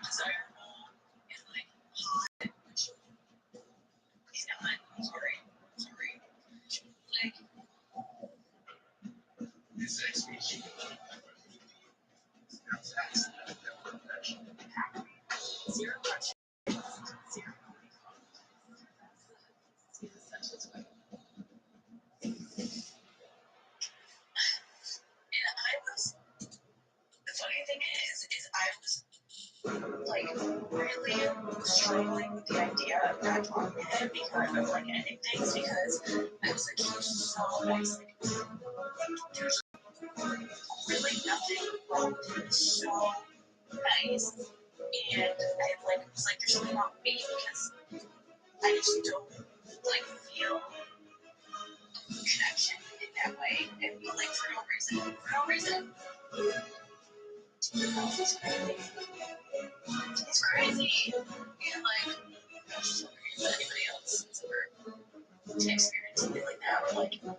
desirable and like hot, which he's not. He's great. Like his expectation. Zero touch. Zero. And I was, the funny thing is I was like really struggling with the idea of not talking to him because of like ending things because I was like, he's so nice. Like, there's really nothing wrong with him. He's so nice. And I like was like, there's something wrong with me because I just don't like feel connection in that way. And like for no reason. For no reason. It's crazy. It's crazy. And like, I'm just wondering if anybody else has ever experienced something like that. Or like, am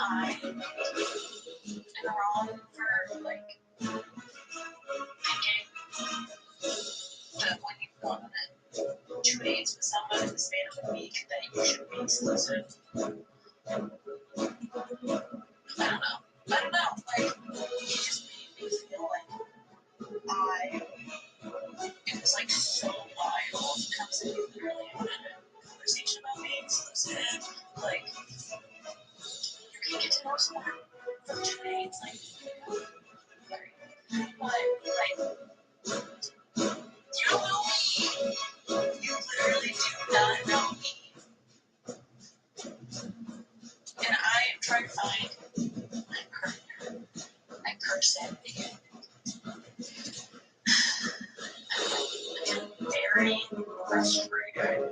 I wrong for like thinking that when you've gone on 2 dates with someone in the span of a week that you should be exclusive? I don't know. Like, it just made me feel like it was like so wild. And I was like, you literally had a conversation about being exclusive. Like, you can get to know someone for 2 days. Like, but like, you don't know me. You literally do not know me. And I am trying to find my person again. Very frustrated. Because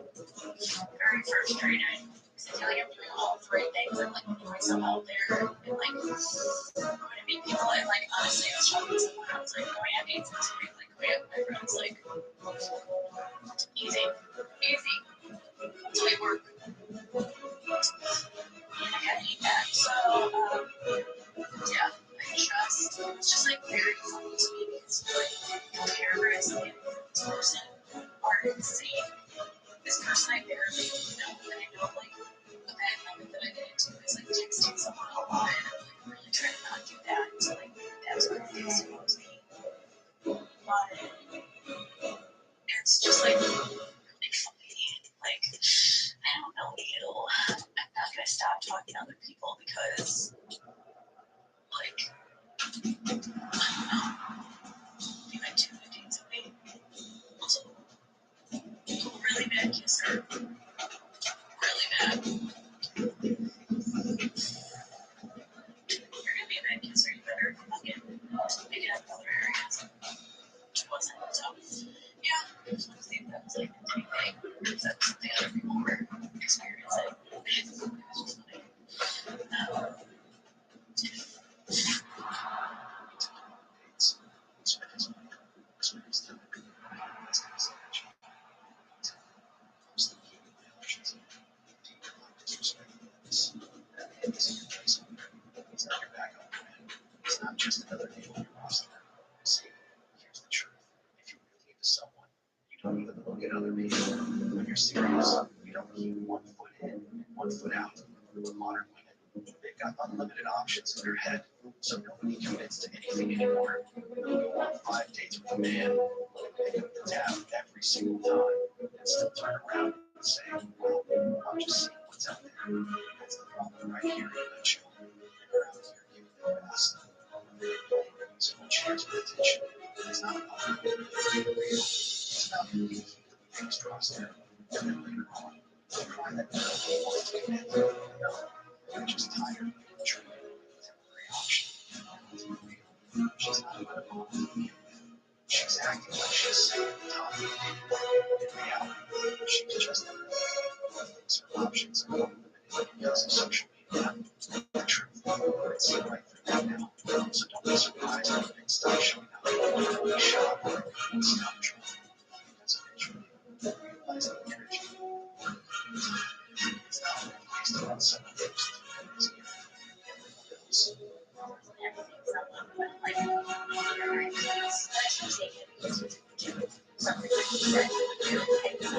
I feel like I'm doing all 3 things. I'm like putting myself out there and like going to meet people. And like honestly, I was talking to someone. I was like, going on dates this week. Like going out with my friends. Like easy. That's how we work. And I gotta eat that. So yeah, it's just like very funny to me because like comparison this person are insane. This person I barely know, and I know like a bad habit that I get into is like texting someone a lot, and I'm like really trying to not do that. So like that's what it exposes me. But it's just like really funny. Like I don't know, Needle. I'm not gonna stop talking to other people because like I don't know. You had 2 dates with me. Also, really bad kisser. Really bad. You're gonna be a bad kisser. You better fucking make it up in other areas. Which wasn't. So, yeah. I just want to see if that was like anything. Or if that was something other people were experiencing. It was just funny. It's not just another name on your roster. See, here's the truth. If you're really into someone, you don't even look at other people. When you're serious, you don't keep 1 foot in and 1 foot out. With modern women, they've got unlimited options in their head, so nobody commits to anything anymore. You go on 5 dates with a man, pick up the tab every single time, and still turn around and say, well, I'm just seeing what's out there. That's the problem right here, don't you? You're out here giving the best. So chance for attention. It's not about being real. It's about being the biggest roster. And then later on, you'll find that nobody wants to commit. No, you're just tired of being treated as a temporary option. She's not about it. She's acting like she's saying the top. In reality, she's just her options are limited because of social media. The truth, it's right through that now. So don't be surprised when things start showing up. Don't be shocked when it's not true. Because eventually, you realize the energy is not wasted on someone else. It's that you think this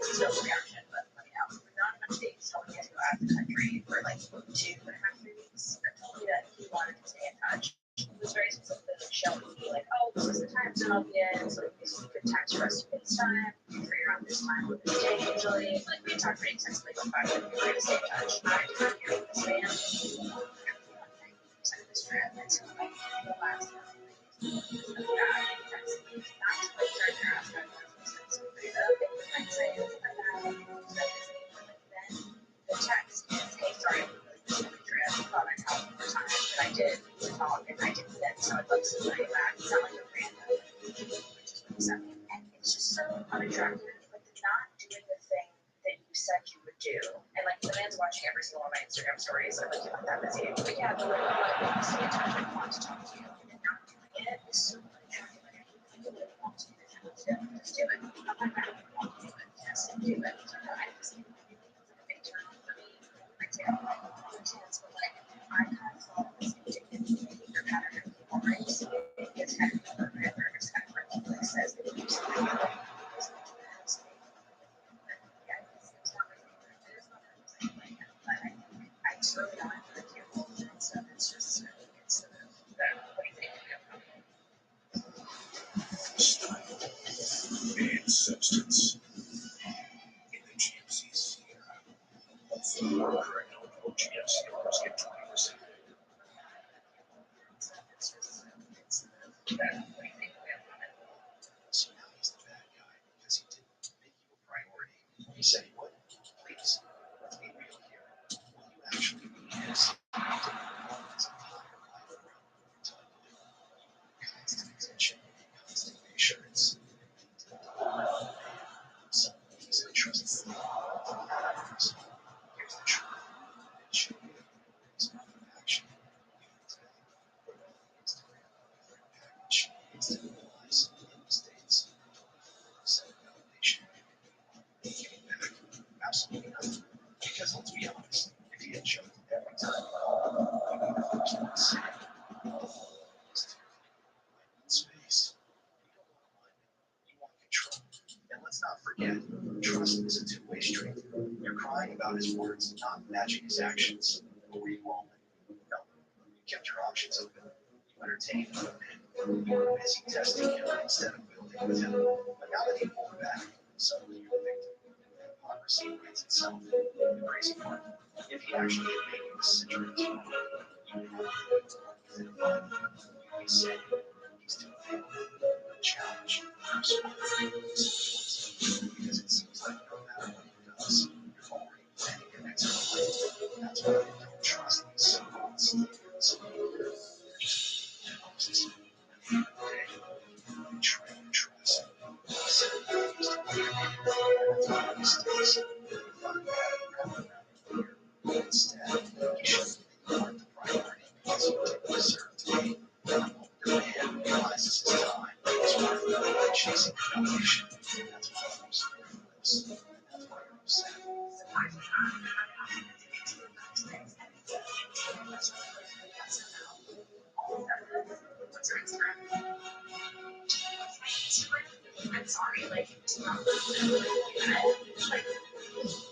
is overreaction, but let me know. We've gone on dates telling me to go out of the country for like 2.5, 3 weeks. That told me that he wanted to stay in touch. He was very specifically like showing me like, oh, this is the time zone I'll be in, so these are good times for us to FaceTime. You're free around this time with this day usually. Like we talk pretty extensively about the fact that we're going to stay in touch. I do not hear with this man. Of this trip, and so like the last of that text me not to like turn your ass back so pretty up and the night say like that then the text is hey sorry I'm really busy on the trip thought I'd have more time but I did talk and I did send so I'd love to see you back it's not like a random which is what he sent me and it's just so unattractive like the not doing the thing that you said you would do. And like the man's watching every single one of my Instagram stories. I'm like, you're not that busy. But yeah, but like, I want to stay in touch. I want to talk to you. And not doing it is so unattractive. Like, I think people that want to do this, just do it. I'm not mad if you want to do it. Just do it. So I just think it's a big turn on for me. Like, yeah, I don't understand, but like, I kind of saw this indicative behavior pattern of people already seeing it's kind of a program or it's kind of like says that you do something like it's really not like your culture and stuff. It's just it's what do you think? And substance in the GMC Sierra. For correct eligible GMCRs get 20%. It's just what do you think? So now he's the bad guy because he didn't make you a priority. He said he would. Please, let's be real here. Will you actually be his? Constant attention, constant reassurance. So he's a trusted here's the truth. It should be his action. Instagram package instant replies in the States. Set validation. Giving back. Absolutely nothing. Because let's be honest, if he had jumped every time, we'd be the first one to say, space. You want control. And let's not forget, trust is a two-way street. You're crying about his words not matching his actions. But were you all in? No. You kept your options open. You entertained him. You were busy testing him instead of building with him. But now that he pulled back, suddenly you're the victim. Hypocrisy writes itself. The crazy part, if he actually had made you a cigarette, you would be saying he's too late. Challenge because it seems like no matter what he does, you're already planning your next move. That's why you don't trust these so-called sneakers. They're just hosts. At the end of the day, you try to trust. So that's why mistakes find that around here. Instead, you should think you aren't the priority because you didn't deserve to be. The man realizes his time is worth chasing validation. That's what moves lives. That's why you're upset. What's your Instagram? I'm sorry, like, it's not like,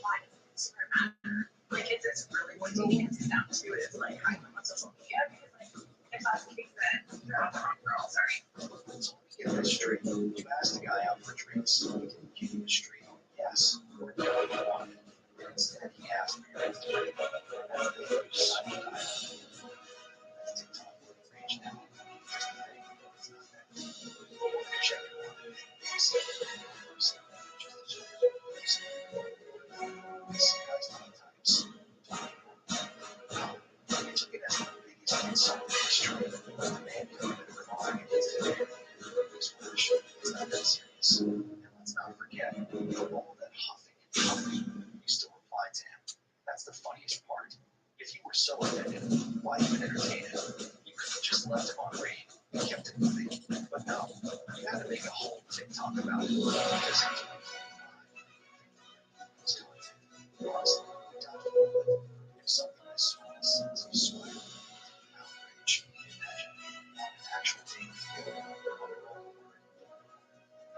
why does Instagram matter? Like, it's really what dating is down to is like, I'm on social media because, like, if that's the case, then you're on the wrong girl, sorry. So let me get this straight. You asked the guy out for drinks. He didn't give you a straight yes or no you wanted. Instead, he asked for your information. TikTok rage now. Check it out. I took it as the biggest insult in history. The man committed a crime against his worship. It's not that serious. And let's not forget, for all that huffing and puffing, you still replied to him. That's the funniest part. If you were so offended, why even entertain him? You could have just left him on read and kept it moving. But no, you had to make a whole TikTok about it because he was honestly, if something as small as sends you sweat, outrage, imagine on an actual date,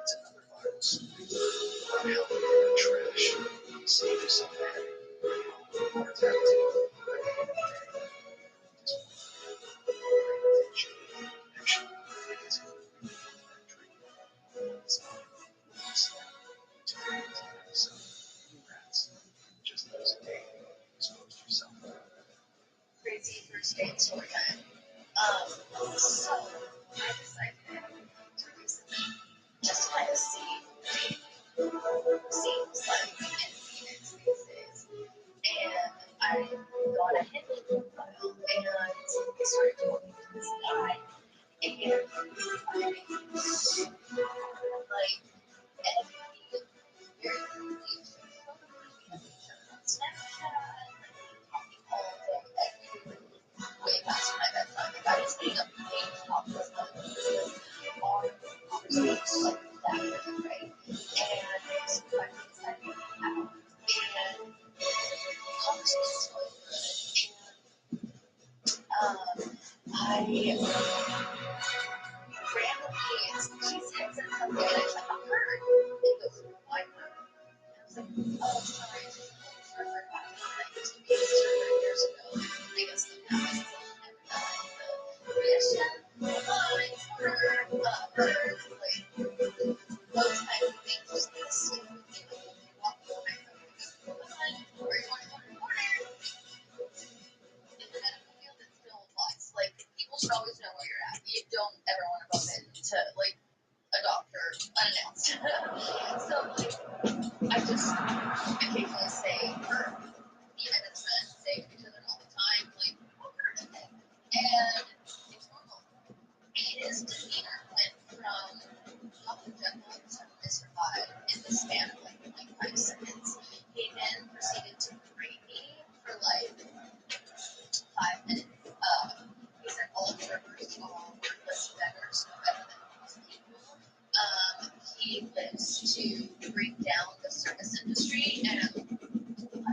it's another viral story. save yourself a headache. Or if you're to actually, it's just those a day you exposed yourself. Crazy first date story time. So I decided to recently just kind of see seems like in Phoenix these days. And I got a Hinge profile and I started talking to this guy and I like and he very quickly Snapchat, talking all day, every way past my bedtime. Like I was staying up late talking to him on conversations like that, right? And so I decided to hang out. And conversations going good. And I randomly, she said something, and I was like, I heard. And he goes, why heard? And I was like, oh, sorry, I just server back when I used to be a server years ago. I guess the now is the reaction. Like, those type of things, just like stupid things. Like, you walk away from it, you go, where you want to go to order? In the medical field, it still applies. Like, people should always know where you're at. You don't ever want to bump into, like, a doctor unannounced. So, like, I just occasionally say, or even as men say to each other all the time, like, and it's normal. His demeanor went from nothing gentle to mystified in the span of like 5 seconds. He then proceeded to berate me for like 5 minutes. He said all observers are worthless beggars, no better than most people. He lives to bring down the service industry, and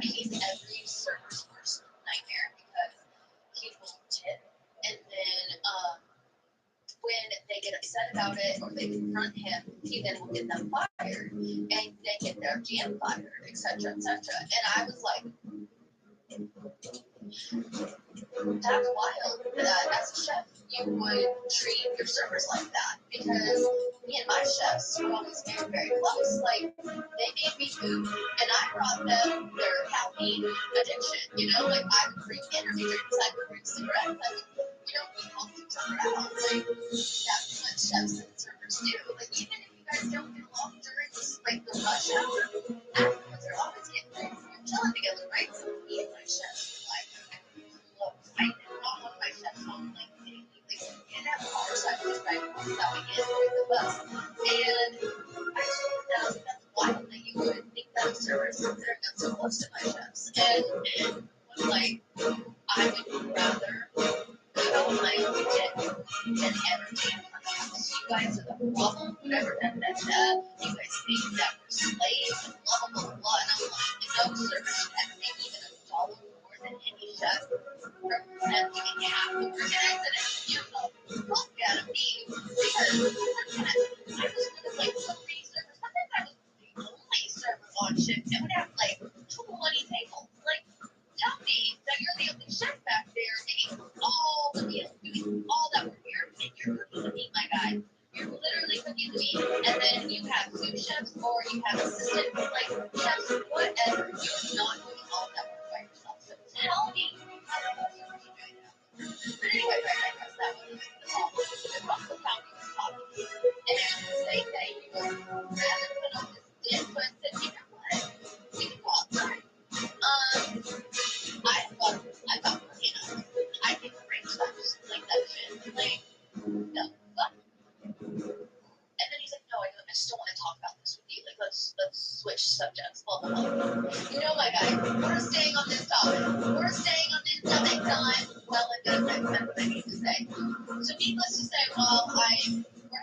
he's every server's worst nightmare because he will tip, and then when they get upset about it or they confront him, he then will get them fired, and they get their GM fired, etc., etc. And I was like, that's wild. As a chef, you would treat your servers like that because me and my chefs were always very, very close. Like, they made me food, and I brought them their caffeine addiction. You know, like I would bring energy drinks, I would bring cigarettes, I would, you know, we helped each other out. Like, that's what chefs and servers do. Like, even if you guys don't get along during like the rush hour, afterwards they're always getting drinks. You're chilling together, right? So me and my chefs, like, I did not want my chefs home like daily. Like, we didn't have cars, so I would just ride home without me getting with the bus. And I told them that's wild that you would think that a server is considering them so close to my chefs. And was like, I would rather cut out my own dick than ever take my house. You guys are the problem, whatever, you guys think that we're slaves and blah, blah, blah, blah. And I'm like, no server should ever make even $1 more than any chef representing half the organization. And you know, look at me because I was one of like so many servers. Sometimes I was the only server on shift and would have like 20 tables. Like, tell me that you're the only chef back there making all the meals, doing all that work. You're cooking the meat, my guy. You're literally cooking the meat. And then you have sous chefs or you have assistants, like chefs, whatever. You're not doing all that work by yourself. So tell me how the hell you're doing that. But anyway, I digress. That wasn't the problem. The problem was how he was talking to me. And saying that he would rather put on this dish, but I said, you know what? We can go outside. I thought, you know, I can bring stuff like that shit. Like, no, fuck. And then he's like, no, I just don't want to talk about this with you. Like, let's switch subjects. Blah, blah, blah. No, my guy, we're staying on this topic. We're staying on this topic time. Well, I said what I need to say. So needless to say, while we're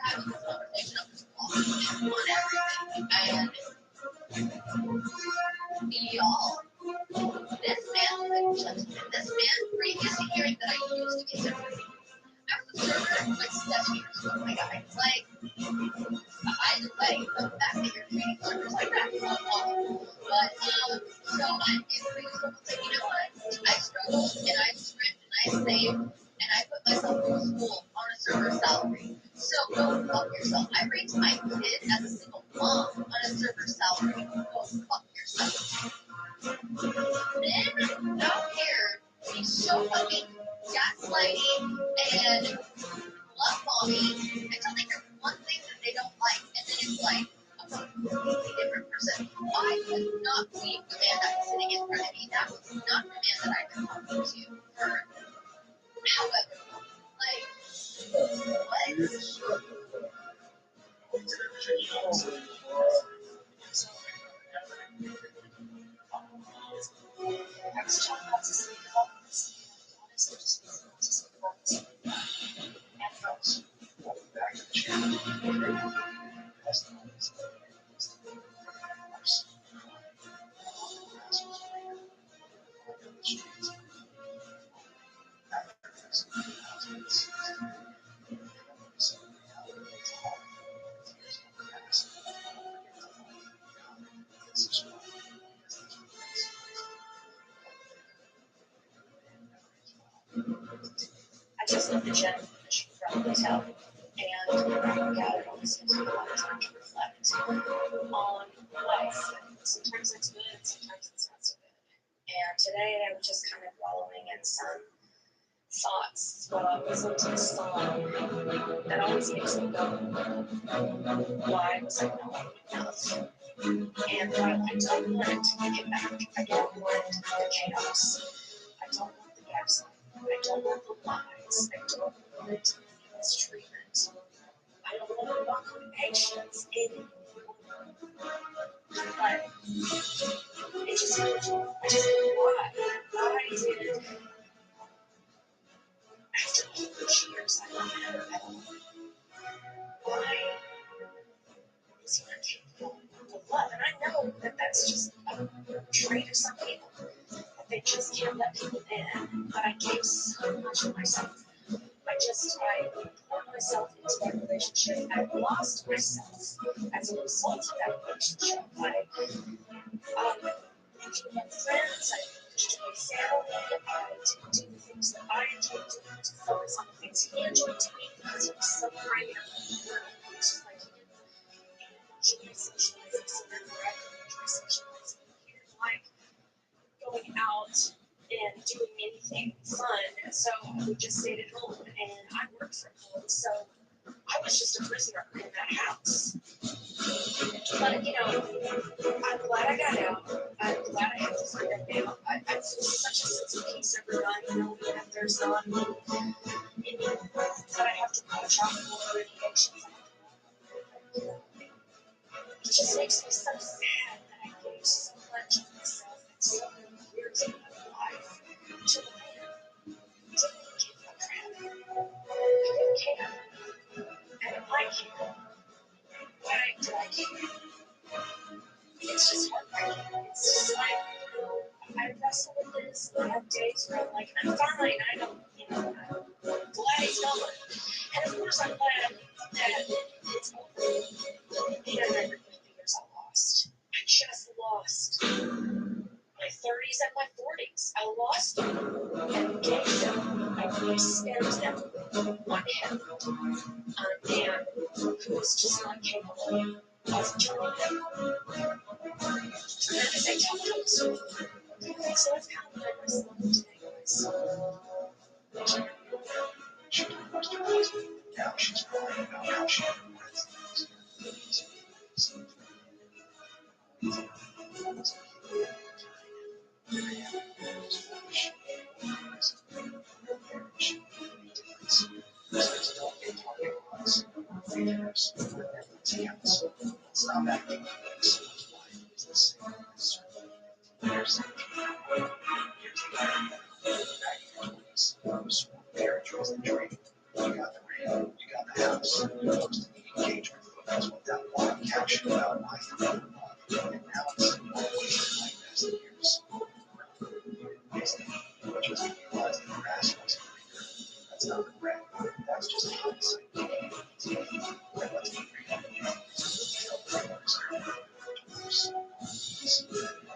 having this conversation, I'm just walking on everything. And y'all, this man was a gentleman. This man, previous to hearing that I used to be a server, I was a server like 7 years ago, my guy. Like, by the way, the fact that you're treating servers like that is not wrong. But, so I get pretty comfortable saying, you know what? I struggle and I script and I save and I put myself through school on a server salary. So go fuck yourself. I raised my kid as a single mom on a server salary. Go fuck yourself. Men out here be so fucking gaslighting and love bombing until they hear one thing that they don't like, and then it's like a completely different person. I could not believe the man that was sitting in front of me. That was not the man that I've been talking to for however long. Like, what? I was talking about this about this. Honestly, just about this. Else, welcome back to the channel. As the moments of worse, I just left the gym from the hotel, and when I work out, it always gives me a lot of time to reflect on life. Sometimes it's good, sometimes it's not so good. And today I was just kind of wallowing in some thoughts while I listened to this song that always makes me go, why was I not enough? And while I don't want to get back, I don't want the chaos. I don't want the gaslighting. I don't want the lies. I don't want the mistreatment. I don't want to walk on eggshells anymore. But it just hurts me. I just why? Why did, after all those years, I love him. I don't know. Why is he not capable of love? And I know that that's just a trait of some people. That they just can't let people in. But I gave so much of myself. I poured myself into that relationship. I lost myself as a result of that relationship. I pushed away friends, I pushed away family, I didn't do the things that I enjoyed doing to focus on the things he enjoyed doing because he was so great at work. It's like he didn't enjoy socializing, so therefore I didn't enjoy socializing. He didn't like going out and doing anything fun, so I would just stay at home, and I worked from home, so I was just a prisoner in that house. But, you know, I'm glad I got out. I'm glad I have the freedom now. I feel such a sense of peace every night, knowing that there's not any that I have to watch out for or any actions. It just makes me so sad that I gave so much of myself and so many years of my life to a man who didn't give a crap. He didn't care. And I care. Why do I care? It's just heartbreaking. It's just like, you know, I wrestle with this. I have days where I'm like, I'm fine. I don't, you know, I'm glad he's gone. And of course, I'm glad that it's over. And I remember the years I lost. I just lost my 30s and my 40s. I lost them and gave them. I re-spent them on him. On a man who was just not capable of turning them. And as I told him, so that's kind of what I was today, guys. Now she's crying about how she stop acting like someone's wife is the same as there's marriage was the dream. You got the ring, you got the house, you posted the engagement photos with that one caption about my friend. And now it's always like past years. But just realize the grass wasn't greener. That's not regret. That's just hindsight. Let's be real.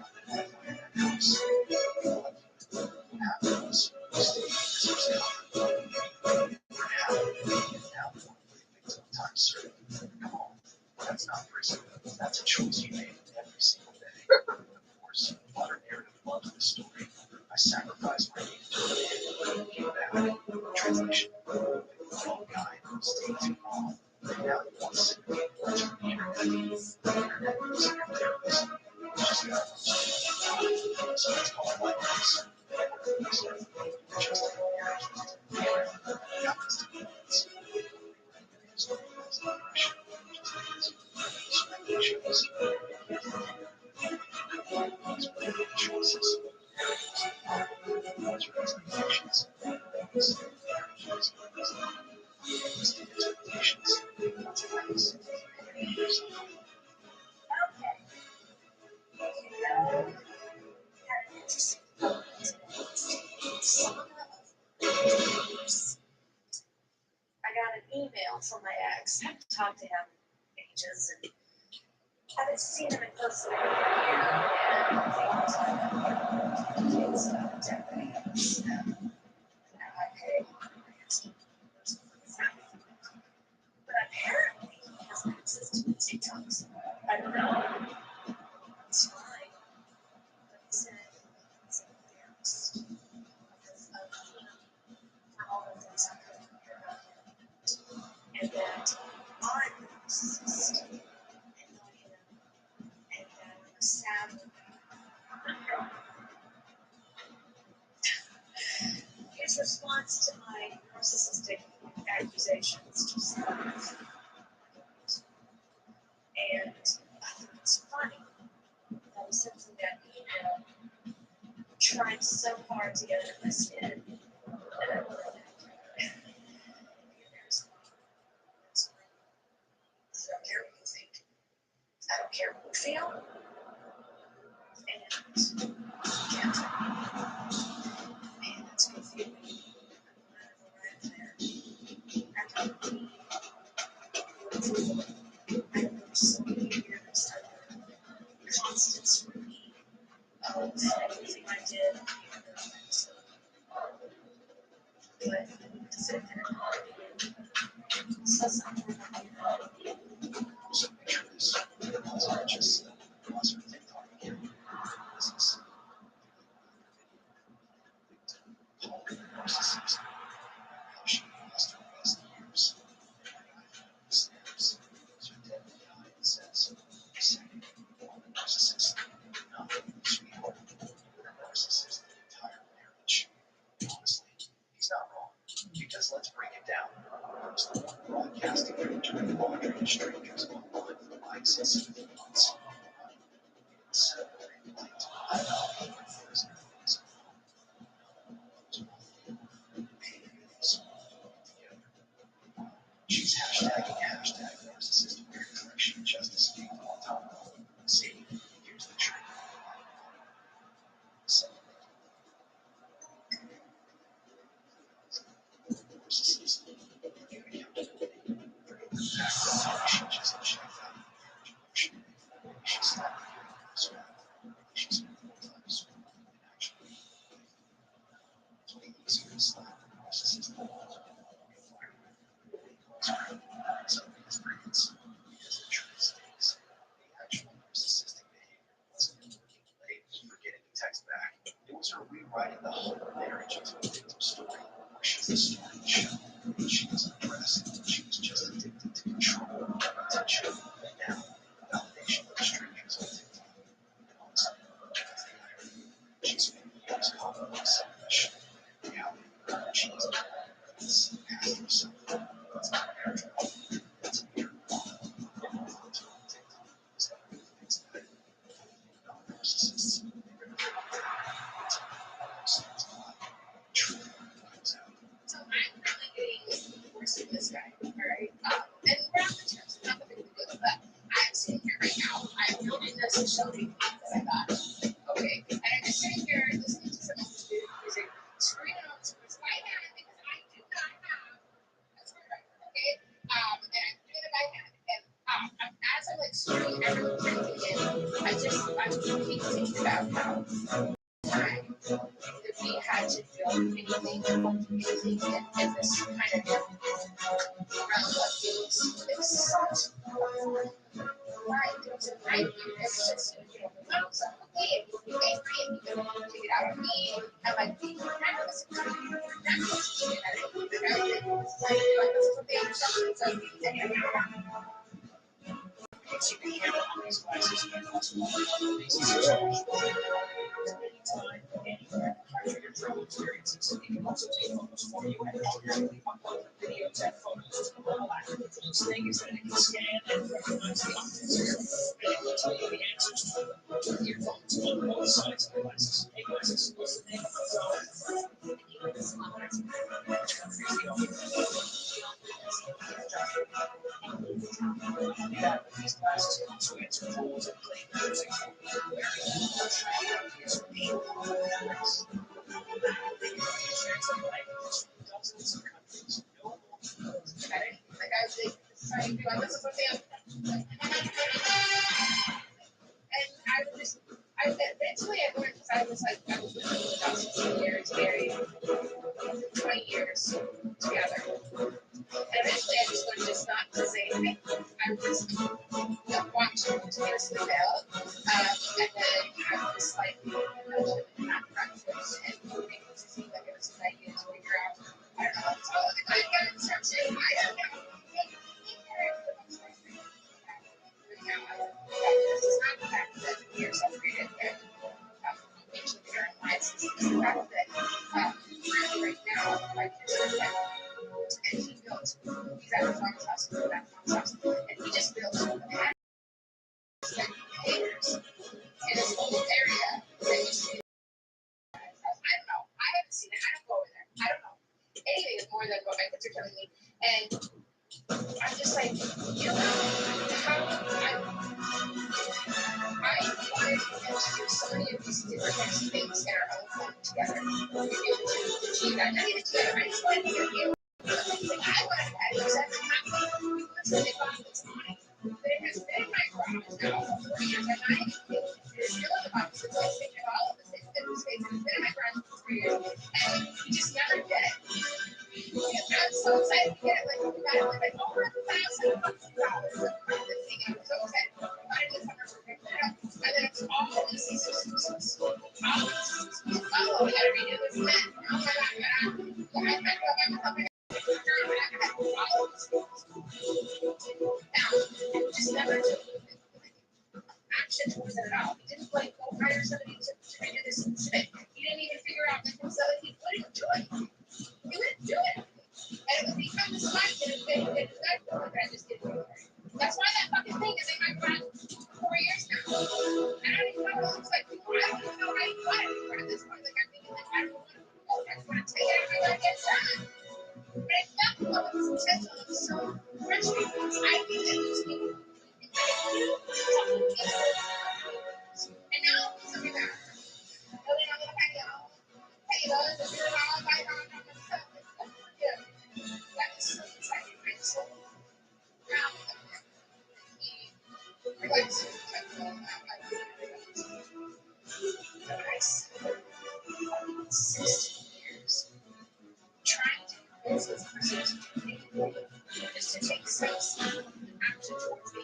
years ago. That's a choice you made every single day. Of course, modern narrative loves this story. I sacrificed my need to live, came back. Translation: the wrong guy stayed too long. And now you want to sit with words from the internet. The internet is your therapist. It's just got a bunch of so it's called my house. Just like marriage. It happens to be once. Choices. Expectations. I got an email from my ex. I haven't talked to him in ages, and I haven't seen him in person in over a year. And I think it's time to do stuff Japanese. And I pay. But apparently, he has access to the TikToks. I don't know. It's fine. But he said he's embarrassed because of for all the things I couldn't hear about him. And that I'm a narcissist and not him. And that I'm a sad his response to my narcissistic accusations just laughed. And I think it's funny that was something that email tried so hard to get under my skin. And I really didn't. I don't care what you think. I don't care what you feel. And you can't tell me. And it's good for you. I remember so many years of constant scrutiny of everything I did. But to sit there and so something So picture this. It's not just lost her TikTok account. This is narcissist. How she lost her best years. Snaps. So dead in the eye and says, second, narcissist. Nothing, sweetheart. You're a narcissist the entire marriage. Honestly, he's not wrong. Because let's break it down. First, the one broadcasting your dirty laundry to strangers online for likes and 17 months. So, like, I know there's she's hashtagging narcissist correction justice being on top of it. See, here's the truth. So, narcissist, you accountability for the fact that she just checked out marriage emotionally. She stopped hearing this path. She spent more time scrolling than actually. It's way easier to slap the narcissist than some experience because the truth stays. The actual narcissistic behavior wasn't her working late, forgetting to text back. It was her rewriting the whole marriage into a victim story where she's the star of the show. And she was undressed. She was just addicted to control, attention, and now validation from strangers on TikTok. And honestly, that's the irony. She spent years calling herself selfish. Reality, she was past herself. That's not marriage. That's a mere TikTok. Is that really things that narcissists truly comes out. So I'm currently getting divorced with this guy, all right? And we're on the terms, not the big deal, but I'm sitting here right now. I'm building this to show me because I thought, okay, and I'm just sitting here listening to some music, screaming on this right hand because I do not have a screwdriver, okay? And I'm doing it by hand. And as I'm like screaming, I'm really thinking, I'm thinking about how time that we had to build anything in this kind of realm of things. It's such wow. it was a right view. It was just, so okay, if you pay free and you can take it out on me, I might be your grandma was a grandma. This is what they understand. So, anyway. So you can handle all these classes and also anytime, anywhere, capture your travel experiences. It can also take photos for you and automatically upload the videos and photos to the mobile app. The coolest thing is that it can scan and recognize the objects, and it will tell you the answers to the earphones on both sides of the glasses. Hey glasses, what's the name of the phone? Yeah, these glasses can also answer polls and play music. Eventually I learned because I was living with adults for years, married, 20 years together. And eventually I just learned just not to say anything. I was watching continuously fail. And then I was like, not practice and moving to see like it was an idea to figure out. I don't know, it's all the good instruction. I don't know. This is not the fact that we are separated, that eventually we are in lives. This is the fact that right now, my kids are dead. And he built, he's at his mom's house, he's at his mom's house, and he just built a acres in this whole area that used to be. I don't know. I haven't seen it. I don't go over there. I don't know anything more than what my kids are telling me. And I'm just like, how I wanted to do so many of these different types of things in our own home together. We be able to achieve that. Not even together. I just wanted to be able to I wanted to have those every time. That's what they thought was mine. But it has been my garage now for 4 years. And I it's still in the box. It's like thinking of all of this. It's been in space. It's been in my garage for 3 years. And we just never did it. I'm so excited to get it. Like, we got it like over $1,000 for this thing. I'm so excited. I just have to pick it up. And then it's all these excuses. Oh, we gotta redo this man. Oh my God. I'm just never took action towards it at all. He didn't like go hire somebody to redo this incident. He didn't even figure out like himself. He wouldn't do it. He wouldn't do it. And it would become this fight that I just didn't do it. That's why that fucking thing is in my garage for 4 years now. I don't even know what it looks like. I don't even know how you got it anymore at this point. Like I'm thinking like I don't want to go. I just want to take it out and get it done. But I felt like it was intentional. It was so frustrating. I think that these people and now something back. Building on the patio. Hey, those are doing all by myself. Yeah. That was so exciting. I'm so proud of him. He likes to touch on that. I spent 16 years trying to convince this person to do anything, just to take some action towards me.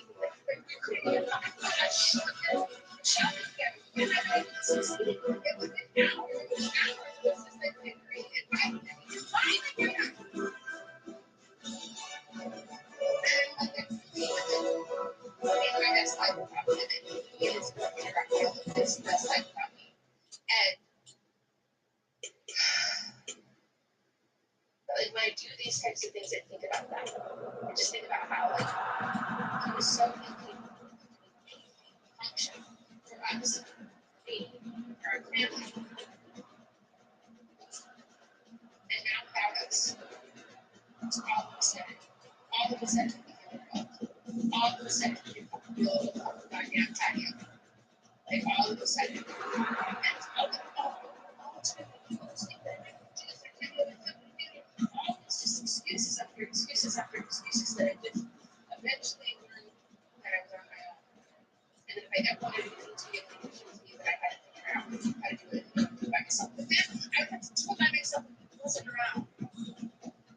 Like, you couldn't I shook him, shouted him, and I didn't succeed. It was an hour, it was hours. It was just like victory, and finally did it. And my best life about him, and he is the best life about me. And like when I do these types of things, I think about that. I just think about how like he was so incapable of function for us, me, for our family, and now without us, it's all of a sudden, all of a sudden, we can build a goddamn patio. Like all of a sudden, and it's all it's been all these just excuses after excuses after excuses that I just eventually learned that I was on my own. And if I ever wanted to continue to me that I had to figure out how to do it by myself. But then I would have to do it by myself when people wasn't around.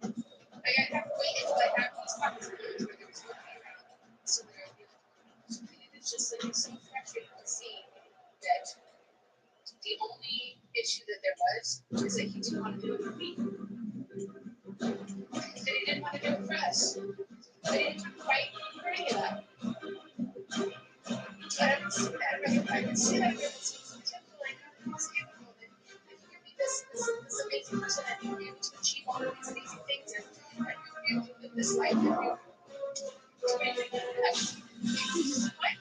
Like I'd have to wait until I had these conversations where there was nobody around. So that I would be able to it's just like it's so frustrating to see that the only issue that there was is that he didn't want to do it for me. That he didn't want to do it for us. That he didn't want to fight for any of that. But I can see that, right? I can see that it's like it's capable that you can be this amazing person and you'll be able to achieve all of these amazing things and you live this life and you do anything that life.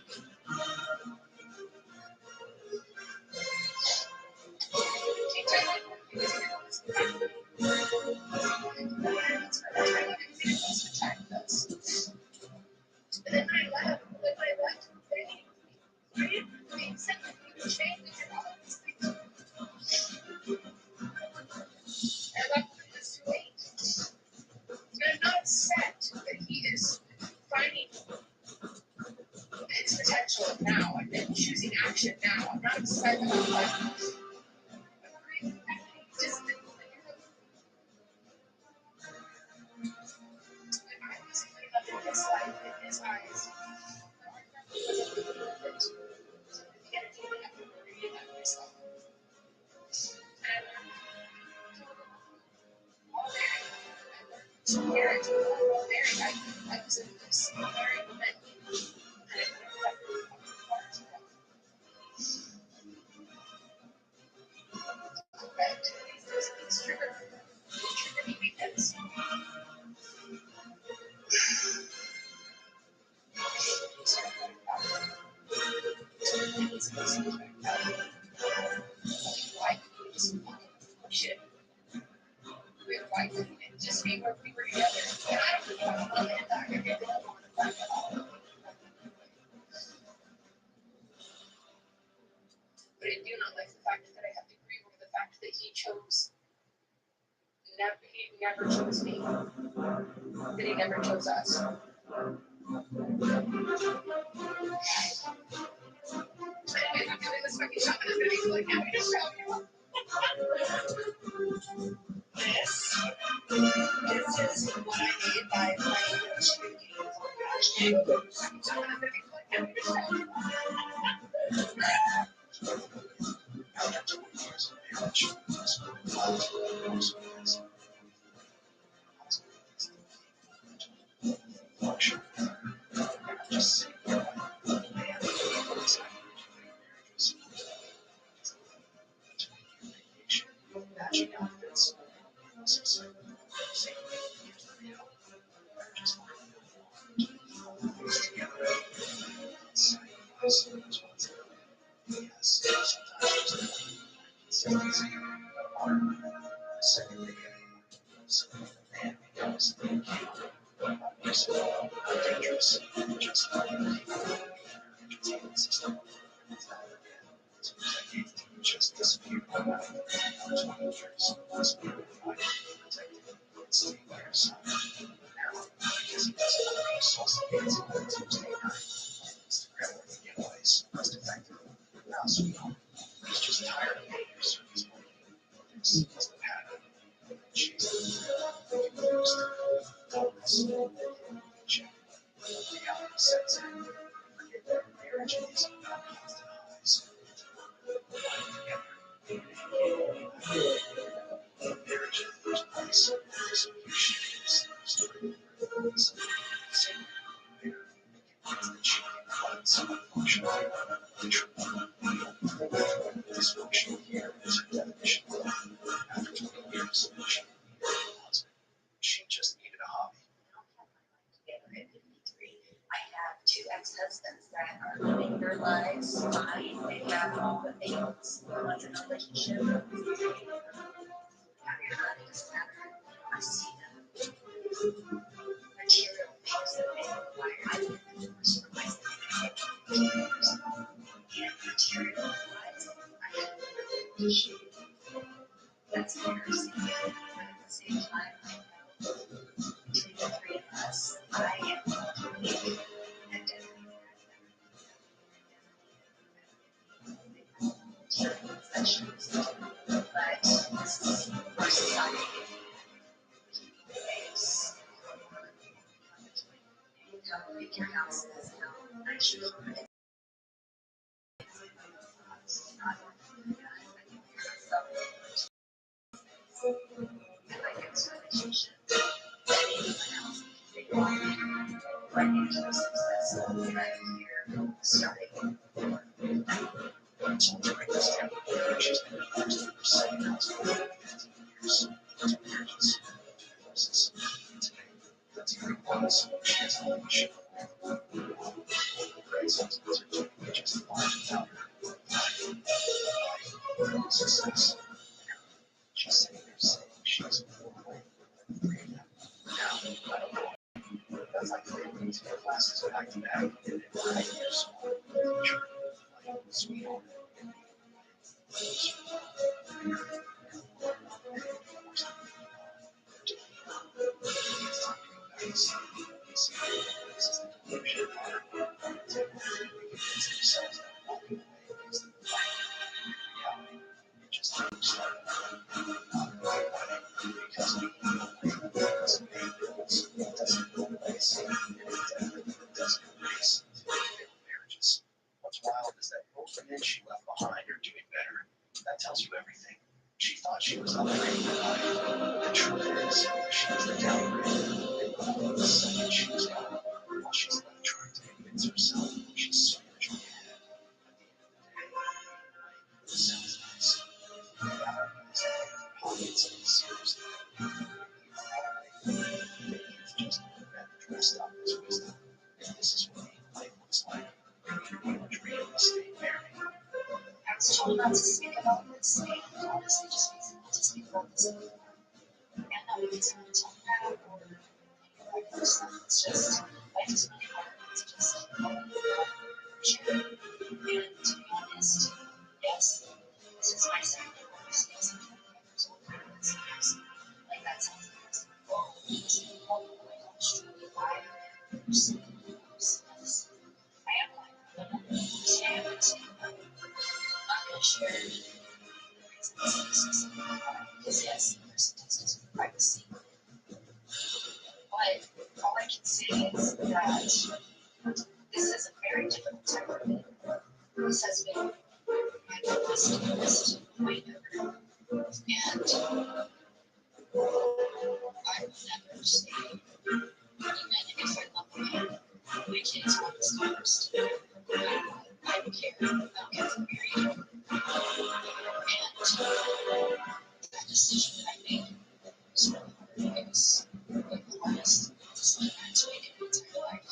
And then I left, they said that he would change and all of these things. And I left when it was too late. And I'm not upset that he is finding its potential now and choosing action now. I'm not upset about that. Just I was putting up in his life, in his eyes. The energy that I have to worry about myself. And all married, I was in a single married woman. And I these trigger me because why couldn't we just shit? Why couldn't it just be where we were together? And I don't really want to live that. I really don't want to live that at all. But I do not like the fact that I have to grieve over the fact that he never chose me. That he never chose us. Anyway, I'm doing this fucking shot and I'm gonna be like, yeah, we just show you. This is what I need by playing those games on Match. So I'm gonna be like, yeah, we just show you. After 20 years of marriage, function. Just sitting there, matching outfits, just disappeared. 20 years, was beautified, protected, and stayed by her side. Now, because he doesn't have any social media on Tuesday night, Instagram with the giveaways, most effective. Now, sweetheart, he's just tired of paying your service money. This is the pattern. She's confused, hopeless, check. Reality sets in. Forget that marriage is about constant highs. Marriage in the first place is a few shades starting with this. Dysfunctional here is her definition. After 20 years, she just needed a hobby. I have two ex-husbands that are living their lives fine. They have all the things. One's in a relationship. Money doesn't matter. I see them. Material things that they require. I think the person of my years. And material wise, I have no appreciate. That's embarrassing. But at the same time, I know between the three of us, I am unique and definitely certain possessions. But this is our society. Keeping the base. How big your house is, how nice your car is. Like those things that here starting. So let's break this down. She's been divorced for 7 years. 15 years. Today, that's very wise. She has no issue. Grandsons are doing just fine without her. Success. She's sitting there saying she's horrible. Now, I don't know. That's like taking to your classes back to back and then right here, school, teacher, like, sweetheart. What's wild is that both the men she left behind are doing better. That tells you everything. She thought she was upgrading her life. The truth is, she was the downgrade. And all of a sudden, she was gone. While she's left trying to convince herself she's spiritually ahead. At the end of the day, it sounds nice. Pockets and serious. It's just men dressed up as wisdom. And this is what life looks like. When you dream of staying married. I was told not to speak about this, and honestly, just reason not to speak about this anymore. And not because I'm going to tell you that, or any of that stuff. It's just, life is really hard. It's just, share. And to be honest, yes, this is my second divorce. Yes, I'm 25 years old. That's years. Like, that sounds like, oh, this is oh my gosh, 25 years. Yes, I am like, but I'm going to say I'm going to say that. I'm going to share because yes, there's instances of privacy. But all I can say is that this is a very difficult time for me. This has been my longest point ever. And I will never stay, even if I love my man, my kids want this first. I don't care. I don't care if we're married. And that decision that I made was really hard. It was really honest. Just like that to make it my entire life.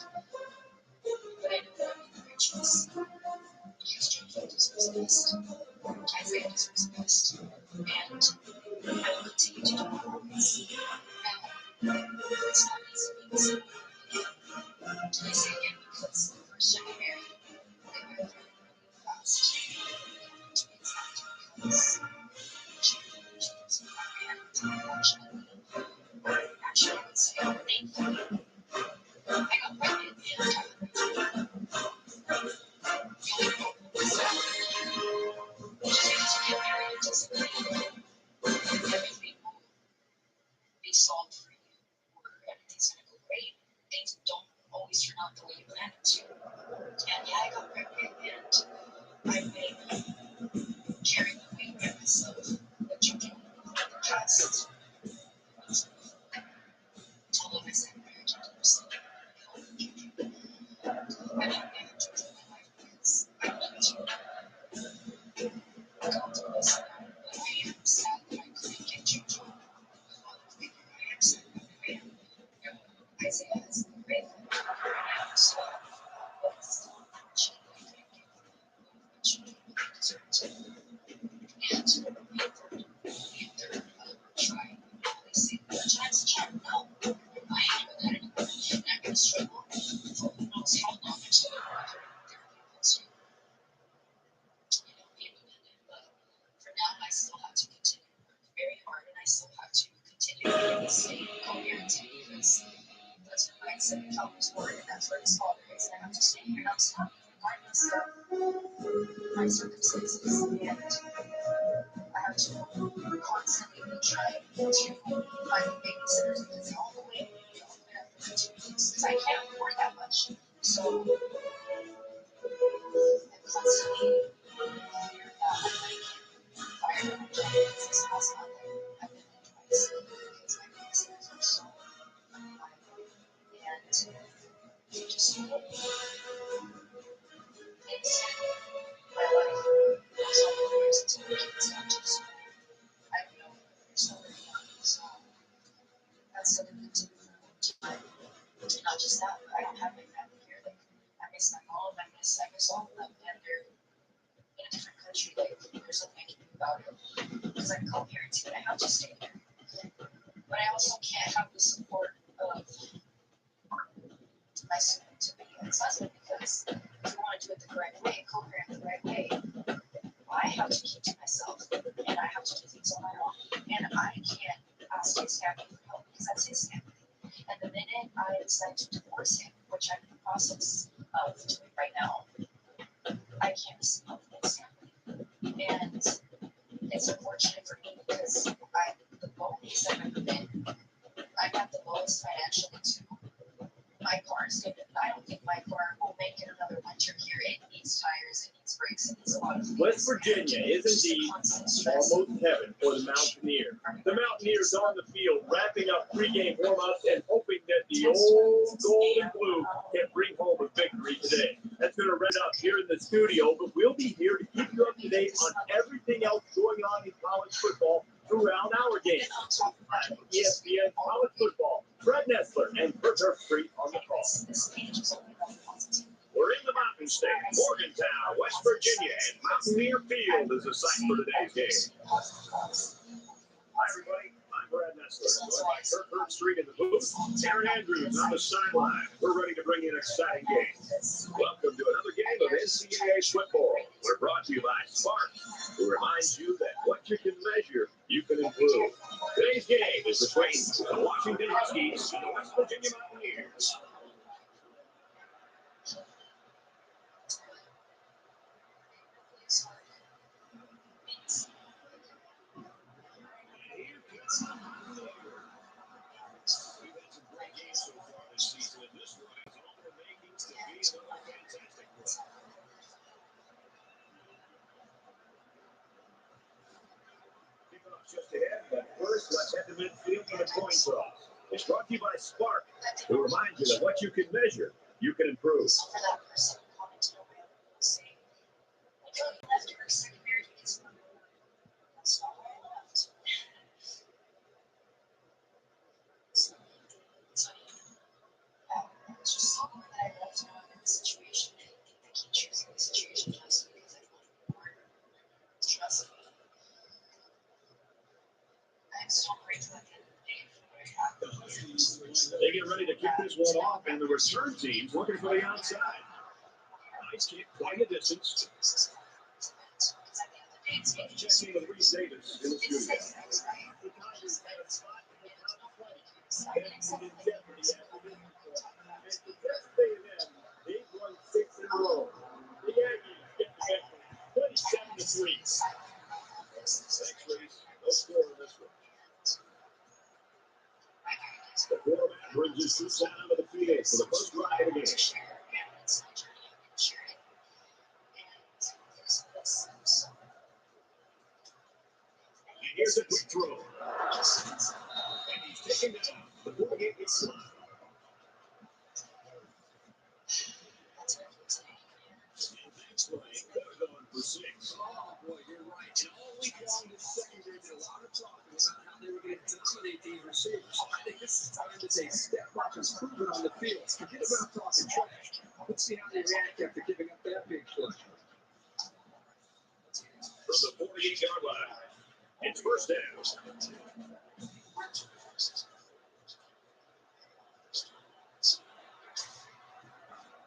But I know that I made the right choice. Because Jonathan deserves the best. Isaiah deserves the best. And I will continue to do my always. Now, it's not easy being single again. And I say again because the first time I married, I married really fast. And it's not because she was and unfortunately, actually, I would say thankfully, I got pregnant and I got pregnant. The only problem was that just because you get married doesn't mean everything will be solved for you or everything's going to go great. Things don't always turn out the way you plan it to. And yeah, I got pregnant and I've been carrying the weight by myself, but Jojo just told my second marriage into herself. I didn't manage Jojo in my life because I wanted to. I got to this now, but I am sad that I couldn't get Jojo. I am sad that I am. Isaiah has been great for me right now, so but still, unfortunately, I couldn't give what Jojo really deserved to. And me and third try. They say four times a charm. No, I ain't doing that anymore. And I'm gonna struggle for who knows how long until therapy puts you, be independent. But for now, I still have to continue to work very hard, and I still have to continue to stay co-parenting because that's what I said the job was for, and that's where this father is. And I have to stay here nonstop, regardless of my circumstances. And I have to constantly be trying to find babysitters because all the way after 2 weeks because I can't afford that much. So I'm constantly fear that I can fire my job because this past month I've been in twice because my babysitters are so unreliable. about it because I'm co-parenting and I have to stay there. But I also can't have the support of my soon-to-be ex-husband because if we want to do it the correct way, co-parent the right way, I have to keep to myself and I have to do things on my own. And I can't ask his family for help because that's his family. And the minute I decide to divorce him, which I'm in the process of doing right now, I can't receive help from his family. And it's unfortunate for me because I'm the lowest I've ever been. I'm at the lowest financially too. My car is good. I don't think my car will make it another winter here. It needs tires, it needs brakes, it needs a lot of things. West Virginia is indeed almost heaven for the Mountaineer. The Mountaineers on the field, wrapping up pregame warm-ups and hoping that the old gold and blue can bring home a victory today. That's going to wrap up here in the studio, but we'll be here to keep you up to date on everything else going on in college football throughout our game. ESPN College Football, Fred Nessler and Kurt Street on the call. We're in the Mountain State, Morgantown, West Virginia, and Mountaineer Field is the site for today's game. Hi, everybody. I'm Brad Nessler, joined by Kurt Street in the booth. Aaron Andrews on the sideline. We're ready to bring you an exciting game. Welcome to another game of NCAA football. We're brought to you by Spark, who reminds you that what you can measure, you can improve. Today's game is between the Washington Huskies and the West Virginia Mountaineers. Just ahead, but first, let's head to midfield for the coin toss. It's brought to you by Spark, who reminds you that what you can measure, you can improve. So for that person commented on my saying, I know you left her secondary because that's not why I left. So, it's just something that I left now in the situation. I keep choosing the situation just because I want more trust me. I'm still grateful at the end of the day for what I have. They get ready to kick this one off, and the return team's looking for the outside. Nice kick, quite a distance. Checking with Reese Davis in the studio. They've won 6 in a row. The Yankees get the victory, 27-3. Thanks, Reese. No score in this one. The quarterback brings his troops out onto the field for the first drive of the game. And here's a quick throw. And he's taken down before he gets line. Next play, they're going for 6. Oh, boy, you're right. And all week long, this secondary did a lot of talking about how they were going to dominate these receivers. I think this is time to take step up and prove it on the field. Forget about talking trash. Let's see how they react after giving up that big push. From the 48-yard line, it's first down.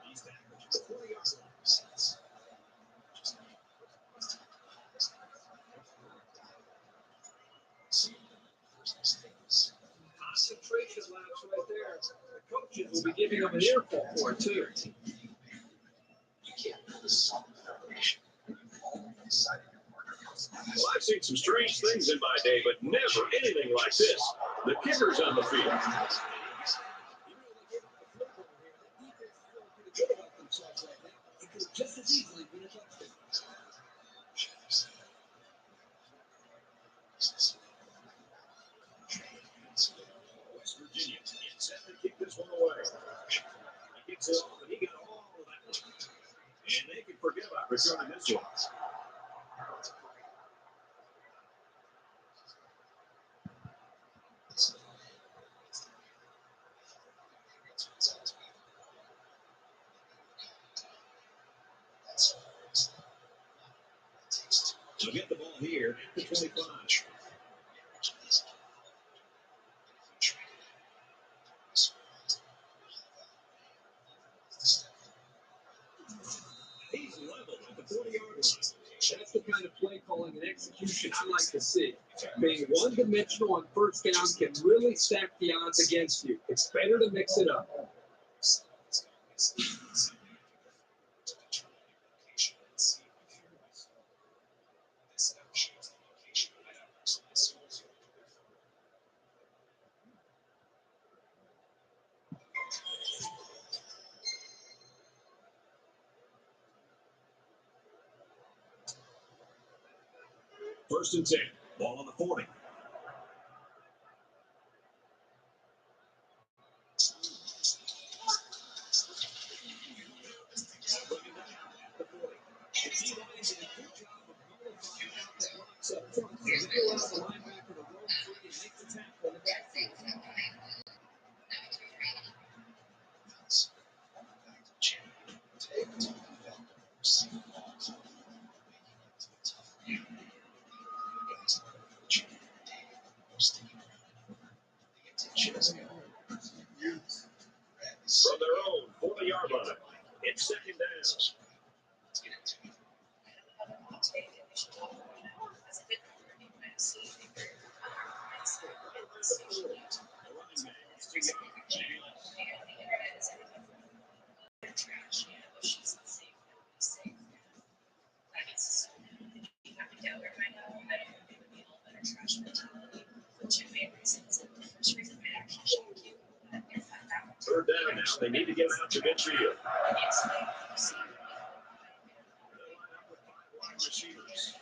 He's back to the 40-yard line. Concentration laps right there. The coaches will be giving them an earful for it, too. You can't build a solid foundation all inside of your partner. Well, I've seen some strange things in my day, but never anything like this. The kicker's on the field. Just as easily been a touchdown. West Virginia is set to kick this one away. He gets it off, and he got all of that one. And they can forget about returning this one. They'll get the ball here at the 25. He's level at the 40-yard line. That's the kind of play calling and execution I like to see. Being one-dimensional on first down can really stack the odds against you. It's better to mix it up. First and 10. Ball on the 40. From their own 40-yard line, it's second down. Third down now. They need to get out to midfield. They'll line up with 5 wide receivers.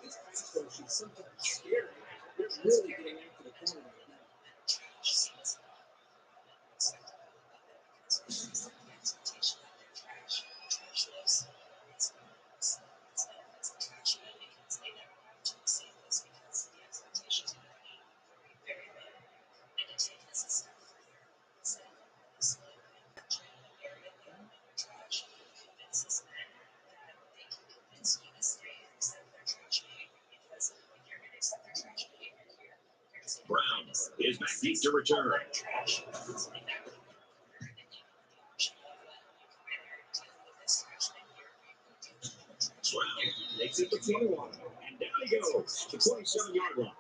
This pass rush is sometimes scary. They're really getting after the corner right now. Brown is back deep to return. Brown makes it to 21. And down he goes to 27-yard line.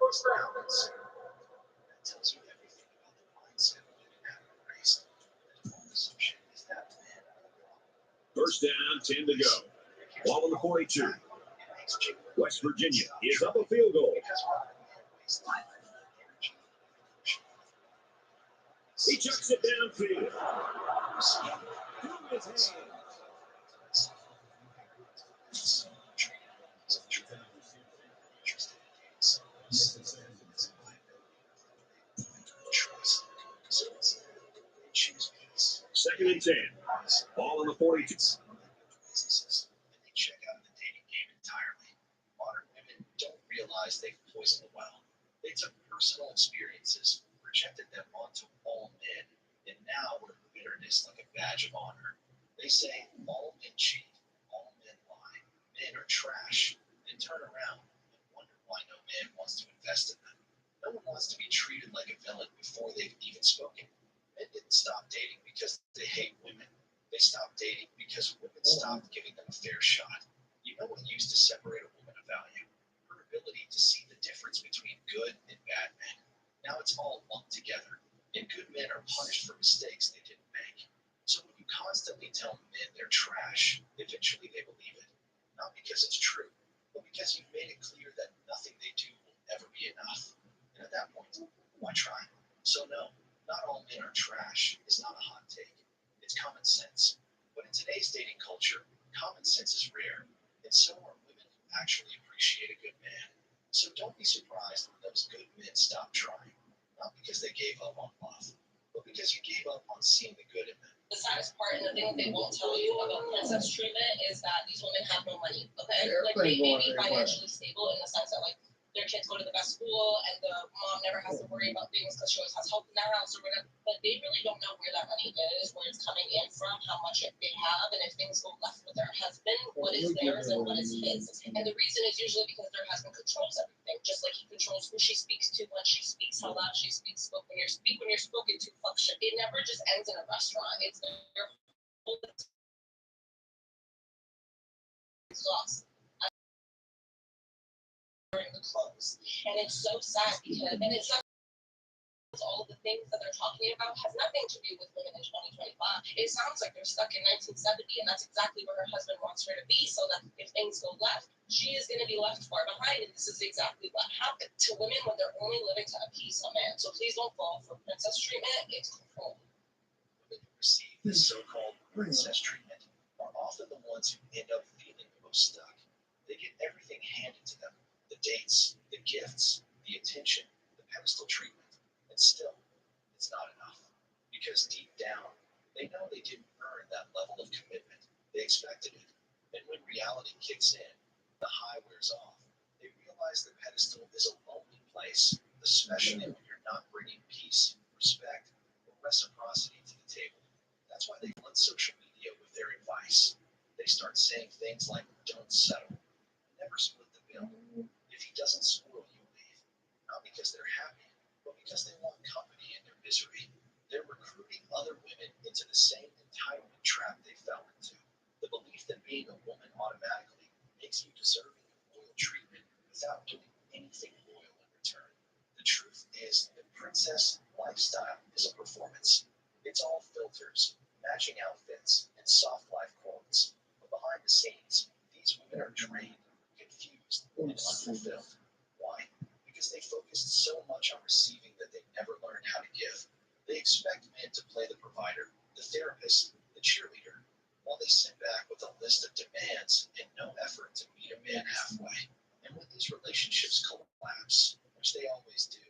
What's that happens? That tells you everything about the mindset of women having raised. The default assumption is that men are the problem. First down, 10 to go. Ball on the 42. West Virginia is up a field goal. He chucks it downfield. Through his hands. Second and 10. Ball on the 42. Businesses, and they check out of the dating game entirely. Modern women don't realize they've poisoned the well. They took personal experiences, projected them onto all men, and now wear bitterness like a badge of honor. They say all men cheat, all men lie, men are trash, then turn around and wonder why no man wants to invest in them. No one wants to be treated like a villain before they've even spoken. Men didn't stop dating because they hate women. They stopped dating because women stopped giving them a fair shot. You know what used to separate a woman of value? Her ability to see the difference between good and bad men. Now it's all lumped together, and good men are punished for mistakes they didn't make. So when you constantly tell men they're trash, eventually they believe it. Not because it's true, but because you've made it clear that nothing they do will ever be enough. And at that point, why try? So no, not all men are trash is not a hot take. It's common sense. But in today's dating culture, common sense is rare, and so are women who actually appreciate a good man. So don't be surprised when those good men stop trying. Not because they gave up on love, but because you gave up on seeing the good in them. The saddest part and the thing they won't tell you about princess treatment is that these women have no money. Okay, like they may be financially stable in the sense that like their kids go to the best school and the mom never has to worry about things because she always has help in the house or whatever. But they really don't know where that money is, where it's coming in from, how much they have, and if things go left with their husband, what is theirs and what is his. And the reason is usually because their husband controls everything, just like he controls who she speaks to, when she speaks, how loud she speaks, when you're spoken to, fuck shit. It never just ends in a restaurant. It's their whole exhaust. The clothes. And it's so sad because, and it's not all of the things that they're talking about has nothing to do with women in 2025. It sounds like they're stuck in 1970, and that's exactly where her husband wants her to be, so that if things go left, she is going to be left far behind, and this is exactly what happened to women when they're only living to appease a man. So please don't fall for princess treatment. It's control. Women who receive this so-called princess treatment are often the ones who end up feeling the most stuck. They get everything handed to them. The dates, the gifts, the attention, the pedestal treatment. And still, it's not enough. Because deep down, they know they didn't earn that level of commitment. They expected it. And when reality kicks in, the high wears off, they realize the pedestal is a lonely place, especially when you're not bringing peace, respect, or reciprocity to the table. That's why they flood social media with their advice. They start saying things like, don't settle, never split the bill. If he doesn't spoil you, leave. Not because they're happy, but because they want company in their misery. They're recruiting other women into the same entitlement trap they fell into. The belief that being a woman automatically makes you deserving of royal treatment without doing anything royal in return. The truth is that princess lifestyle is a performance. It's all filters, matching outfits, and soft life quotes. But behind the scenes, these women are drained, confused, and unfulfilled. Why? Because they focused so much on receiving that they never learned how to give. They expect men to play the provider, the therapist, the cheerleader, while they sit back with a list of demands and no effort to meet a man halfway. And when these relationships collapse, which they always do,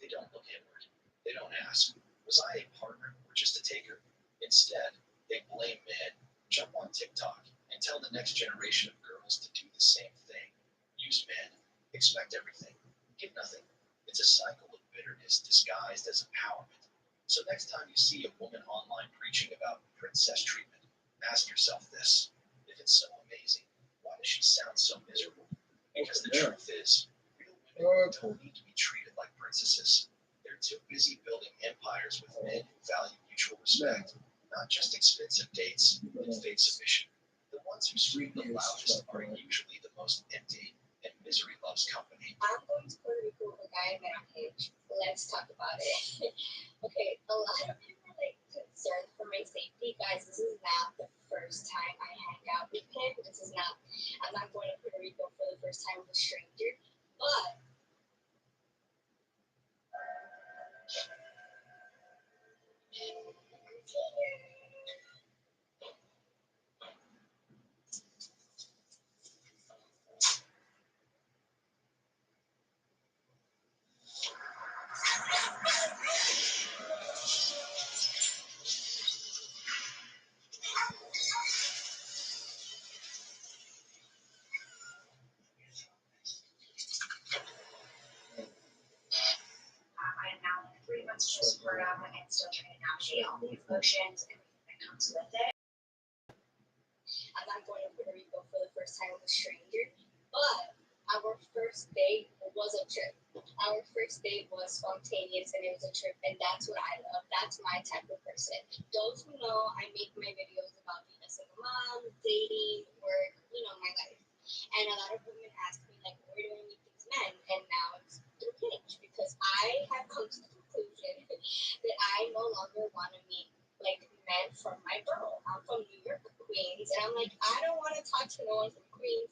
they don't look inward. They don't ask, was I a partner or just a taker? Instead, they blame men, jump on TikTok, and tell the next generation of girls to do the same thing. Use men, expect everything, give nothing. It's a cycle of bitterness disguised as empowerment. So next time you see a woman online preaching about princess treatment, ask yourself this. If it's so amazing, why does she sound so miserable? Because the truth is, real women don't need to be treated like princesses. They're too busy building empires with men who value mutual respect, not just expensive dates and fake submission. The ones who scream the loudest are usually the most empty, and misery loves company. I'm going to Puerto Rico with a guy I met on Hinge. Let's talk about it. Okay, a lot of people are like concerned for my safety. Guys, this is not the first time I hang out with him. I'm not going to Puerto Rico for the first time with a stranger. But I'm now 3 months postpartum and still trying to navigate all the emotions and everything that comes with it. I'm not going to Puerto Rico for the first time with a stranger, but our first date was a trip. Our first date was spontaneous and it was a trip, and that's what I love. That's my type of person. Those who know, I make my videos about being a single mom, dating, work, my life. And a lot of women ask me, like, where do I meet these men? And now it's through Hinge, because I have come to the conclusion that I no longer want to meet like men from my borough. I'm from New York, Queens, and I'm like, I don't want to talk to no one from Queens,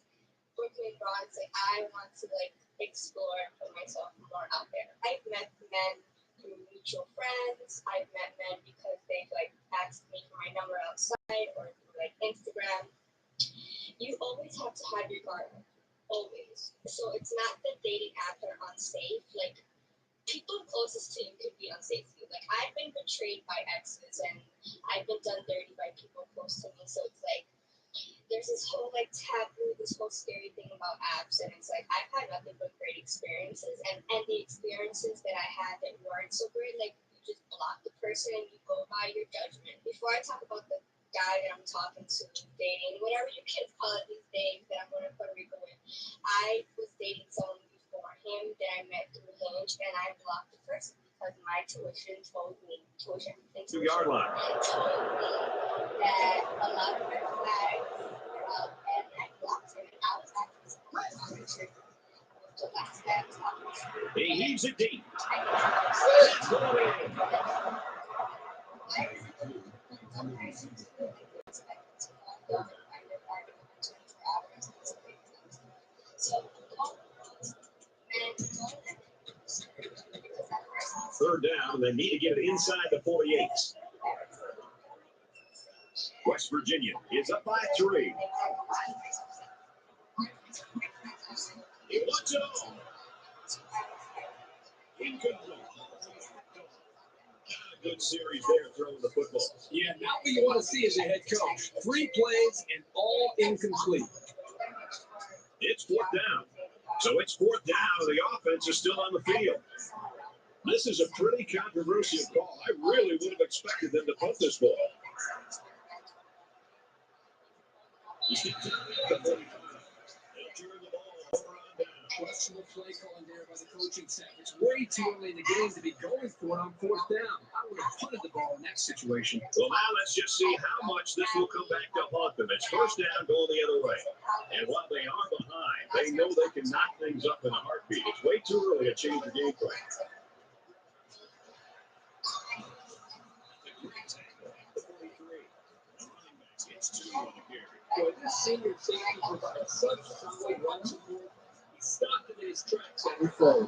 Brooklyn, Bronx. Like, I want to like explore and put myself more out there. I've met men through mutual friends. I've met men because they've like asked me for my number outside or through like Instagram. You always have to have your guard up, always. So it's not that dating apps are unsafe. Like, people closest to you could be unsafe to you. Like, I've been betrayed by exes and I've been done dirty by people close to me. So it's like there's this whole like taboo, this whole scary thing about apps, and it's like I've had nothing but great experiences, and the experiences that I had that weren't so great, like you just block the person and you go by your judgment. Before I talk about the guy that I'm talking to, dating, whatever you kids call it these days, that I'm going to Puerto Rico with, I was dating someone before him that I met through Hinge, and I blocked the person because my tuition told me told me that a lot of red flags were up, and I blocked him, and I was actually surprised on the trip. The last guy I was talking to, He heaves it deep. Third down, they need to get it inside the 48. West Virginia is up by 3. He wants it all. Incomplete. Good series there throwing the football. Yeah, not what you want to see as a head coach. 3 plays and all incomplete. It's 4th down. So it's 4th down. The offense is still on the field. This is a pretty controversial call. I really would have expected them to punt this ball. Questionable play calling there by the coaching staff. It's way too early in the game to be going for it on 4th down. I would have punted the ball in that situation. Well, now let's just see how much this will come back to haunt them. It's 1st down going the other way. And while they are behind, they know they can knock things up in a heartbeat. It's way too early to change the game plan. Boy, this senior safety provides such solid run support. He stopped in his tracks every play.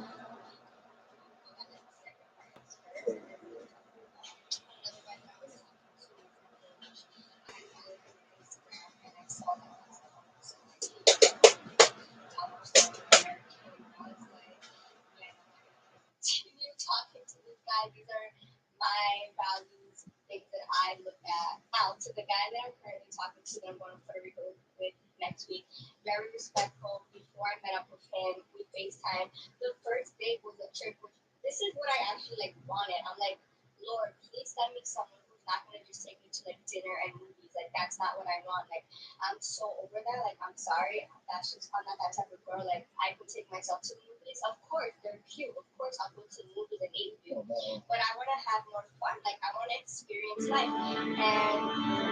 continue talking to this guy. These are my values, things that I look at. Now, to the guy that I'm currently talking to, that I'm going to Puerto Rico with next week, very respectful. Before I met up with him, we FaceTime. The first date was a trip, which this is what I actually like wanted. I'm like, Lord, please send me someone who's not going to just take me to like dinner and movies. Like, that's not what I want. Like, I'm so over that. Like, I'm sorry. I'm not that type of girl. Like, I can take myself to the movies. Of course, they're cute. Of course, I'll go to the movies and eat with you. But I want to have more fun. Like, I want to experience life. And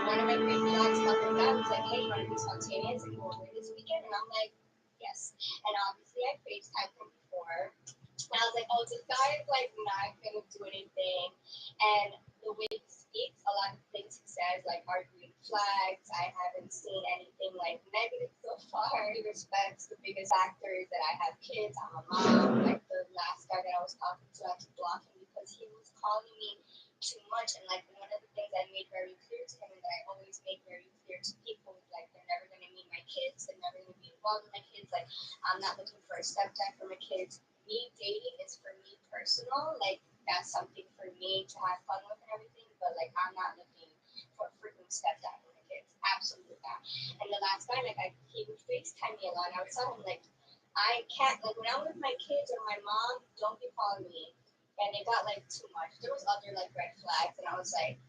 one of my big flags about the guy was like, hey, you want to be spontaneous and go away this weekend? And I'm like, yes. And obviously, I FaceTimed him before. And I was like, oh, this guy is like not gonna do anything. And the way he speaks, a lot of things he says like are green flags. I haven't seen anything like negative so far. He respects the biggest factor is that I have kids, I'm a mom. Like the last guy that I was talking to, I had to block him because he was calling me too much. And like one of the things I made very clear to him and that I always make very clear to people is like they're never gonna meet my kids, they're never gonna be involved with my kids. Like I'm not looking for a stepdad for my kids. Me dating is for me personal. Like that's something for me to have fun with and everything. But like I'm not looking for a freaking stepdad for my kids. Absolutely not. And the last time, like he would FaceTime me a lot. And I would tell him like I can't like when I'm with my kids or my mom, don't be calling me. And it got like too much. There was other like red flags, and I was like,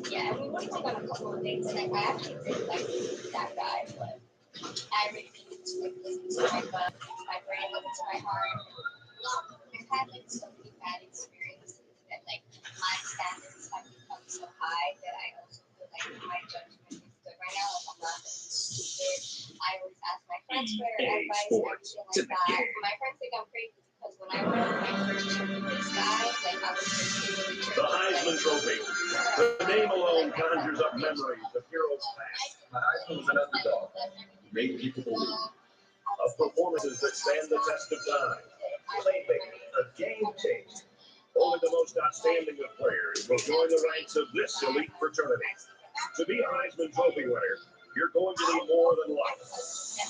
yeah. And we went like on a couple of dates, and like I actually did like that guy, but I really needed to like listen to my gut, my brain, listen to my heart. I've had like so many bad experiences that like my standards have become so high that I also feel like my judgment is good right now. Like I'm not gonna be stupid. I always ask my friends for their advice, everything like that. My friends think I'm crazy because when I went on my first trip with this guy, like I was just The Heisman Trophy. The name alone conjures up memories of heroes past. The Heisman was an underdog. He made people believe. Of performances that stand the test of time. Playmaking, a game changer. Only the most outstanding of players will join the ranks of this elite fraternity. To be a Heisman Trophy winner, you're going to need more than luck.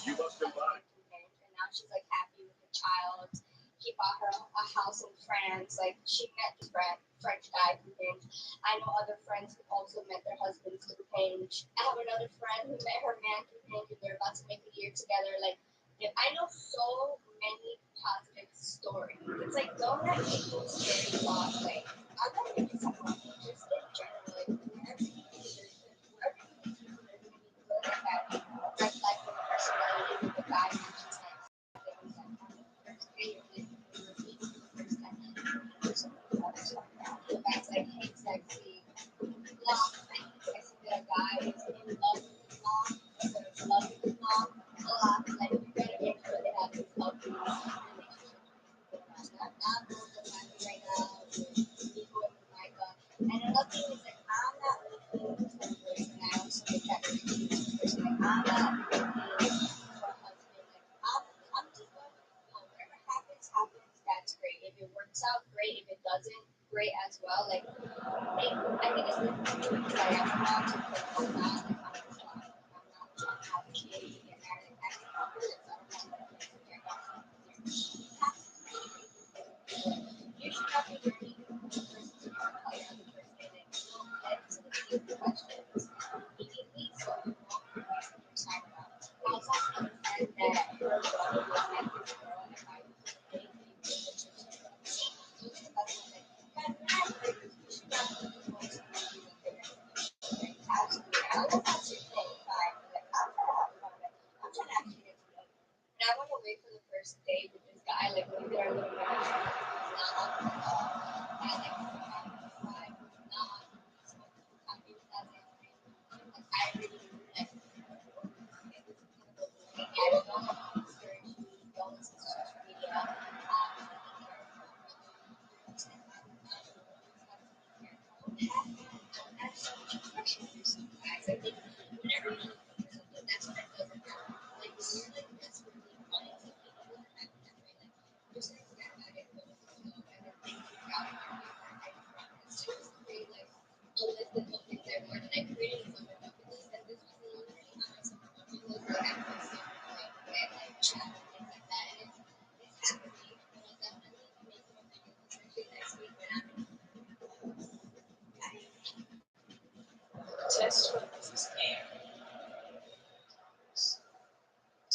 You must embody. And now she's like happy with her child. He bought her a house in France. Like she met this French guy through Hinge. I know other friends who also met their husbands through Hinge. I have another friend who met her man through Hinge and they're about to make a year together. Like I know so many positive stories. It's like don't let people scare you off. Like I'm not even just talking about me, just in general. Like wherever you go, there's gonna be good and bad. That's like the personality with the guy who just like things that on the first day or like you were meeting for the first time. The guy's like, hey, sexy, blah. I see that a guy is in love with his mom, instead of loving his mom. Like you gotta make sure they have this healthy relationship. Not both happy right now. Me going with Micah. And another thing is like I'm not looking for a person. I also make that very clear to the person. Like I'm not looking for a husband. Like I'm just going with the flow. Whatever happens, happens. That's great. If it works out, great. If it doesn't, great as well. Like I think it's really important because I am a mom, so I'm not like I'm just not. I'm not trying to have a kid and get married. I think I'm good. So I don't want to get married. You should not be learning the person to call you on the first day. Like you don't get to the deep questions immediately, so you won't know what you're talking about. I was talking to a friend that her brother was like this girl, and I was like, hey, you did the church. So the best was like, guys, you should not be going to movie with your like, absolutely. I don't know if that's your thing, fine, but like, I'm trying to have fun. Like, I'm trying to actually get to know you. And I went away for the first date with this guy, like, we did our little movie. He was not on at all. I like his vibe. He was not on. He smoked coffee with that like, I really like, okay, this is gonna go through. I don't have monster issues. Don't listen to social media. Don't ask so much pressure on yourself, guys. I think whenever you look for something, that's what doesn't happen. Like when you're like desperately wanting something, it doesn't happen that way. Like you're saying that about it, go with the flow, and then things work out in your favor. I promise. I just create like a list of things I want, and I created a summer bucket list, and this was literally on my summer bucket list. Like I put summer like and like chat and things like that, and it's happening. And I'll definitely be making a video, especially next week when I'm in. Test is a scam.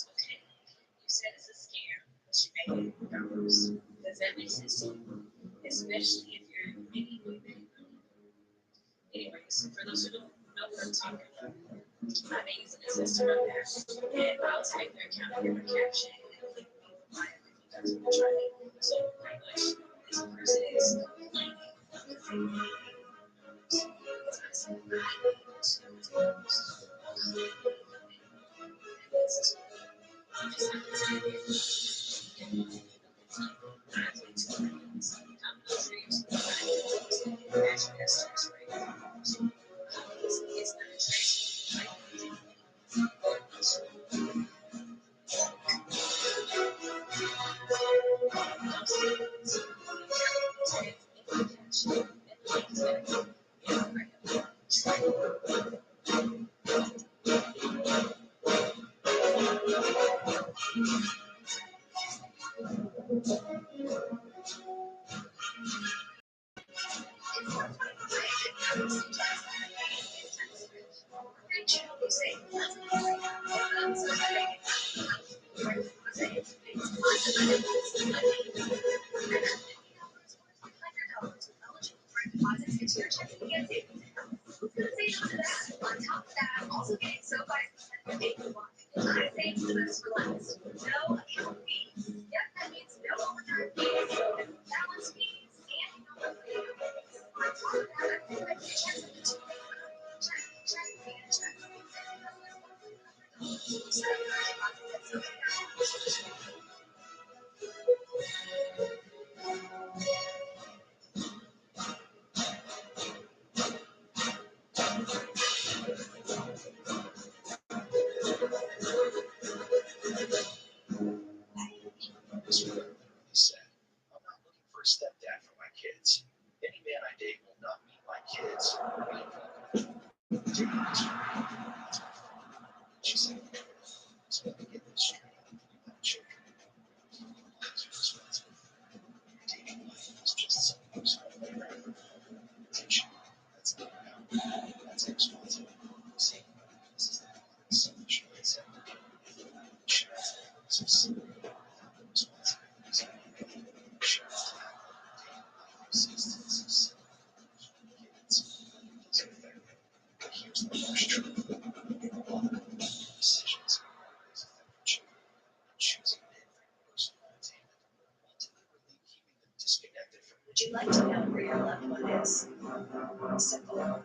Okay, you said it's a scam, but you made it numbers. Does that make sense to you? Especially if you're maybe new baby. Anyways, for those who don't know what I'm talking about, I may use an assistant on there, and I'll type their account in my caption and link me in the bio if you guys want to try it. So pretty much, this person is complaining. On top of that, I'm also getting so 5% day one. I say to the best for last. No account fees. Yep, that means no overtime fees, no balance fees, and no video fees. On top of that, I feel like check. This is what he said. I'm not looking for a stepdad for my kids. Any man I date will not meet my kids. She said, so let me get this straight. You have children. That's responsible. Your dating life is just someone who's attention. That's not about. That's irresponsible. See, this is the selfish mindset. She has so simple responsibilities. She has to have existence of kids. It doesn't affect them. But here's the harsh truth. Decisions are always affect children. Choosing men for your personal entertainment while deliberately keeping them disconnected from. Would you like to know where your loved one is? Simple.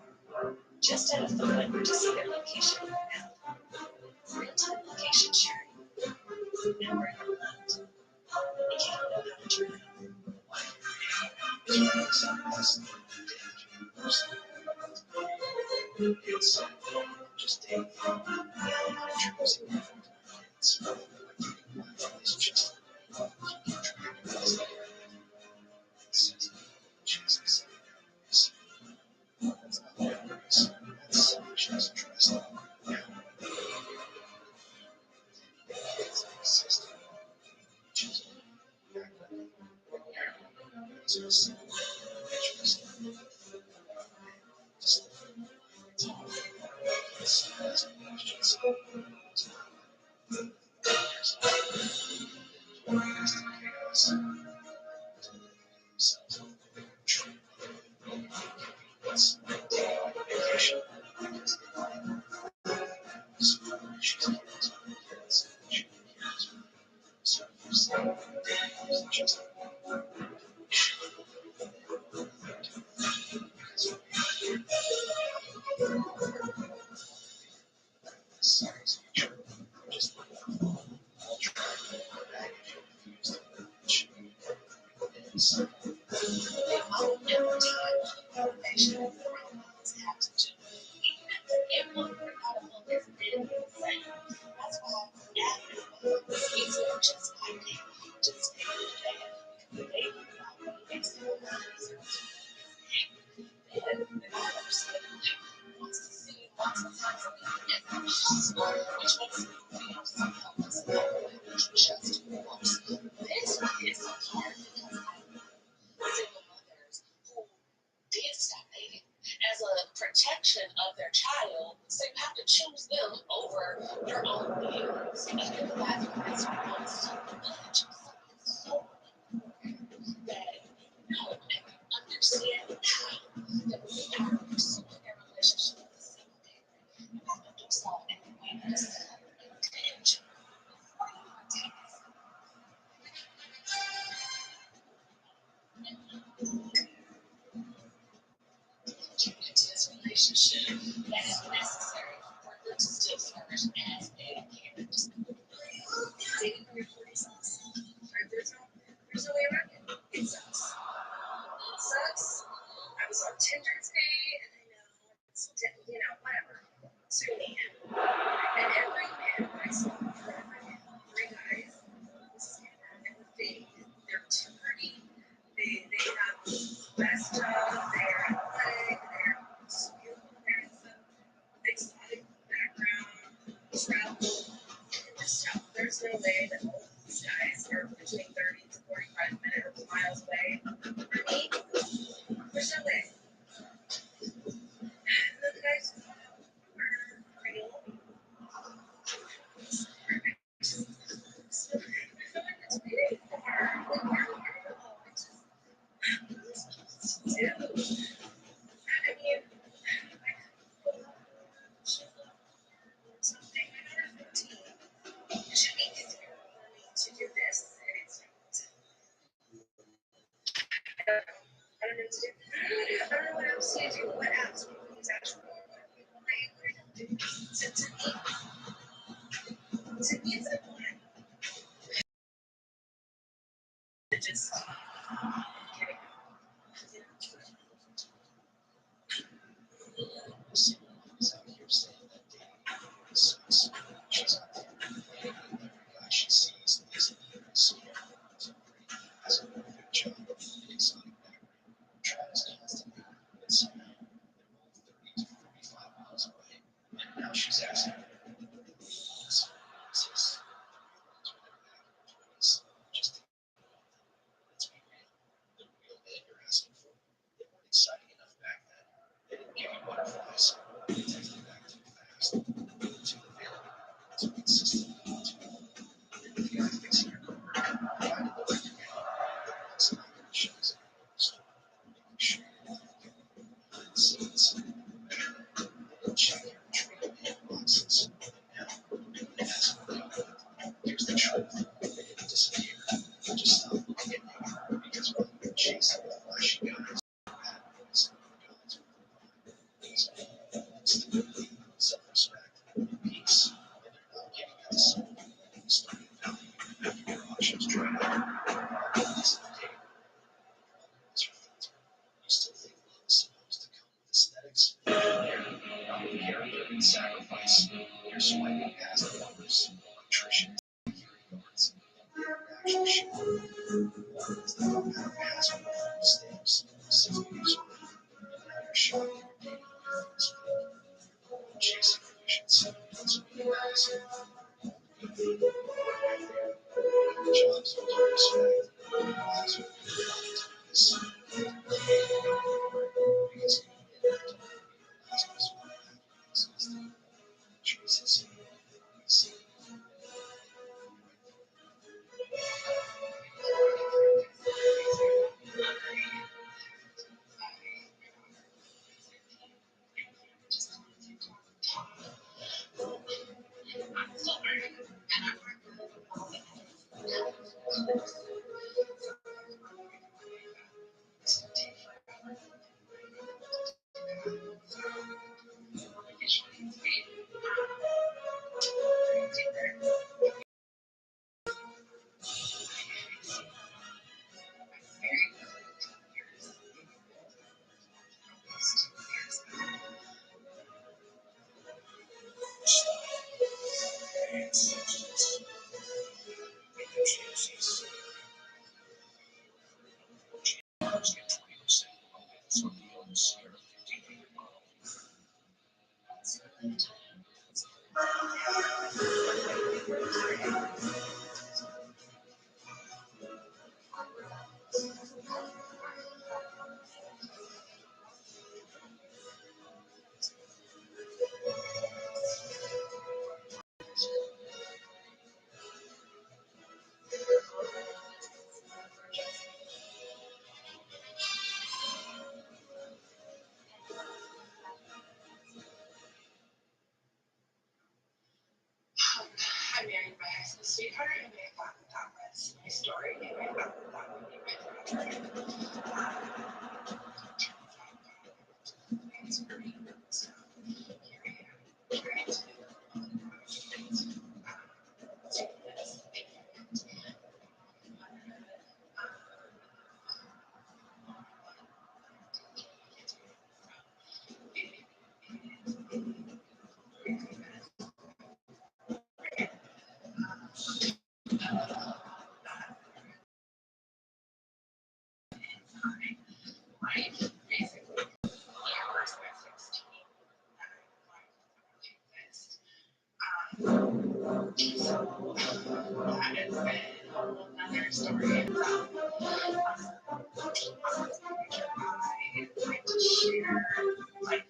Just add a photo to see their location right now. Real-time location sharing. And where you're loved. You can't know how to turn it on. It's just dating. Choosing men for kids. It's just Jesus. That's not boundaries. That's selfishness addressed. It's an existing. Choosing it's a simple interest. Just talk. It's as questions. Chaos. Themselves. True. It's vacation. She's kids. She cares. So you say, it's just size of your children. Just all try baggage and refuse to which is All every time motivation for robots have to do. Even if one compatible is insane. That's why it's not just ID, just take it today. The baby without needs to go down wants to see lots of times if possible, which makes me feel so helpless and just worse. This is so hard because I single mothers who did stop dating as a protection of their child, so you have to choose them over your own needs. And that's why it's so much. It's so important that you know and you understand now that when you are pursuing a relationship with a single parent, you have to do so in a way that is intentional. Into this relationship that is necessary for them to still flourish as a parent. Dating for your 40s sucks. There's no way around it. It sucks. It sucks. I was on Tinder today, and I know it's, whatever. Soon man. And every man I saw, for every man, 3 guys, this is they're too pretty. They have the best job, they're athletic, they're beautiful, they're handsome, exotic background, travel, and just stuff. There's no way that all of these guys are between 30 to 45 miles away from me. There's no way. And then the guys who are real. So there's no one that's waiting for her. Like, where are you? I mean, I don't know what to do. I don't know what else to do. What apps would you use actually? To me, it's like just kidding. Someone is out here saying that dating sucks. She's out there dating every guy she sees and isn't even considered. Has a perfect job, an exotic background, travels constantly, but somehow they're both 30 to 45 miles away. And now she's asking what's this? Just to let's be real. The real men you're asking for, they weren't exciting enough back then. They didn't give you butterflies. They texted back too fast, too available, too consistent, the guy fixing your car, finding the electric it's not going to show us making sure behind the scenes. Check your treatment boxes. Now, as here's the truth. They didn't disappear. They just stopped looking at you because when you're chasing the flashy guys, bad boys, guys with the stability, self-respect, peace, and they're not giving you the soul. Starting value after your options dry up. This is the day. You still think love is supposed to come with aesthetics? Not with character and sacrifice. You're swiping past the numbers, nutrition, security guards, and actual shit. One is the compound password of stamps, 60 years old, and now you're shocked you're dating your first week. Chasing efficiency doesn't mean medicine. Jobs with respect, lives with opportunities. Because choices. I married my high school sweetheart, and I thought that was my story, and I thought that would be my forever. It's great. So here I am, trying to take this thing. Right? Basically, first at 16, exist. So that has been a whole nother story itself. I like to share my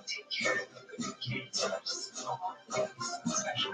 take care of the kids, small things, special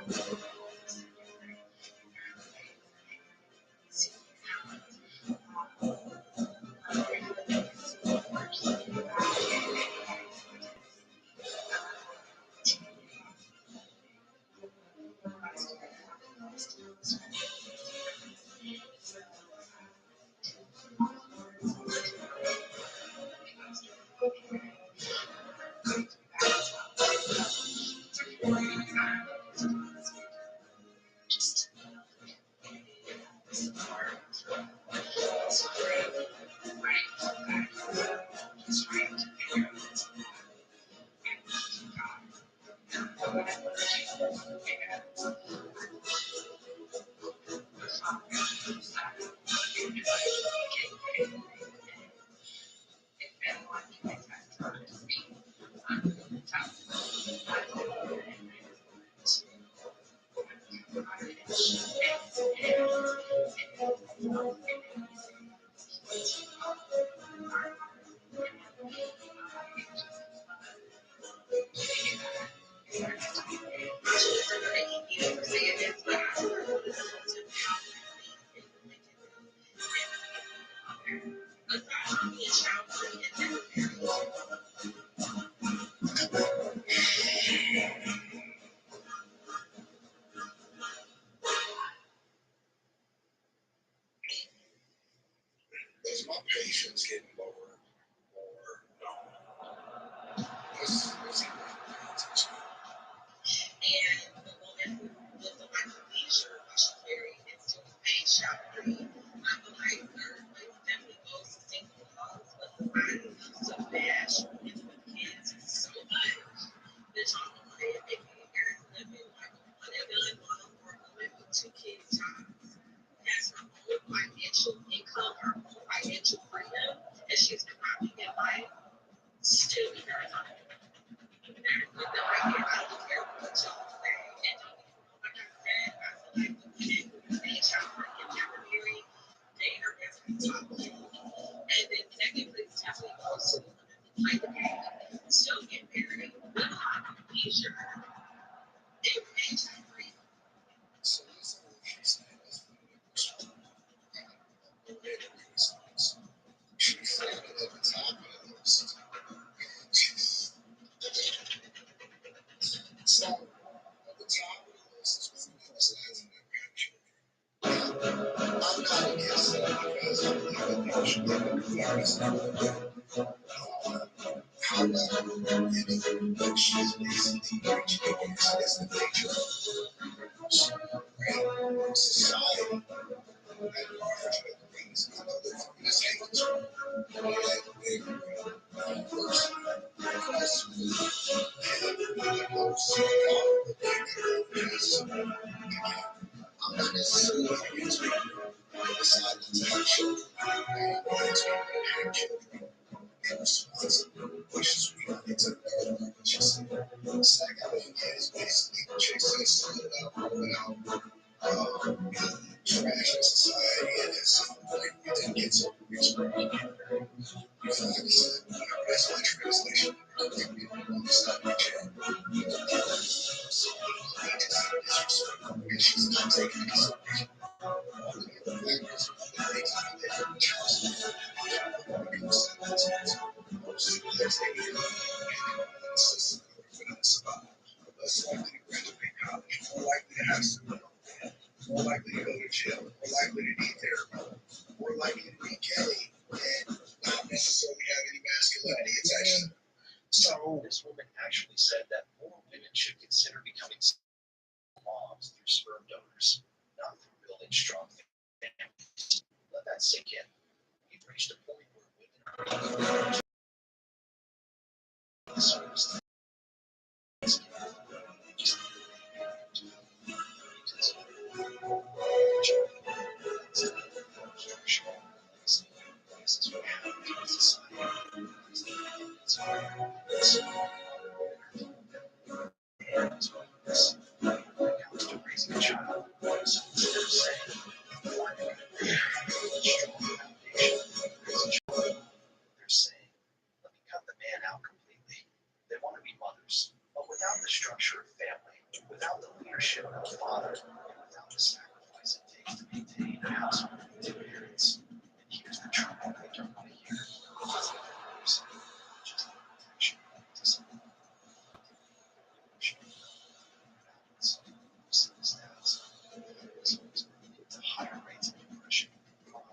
is getting lower, or what's getting attention. And the woman who lived a life of leisure while she married and still remained child-free, I feel like her place definitely goes to single moms, but society loves to bash women with kids so much. They're talking about it making parents living like a one-and-done mom or a woman with 2 kids jobs. Has her own financial income, her own financial freedom, and she's thriving in life, still be very hard. There's nothing right here. I don't care what y'all say. And don't be wrong, like I said, I feel like the women who stay child-free and never married, they are definitely top kid. And then technically, it's definitely goes to the women who play the game, still get married, live a life of leisure, and remain child-free. So that's all she said. That's the question. She said that at the top of the list. So, at the top of the list is emphasizing that we have children. I'm not against that because I believe that people should live in communities. However, she's basically reaching against the nature of society at large agrees with other things. I'm not necessarily against people who decide to have children and want to have children in response, which is what it's about what she said. The second thing is basically what she said about rolling out trash in society, and at some point we did get some expression. You feel like I said, that's my translation. It's not my channel. And she's not taking it so all of the other factors that makes me different choices. Less likely to graduate college, more likely to have some more likely to go to jail, more likely to need therapy, more likely to be gay, and not necessarily have any masculinity. It's actually So this woman actually said that more women should consider becoming moms through sperm donors, not through building strong families. Let that sink in. We've reached a point where women are being dismissed. This is what happens in society. When it comes to raising a child, so instead of saying, they're saying, let me cut the man out completely. They want to be mothers, but without the structure of family, without the leadership of a father, and without the sacrifice it takes to maintain a household with 2 parents. And here's the truth that they don't want to hear. It's not divorce, just the protection to someone. To higher rates of depression, crime,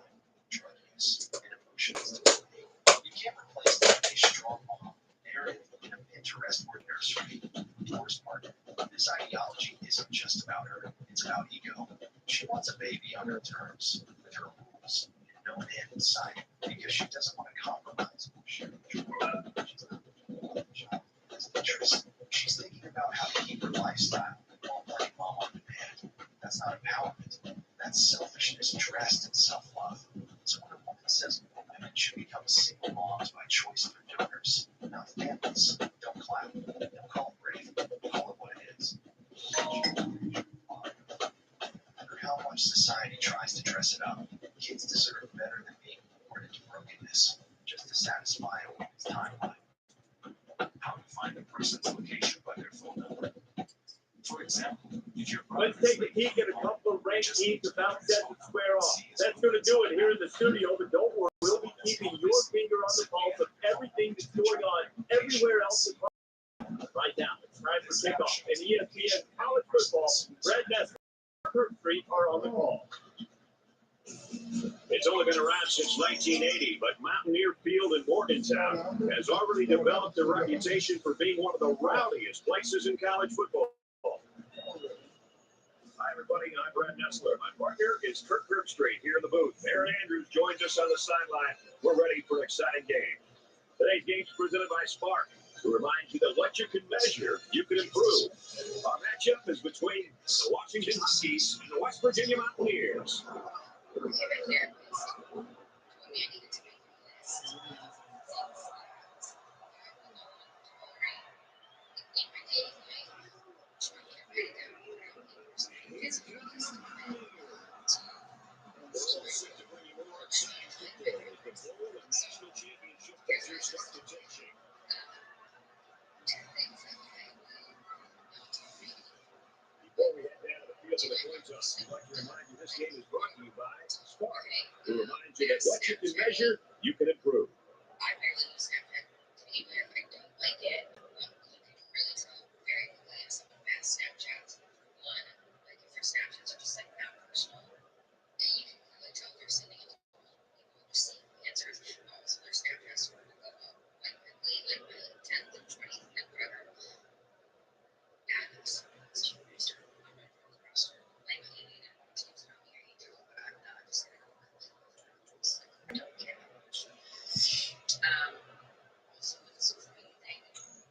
drug use, and emotional instability. You can't replace a strong mom, narrative in a Pinterest or nursery. The worst part, this ideology isn't just about her, it's about ego. She wants a baby on her terms, with her rules, and no man in sight, because she doesn't want to compromise or share control. She's not looking for the child as interest. She's thinking about how to keep her lifestyle while letting mom on demand. That's not empowerment. That's selfishness dressed in self-love. So when a woman says more women should become single moms by choice through donors, not families, don't clap. Don't call it brave. Call it what it is. No matter how much society tries to dress it up, kids deserve better than being born into brokenness, just to satisfy a woman's timeline. How to find a person's location by their phone number. For example, if your Let's take a peek at a couple of ranked teams about set to square off. That's going to do it here in the studio, but don't worry, we'll be keeping your finger on the pulse of everything that's going on everywhere else across. Right now, it's time for kickoff. And ESPN college football, Brad Nessler and Kirk Street are on the call. It's only been around since 1980, but Mountaineer Field in Morgantown has already developed a reputation for being one of the rowdiest places in college football. Hi, everybody. I'm Brad Nessler. My partner is Kirk Street here in the booth. Aaron Andrews joins us on the sideline. We're ready for an exciting game. Today's game is presented by Spark, to remind you that what you can measure, you can improve. Our matchup is between the Washington Huskies and the West Virginia Mountaineers. Before we head down to the field for the coin toss, I'd like to remind you this game is brought to you by Spark, to remind you that what you can measure, you can improve. I rarely use Snapchat. Even if I don't like it, you can really tell very quickly if someone has Snapchats. One, like if your Snapchats are just like not personal, then you can really tell they're sending it to people who see answers. Also, their Snapchats will go up like quickly, like by the 10th and 20th and whatever. Yeah, that's such a waster on my phone roster. Like, you need to teams not me or you do, but I'm not just gonna go I don't care that much. Also with the social media thing,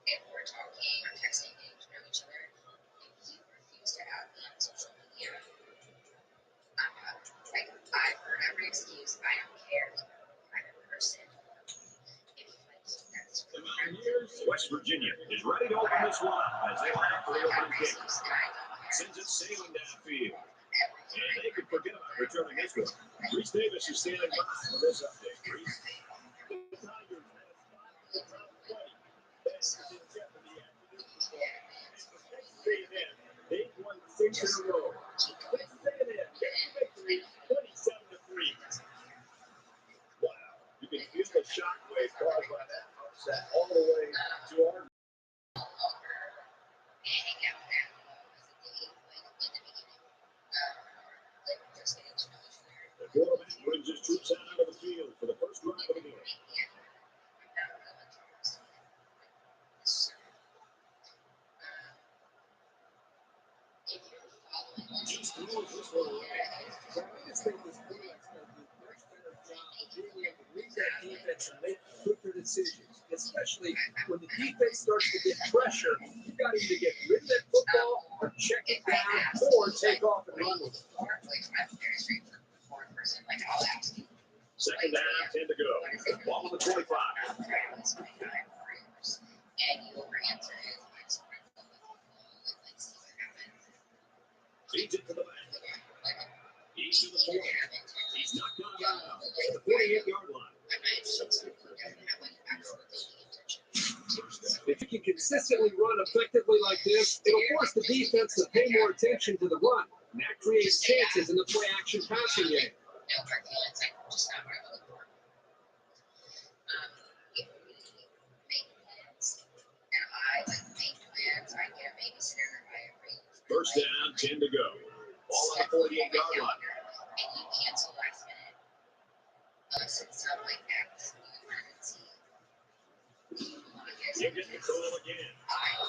if we're talking or texting and getting to know each other, if you refuse to add me on social media, I'm out. Like, I've heard every excuse. I don't care. I'm a person. If you like, that's The Mountaineers, West Virginia, is ready to open this one up as they line up for the opening kick. Sends it sailing downfield. And they could forget about returning this one. Reese Davis is standing by for this update. Reese. The Tigers had a spot in the top 20. That's in jeopardy after this football. And for Texas A&M, they've won 6 in a row. Texas A&M gets the victory, 27-3. Wow, you can feel the shockwave caused by that upset all the way to our. hang out that as a date, like in the beginning. Like just getting to know each other. The quarterback brings his troops out onto the field for the first drive of the game. Just throws this one away. So I just think this quarterback's going to do a much better job of being able to read that defense and make quicker decisions, especially when the defense starts to get pressure. You've got to either get rid of that football or check it down or take off and run with it. Second down, 10 to go. Ball on the 25. Feeds it to the back. He's to the 40. He's knocked down around the 48-yard line. If you can consistently run effectively like this, it'll force the defense to pay more attention to the run. And that creates chances in the play-action passing game. No hard feelings, like just not what I'm looking for. If we make plans, and I like make plans, I get a babysitter, I arrange. First down, 10 to go. Ball on the 48-yard line. And you cancel last minute. Unless it's some like absolute emergency. You get the call again.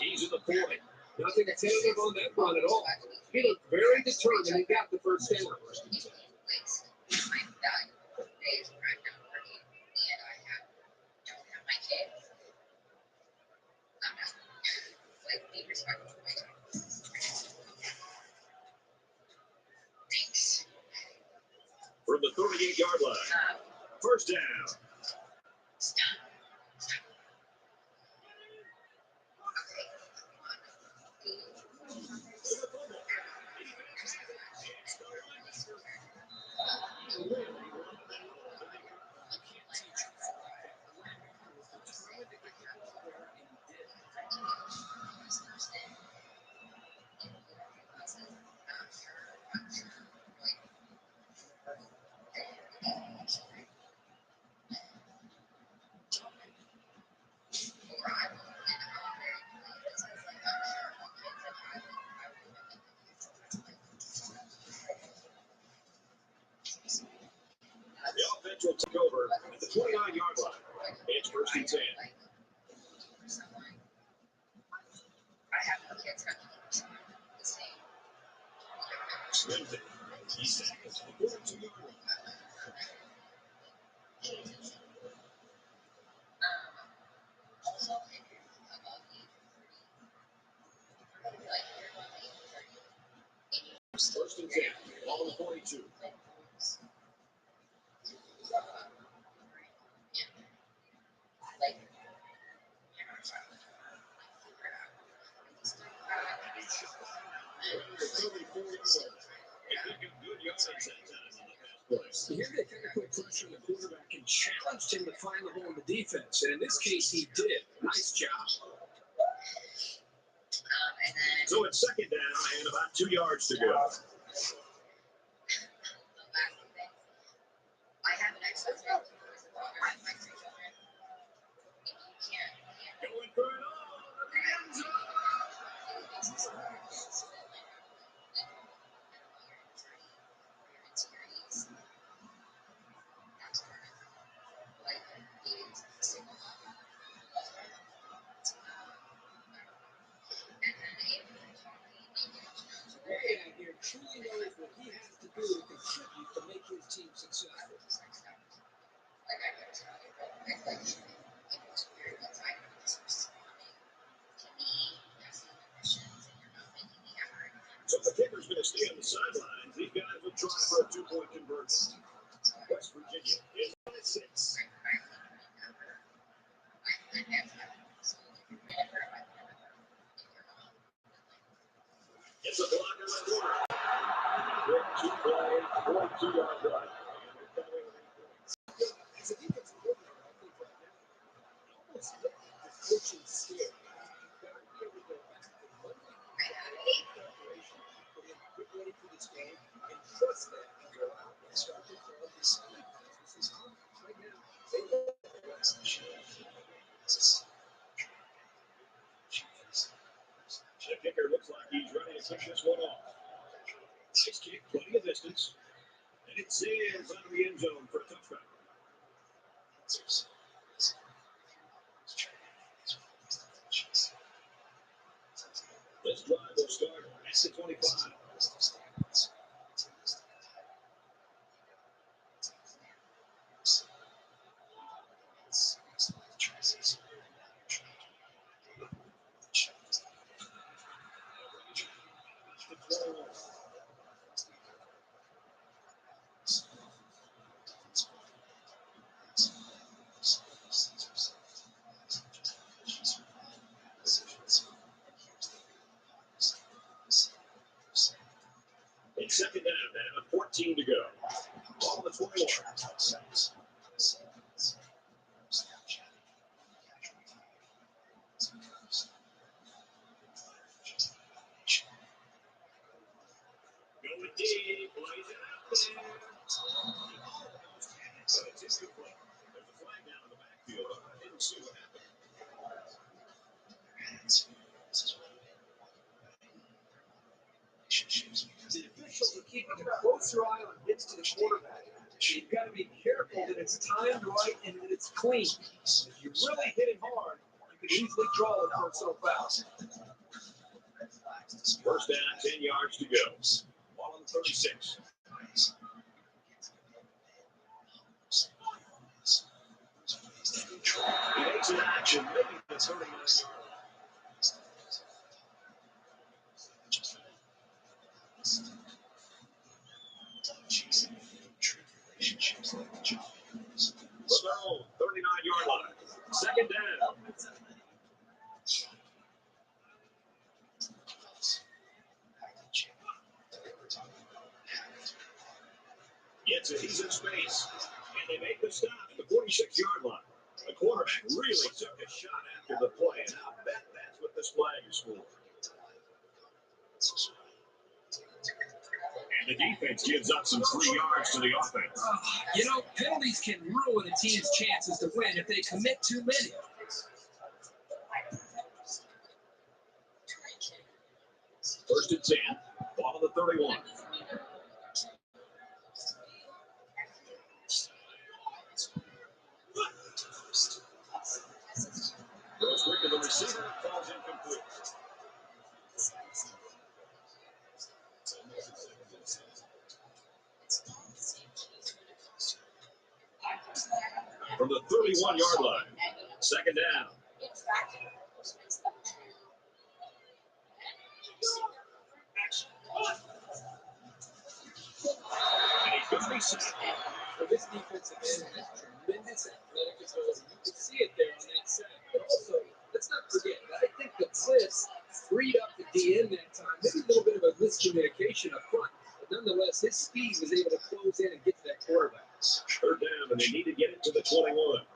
He's in the 40. Nothing tentative on that run at all. He looked very determined and got the first down. My valuable days where I'm not working and I don't have my kids. I'm not like being respectful to my time. Thanks. From the 38-yard line. First down. Stop. take over at the 29-yard line. It's first and 10. Wednesday, he's tackles at the 42-yard line. First and 10, ball on the 42. Here they kind of put pressure on the quarterback and challenged him to find the hole in the defense. And in this case, he did. Nice job. So it's second down and about 2 yards to go. I have an ex-husband who is the father of my 3 children. And you can't. Going for it all. The end zone. Ryan here truly knows what he has to do to contribute to make his team successful. So the kicker's going to stay on the sidelines. These guys will try for a 2-point conversion. West Virginia is on at 6. It's a block on the corner. Quick 2-play, 42-yard run. As a defensive coordinator, I think right now, almost look at the coaching skill. You've got to be able to go back to one week preparation, put in get ready for this game, and trust that and go out and start to throw this speed. This is hard. Right now, they look at the rest of the show. The kicker looks like he's ready to push this one off. Nice kick, plenty of distance. And it sails out of the end zone for a touchdown. This drive will start at the 25. It's second down and 14 to go. Ball on the 21. Going deep, plays it out there. But it's incomplete. There's a flag down in the backfield. I didn't see what happened. The officials are keeping a closer eye on hits to the quarterback. You've got to be careful that it's timed right and that it's clean. If you really hit it hard, you can easily draw it for so fast. First down, 10 yards to go. Ball on the 36. He makes an action, maybe the 39-yard line. For their own 39-yard line. Second down. Gets it, he's in space. And they make the stop at the 46-yard line. The quarterback really took a shot after the play, and I bet that's what this flag is for. And the defense gives up some free yards to the offense. You know, penalties can ruin a team's chances to win if they commit too many. First and 10, ball on the 31. from the 31-yard line. Second down. And he's going to be sacked. Well, this defensive end has tremendous athletic ability. You can see it there on that sack. But also, let's not forget, I think the blitz freed up the DN that time. Maybe a little bit of a miscommunication up front. But nonetheless, his speed was able to close in and get to that quarterback. Third down, and they need to get it to the 21.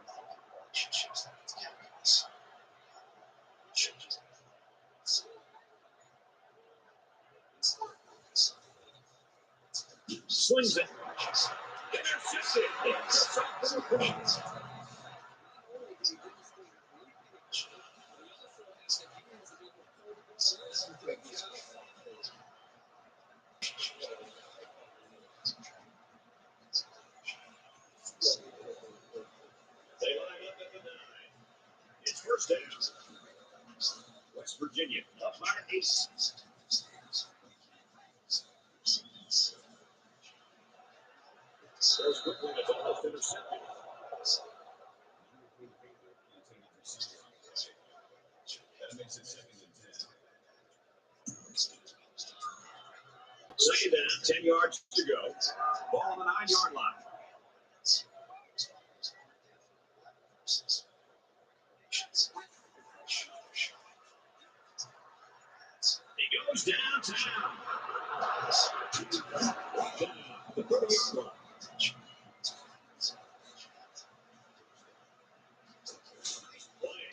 Slings it. Intercepted. They line up at the 9. It's first down. West Virginia up by 8. Goes quickly, it's almost intercepted. That makes it 2nd and 10. Second down, 10 yards to go. Ball on the 9-yard line. He goes downtown. The 30-yard line.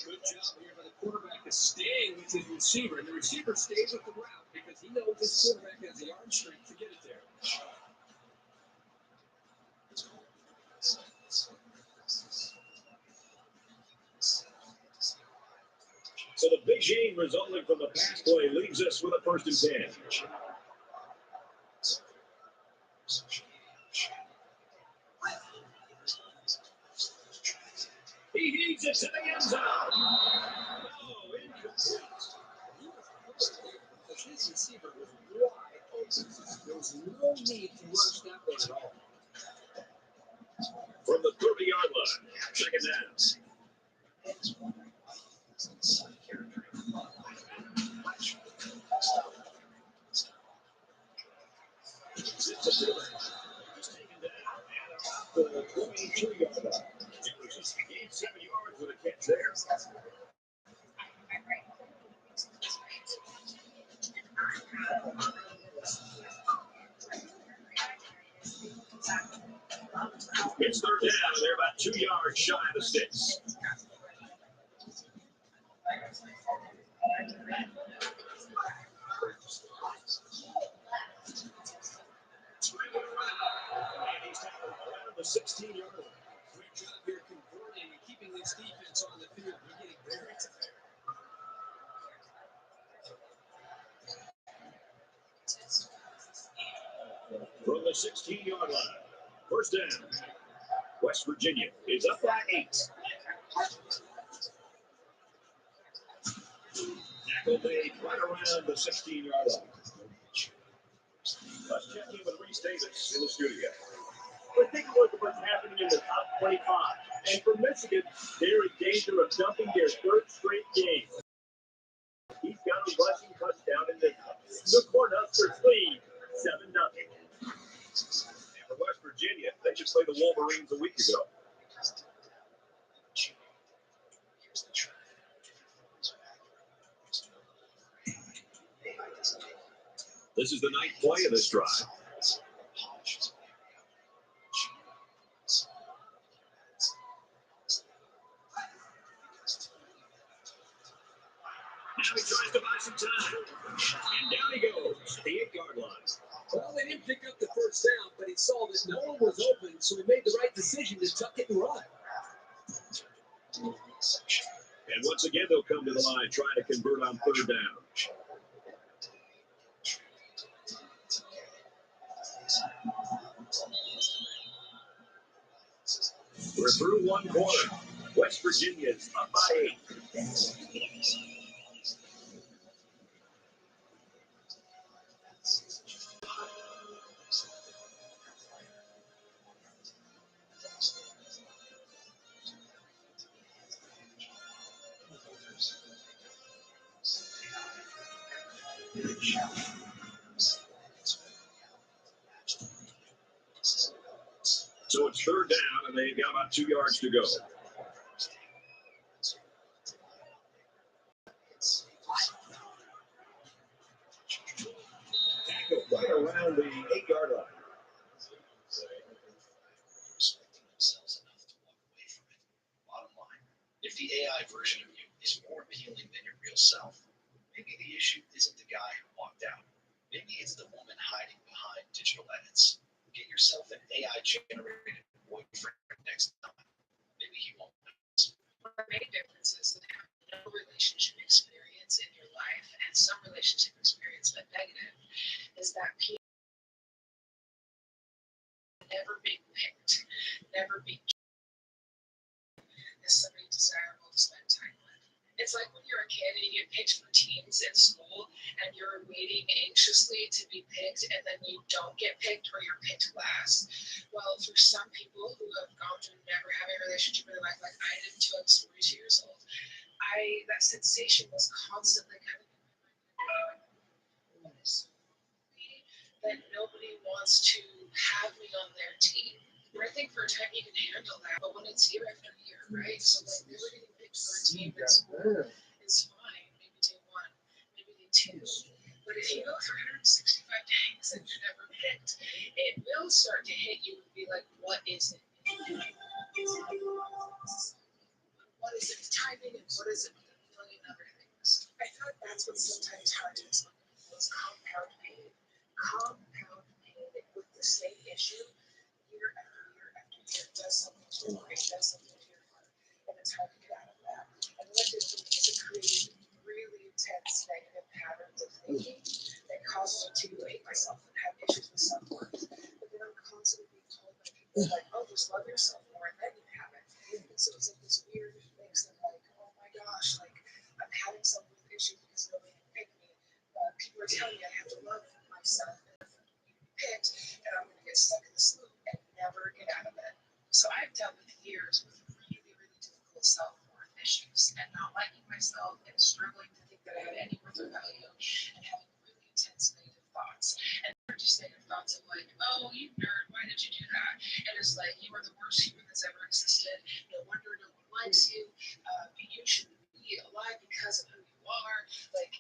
Good job here by the quarterback is staying with his receiver. And the receiver stays with the route because he knows his quarterback has the arm strength to get it there. So the big game resulting from the pass play leaves us with a 1st and 10. He heaves it to the end zone. Oh, incomplete. His receiver was wide open. There was no need to rush that one at all. From the 30-yard line, second down. He's taken down at the 22-yard line. He gained 7 yards with a catch there. It's third down. They're about 2 yards shy of the sticks. And he's tackled around the 16-yard line. Great job here converting and keeping this defense on the field. They're getting very tired. From the 16-yard line, first down. West Virginia is up by 8. Tackle made right around the 16-yard line. Let's check in with Reese Davis in the studio. But take a look at what's happening in the top 25. And for Michigan, they're in danger of dumping their 3rd straight game. He's got a rushing touchdown in this one. The Cornhuskers lead 7-0. And for West Virginia, they just played the Wolverines a week ago. This is the 9th play of this drive. Now he tries to buy some time. And down he goes, the 8-yard line. Well, they didn't pick up the first down, but he saw that no one was open, so he made the right decision to tuck it and run. And once again, they'll come to the line trying to convert on 3rd down. We're through one quarter. West Virginia's up by 8. So it's third down, and they've got about 2 yards to go. Right around the 8-yard line. Respecting themselves enough to walk away from it. Bottom line, if the AI version of you is more appealing than your real self, maybe the issue isn't the guy who walked out. Maybe it's the woman hiding behind digital edits. Get yourself an AI-generated boyfriend next time. Maybe he won't notice. One of the main differences in having no relationship experience in your life and some relationship experience but negative is that people never being picked, never being as somebody desirable to spend time with. It's like when you're a kid and you get picked for teams in school and you're waiting anxiously to be picked and then you don't get picked or you're picked last. Well, for some people who have gone through never having a relationship in their life like I did until I was 42 years old, that sensation was constantly kind of that nobody wants to have me on their team. Where I think for a time you can handle that, but when it's year after year, right? So like never getting picked for a team in school is fine. Maybe day one, maybe day two. But if you go 365 days and you're never picked, it will start to hit you and be like, what is it? What is it? Timing and what is it? A million other things. I feel like that's what's sometimes hard to explain. It's compound pain. Compound pain with the same issue year after year after year does something to your brain, does something to your heart, and it's hard to get out of that. And what it does is it creates really intense negative patterns of thinking that cause me to hate myself and have issues with self-worth. But then I'm constantly being told by people like, oh, just love yourself more and then you have it. And so it's like this weird mix of like, oh my gosh, like I'm having some issues because nobody picked me. But people are telling me I have to love myself and picked, and I'm going to get stuck in this loop and never get out of it. So I've dealt with years with really, really difficult self-worth issues and not liking myself and struggling to think that I had any worth or value and having really intense negative thoughts. And they're just negative thoughts of like, oh, you nerd, why did you do that? And it's like, you are the worst human that's ever existed. No wonder no one likes you. You shouldn't be alive because of who you are. Like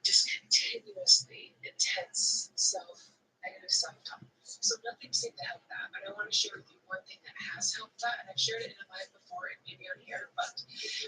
just continuously intense negative self-talk. So nothing seemed to help that. But I want to share with you one thing that has helped that, and I've shared it in a live before and maybe on here, but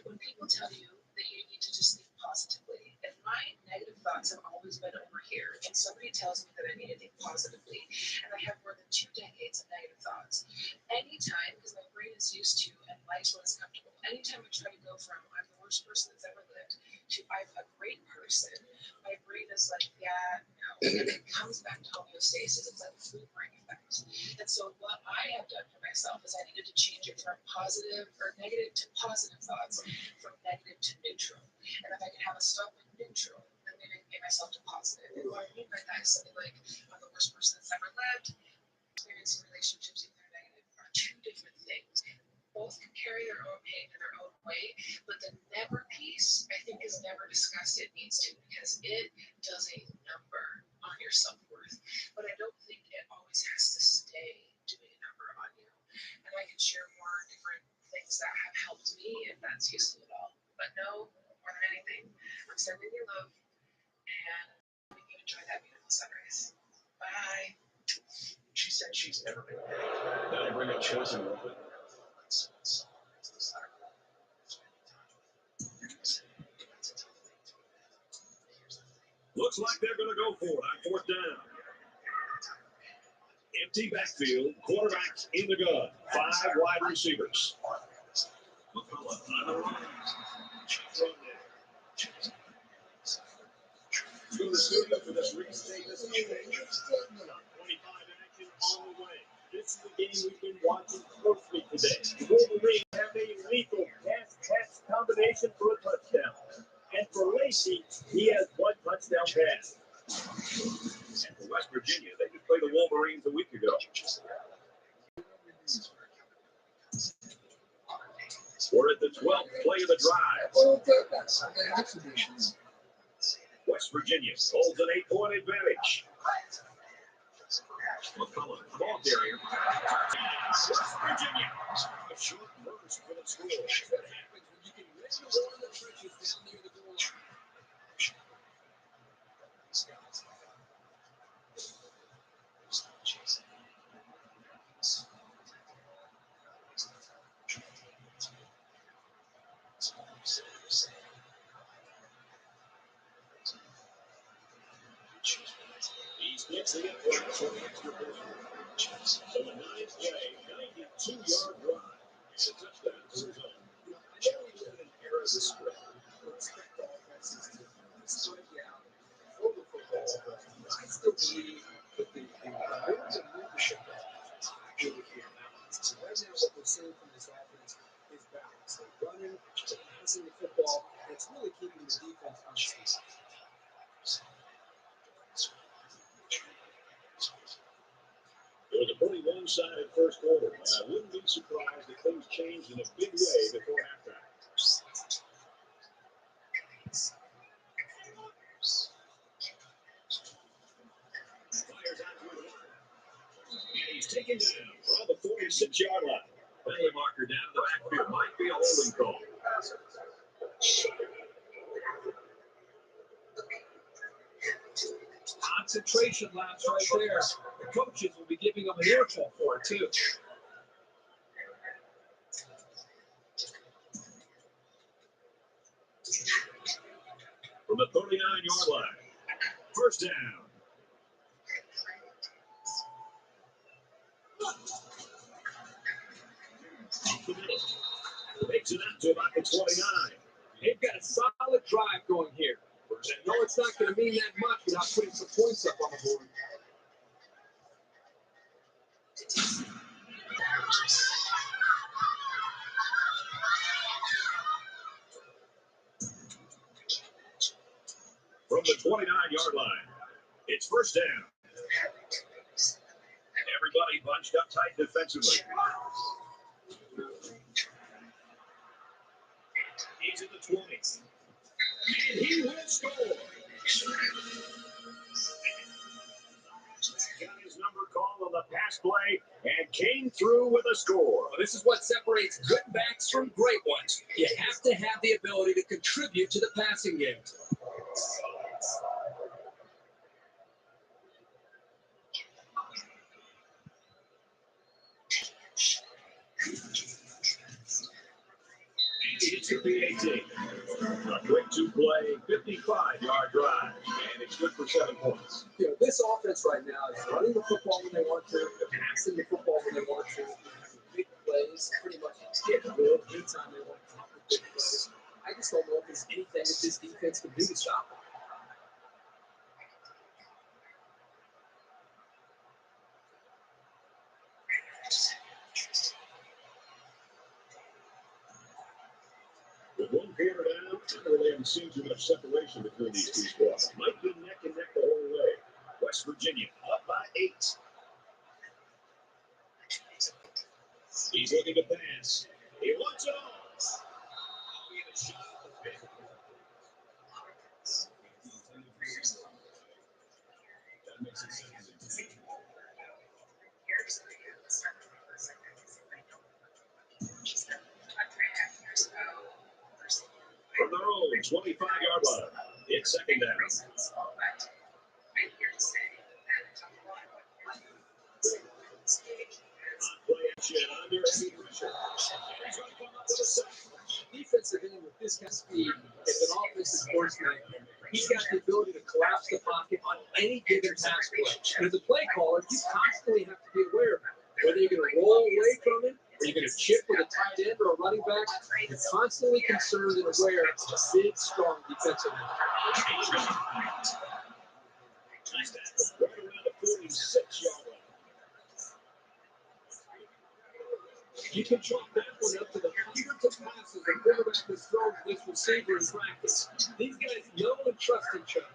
when people tell you that you need to just think positively, and my negative thoughts have always been over here, and somebody tells me that I need to think positively, and I have more than 2 decades of negative thoughts. Anytime, because my brain is used to and likes what is comfortable, anytime I try to go from I'm the worst person that's ever lived to I'm a great person, my brain is like, yeah, no. And it comes back to homeostasis. It's like a boomerang effect. And so what I have done for myself is I needed to change it from positive or negative to positive thoughts, from negative to neutral. And if I can have a stop with neutral, then maybe I can get myself to positive. And what I mean by that is something like I'm the worst person that's ever lived. Experiencing relationships either negative are 2 different things. Both can carry their own pain in their own way, but the never piece, I think, is never discussed. It needs to, because it does a number on your self-worth. But I don't think it always has to stay doing a number on you. And I can share more different things that have helped me if that's useful at all. But no, more than anything, I'm sending you love and hoping you enjoy that beautiful sunrise. Bye. She said she's never been married. Now I bring up chosen woman. Looks like they're going to go for it on 4th down. Empty backfield, quarterback in the gun, 5 wide receivers. Go to the studio for this restate this game. 25 action on the way. This is the game we've been watching closely today. The Wolverines have a lethal pass combination for a touchdown. And for Lacey, he has 1 touchdown pass. And for West Virginia, they just played the Wolverines a week ago. We're at the 12th play of the drive. West West Virginia holds an 8-point advantage. McCullough, ball carrier. West Virginia. A short burst for the score. What happens when you can win the war in the trenches down near the goal line? He splits the uprights for the extra point. So a 9-play, 92-yard drive. And a touchdown for his own. I know we live in an era of the spread. We expect offenses to spread you out, throw the football, but I still believe that the ability to move the football is really key to balance. So right now, what we're seeing from this offense is balance. They're running, they're passing the football, and it's really keeping the defense unstable. It was a pretty one-sided first quarter, and I wouldn't be surprised if things changed in a big way before halftime. Fires out to the line. And he's taken down from the 46-yard line. Penalty marker down in the backfield. Might be a holding call. Concentration laps right there. The coaches will be giving them an earful for it, too. From the 39-yard line. First down. Off the middle. Makes it out to about the 29. They've got a solid drive going here. I know it's not going to mean that much without putting some points up on the board. From the 29-yard line, it's first down. Everybody bunched up tight defensively. He's at the 20. And he will score. Got his number called on the pass play and came through with a score. Well, this is what separates good backs from great ones. You have to have the ability to contribute to the passing game. And he hits the PAT. A quick two-play, 55-yard drive. And it's good for 7 points. You know, this offense right now is running the football when they want to, passing the football when they want to, having big plays, pretty much get good anytime they want to come up with big plays. I just don't know if there's anything that this defense can do to stop them. With one quarter down, I really haven't seen too much separation between these two squads. Might be neck and neck the whole way. West Virginia up by 8. He's looking to pass. He wants it all. He had a shot at the pin. That makes it 7 and 10. From their own 25-yard line, it's second down. Play action under heavy pressure. And he's going to come up with a sack. Defensive end with this kind of speed, if an offensive coordinator, he's got the ability to collapse the pocket on any given pass play. And as a play caller, you constantly have to be aware of it. Whether you're going to roll away from it, or you're going to chip with a tight end or a running back, you're constantly concerned and aware of a big, strong defensive end. Nice tackle. Right around the 46-yard line. You can chalk that one up to the hundreds of passes the quarterback has thrown to this receiver in practice. These guys know and trust each other,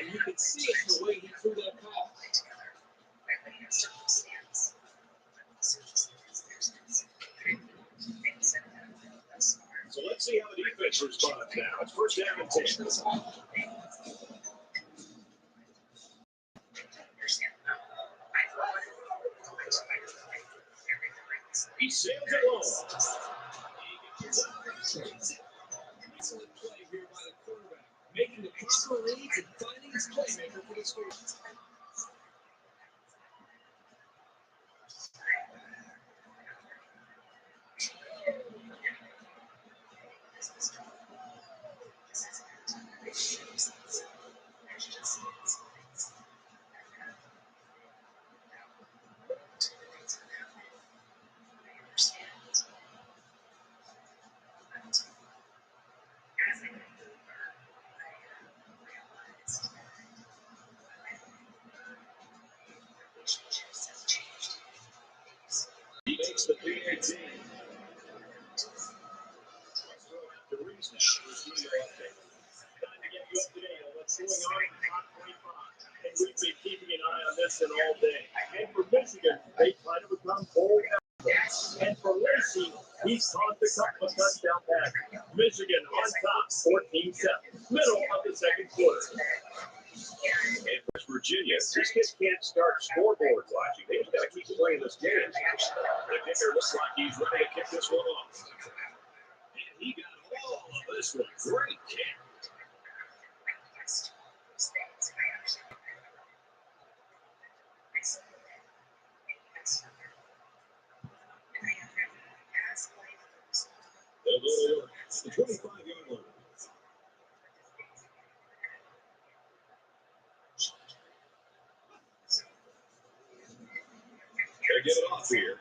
and you can see it in the way he threw that pass. So let's see how the defense responds now. It's first down and 10. He sails it long. Excellent play here by the quarterback, making the proper reads and finding his playmaker for the score. He makes the PAT. The reason time to get you up to date on what's going on in the top 25. And we've been keeping an eye on this and all day. And for Michigan, they try to become bold. And for Lacey, he's tossed a couple of touchdown passes. Michigan on top, 14-7, middle of the second quarter. And West Virginia, this kid can't start scoreboard watching. They just got to keep playing this game. The kicker looks like he's ready to kick this one off. And he got all of this one. Great kick. They'll go to work. The 25-yard line. They get it off here.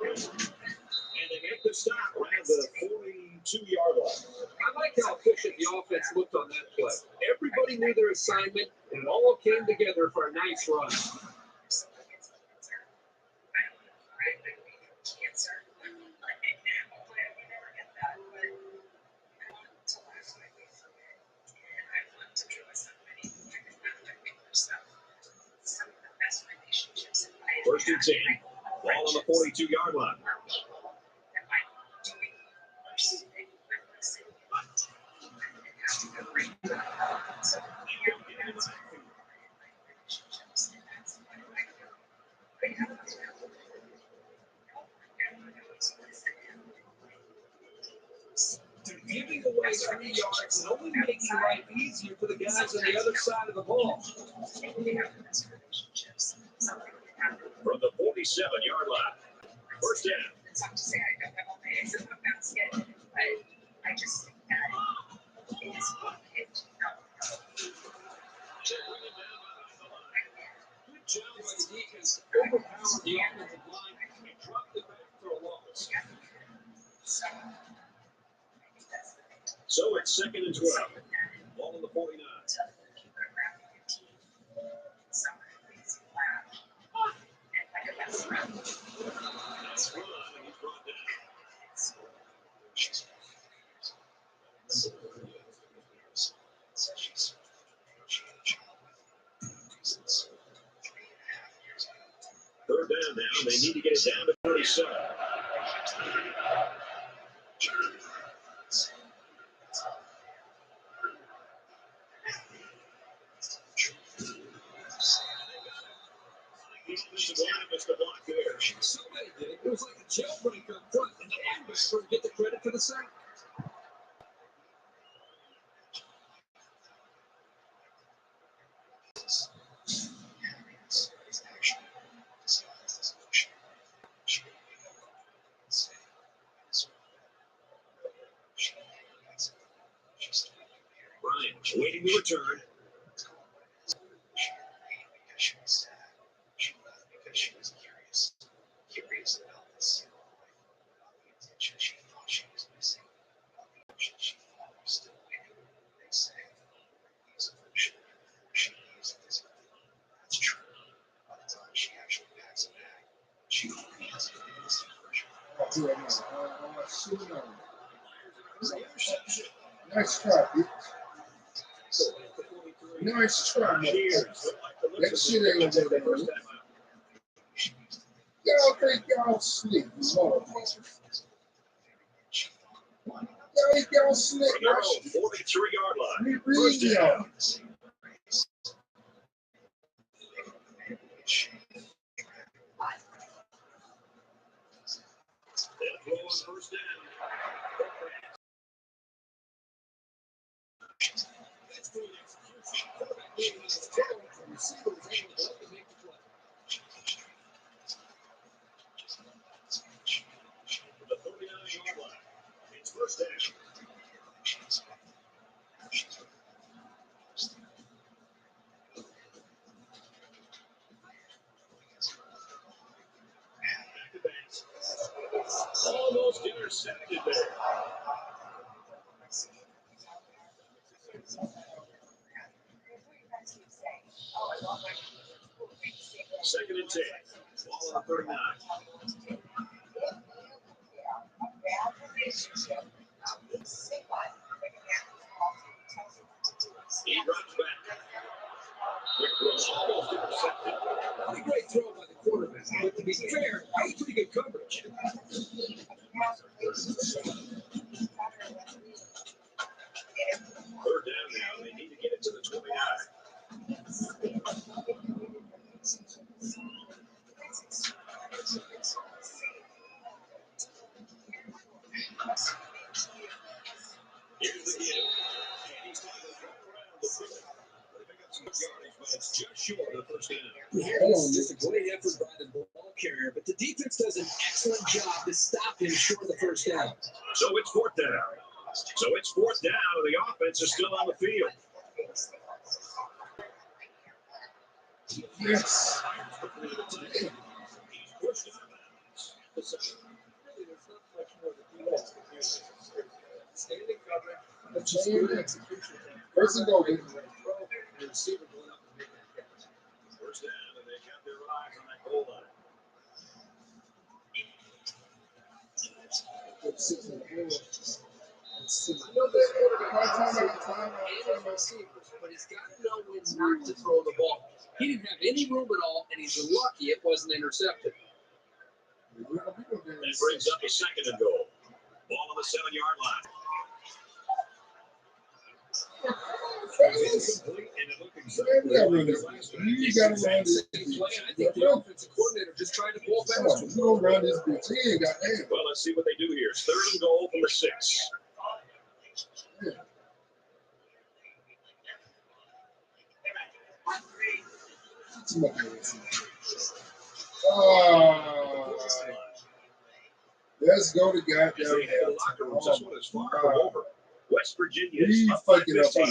And they make the stop around the 42-yard line. I like how efficient the offense looked on that play. Everybody knew their assignment, and it all came together for a nice run. First and 10. Ball on the 42-yard line. Giving away 3 yards and only makes life easier for the guys on the other side of the ball. From the 47-yard line. First down. Good job by the defense to overpower the offensive line and drop it back for a loss. So it's second and 12. Ball on the 49. Nice run, and he's brought down. Third down now. They need to get it down to 37. Somebody did. It was like a jailbreak up front, and the linebacker get the credit for the sack. Ryan waiting to return. She was curious about this. She thought she was missing. She thought he was still waiting. They say he's emotional. She believes it is. That's true. By the time she actually packs a bag, she already has a biggest impression. Nice try, Pete. Nice try, motherfucker. That shit ain't gonna work. Y'all think y'all sleep, motherfucker. Y'all think y'all sleep. From their own 43-yard line. We read y'all. throw on first down. That's great execution. Quarterback made it on his throw, and receiver was able to help him make the play. From the 39-yard line, it's first down. Back to base. Almost intercepted there. Second and 10. Ball on the 39. He drops back. Quick throw, almost intercepted. Not a great throw by the quarterback, but to be fair, that was pretty good coverage. Third down now. They need to get it to the 29. Here's the give. And he's going to go around the field. They pick up some yardage, but it's just short of the first down. Yeah, it's just a great effort by the ball carrier, but the defense does an excellent job to stop him short of the first down. So it's fourth down. And the offense is still on the field. Yes. He's pushed out of bounds. Really, there's not much more that he has to do. Standing coverage, But just you good ain't execution. First and goal, baby. Throw, and the receiver going up and making that catch. First down, and they got their eyes on that goal line. I know this quarterback and receivers, but he's got to know when not to throw the ball. He didn't have any room at all, and he's lucky it wasn't intercepted. That brings up a second and goal. Ball on the 7-yard line. It's incomplete, and it looked exactly like their last one. You gotta run this Play, bitch. I think the offensive coordinator just tried to pull Come fast. on, you gonna run this bitch. He ain't got that. Well, let's see what they do here. It's third and goal from the 6. Let's go to As they head to the locker rooms, this one is far from over. West Virginia is We up by fucking up 15.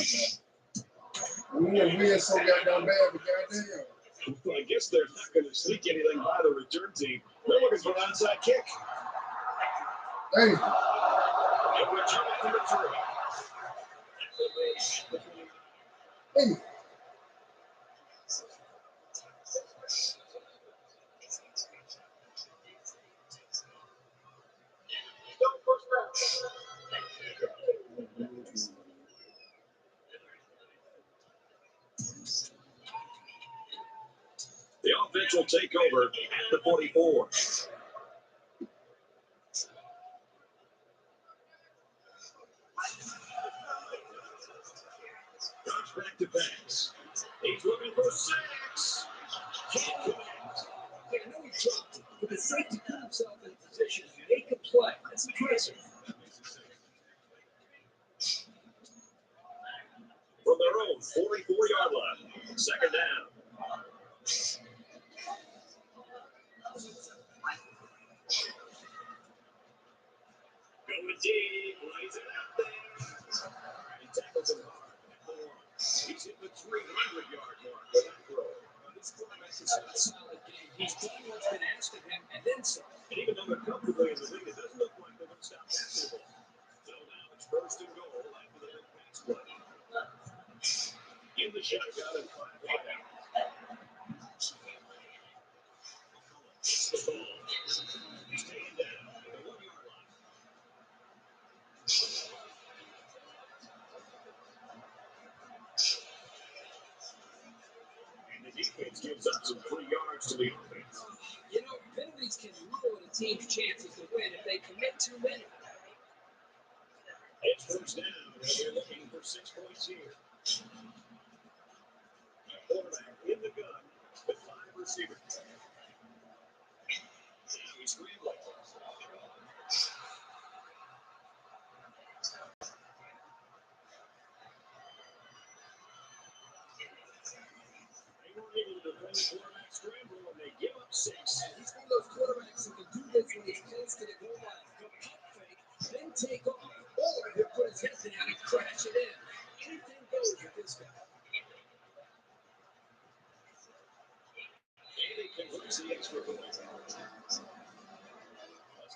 right now. We ain't so goddamn bad, but goddamn. Well, I guess they're not going to sneak anything by the return team. They're looking for an onside kick. Damn. And return it number 3. Damn. The offense will take over at the 44. Comes back to pass. He's looking for 6. Can't connect. I know he dropped it, but the safety put himself in position to make a play. That's impressive. From their own 44-yard line. Second down. Going deep, lays it out there. He tackles him hard at the 1. He's hit the 300-yard mark with that throw. This quarterback has had a solid game. He's doing what's been asked of him, and then some. And even though they're comfortably in the league, it doesn't look like they're going to stop passing the ball. So now it's first and goal after the big pass play. In the shotgun and 5 wide out. The ball. He's taken down at the 1-yard line. And the defense gives up some free yards to the offense. You know, penalties can ruin a team's chances to win if they commit too many. It's first down, and they're looking for 6 points here. A quarterback in the gun with 5 receivers. Now he's scrambling. defend the quarterback scramble, and they give up 6. He's one of those quarterbacks who can do this when he's close to the goal line. He'll pump fake, then take off, or he'll put his head down and crash it in. Anything goes with this guy. And he converts the extra point. Let's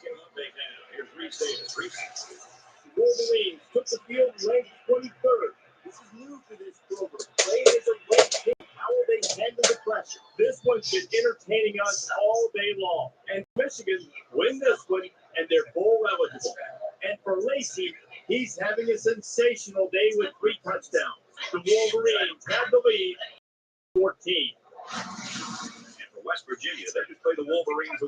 get an update now. Here's Reese Davis. The Wolverines took the field ranked 23rd. This is new for this program. Playing as a ranked team. How will they handle the pressure? This one's been entertaining us all day long. And Michigan win this one, and they're bowl eligible. And for Lacey, he's having a sensational day with 3 touchdowns. The Wolverines have the lead, 14. And for West Virginia, they just play the Wolverines.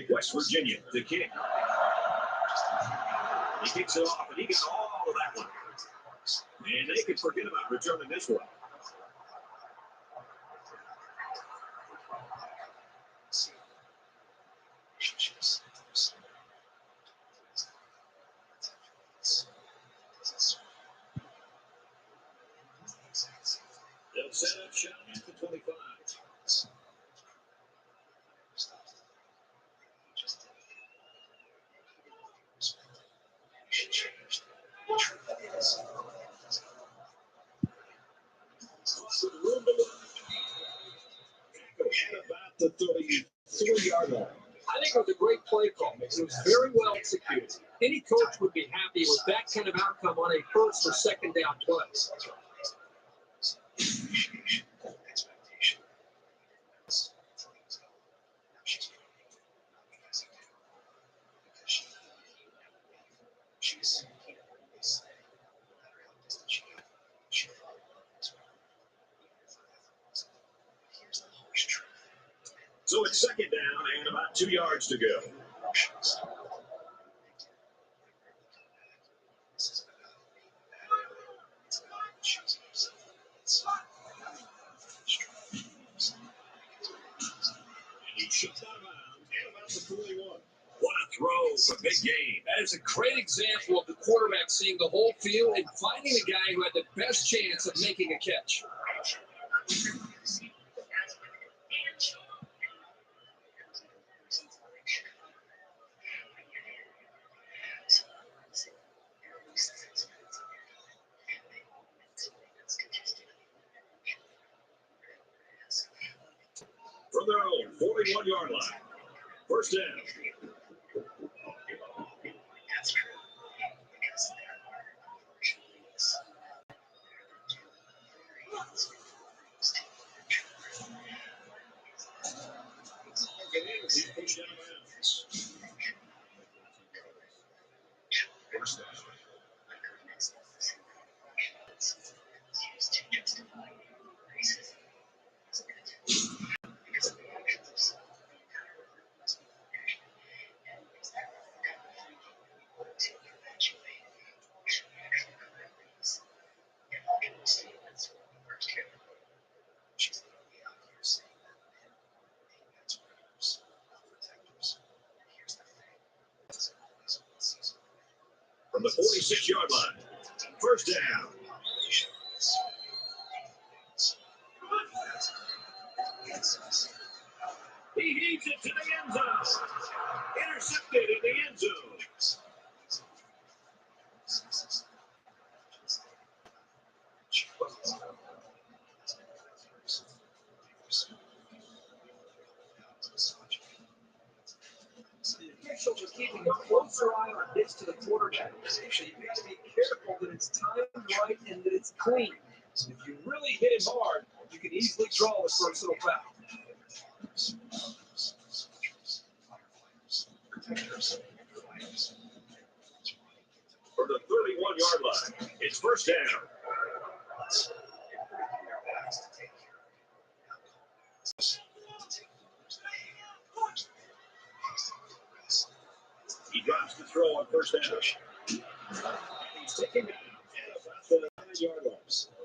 West Virginia, the kick. He kicks it off, and he got all of that one. And they can forget about returning this one. They'll set up shot at the 25. About the 33-yard line. I think it was a great play call. It was very well executed. Any coach would be happy with that kind of outcome on a first or second down play. So it's second down and about 2 yards to go. And he shoots out of bounds at about the 41. What a throw for big game. That is a great example of the quarterback seeing the whole field and finding the guy who had the best chance of making a catch. From their own 41-yard line. First down. He's pushed out of bounds. First down. From the 46-yard line. First down. He heaves it to the end zone. Intercepted in the end zone. The officials are keeping a closer eye on this to the quarterback. So you've got to be careful that it's timed right and that it's clean. So if you really hit him hard, you can easily draw a personal foul. From the 31-yard line, it's first down. He drops the throw on first down. He's taken down at about the 9-yard line.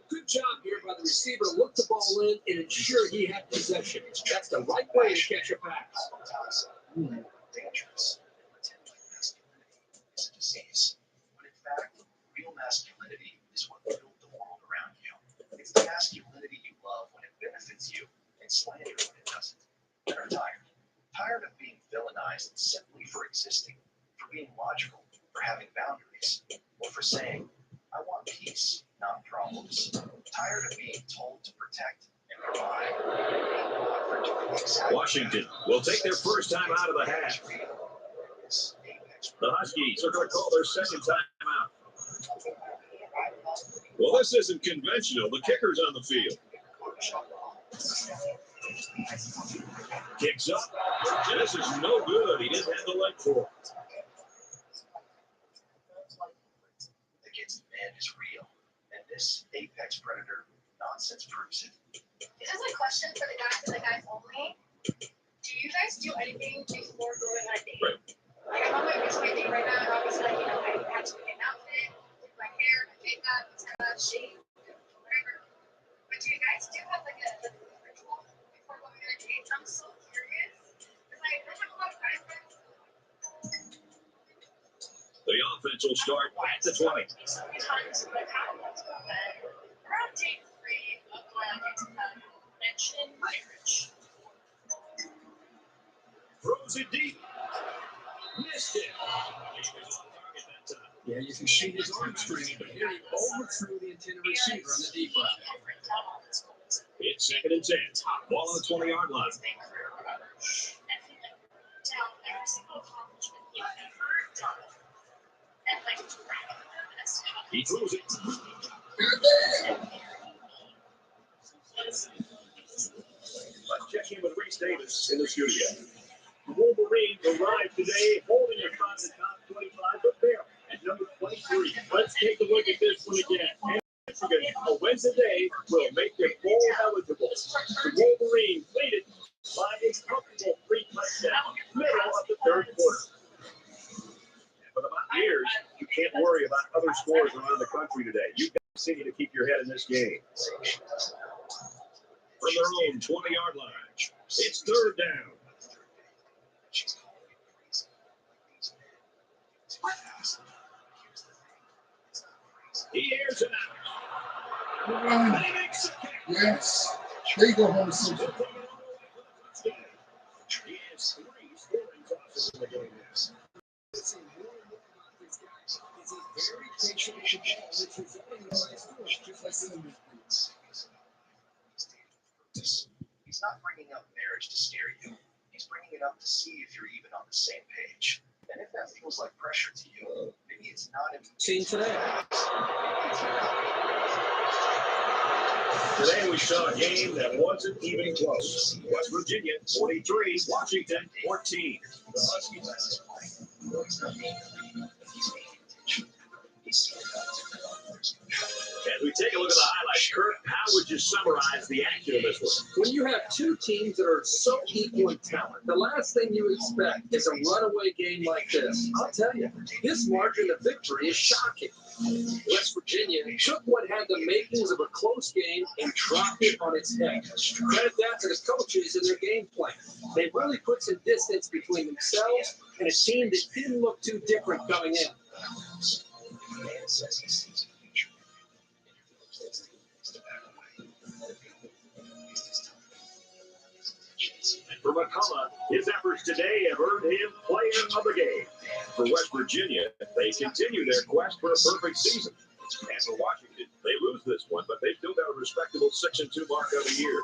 Good job here by the receiver to look the ball in and ensure he had possession. That's the right way to catch a pass. Dangerous. Pretend like masculinity is a disease. benefits you and slander when it doesn't. Men are tired. Tired of being villainized simply for existing, for being logical, for having boundaries, or for saying, I want peace, not problems. Tired of being told to protect and provide, and being offered to do exactly Washington will take their first time out of the half. The Huskies are going to call their second time out. Well, this isn't conventional. The kicker's on the field. Kicks up. This is no good. He didn't have the leg for it. Against men is real, and this apex predator nonsense proves it. This is a question for the guys and the guys only. Do you guys do anything before going on a date? Right. Like, I'm on my way to my date right now, and obviously, like, you know, I have to pick an outfit, do my hair, my makeup, shave, whatever. But do you guys do have like a ritual before going on a date? I'm so curious because I have a lot of guys friends. The offense will start at the 20. So many times when I've had multiple men around date 3 of going on dates with them mention marriage. Throws it deep. Missed it. He was on target that time. Yeah, you can see his arm strength, but here he overthrew the intended receiver on the deep line. It's 2nd and 10. Ball on the 20-yard line. He throws it. Let's check in with Reese Davis in the studio. The Wolverines arrived today holding across the top 25, but there at number 23. Let's take a look at this one again. And Michigan, a win today will make them bowl eligible. The Wolverines lead it by a comfortable 3 touchdowns, middle of the 3rd quarter. And for the Mountaineers, you can't worry about other scores around the country today. You've got to continue to keep your head in this game. From their own 20-yard line, it's 3rd down. He airs it out. And he makes the catch. Yes. They go home soon. He has 3 scoring tosses in the game now. It's a more look about this guy. He's very patient with the ball, which resulting in high scores, just like the other things. He's not bringing up marriage to scare you. He's bringing it up to see if you're even on the same page. And if that feels like pressure to you, maybe it's not. Seen today. Today we saw a game that wasn't even close. West Virginia 43, Washington 14. The Huskies as his wife. No, he's not being illegal. He's being intentional. He's seen it out to others. As we take a look at the highlights, Kurt, how would you summarize the action of this one? When you have two teams that are so equal in talent, the last thing you expect is a runaway game like this. I'll tell you, this margin of victory is shocking. West Virginia took what had the makings of a close game and dropped it on its head. Credit that to the coaches and their game plan. They really put some distance between themselves and a team that didn't look too different coming in. Man says he sees a future. And your close instincts to back away. He's just telling his intentions. And for McCullough, his efforts today have earned him player of the game. For West Virginia, they continue their quest for a perfect season. And for Washington, they lose this one, but they've still got a respectable 6-2 mark on the year.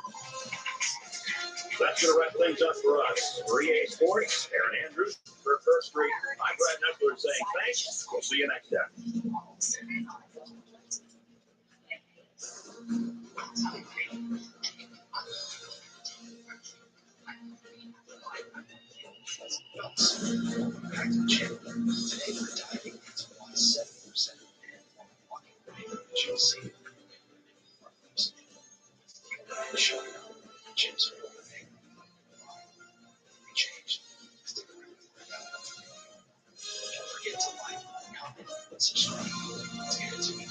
That's going to wrap things up for us. 3A Sports, Aaron Andrews, for First Street. I'm Brad Nessler saying thanks. We'll see you next time. Today we're diving into why 70% of men want to walk away from Chelsea. Showing up, gyms are opening. We changed. Stick around. Don't forget to like, comment, and subscribe. Let's get into it.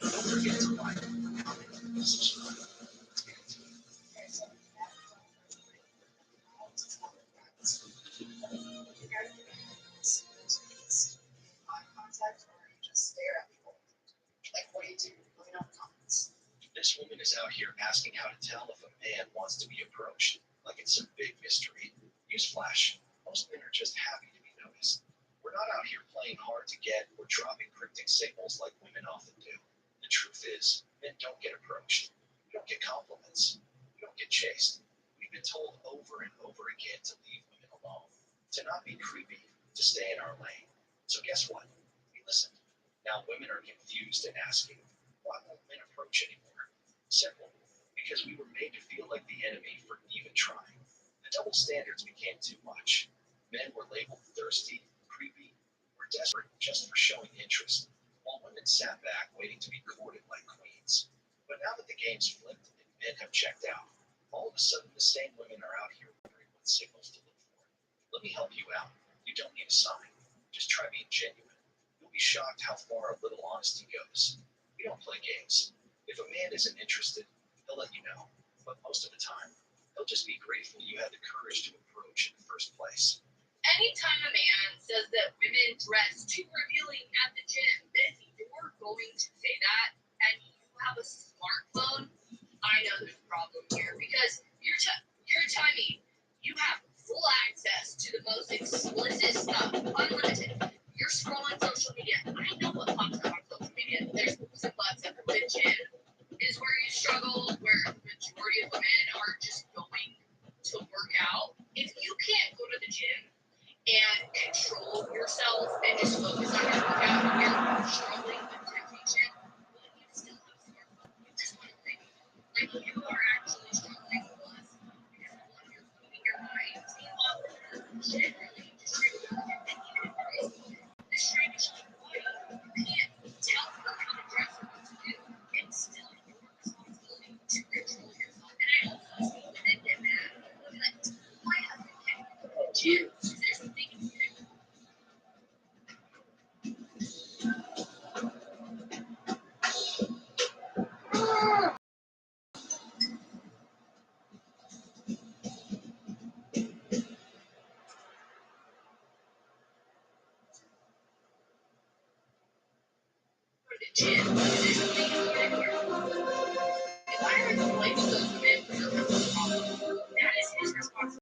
Don't forget to like, comment, and subscribe. Let's get into it. times where you just stare at people. Like, what do you do? Let me know in the comments. This woman is out here asking how to tell if a man wants to be approached, like it's some big mystery. Newsflash, most men are just happy to be noticed. We're not out here playing hard to get or dropping cryptic signals like women often do. The truth is, men don't get approached. We don't get compliments. We don't get chased. We've been told over and over again to leave women alone, to not be creepy, to stay in our lane. So guess what? We listened. Now women are confused and asking, why won't men approach anymore? Simple. Because we were made to feel like the enemy for even trying. The double standards became too much. Men were labeled thirsty, creepy, or desperate just for showing interest, while women sat back waiting to be courted like queens. But now that the game's flipped and men have checked out, all of a sudden the same women are out here wondering what signals to look for. Let me help you out. You don't need a sign. Just try being genuine. You'll be shocked how far a little honesty goes. We don't play games. If a man isn't interested, he'll let you know. But most of the time, he'll just be grateful you had the courage to approach in the first place. Anytime a man says that women dress too revealing at the gym, then you're going to say that and you have a smartphone, I know there's a problem here because you're telling me you have full access to the most explicit stuff, unlimited. You're scrolling social media. I know what pops up on social media. There's some butts at the gym is where you struggle, where the majority of women are just going to work out. If you can't go to the gym and control yourself and just focus on your workout and you're struggling with temptation, well, you still have a smartphone. You just want to think like you are actually struggling with us because one, you're feeding your mind. Meanwhile, generally just trying to look at even if there is this trying to show your body, you can't tell her how to dress or what to do. It's still your responsibility to control yourself. And I also see women get mad. They'll be like, my husband can't go to the gym. There's something you can do. Gym. There's something you can do. If I were to blame those men for their mental problem, that is his responsibility.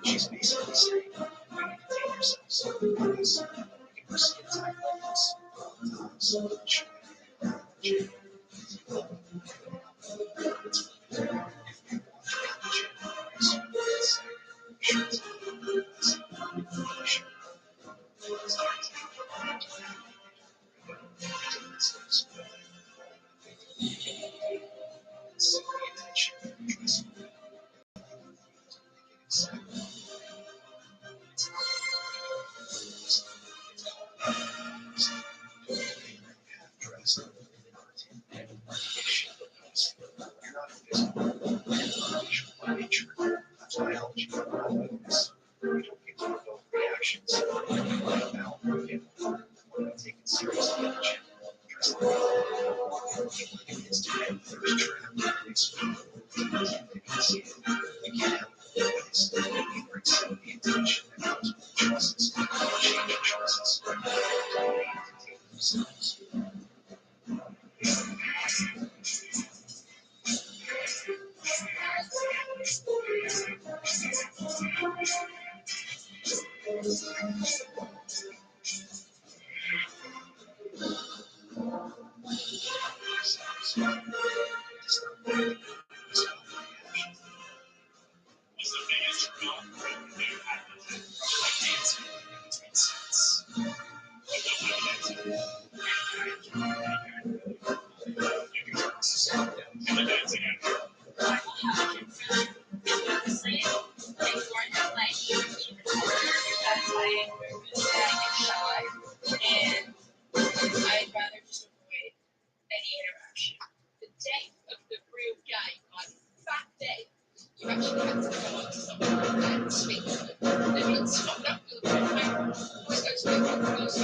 She's basically saying, you need to take yourselves serious. You can skin tight like this. You're not invisible. Unusual by nature. That's biology. We don't get to provoke reactions. Now, when we take it seriously in the gym, dress like Instagram thirst trap. You can see it. You can't help it. You bring some of the attention that comes with choices. Change choices. They need to take themselves. I'd rather just avoid any interaction. The day of the real game, like that day, you actually have to come up to someone and speak to them. If it's not that good, always go speak to them.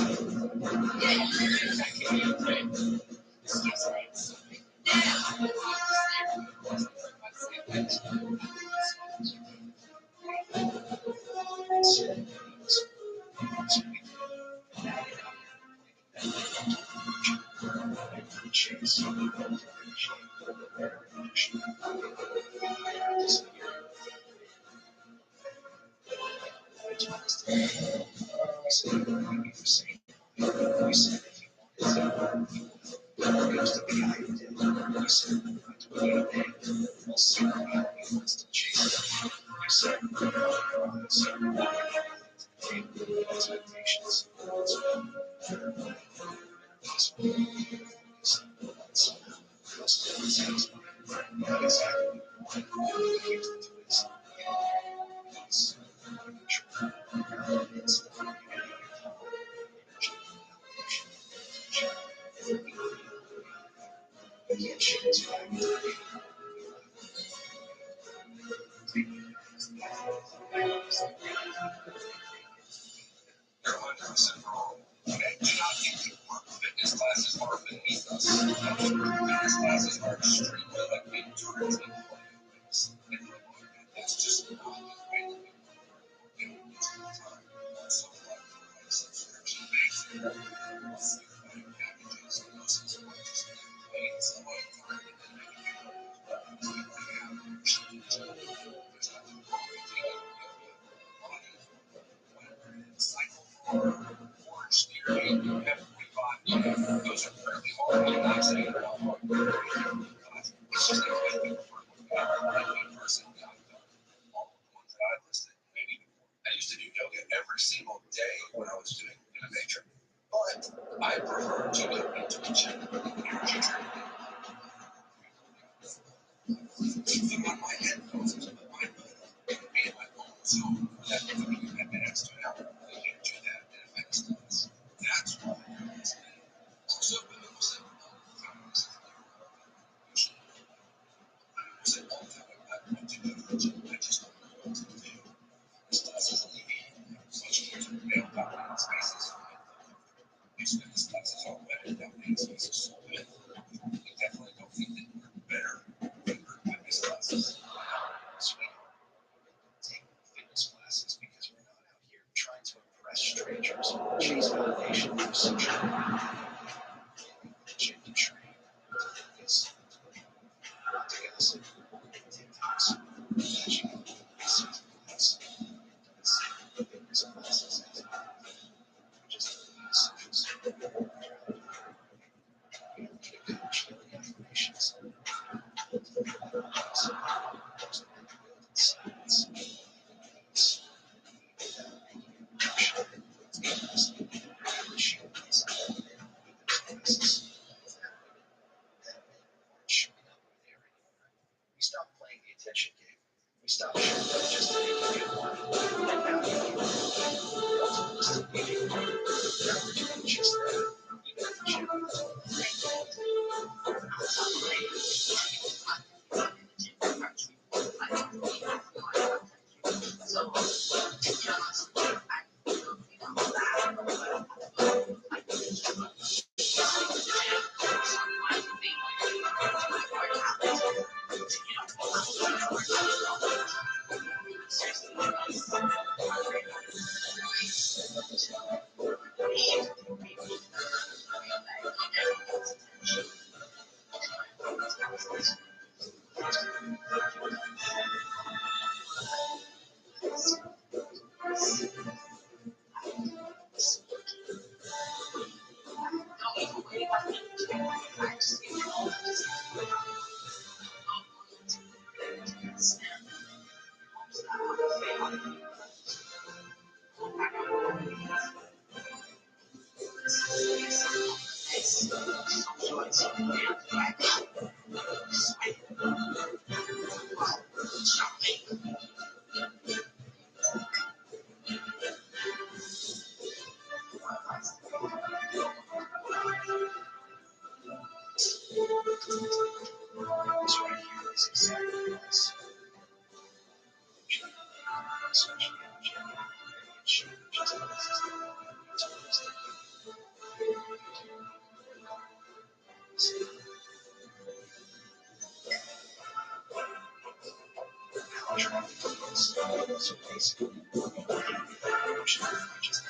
So basically, emotion just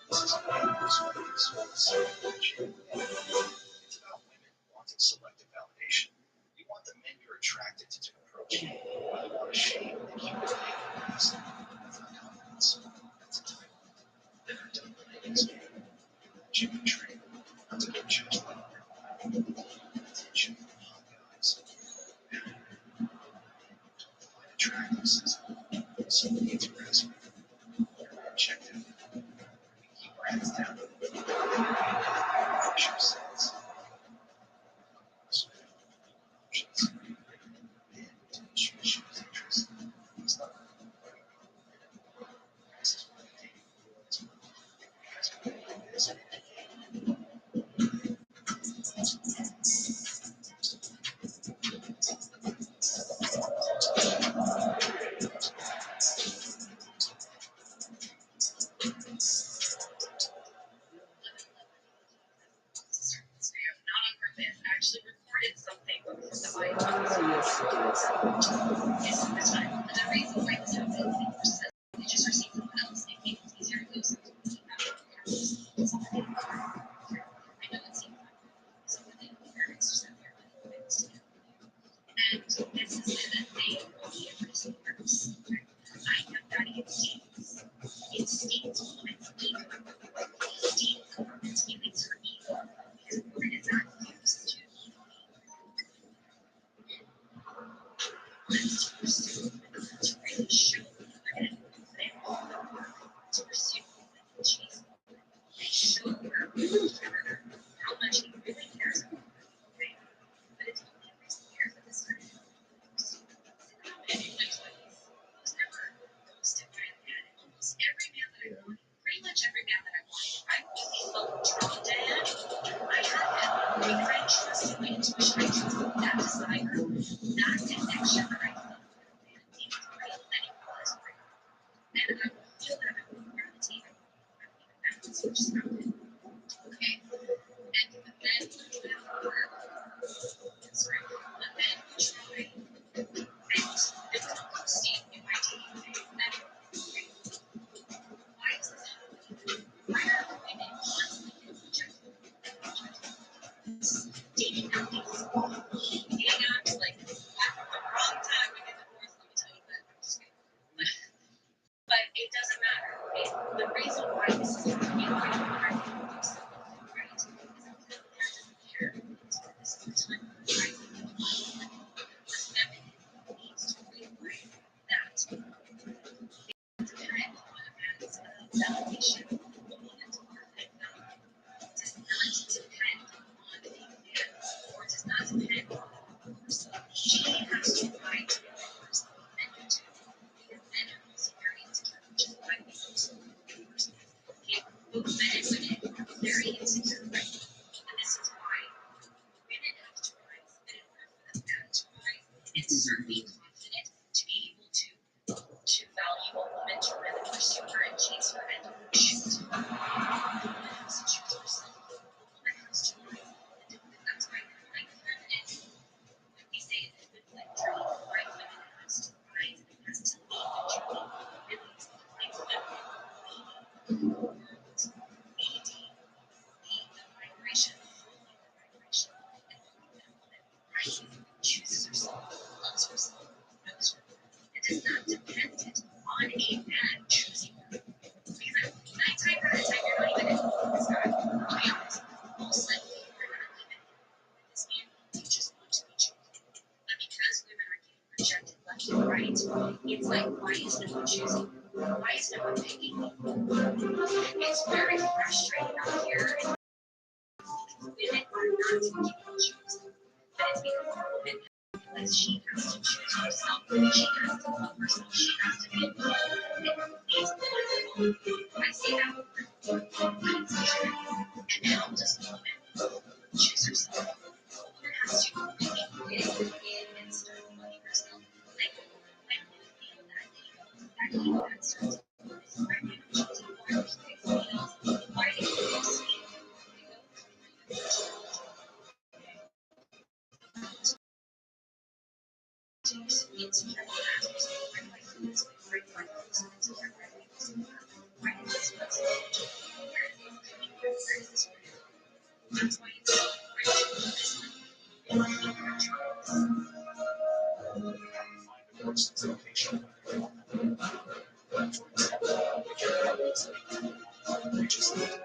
it's about women wanting selective validation. You want the men you're attracted to approach you. You want a shame that you would make things for confidence. That's a time that are done ladies. That you betray. Not to get judged by other attention from hot guys. Don't find attractive says somebody interests me. You're checked out. Keep your hands down. Push your sense. Options. Men to choose interest. It's not this is what I think. Because it is an Not on purpose. I actually recorded something from the Bible. It's the time. And the reason why this happens is because they just receive someone else. It makes it easier to go something I know it seems like someone in here, it's just that we're really things together. And this is that they will be able to see purpose. I have daddy instincts. Instincts when it's evil. Instincts when it's feelings for evil. His word is not used to let's pursue, to really show the other end that I want to pursue Jesus. They show her character, how much he really cares about her. Okay? But it's only if he cares at this time. In my 20s, I was never ghosted by a man. Almost every man that I wanted, pretty much every man that I wanted, I really felt drawn to him. I had that because I trusted my intuition. I trusted that desire, that connection that I felt with a man being real and it was real. And I would feel that I would gravitate. I would even balance which surrounded. Okay. And then we would have work. That's right. But then we tried. And there was no ghosting in my dating phase. Never. Okay. Why is this happening? Why are women constantly getting rejected? Dating apps, dating apps, like at the wrong time we get divorced. Let me tell you that. I'm just kidding. But it doesn't matter. The reason why this is happening, why I think we do something right, is because the man doesn't care. This is the time of the rising of the feminine needs to realize that they depend on a man's validation. A woman's worth and value does not depend on a man or does not depend on the person. She has to find the right person. Men do too. Because men are also very insecure, which is why they go so person. Okay, both men and women are very insecure, right? And this is why women have to rise. And in order for the man to rise and to start being confident, to be able to value a woman, to really pursue her and chase her and choose her, the woman has to choose herself. The woman has to rise. And that's why like feminine, when we say it's a good dream, why feminine has to rise and has to lead the journey. Really, it's like feminine lead the world, lead the vibration, holding the vibration, and when a woman rises, chooses herself, loves herself, knows her worth, it is not dependent on a man choosing her. Because 9 times out of 10, you're not even in love with this guy. To be honest, most likely you're not even in love with this man. You just want to be chosen. But because women are getting rejected left and right, it's like, why is no one choosing? Why is no one picking me? It's very frustrating out here. Women are not taking choosing. But it's because the woman realizes she has to choose herself. She has to love herself. She has to be loved. And these women, I say that word, but it's true. And how does a woman choose herself? A woman has to really dig in and start loving herself. Like, I really feel that need that starts. This is why women choosing more. There's something else. Why do you see just like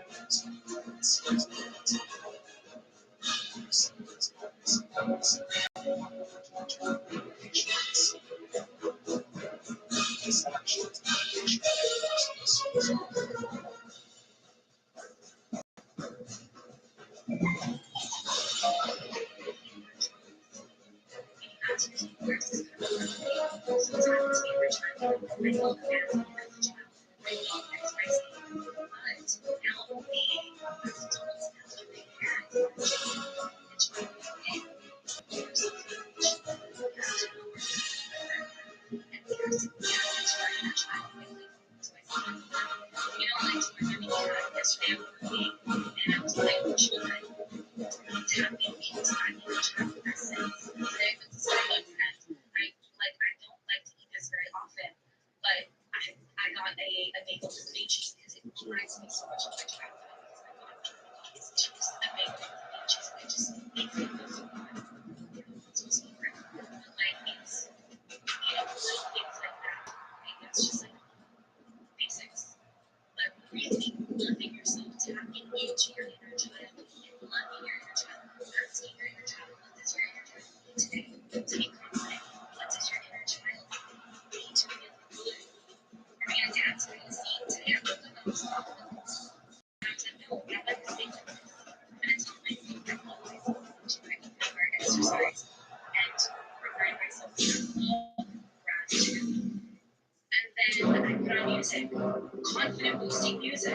confident boosting music,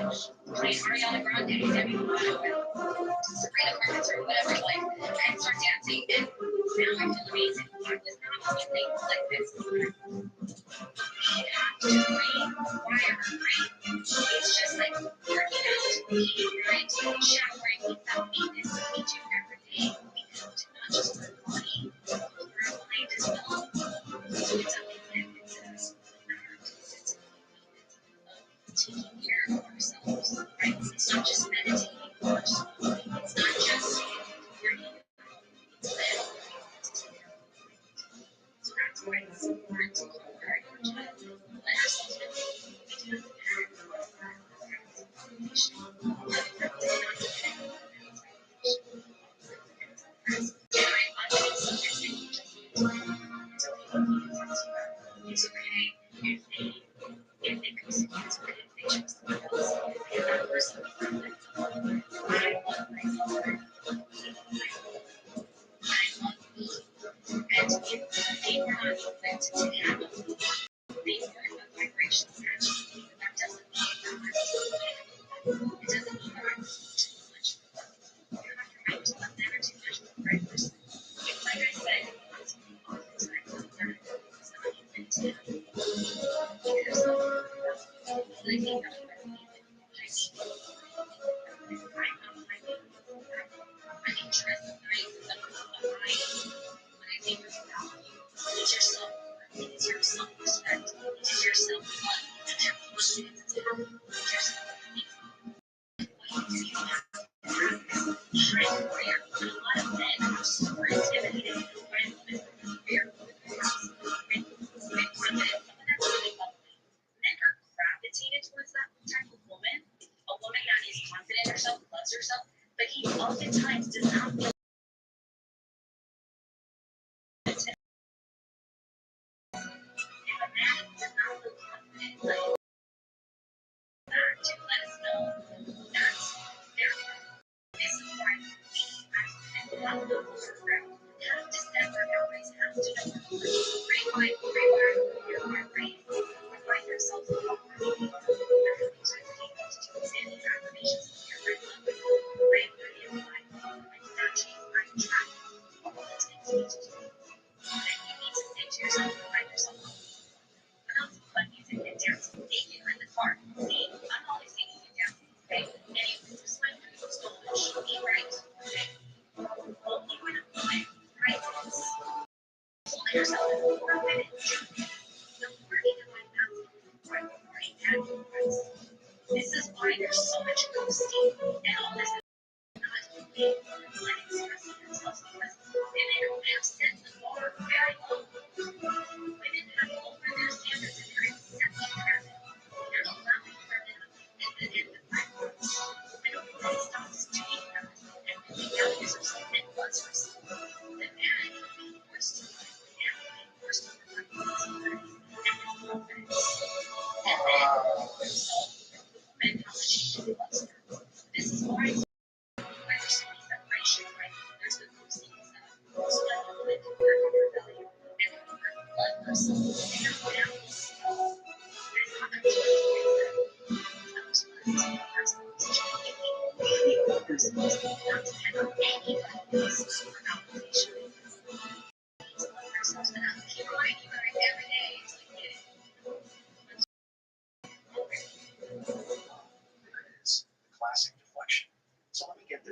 playing Ariana Grande, Demi Lovato, Sabrina Carpenter, whatever, like, and start dancing. And now I feel amazing. I was not feeling like this. You have to rewire your brain. It's just like working out, eating right, showering without maintenance that we do every day. We have to not just our body, but our mind as well. It's a commitment to us. Taking care of ourselves, right? It's not just meditating for our soul. It's not just learning. It's living. So that's why it's important to conquer your child. Let ourselves know we do have to have foundation. That does not depend on foundation. And I'm not something that it's okay if they go see kids, but if they choose someone else, and that person is not like, I love myself, I love me, I love me. And if they were not open to handle me, they weren't a vibration match, that doesn't mean that I'm not. It doesn't mean that I'm too much. You have to remember that never too much for the right person. Like I said, it's all the time that it's not human to handle because I think that I'm interested in it's your self-worth, it's your self-respect, it's your self-love, it's your confidence, it's your self-belief. What you do have to have this high warrior. And a lot of men are super intimidated by women with fear of their house. And big women, that's really ugly. Men are gravitated towards that type of woman, a woman that is confident in herself, loves herself, but he oftentimes does not feel confident. If a man does not feel confident, like that, to let us know that's their this is why we as women have to overground, have to set our boundaries, have to know rewire your brain, remind yourself of how worthy you are. That's the reason you need to do saying these affirmations with your red love. I am worthy of life. I do not change my track. All those things you need to do. And you need to say to yourself, remind yourself, put on some fun music and dance. Take you in the car. See, I'm always taking you down. Okay? Anyway, just my food so much. Eat right. Okay? Well, you in a moment, right? Hold yourself in 4 minutes. The morning of my mountain, right? Morning at rest. This is why there's so much ghosting and all this not healing or not expressing themselves because women have set the bar very low. Women have lowered their standards and they're accepting traffic. They're allowing for them and the platforms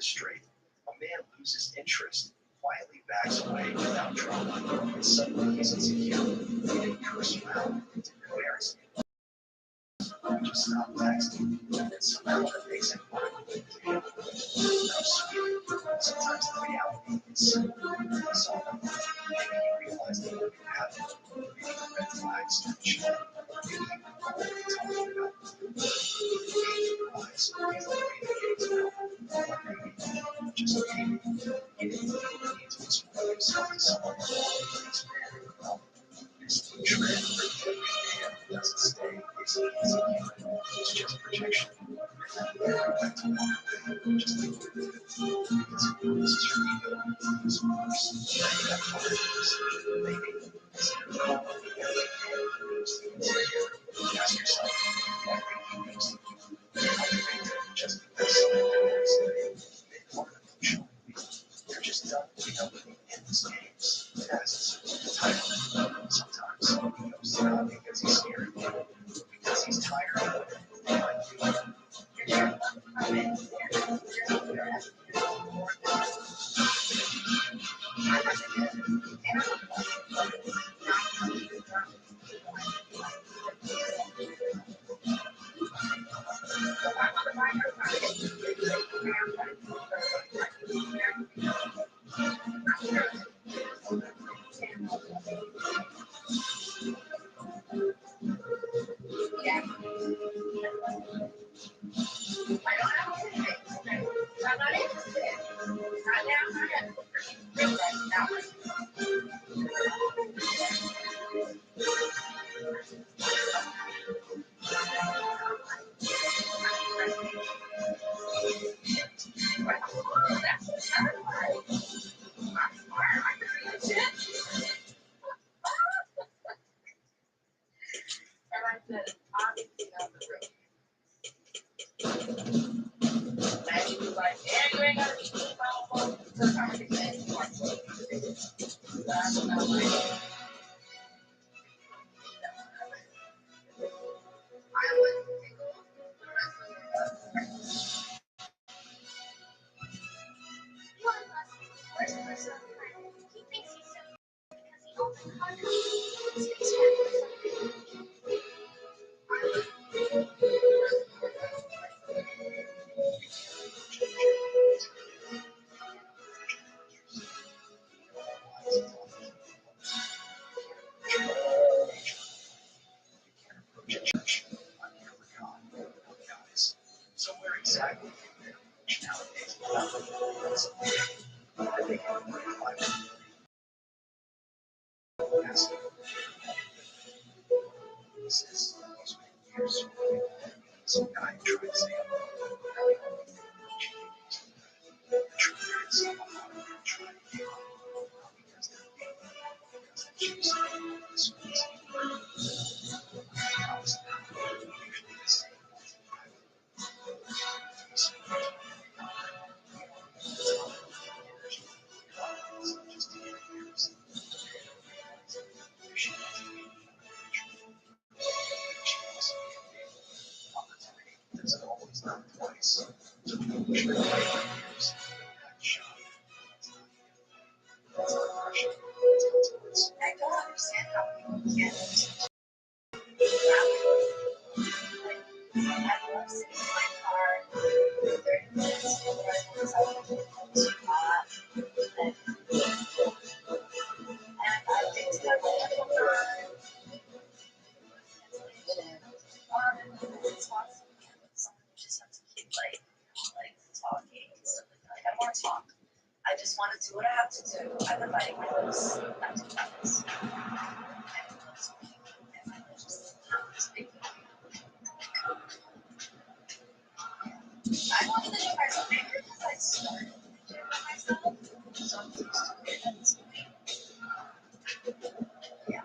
this straight. A man loses interest, quietly backs away without drama, and suddenly he's insecure. He didn't curse you out, it didn't embarrass you. Just stop texting, and then somehow that makes it work. No sweet. Sometimes the reality is simple. So maybe you realize that you have it. Maybe the red flags start showing. Maybe you know what you're talking about. Eyes, you don't need to know. Or maybe, just maybe, you didn't really need to explain yourself to someone who is very well. This trend doesn't stay insecure. It's just projection. Just think of it. Because it boosts your ego. It's worse. That part is maybe instead of calling everything insecure, ask yourself, why are you insecure? How do you think that just because someone is more emotional? They're just done in this game. It has its title. Sometimes he goes down because he's scared, because he's tired. Like so where exactly nowadays? I think years, some guy tried to say, the truth is, I'm not trying to give up because they're being, because they choose this one's I was usually the same ones. Just to get years. Opportunity doesn't always come twice. So people should have years. Shot. That's not rushing. Let's go towards. I don't understand how people get I love sitting in my car for 30 minutes before I go outside to and I think to my phone just have to keep like talking and stuff like that. I want to talk. I just want to do what I have to do. I've been biting my lips not to practice. I wanted to try something because I started doing it myself. So I'm used to it at this point. Yeah.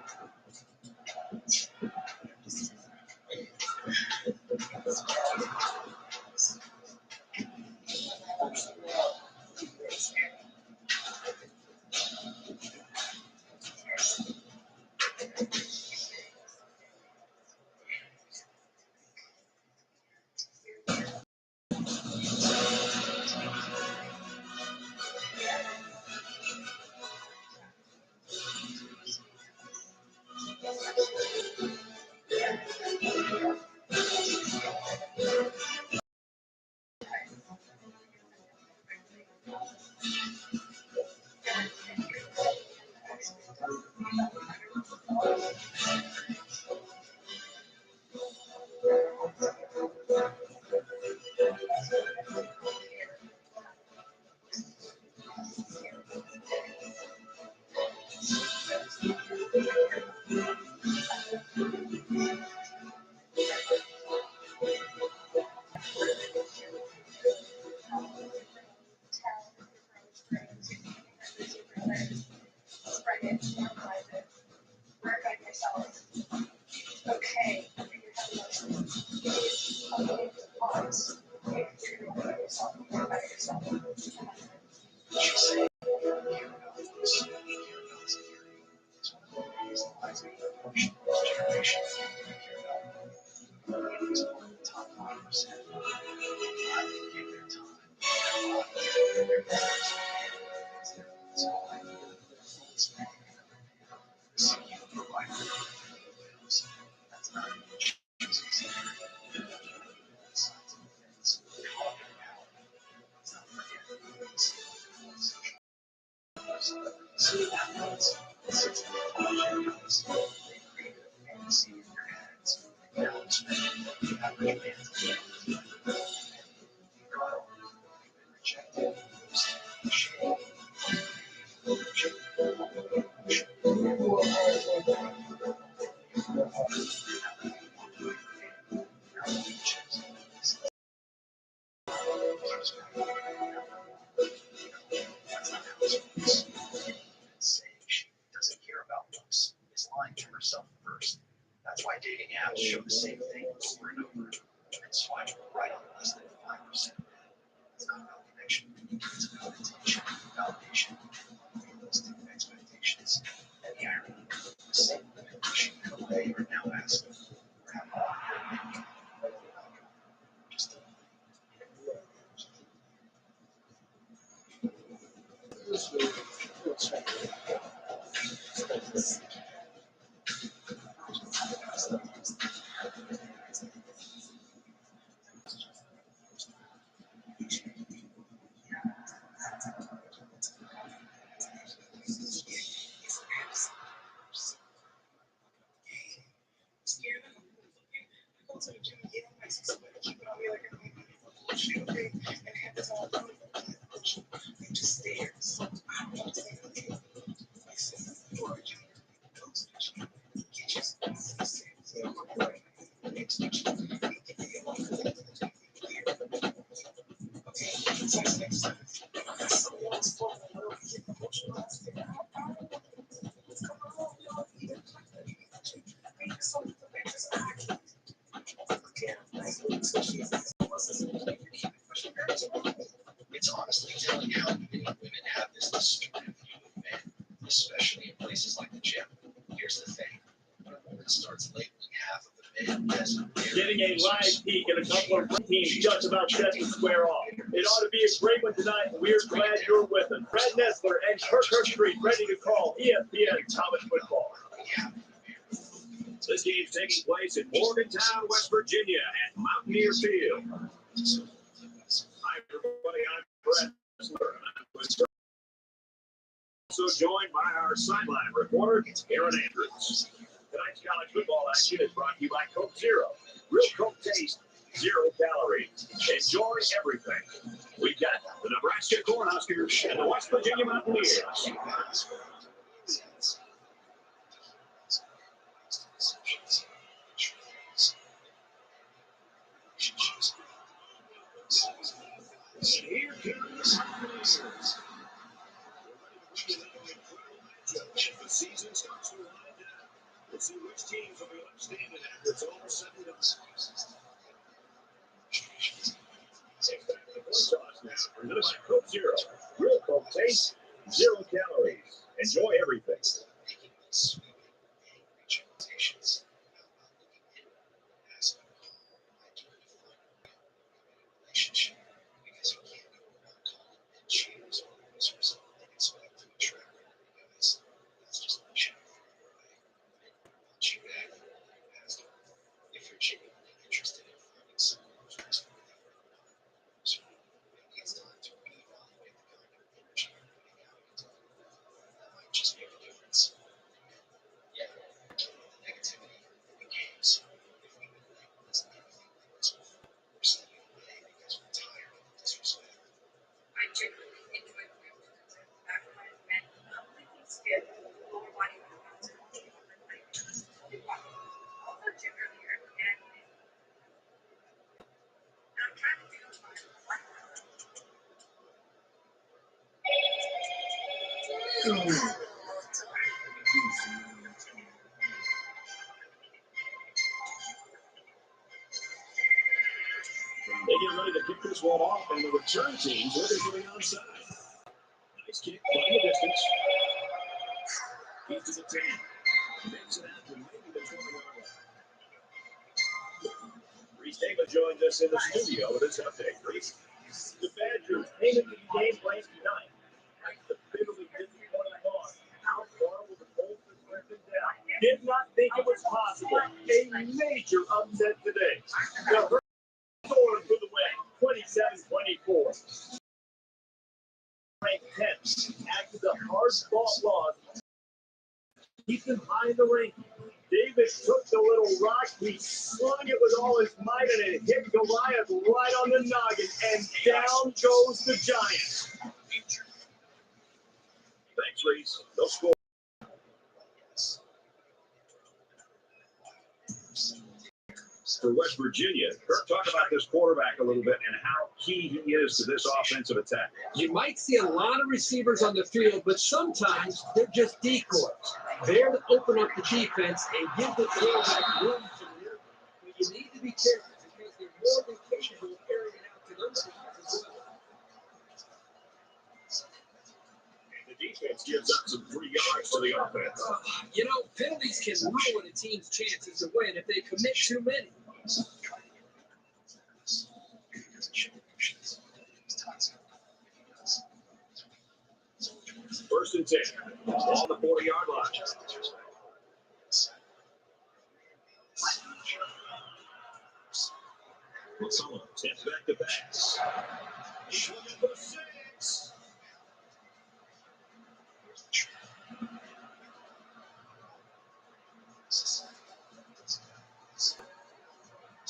focus on the top 1%. Give their time. So I feel that the full spectrum so you provide for those. That's not an issue. See that means it's just they create a fantasy in your heads. They're respecting the average man's rejected, shame. Saying she doesn't care about looks is lying to herself first. That's why dating apps show the same thing over and over. And swipe right on less than 5%. It's not about connection. It's about attention, validation, unrealistic expectations, and the irony. The same women wishing her away are now asking for how long just It's honestly telling how many women have this distorted view of men, especially in places like the gym. Here's the thing. When a woman starts labeling half of the men as Getting a live peek at a couple of teams just about set to square off. It ought to be a great one tonight, and we're glad you're with us. Brad Nessler and Kirk Street ready to call ESPN College Football. This game's taking place in Morgantown, West Virginia at Mountaineer Field. Hi, everybody. I'm Brad Nessler. Also joined by our sideline reporter, Aaron Andrews. Tonight's college football action is brought to you by Coke Zero. Real Coke taste, 0 calories. Enjoy everything. We've got the Nebraska Cornhuskers and the West Virginia Mountaineers. And here comes the Mountaineers. The season starts to wind down. We'll see which teams will be left standing after it's all said and done. Take back the coin toss now. Presented by Coke Zero. Real Coke taste, 0 calories. Enjoy everything. Relationship because you can't go around calling men cheaters or losers and expect to attract them guys. That's just not true. Want you back from your past. If you're genuinely interested in finding someone who's just without loser, maybe it's time to reevaluate the kind of energy you're putting out into the world. That might just make a difference. Yeah, the negativity, the games. If we would label this anything like this before, we're stepping away because we're tired of the disrespect. I genuinely enjoy playing because I'm back when I met completely stiff, lower body movements, and also gym earlier, and I'm trying to do my life. They get ready to kick this one off, and the return team's originally onside. Nice kick from the distance. He's to the 10. Makes it out to maybe the 20-yard line. 3 Reese Taylor joins us in the studio with this update. Reese, the Badgers came into the game playing tonight. That's the bitterly disappointing loss. How far will the Colts let them down? Did not think it was possible. A major upset today. The Hurricanes soared for the win, 27-24. Ranked 10th after the hard-fought loss. Keep them high in the rankings. Davis took the little rock, he slung it with all his might, and it hit Goliath right on the noggin, and down goes the Giants. Thanks, Reese. No score. For West Virginia, Kirk, talk about this quarterback a little bit and how key he is to this offensive attack. You might see a lot of receivers on the field, but sometimes they're just decoys. There to open up the defense and give the quarterback room to maneuver. But you need to be careful because they're more than capable of carrying it out to those guys as well. And the defense gives up some 3 yards to the offense. Penalties can ruin a team's chances to win if they commit too many. First and 10, on the 40-yard line. McCollum steps back to pass. He's looking for 6.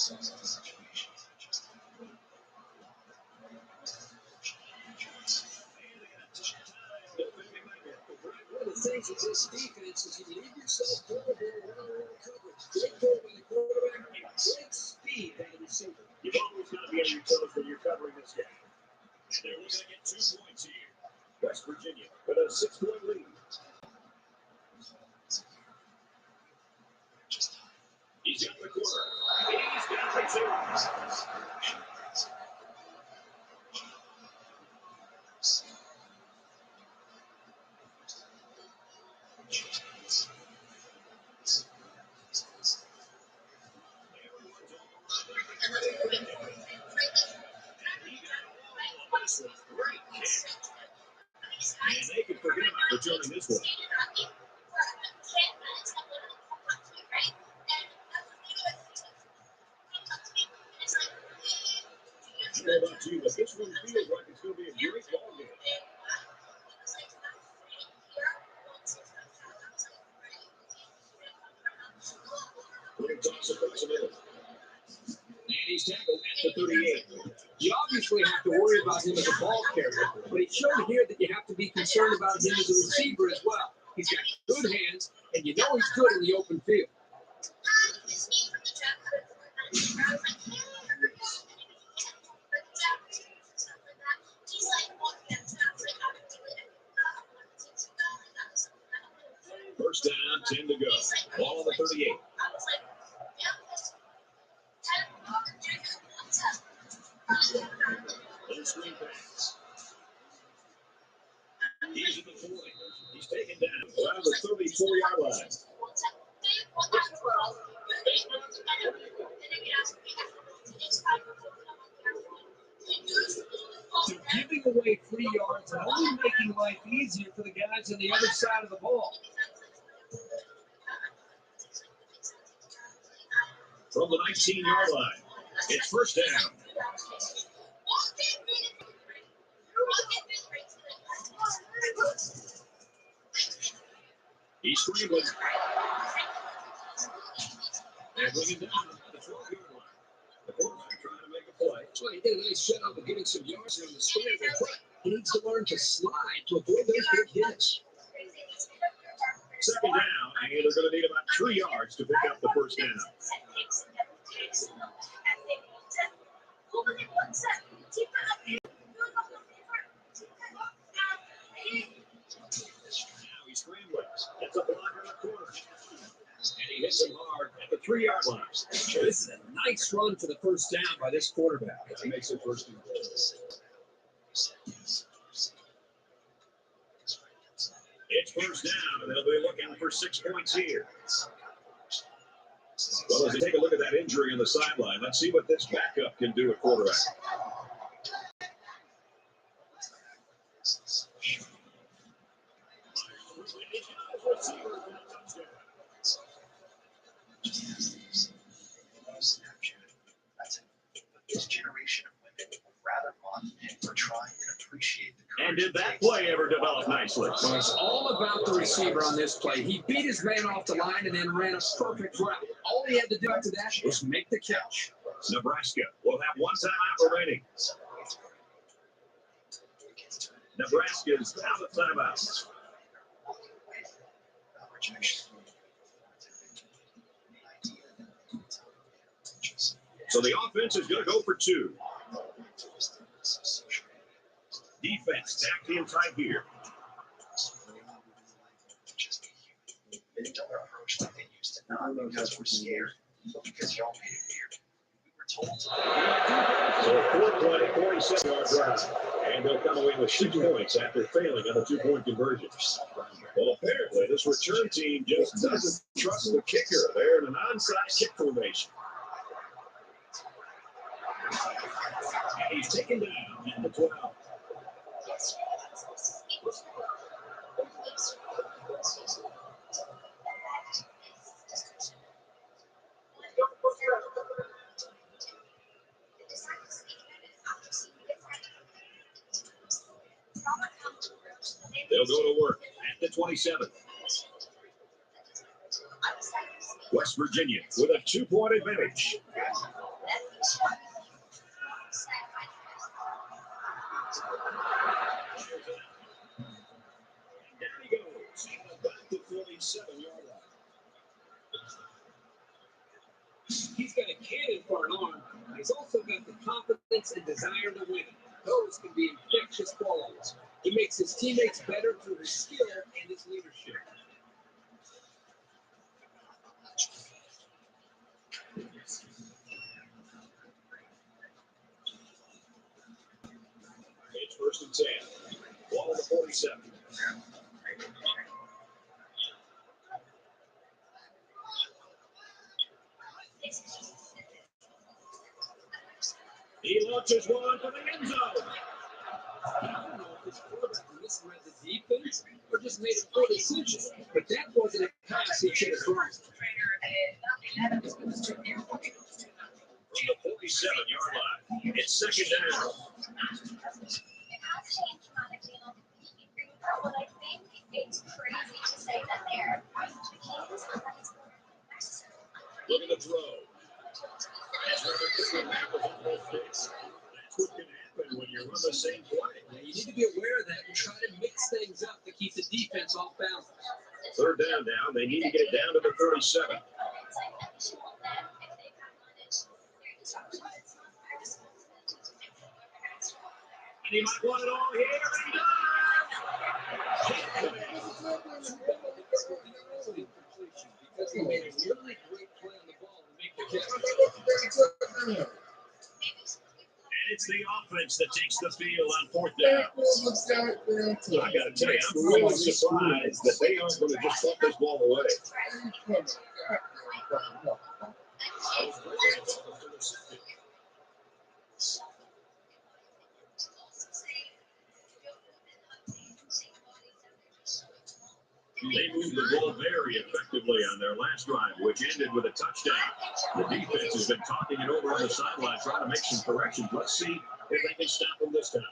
One of the things with this defense is you leave yourself vulnerable around coverage. Great goal by the quarterback and great speed by the receiver. You've always got to be on your toes when you're covering this game. And they're looking to get 2 points here. West Virginia with a 6-point lead. He's got the corner. He's got the 2. And they can forget about returning this one. I don't know about you, but this one feels like it's going to be a great ball game. Little toss across the middle. And he's tackled at the 38. You obviously have to worry about him as a ball carrier, but it showed here that you have to be concerned about him as a receiver as well. He's got good hands, and you know he's good in the open field. First down, 10 to go. Ball on the 38. Little screen pass. He's at the 40. He's taken down around the 34-yard line. They're giving away 3 yards and only making life easier for the guys on the other side of the ball. From the 19-yard line, it's first down. He's scrambling. They're bringing down at the 12-yard line. The quarterback trying to make a play. Well, he did a nice job of getting some yards on the scramble, but he needs to learn to slide to avoid those big hits. Second down, and they're going to need about 3 yards to pick up the first down. Now he's scrambling. It's a blocker in the corner. And he hits him hard at the 3-yard line. This is a nice run for the first down by this quarterback. That makes it first and goal. It's first down, and they'll be looking for 6 points here. Well, as we take a look at that injury on the sideline, let's see what this backup can do at quarterback. This generation of women would rather mock men for trying and appreciate the courage. And did that play ever develop nicely? Well, it's all about the receiver on this play. He beat his man off the line and then ran a perfect route. All he had to do after that was make the catch. Nebraska will have one timeout remaining. Nebraska's out of timeouts. So the offense is going to go for two. Defense tacked in tight here. They don't approach like they used to, not because we're scared, but because y'all made it weird. We were told to. So a 47-yard drive. And they'll come away with 6 points after failing on the 2-point conversion. Well, apparently this return team just doesn't trust the kicker. They're in an onside kick formation. And he's taken down at the 12. They'll go to work at the 27. West Virginia with a 2-point advantage. There he goes. Back to 47-yard line. He's got a cannon for an arm. He's also got the confidence and desire to win. Those can be infectious qualities. He makes his teammates better through his skill and his leadership. It's 1st and 10. Ball on the 47. He launches one for the end zone. I don't know if his quarterback misread the defense or just made a poor decision, but that wasn't a pass he should have thrown. From the 47-yard line, it's 2nd down. But I think it's crazy to say that they're Look at the throw. That's where the kicker was almost fixed. That's what can happen when you run the same play. Now, you need to be aware of that and try to mix things up to keep the defense off balance. 3rd down now. They need to get it down to the 37. And he might want it all here, and he does! Because he made a really great play on the ball to make the catch. And it's the offense that takes the field on 4th down. I got to tell you, I'm really surprised that they aren't going to just pump this ball away. They moved the ball very effectively on their last drive, which ended with a touchdown. The defense has been talking it over on the sideline, trying to make some corrections. Let's see if they can stop them this time.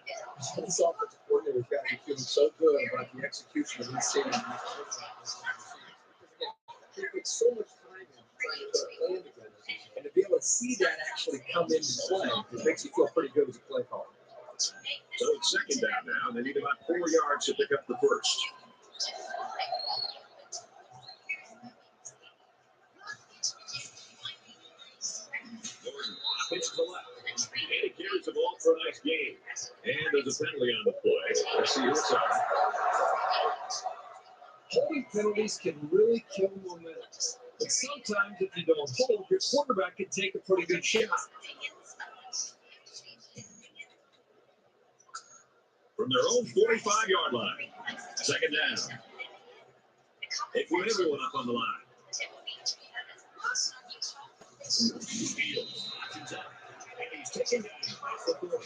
This offensive coordinator's got to be feeling so good about the execution of these teams. They put so much time in trying to put a plan together, and to be able to see that actually come into play, it makes you feel pretty good as a play caller. So it's 2nd down now. They need about 4 yards to pick up the first. Pitch to the left. And he carries the ball for a nice game. And there's a penalty on the play. Let's see what's up. Holding penalties can really kill momentum. But sometimes if you don't hold, your quarterback can take a pretty good shot. From their own 45-yard line. 2nd down. They put everyone up on the line. Fields options up, and he's taken down at the 30.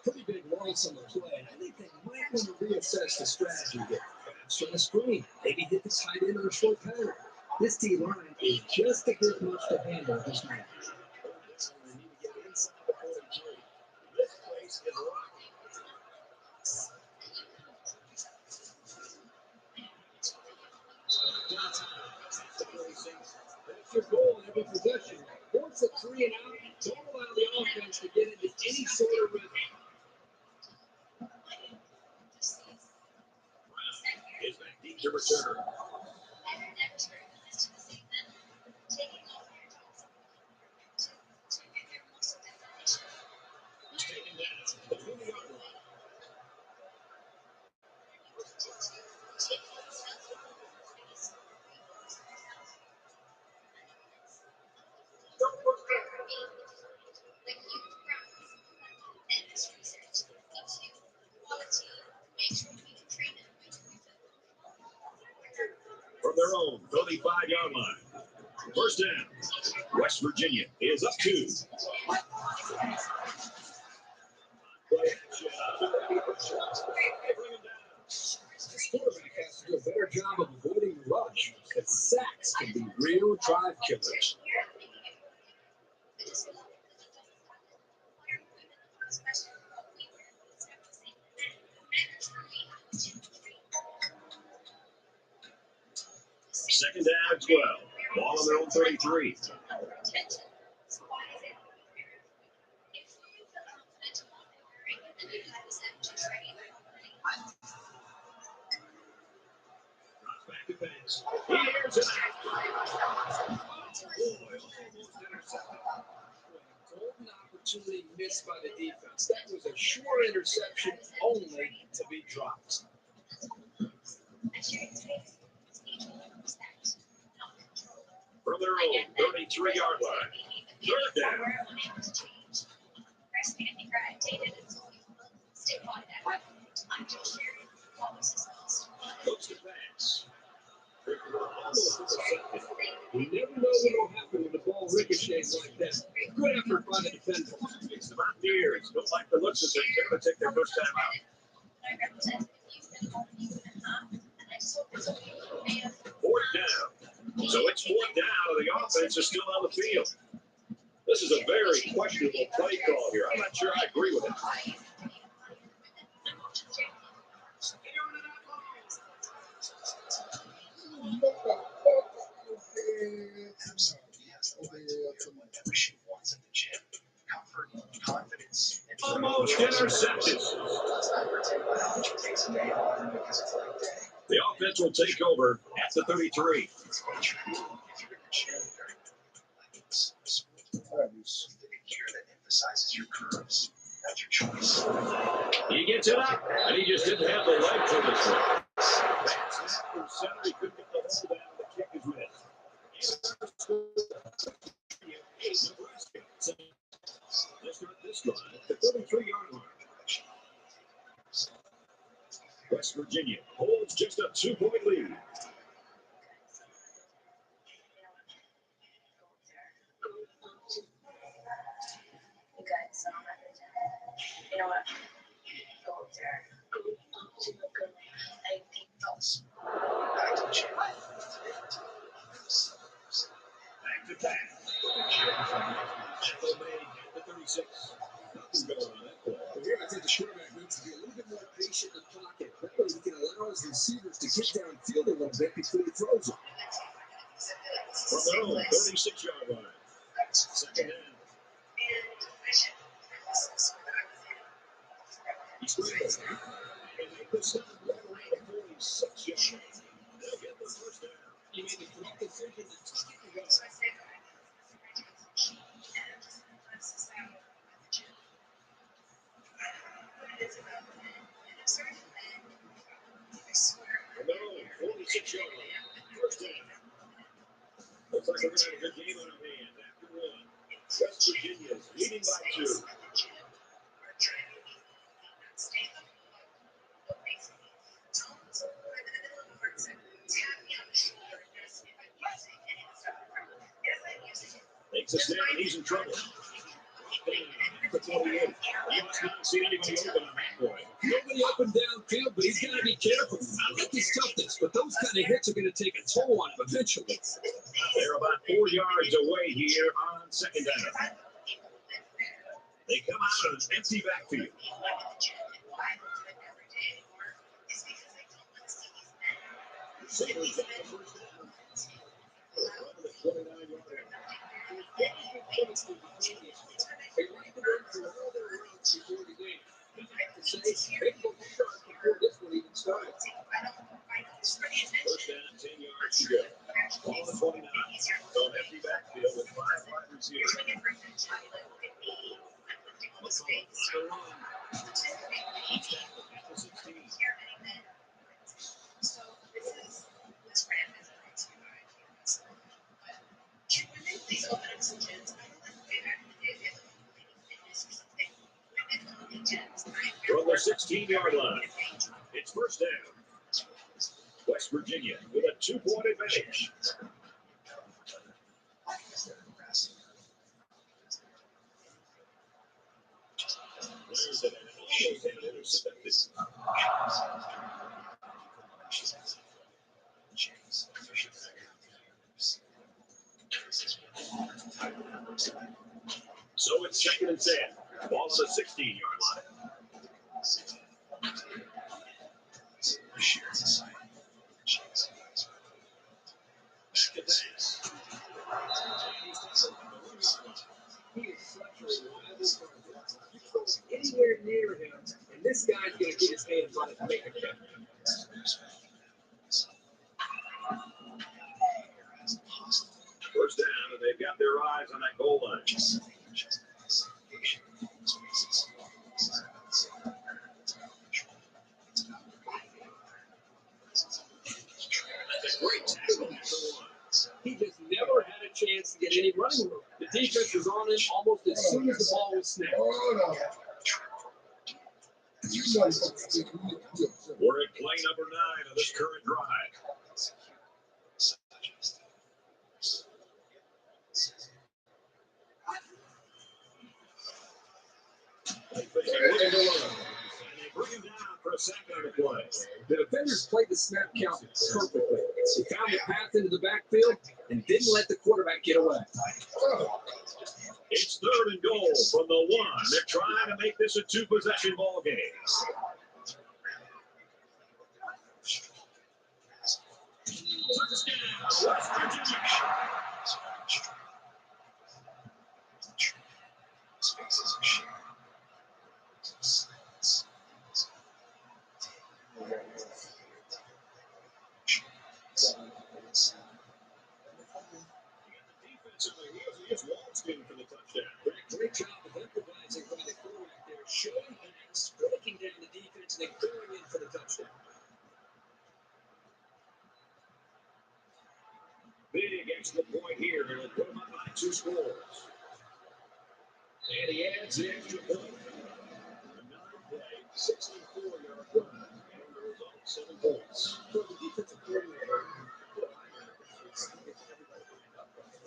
Pretty big loss on the play, and I think they might want to reassess the strategy here. Perhaps run a screen, maybe hit the tight end on a short pattern. This D line is just a bit much to handle this match. They need to get inside the 42. This place is rocking. That's your goal in every possession. Once a 3 and out, don't allow the offense to get into any sort of rhythm. Is back deep to return. He's taken down at the 20-yard line. From their own 35-yard line. First down. West Virginia is up 2. This quarterback has to do a better job of avoiding the rush, but sacks can be real drive killers. Second down and 12. Ball on their own 33. Back to pass. Here's an out. Boy, almost intercepted. Golden opportunity missed by the defense. That was a sure interception, only to be dropped. From their own 33-yard line. Third down. Looks to pass. Almost intercepted. You never know what will happen when the ball ricochets like that. Good effort by the defender. It's the Mountaineers. Don't like the looks of things. They're going to take their first time out. Fourth down. So it's fourth down, and the offense is still on the field. This is a very questionable play call here. I'm not sure I agree with it. I'm sorry, yes, over to my she wants at the gym. Comfort, confidence, and Almost intercepted. The offense will take over at the 33. Gear that emphasizes your curves. That's your choice. He gets it up, and he just didn't have the leg for this one. That's snap from center. He couldn't get the hold down. The kick is missed. Let's start this drive at the 33-yard line. West Virginia holds just a 2-point lead. You know what? Go up there. Back to the gym. Back to pass. The 36. Nothing going on that play. But here I think the quarterback needs to be a little bit more patient in the pocket. That way he can allow his receivers to get downfield a little bit before he throws it. From their own 36-yard line. Second down. He's great. And they put something right around the 46-yard line. They'll get the first down. He made the correct decision to tuck it and go. From their own 46-yard line. First down. Looks like we're going to have a good game on our hands after one. West Virginia's leading by 2. gets a snap and he's in trouble. For 28. He must not have seen anybody open on that boy. Nobody up and downfield, but he's got to be careful. I like his toughness, but those kind of hits are going to take a toll on him eventually. They're about 4 yards away here on second down. They come out of an empty backfield. Sabres on the first down. Run to the 29-yard area. They like to run through all their routes before the game. I have to say, they look sharp before this one even started. First down, 10 yards to go. Ball to 29. So an empty backfield with 5 wide receivers. McCullough on the run. He's tackled at the 16. From the 16-yard line, it's first down. West Virginia with a 2-point advantage. There's an almost had it intercepted. So it's second and 10. Ball on the 16-yard line. Back to pass. He is such a reliable target. You throw anywhere near him, and this guy's going to get his hands on it and make a catch. First down, and they've got their eyes on that goal line. That's a great tackle. He just never had a chance to get any running room. The defense was on him almost as soon as the ball was snapped. We're at play number 9 of this current drive. Looking to run. And they bring him down for a sack on the play. The defenders played the snap count perfectly. They found the path into the backfield and didn't let the quarterback get away. It's third and goal from the 1. They're trying to make this a 2-possession ball game. Touchdown, West Virginia. Here's Walton for the touchdown. Great job of improvising by the quarterback there, showing pass, breaking down the defense, and then going in for the touchdown. Big extra point here, and it'll put him up by 2 scores. And he adds the extra point. A 9-play, 64-yard run. And the result, 7 points. Well, the defensive coordinator,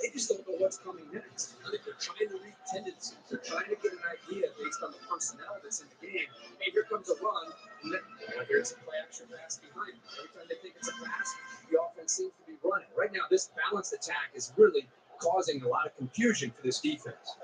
they just don't know what's coming next. I think they're trying to read tendencies. They're trying to get an idea based on the personnel that's in the game. Hey, here comes a run, and then here's a play action pass behind them. Every time they think it's a pass, the offense seems to be running. Right now, this balanced attack is really causing a lot of confusion for this defense.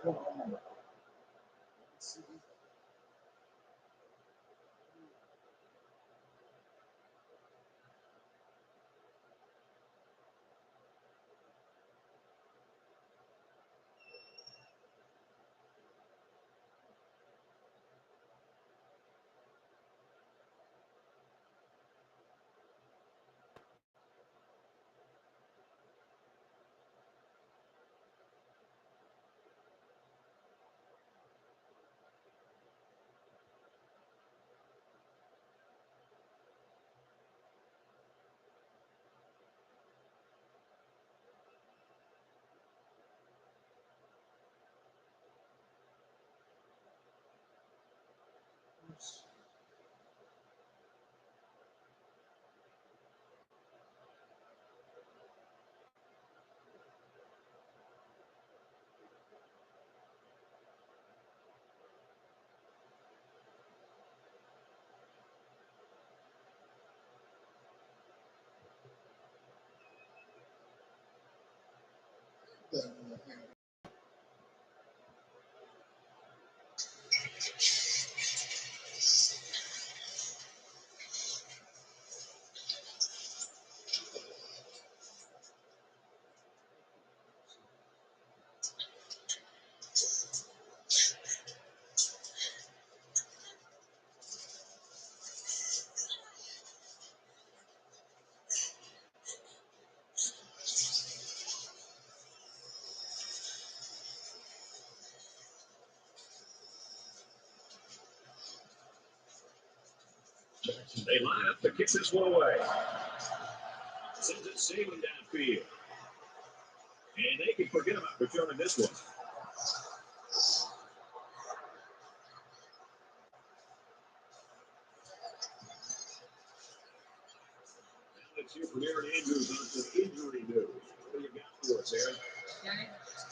They line up to kick this one away. Sends it sailing downfield. And they can forget about returning this one. Now let's hear from Aaron Andrews on some injury news. What do you got for us, Aaron?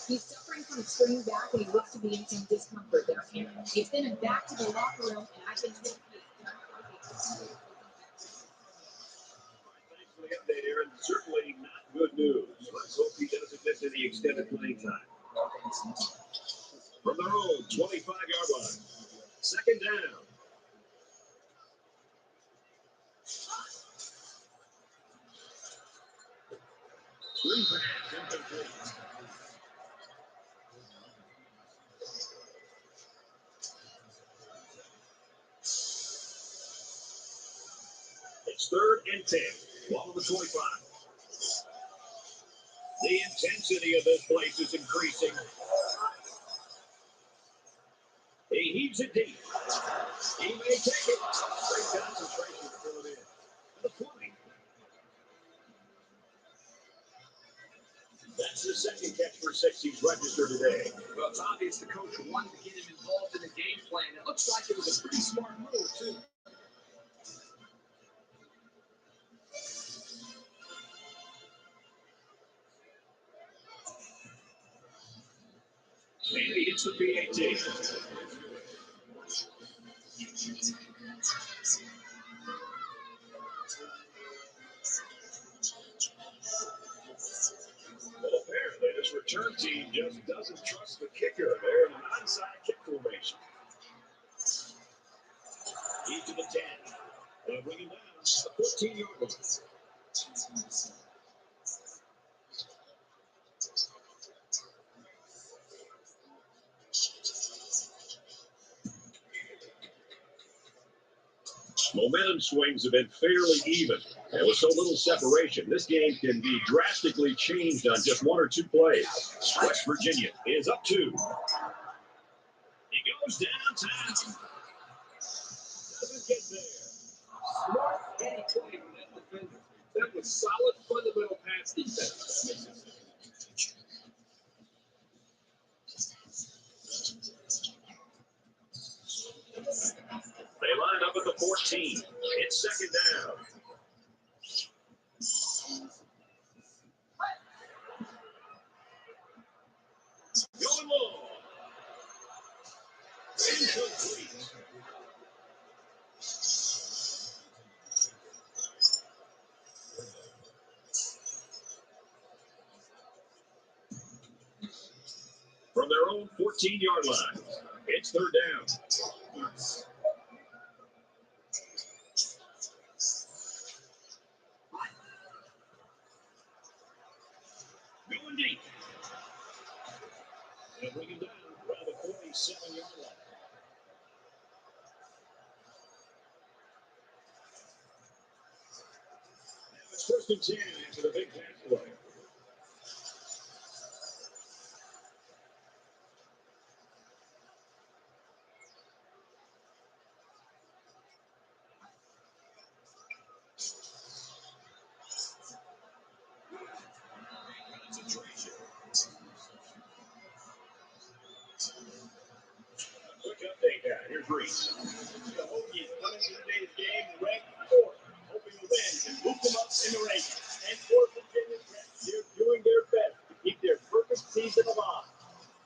He's suffering from extreme back and he looks to be in some discomfort there. And they sent him back to the locker room, and I've been told Thanks for the update, Aaron. Certainly not good news. Let's hope he doesn't miss any extended playing time. From their own 25-yard line. Second down. Screen pass incomplete. It's 3rd and 10. Ball on the 25. The intensity of this place is increasing. He heaves it deep. He may take it. Great concentration to fill it in. The 20. That's the second catch for 6 he's registered today. Well, it's obvious the coach wanted to get him involved in the game plan. It looks like it was a pretty smart move, too. And he hits the PAT. Well, apparently this return team just doesn't trust the kicker. They're in an onside kick formation. He's to the 10. They'll bring him down to the 14-yard line. Momentum swings have been fairly even. And with so little separation, this game can be drastically changed on just 1 or 2 plays. West Virginia is up 2. He goes downtown. Doesn't get there. Smart heady play from that defender. That was solid fundamental pass defense. They line up at the 14. It's 2nd down. Going long. Incomplete. From their own 14-yard line, it's 3rd down. Going deep. And bring him down around the 47-yard line. Now it's 1st and 10 after the big pass play. Concentration. Quick update now. Here's Reese. The Hokies coming to today's game ranked 4th, hoping to win and move them up in the rankings. And for Virginia Tech, they're doing their best to keep their perfect season alive.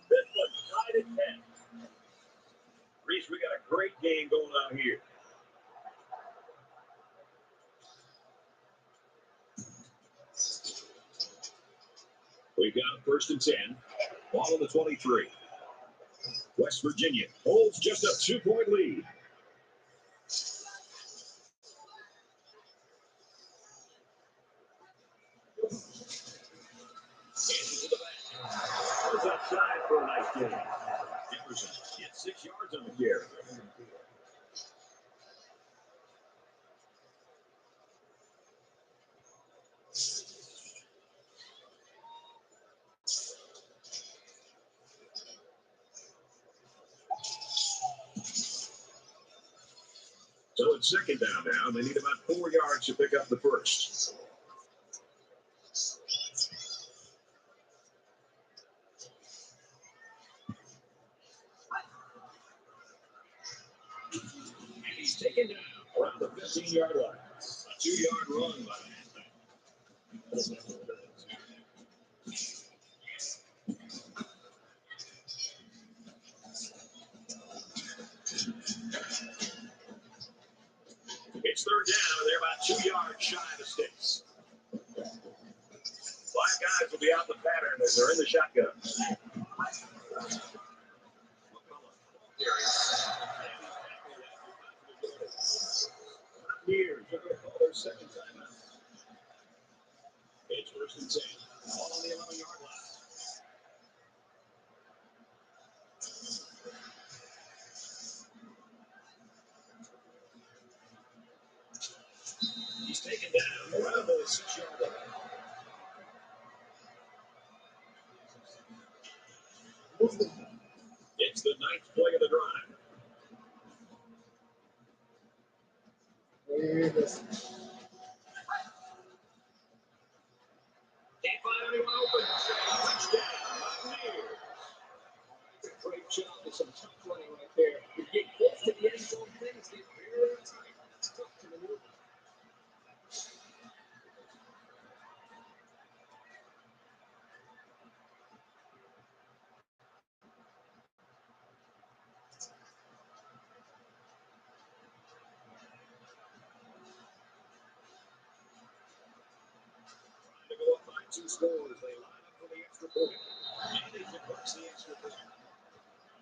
This one's tied at 10. Reese, we got a great game going on here. We've got a 1st and 10. Ball on the 23. West Virginia holds just a 2-point lead. Into the back. Goes outside for a nice game. Emerson gets 6 yards on the carry. So it's second down now. They need about 4 yards to pick up the first. And he's taken down around the 15-yard line. A 2-yard run by the It's third down, and they're about 2 yards shy of the sticks. 5 guys will be out the pattern as they're in the shotgun. Years, they're going to call their second time out. It's first and 10. All on the 11-yard line. He's taken down around the 6-yard line. It's the 9th play of the drive. Can't find anyone open. Touchdown, Buccaneers. Great job with some tough running right there. You get close to the end zone, things get very tight. It's tough to maneuver. To go up by 2 scores, they line up for the extra point. And they converts the extra point.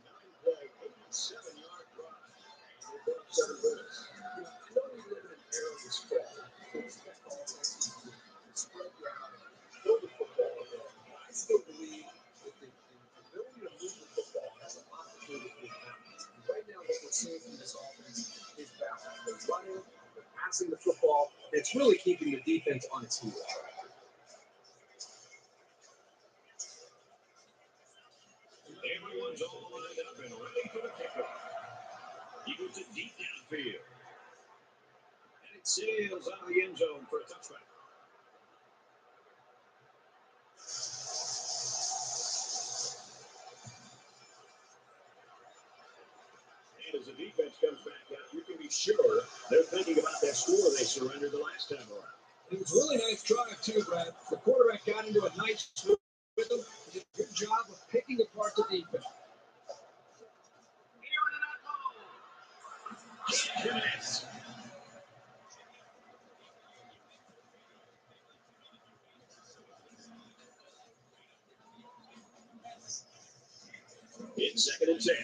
9-play, 87-yard drive. And they put up 7 points. I know we live in an era of spread. So expect all offenses to spread around, throw the football around. I still believe that the ability to move the football has a lot to do with the balance. Right now, what we're seeing from this offense is balance. They're running, they're passing the football. It's really keeping the defense on its heels. Everyone's all lined up and ready for the kickoff. He puts it deep downfield. And it sails out of the end zone for a touchdown. And as the defense comes back out, you can be sure they're thinking about that score they surrendered the last time around. It was a really nice drive, too, Brad. The quarterback got into a nice rhythm. He did a good job of picking apart the defense. Connects. It's second and 10.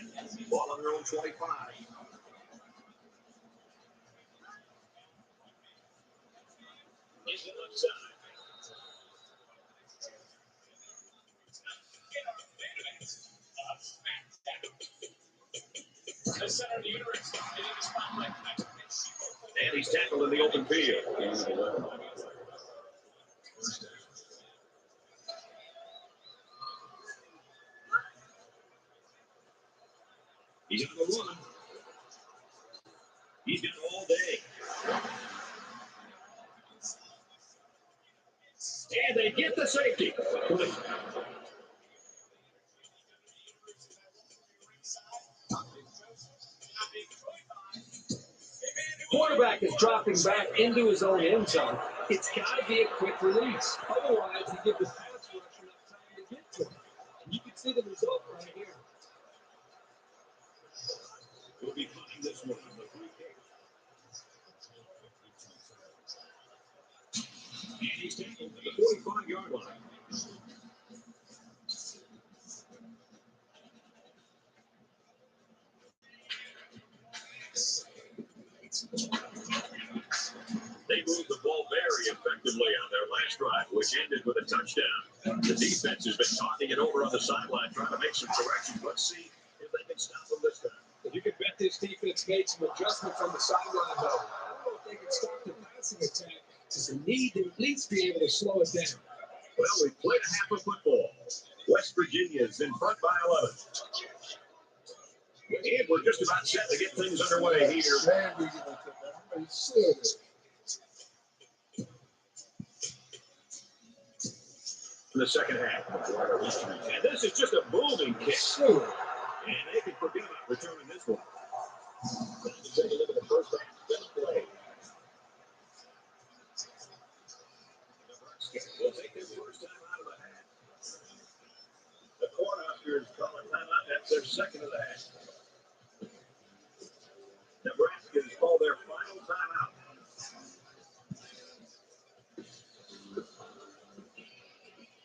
Ball on their own 25. Into the left side. And he's tackled in the open field. He's on the run. He's got all day. And they get the safety. Quarterback is dropping back into his own end zone. It's got to be a quick release. Otherwise, you give the pass rusher enough time to get to him. And you can see the result right here. We'll be punting this one on the 3K. And he's tackled at the 45-yard line. moved the ball very effectively on their last drive, which ended with a touchdown. The defense has been talking it over on the sideline, trying to make some corrections. Let's see if they can stop them this time. You can bet this defense made some adjustments on the sideline, though. I don't know if they can stop the passing attack. Just need to at least be able to slow it down. Well, we played a half of football. West Virginia's in front by 11. And we're just about set to get things underway here. In the second half. And this is just a booming kick. And they can forget about returning this one. Take a look at the first half play. Will take their first time out of the half. The Cornhuskers call a timeout. That's their second of the half. Nebraska's call their final timeout.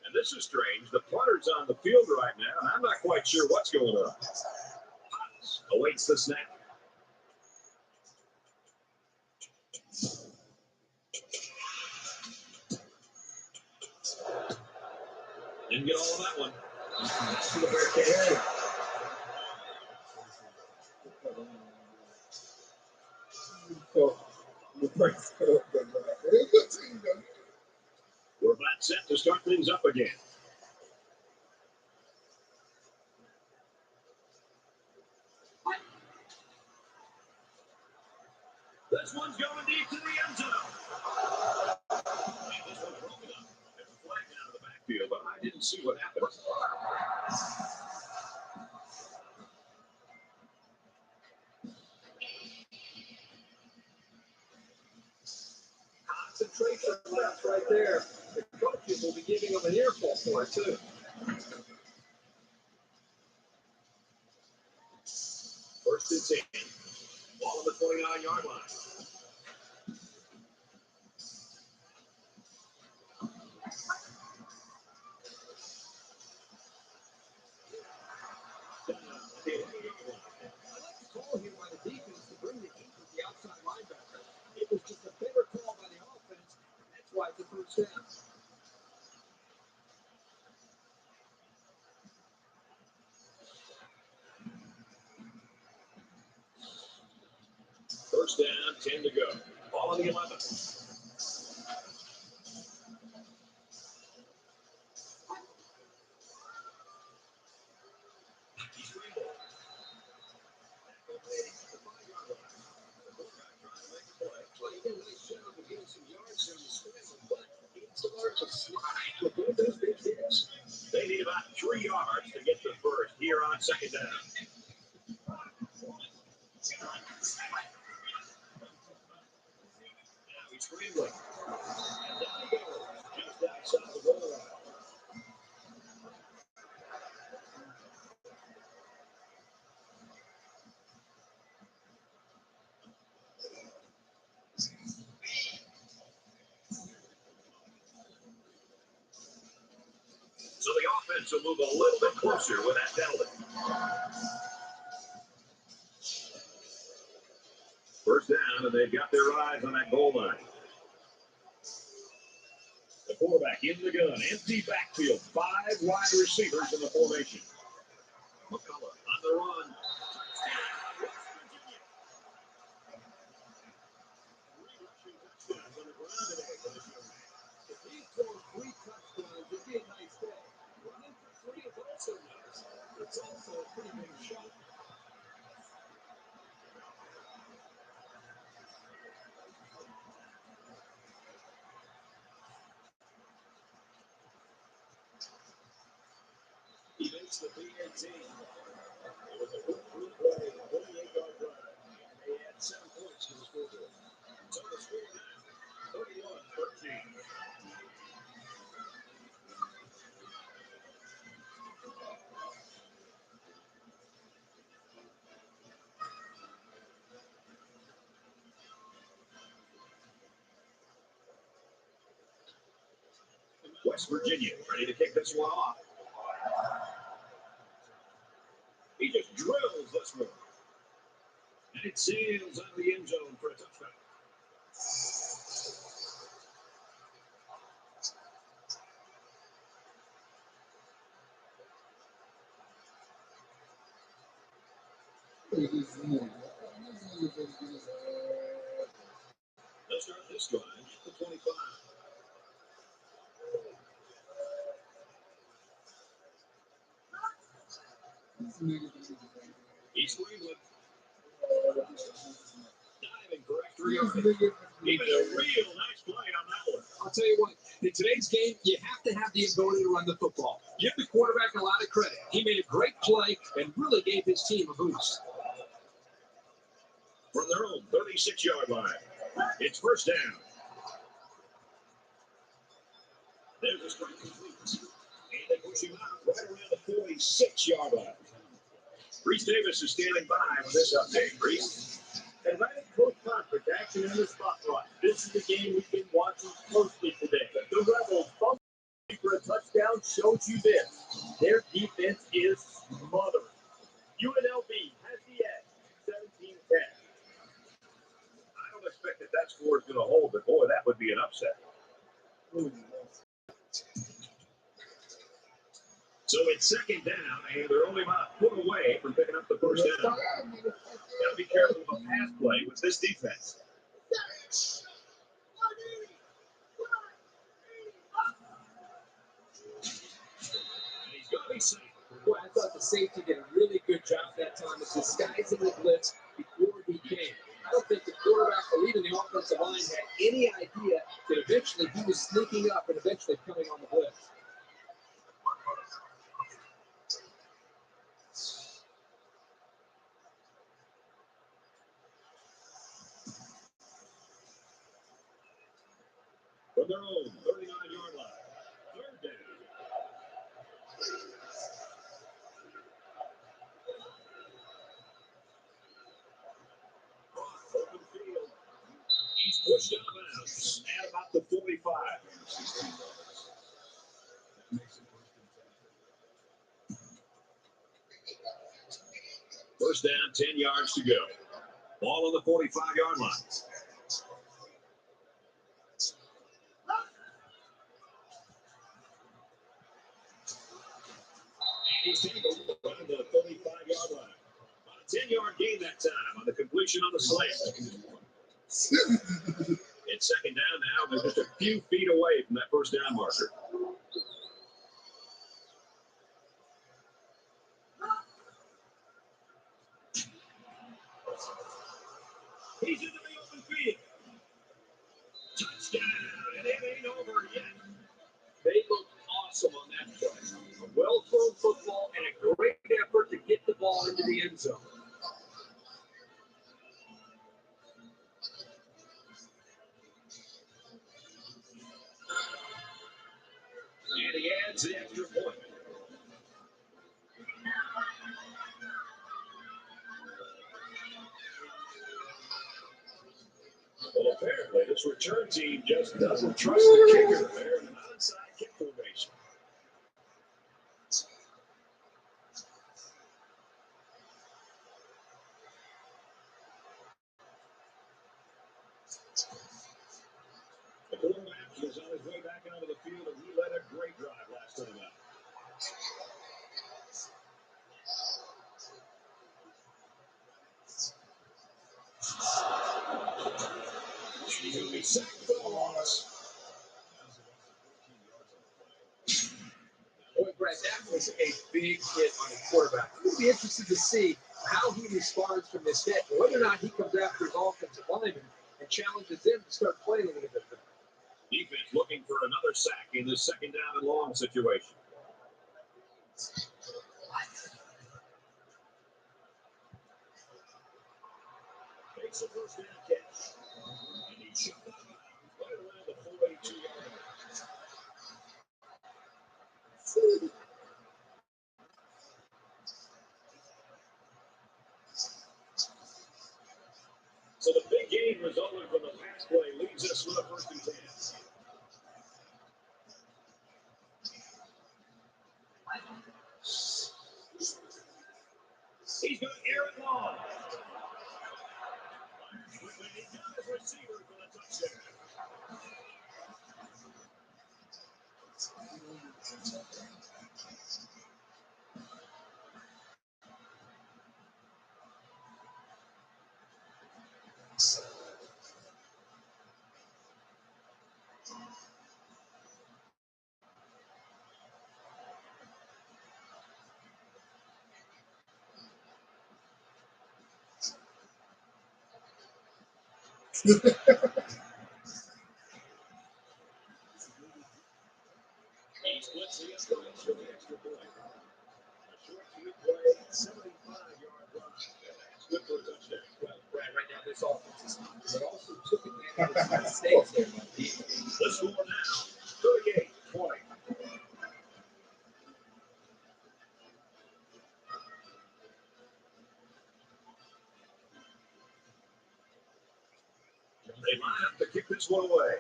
And this is strange. The punter's on the field right now, and I'm not quite sure what's going on. Potts awaits the snap. Didn't get all of that one. That's to the Bearcats. We're about set to start things up again. This one's going deep to the end zone. And this one's broken up. There's a flag down in the backfield, but I didn't see what happened. Concentration laps right there. The coaches will be giving them an earful for it, too. First and 10. Ball on the 29-yard line. I like the call here by the defense to bring the heat with the outside linebacker. It was just a better call by the offense, and that's why it's a first down. First down, 10 to go. Ball on the 11. They need about 3 yards to get the first here on second down. Now he's scrambling. And down he goes, just outside the goal line. So the offense will move a little bit closer with that penalty. First down, and they've got their eyes on that goal line. The quarterback in the gun, empty backfield, 5 wide receivers in the formation. McCullough on the run. Touchdown, West Virginia. 3 rushing touchdowns on the ground today for this young man. If he scored 3 touchdowns, it'd be a nice day. Running for 3 is also nice. It's also a pretty big shot. He makes the PAT. It was a good play, 28-yard drive. They had 7 points to the scoreboard. So the score now, 31-13. West Virginia ready to kick this one off. He just drills this one. And it sails out of the end zone for a touchdown. They'll start this drive at the 25. He's scrambling. Diving for extra yardage. Even a real nice play on that one. I'll tell you what, in today's game, you have to have the ability to run the football. Give the quarterback a lot of credit. He made a great play and really gave his team a boost. From their own 36-yard line, it's first down. There's a strike complete. And they push him out right around the 46-yard line. Reese Davis is standing by with this update. Reese. Atlantic Coast Conference action in the spotlight. This is the game we've been watching closely today. The Rebels bumping for a touchdown shows you this. Their defense is smothering. UNLV has the edge, 17-10. I don't expect that score is going to hold, but boy, that would be an upset. So it's second down, and they're only about a foot away from picking up the first down. Got to be careful of a pass play with this defense. And he's going to be safe. Boy, I thought the safety did a really good job that time of disguising the blitz before he came. I don't think the quarterback or even the offensive line had any idea that eventually he was sneaking up and eventually coming on the blitz. From their own 39-yard line, third down. Open field. He's pushed out of bounds at about the 45. First down, 10 yards to go. Ball on the 45-yard line. And he's tackled around the 35-yard line. About a 10-yard gain that time on the completion on the slant. It's second down now. They're just a few feet away from that first down marker. He's into the open field. Touchdown, and it ain't over yet. They look awesome on that play. A well-thrown football and a great effort to get the ball into the end zone. And he adds the extra point. Well, apparently this return team just doesn't trust the kicker. They're in an onside kick formation. The quarterback is on his way back onto the field, and he led a great drive last time out. He's going to be sacked for the loss. Boy, Brad, that was a big hit on the quarterback. We'll be interested to see how he responds from this hit, and whether or not he comes after his offensive lineman and challenges him to start playing a little bit better. Defense looking for another sack in this second down and long situation. Makes a first down catch. And he shot out of bounds right around the 42-yard line. So the big gain resulting from the pass play leaves us with a first and 10. He's going to air it long. He got his receiver for the touchdown. splits the uprights for the extra point. A short field play, 75-yard run. That's good for a touchdown. Well, right now this offense is hot, but also took advantage of some mistakes there by the defense. The score now, 38-20. They line up to kick this one away.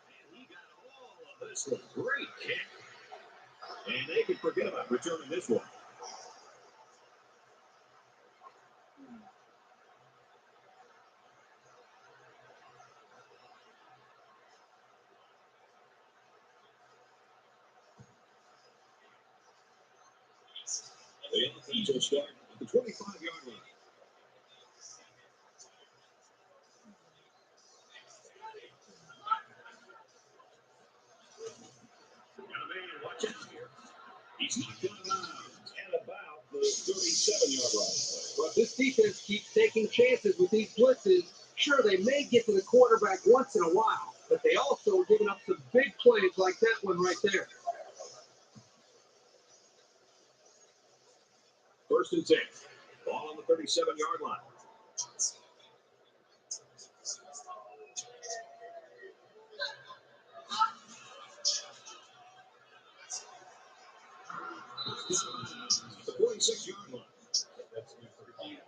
And he got all of this with great kick. And they can forget about returning this one. The offense will start at the 25-yard line. And a man, watch out here. He's knocked out of bounds at about the 37-yard line. But this defense keeps taking chances with these blitzes. Sure, they may get to the quarterback once in a while, but they also are giving up some big plays like that one right there. First and 10. Ball on the 37-yard line. The 46-yard line. That's good for a gain of 9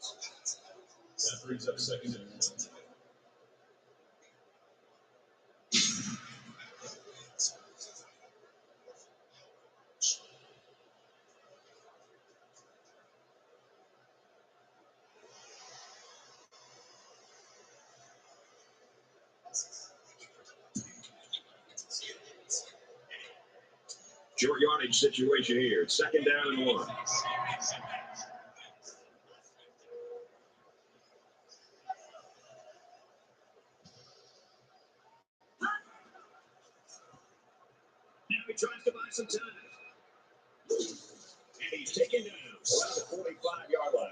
yards. That brings up second and 1. Short yardage situation here. Second down and 1. Now he tries to buy some time. And he's taken down around the 45-yard line.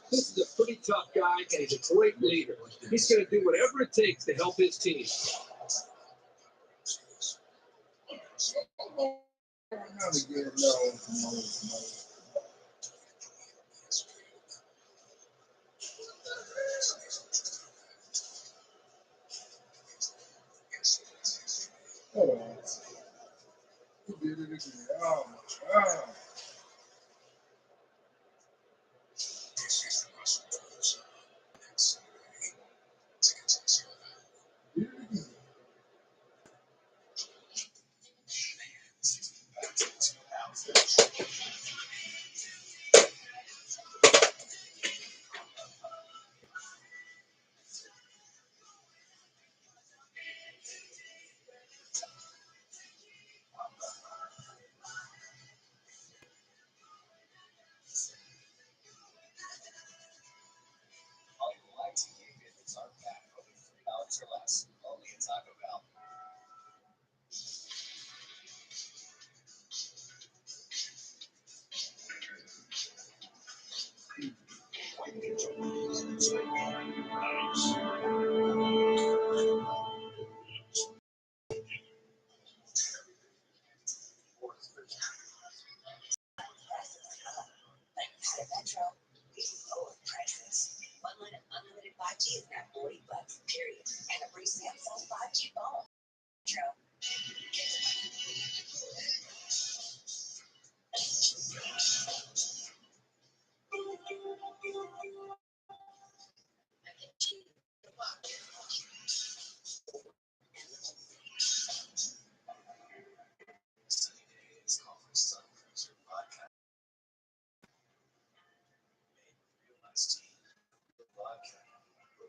This is a pretty tough guy, and he's a great leader. He's going to do whatever it takes to help his team. Hold on. He did it again. Oh, my God. Unlimited 5G is now $40, period. And a free Samsung 5G phone.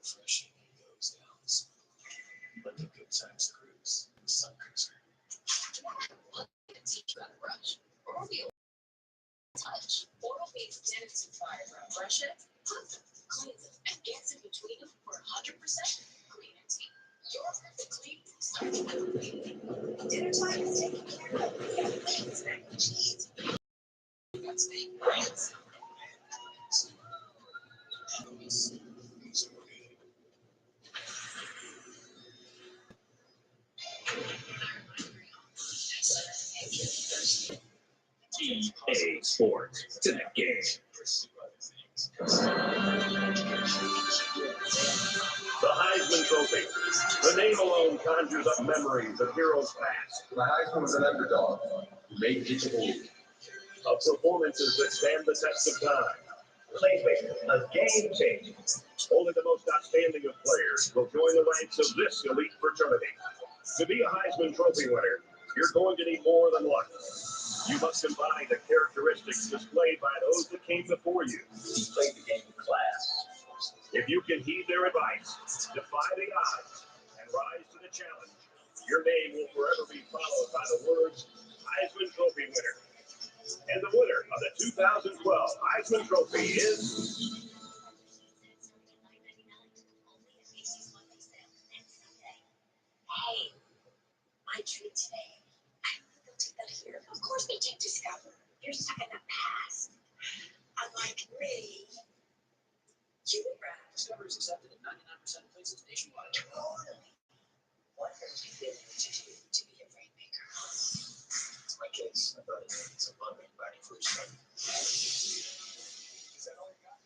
Refreshing goes down smoothly. Let the good times cruise. Sun Cruiser. Teach you how to brush. Oral B touch. Oral B's densify brush it, puts it, cleans it, and gets in between them for 100% clean and teeth. Your perfect clean starts with clean. Dinner time is taken care of. We got things mac and cheese. That's big brands. sports to the game. The Heisman Trophy. The name alone conjures up memories of heroes past. The Heisman was an underdog who made people believe. Of performances that stand the test of time. Playmaker, a game changer. Only the most outstanding of players will join the ranks of this elite fraternity. To be a Heisman Trophy winner, you're going to need more than luck. You must combine the characteristics displayed by those that came before you. He played the game with class. If you can heed their advice, defy the odds, and rise to the challenge, your name will forever be followed by the words Heisman Trophy winner. And the winner of the 2012 Heisman Trophy is... Hey, my treat today. I don't think they'll take that here. Of course they take Discover. You're stuck in the past. I'm like, really? You were right. Discover is accepted in 99% of places nationwide. Totally. What have you been able to do to be a rainmaker? It's my case. I brought it in. It's a month back for a study. Is that all you got?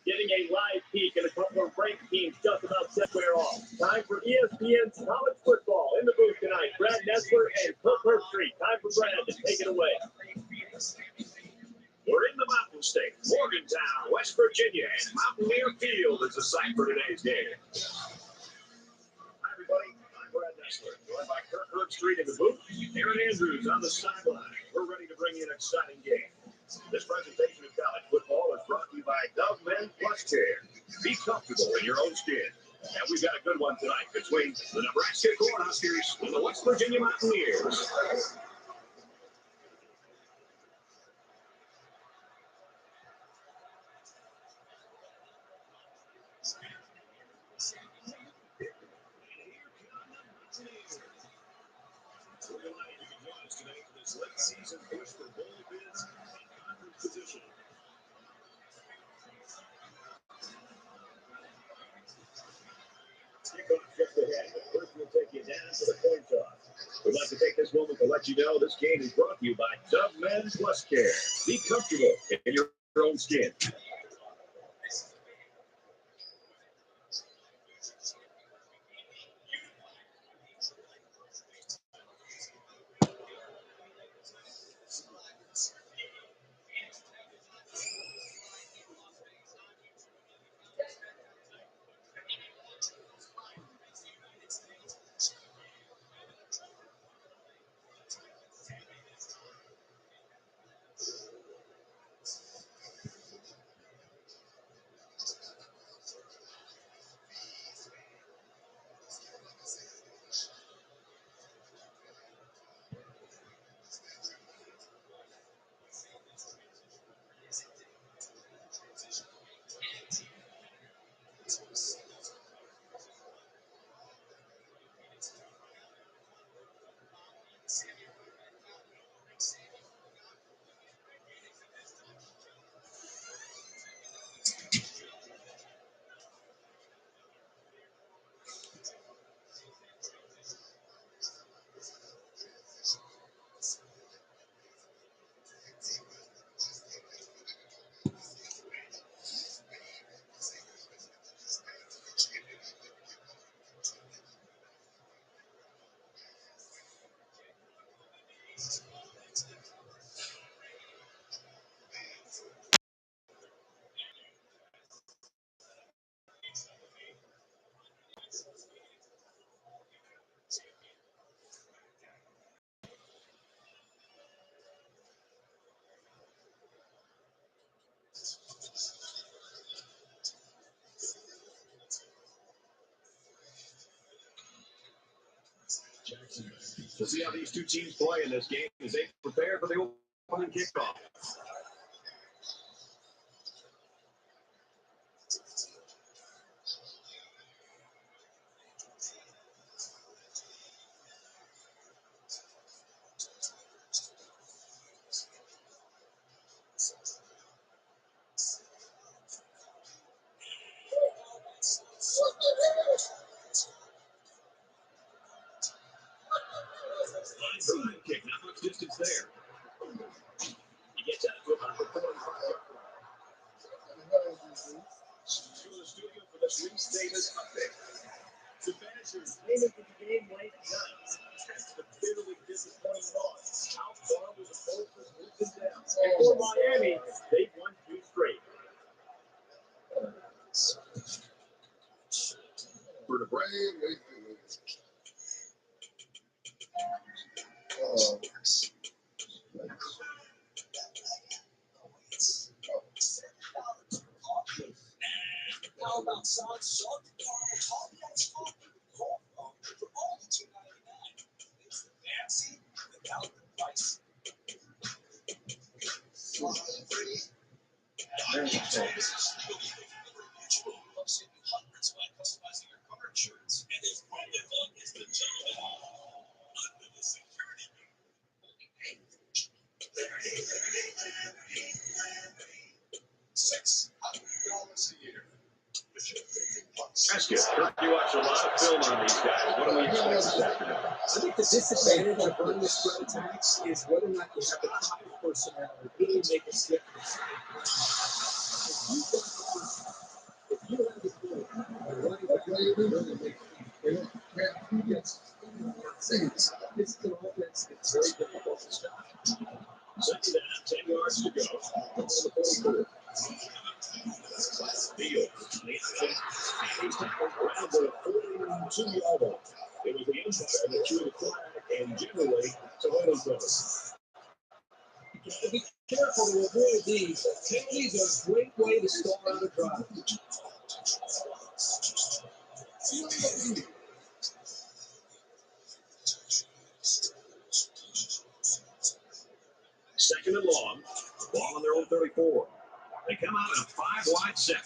Getting a live peek at a couple of ranked teams just about set square off. Time for ESPN's college football in the booth tonight. Brad Nessler and Kirk Herbstreit. Time for Brad to take it away. We're in the Mountain State, Morgantown, West Virginia, and Mountaineer Field is the site for today's game. Hi, everybody. I'm Brad Nessler, joined by Kirk Herbstreit in the booth, Aaron Andrews on the sideline. We're ready to bring you an exciting game. This presentation of college football is brought to you by Dove Men Plus Care. Be comfortable in your own skin. And we've got a good one tonight between the Nebraska Cornhuskers and the West Virginia Mountaineers. We're delighted you can join us today for this late season push for bowl bids and conference position. Kickoff just ahead. First, we'll take you down to the coin toss. We'd like to take this moment to let you know this game is brought to you by Dove Men Plus Care. Be comfortable in your own skin. We'll see how these two teams play in this game as they prepare for the opening kickoff. Line drive kick, not much distance there. restate us a pick. The Badgers came into the game late tonight. After the bitterly disappointing loss, how far was the Bolsters moved them down? And for Miami, they won 2 straight. For the break. How about solid salt? Coffee ice coffee with cold foam for only $2.99. It's the fancy without the price. Customizing your car insurance. And as wonderful as the gentleman under the security $600 a year. Ask you, you watch a lot of film on these guys. What do we expect this afternoon? I think the disadvantage of running the spread attacks is whether or not you have the proper personnel to really make a slip in the side. If you have the ball, you're running back, you're really making yes. This is an offense that's very difficult to stop. Second down, 10 yards to go. Field. He's tackled around the 42-yard line. It was the umpire that threw the flag, and generally, so holding close. Be careful to avoid these. Penalties are a great way to stall out a drive. Second and long. Ball on their own 34. They come out in a 5-wide set.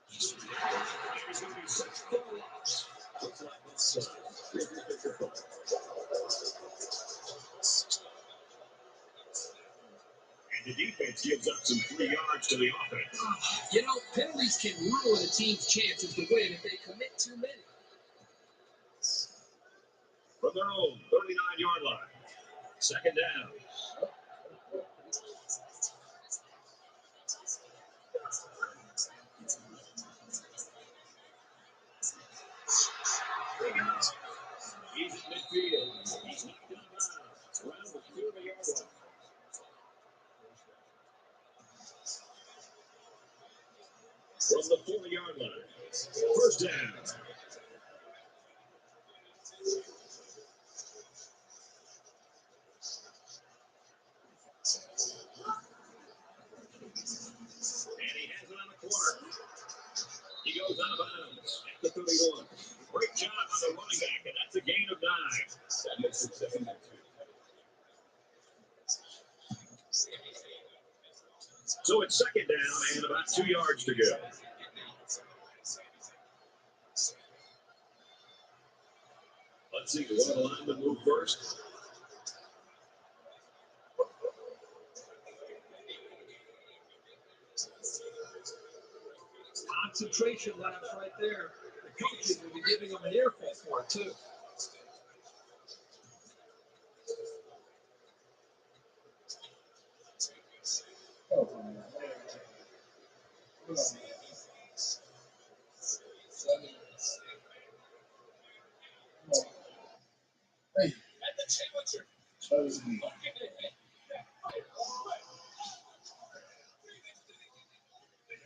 There's going to be 6 throw-ups. Looks like this and the defense gives up some 3 yards to the offense. You know, penalties can ruin a team's chances to win if they commit too many. From their own 39-yard line. Second down. He's at midfield. He's knocked down around the 30-yard line. From the 40-yard line. First down. And he has it on the corner. He goes out of bounds at the 31. Great job on the running back, and that's a gain of 9. That makes it 7 and 2. So it's second down and about 2 yards to go. Let's see, one of the linemen move first. Concentration laps right there. The coaches will be giving them an earful for it, too. Hey, at the challenger.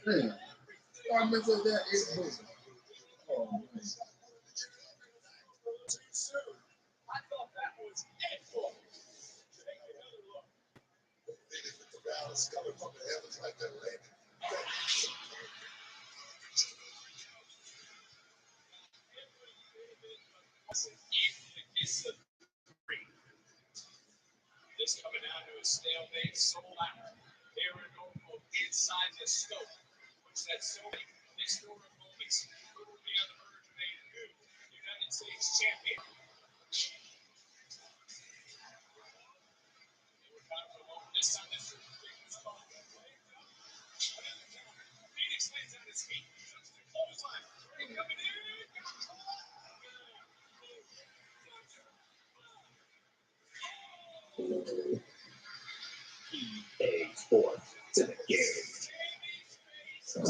Hey, I remember that 8 books. Oh, man. Too soon. I thought that was it for me. Take another look. The balance coming from the heavens like that landing. This coming down to a stalemate, sold out. Here we go from inside the scope, which that so many historic moments. Who will be on the verge of a new United States champion? This time, this is Phoenix lands on his feet. Jumps the clothesline. Coming in. EA Sports to the game. Okay,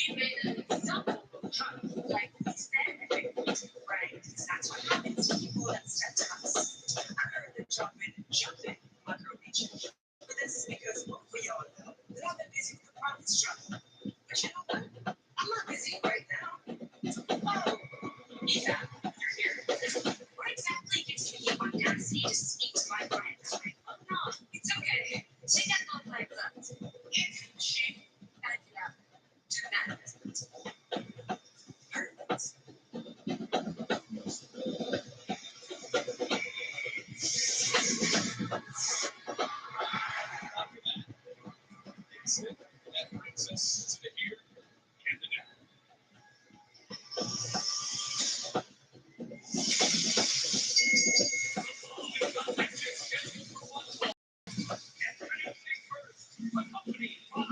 we made an example of how like standing right. That's what happens to people that step to us. I heard them jumping, micro nature. But this is because we all know that I've been busy with the problem struggle. But you know what? I'm not busy right now. Oh, yeah, you're here. What exactly gives you the audacity to speak to my friend? Oh no, it's okay. She got no life left. She and to the management. Perfect. That brings us to the here and the now.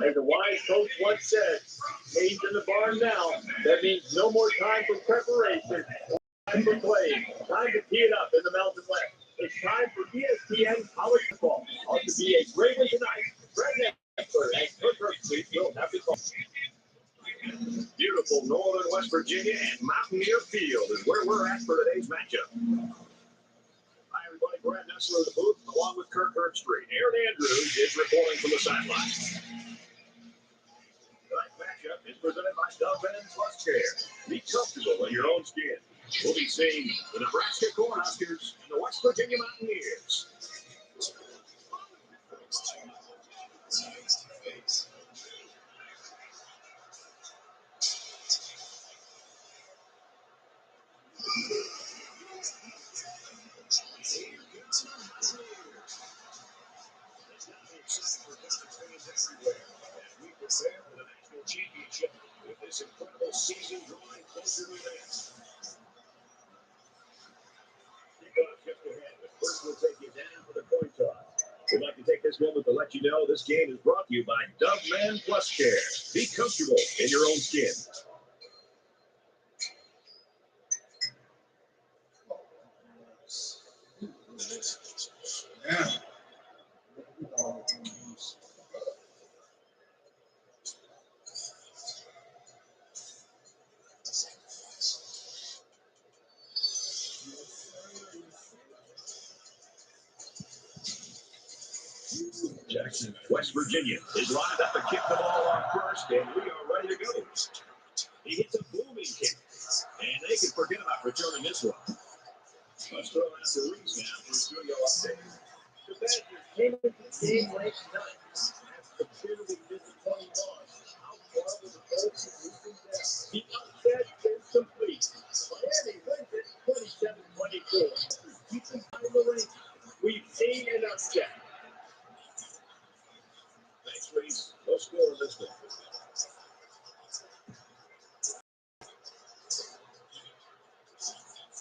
As the wise coach once said, Cade's in the barn now. That means no more time for preparation, time for playing, time to tee it up in the Mountain West. It's time for ESPN college football. Ought to be a great one tonight. Brett Nessler and Kirk Herbstreit will have the call. Beautiful northern West Virginia and Mountaineer Field is where we're at for today's matchup. Hi, everybody. Brett Nessler in the booth, along with Kirk Herbstreit. Aaron Andrews is reporting from the sideline. Tonight's matchup is presented by Dove and Plus Care. Be comfortable in your own skin. We'll be seeing the Nebraska Cornhuskers and the West Virginia Mountaineers. We prepare for the national championship with this incredible season drawing closer to the end. Kickoff just ahead, but first we'll take you down for the coin toss. We'd like to take this moment to let you know this game is brought to you by Dove Man Plus Care. Be comfortable in your own skin. Yeah. Jackson, West Virginia is lined up to kick the ball off first, and we are ready to go. He hits a booming kick, and they can forget about returning this one. Let's throw out the Reese now for a studio update. The Badgers came into the game ranked ninth after a bitterly disappointing loss. How far will the Bolts losing down? The upset is complete. Miami wins it 27-24. Keeping behind the ranks. We've seen an upset. Thanks, Reese. No score in this one.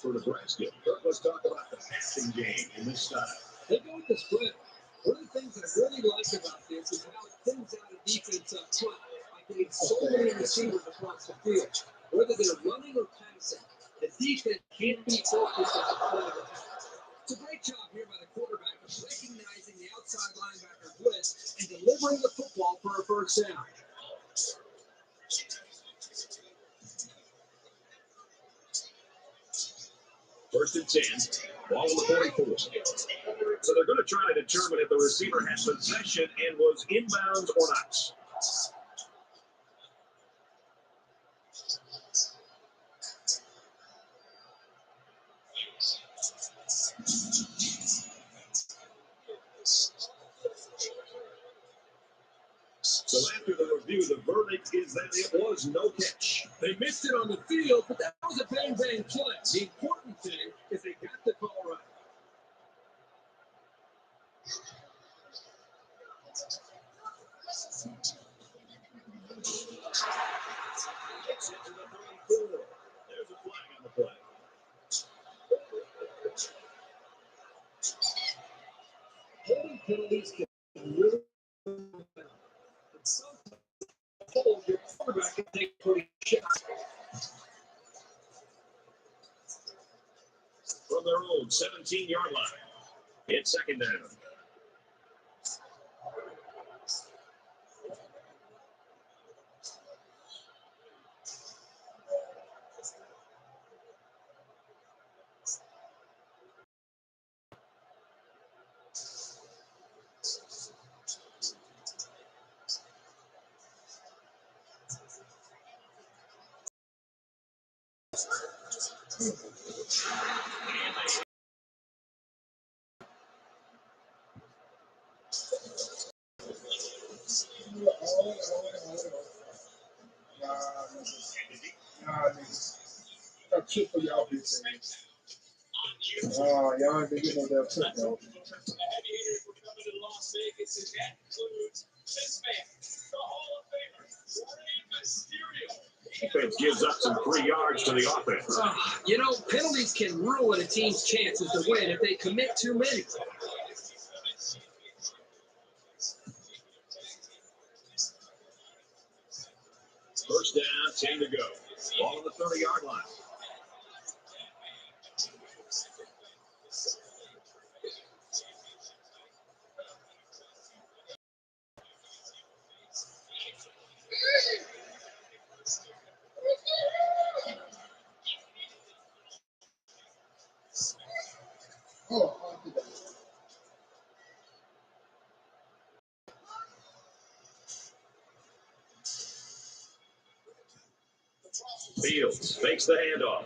For Nebraska, let's talk about the passing game in this style. They go with the spread. One of the things I really like about this is how it thins out a defense up front by getting so many receivers across the field. Whether they're running or passing, the defense can't be focused on the play of attack. It's a great job here by the quarterback of recognizing the outside linebacker blitz and delivering the football for a first down. First and 10, ball on the 44. So they're going to try to determine if the receiver had possession and was inbounds or not. So after the review, the verdict is that it was no catch. They missed it on the field, but that was a bang-bang play. The important thing is they got the call right. Gets into the 34. There's a flag on the play. Holding penalties can really and sometimes hold your quarterback can take pretty shots. From their own 17-yard line. It's second down. Nah, niggas. Got chip for y'all bitch ass. Oh, y'all ain't been getting no damn chip, though. Defense gives up some 3 yards to the offense. You know, penalties can ruin a team's chances to win if they commit too many. First down, 10 to go. Ball on the 30-yard line. Fields fakes the handoff.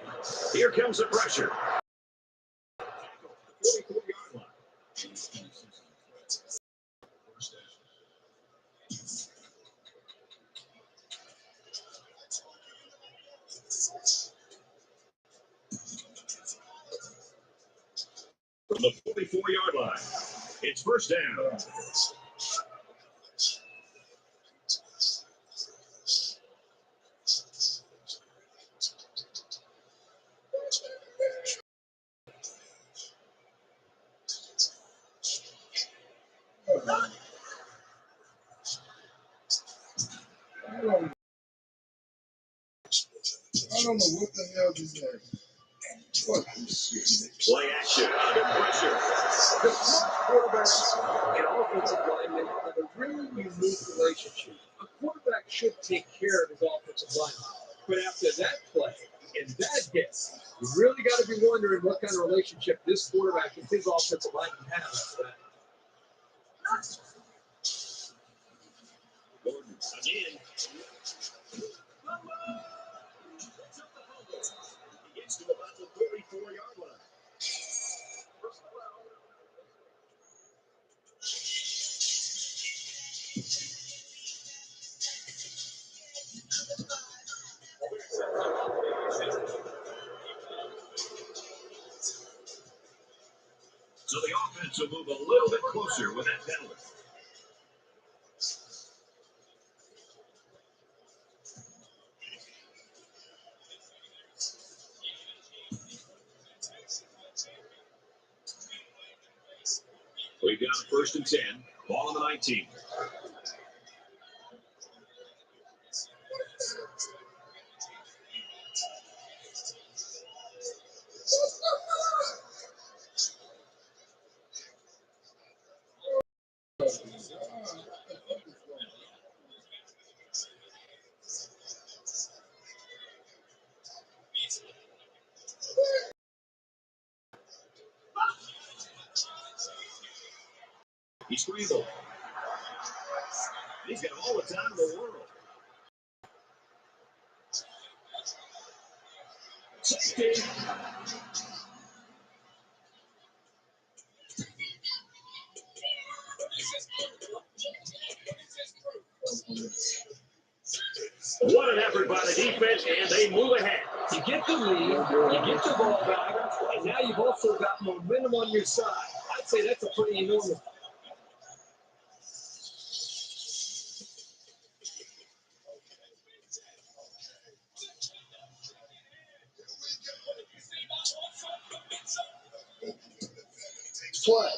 Here comes the pressure. from the 44-yard line. It's first down. I don't know what the hell is that. What is Play action under pressure. The quarterbacks and offensive linemen have a really unique relationship. A quarterback should take care of his offensive lineman. But after that play and that hit, you really got to be wondering what kind of relationship this quarterback and his offensive lineman have after that. Gordon again. He gets to about the 34-yard line. So the offense will move a little bit closer with that penalty. We've got first and 10. Ball on the 19. He scrambled. He's got all the time in the world. Safety. What an effort by the defense, and they move ahead. You get the lead, you get the ball back, and now you've also got momentum on your side. I'd say that's a pretty enormous. play?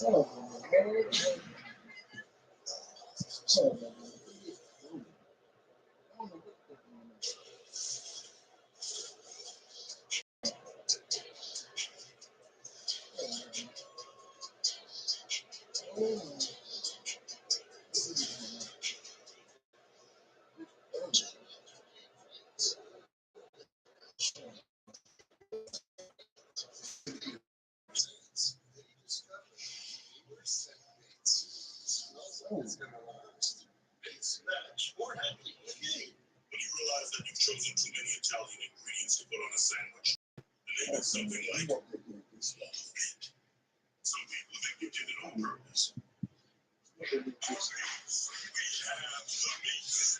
Oh, man. Oh, man. When you realize that you've chosen too many Italian ingredients to put on a sandwich, the name is something like small mint. Some people think you did it on purpose. We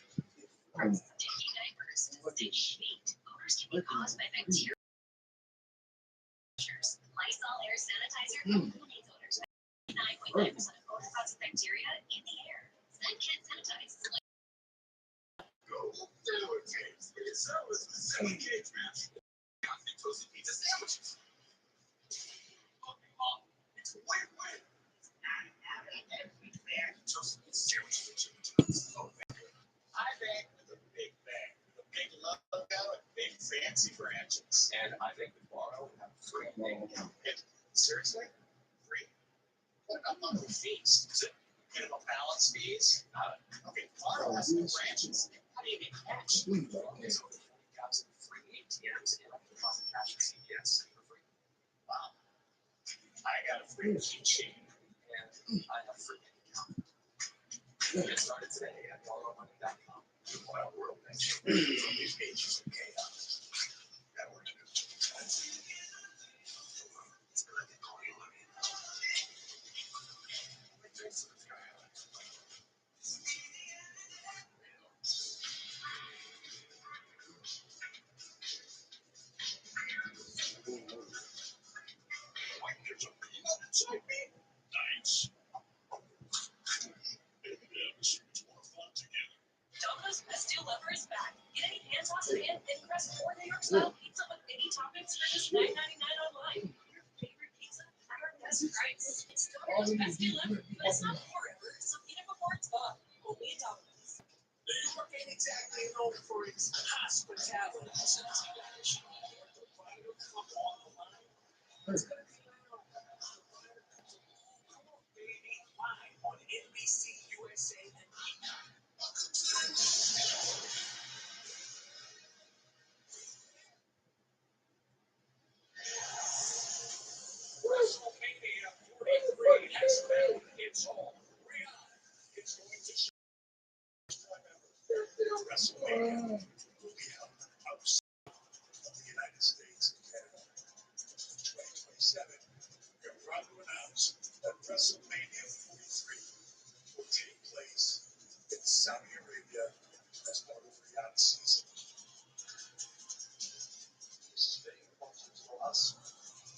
Sticky diapers. Sticky feet. Odors can be caused by bacteria. Lysol air sanitizer eliminates odors. 9.9% of odor-causing bacteria in the air. Then can't sanitize. Go Taylor Taste. It's sellers with 7 cage match. Coffee toasted pizza sandwiches. It's win-win. Toasted pizza sandwiches with chicken toast. Oh, man. I bag with a big bag. With a big logo and big fancy branches. And I think the borrow have free name. Seriously? Free? What about monthly fees? Is it minimum balance fees? Okay, borrow has no branches. How do you get cash? There's over 40,000 free ATMs and deposit cash at CVS for free. Wow. I got a free cheat sheet and I have free account. Get started today at borrowmoney.com. Wild world next from these pages of chaos. Got work to do. It's good to call you on it. Nice. Domino's Best Deal Lover is back. Get any hand tossed pan, thin crust, or New York style pizza with any toppings for just $9.99 online. Your favorite pizza at our best price. It's Domino's Best Deal Lover, but it's not forever, so eat it before it's gone. Only at Domino's. New York ain't exactly known for its hospitality. Cincinnati. The final cup on the line. It's gonna be loud. Come on, baby. Live on NBC, USA, and Peacock. WrestleMania 43 has found its home. It's going to show WrestleMania will be held outside of the United States and Canada. 2027, we are proud to announce that WrestleMania 43 will take place in Saudi Arabia as part of Riyadh season. This is very important for us.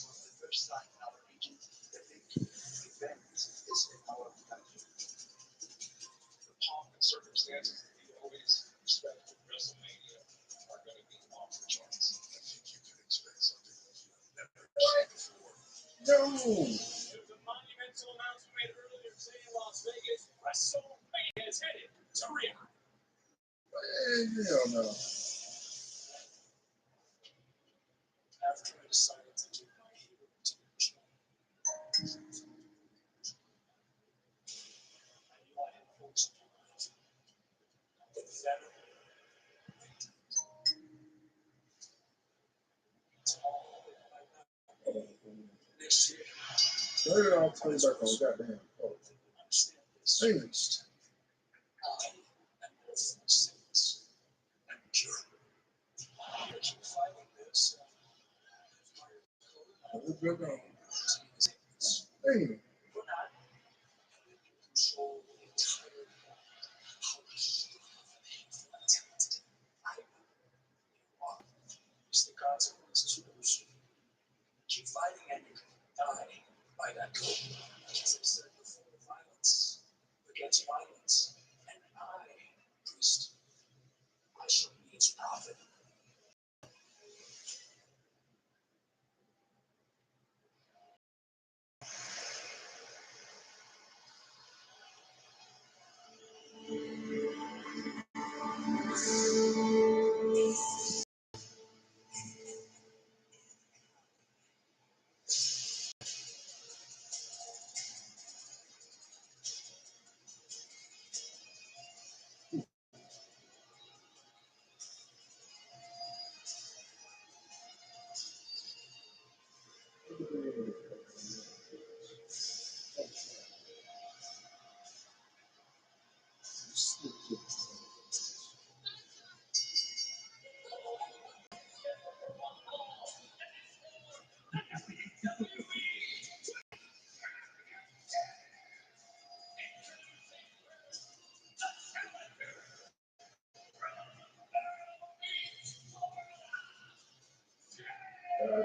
For the first time in our region, the big event is in our country. The pomp and circumstances that we always expect with WrestleMania are going to be off the charts. I think you can expect something that you've never seen before. No! There's a monumental announcement made earlier today in Las Vegas. WrestleMania is headed to Riyadh. Hell no. After I decided to do my hero TV show, I knew I had hopes of life. But veteran, it's all I know. Next year, Where did all play back on? Goddamn. Oh. understand this Hey. first. I am no saints and pure. As you're fighting this, What's going on? Hey. Hey. You're not having to control the entire polish of talented. I know you are. It's the consequence to those who keep fighting and you can die by that goal. As I said before, violence begets violence. And I, priest, I shall be its prophet.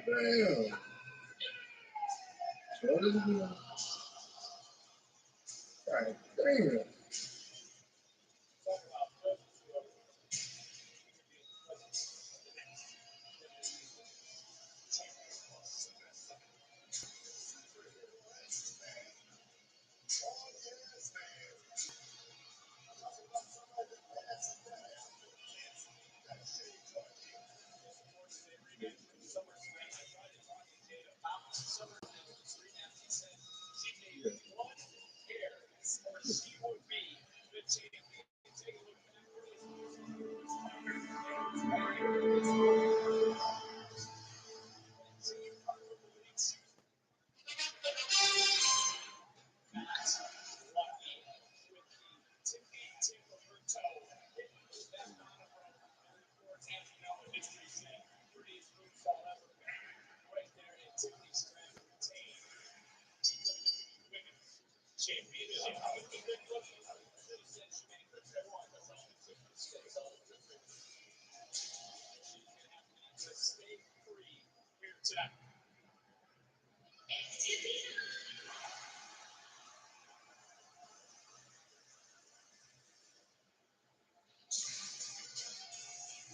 damn. What is it? God damn.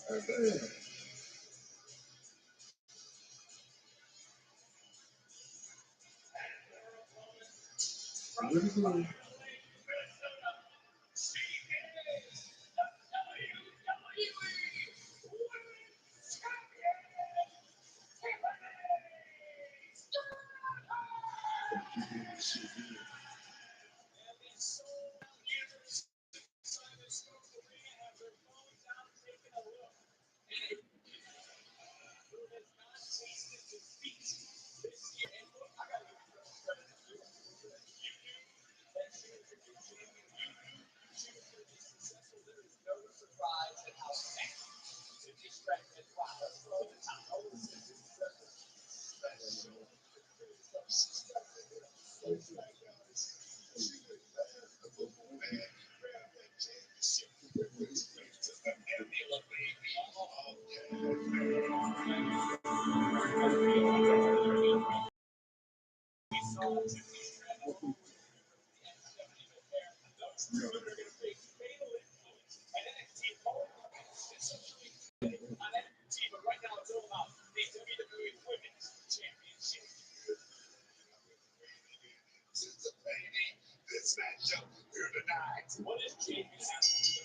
God damn. What is it? This matchup here tonight. What is champions have to do?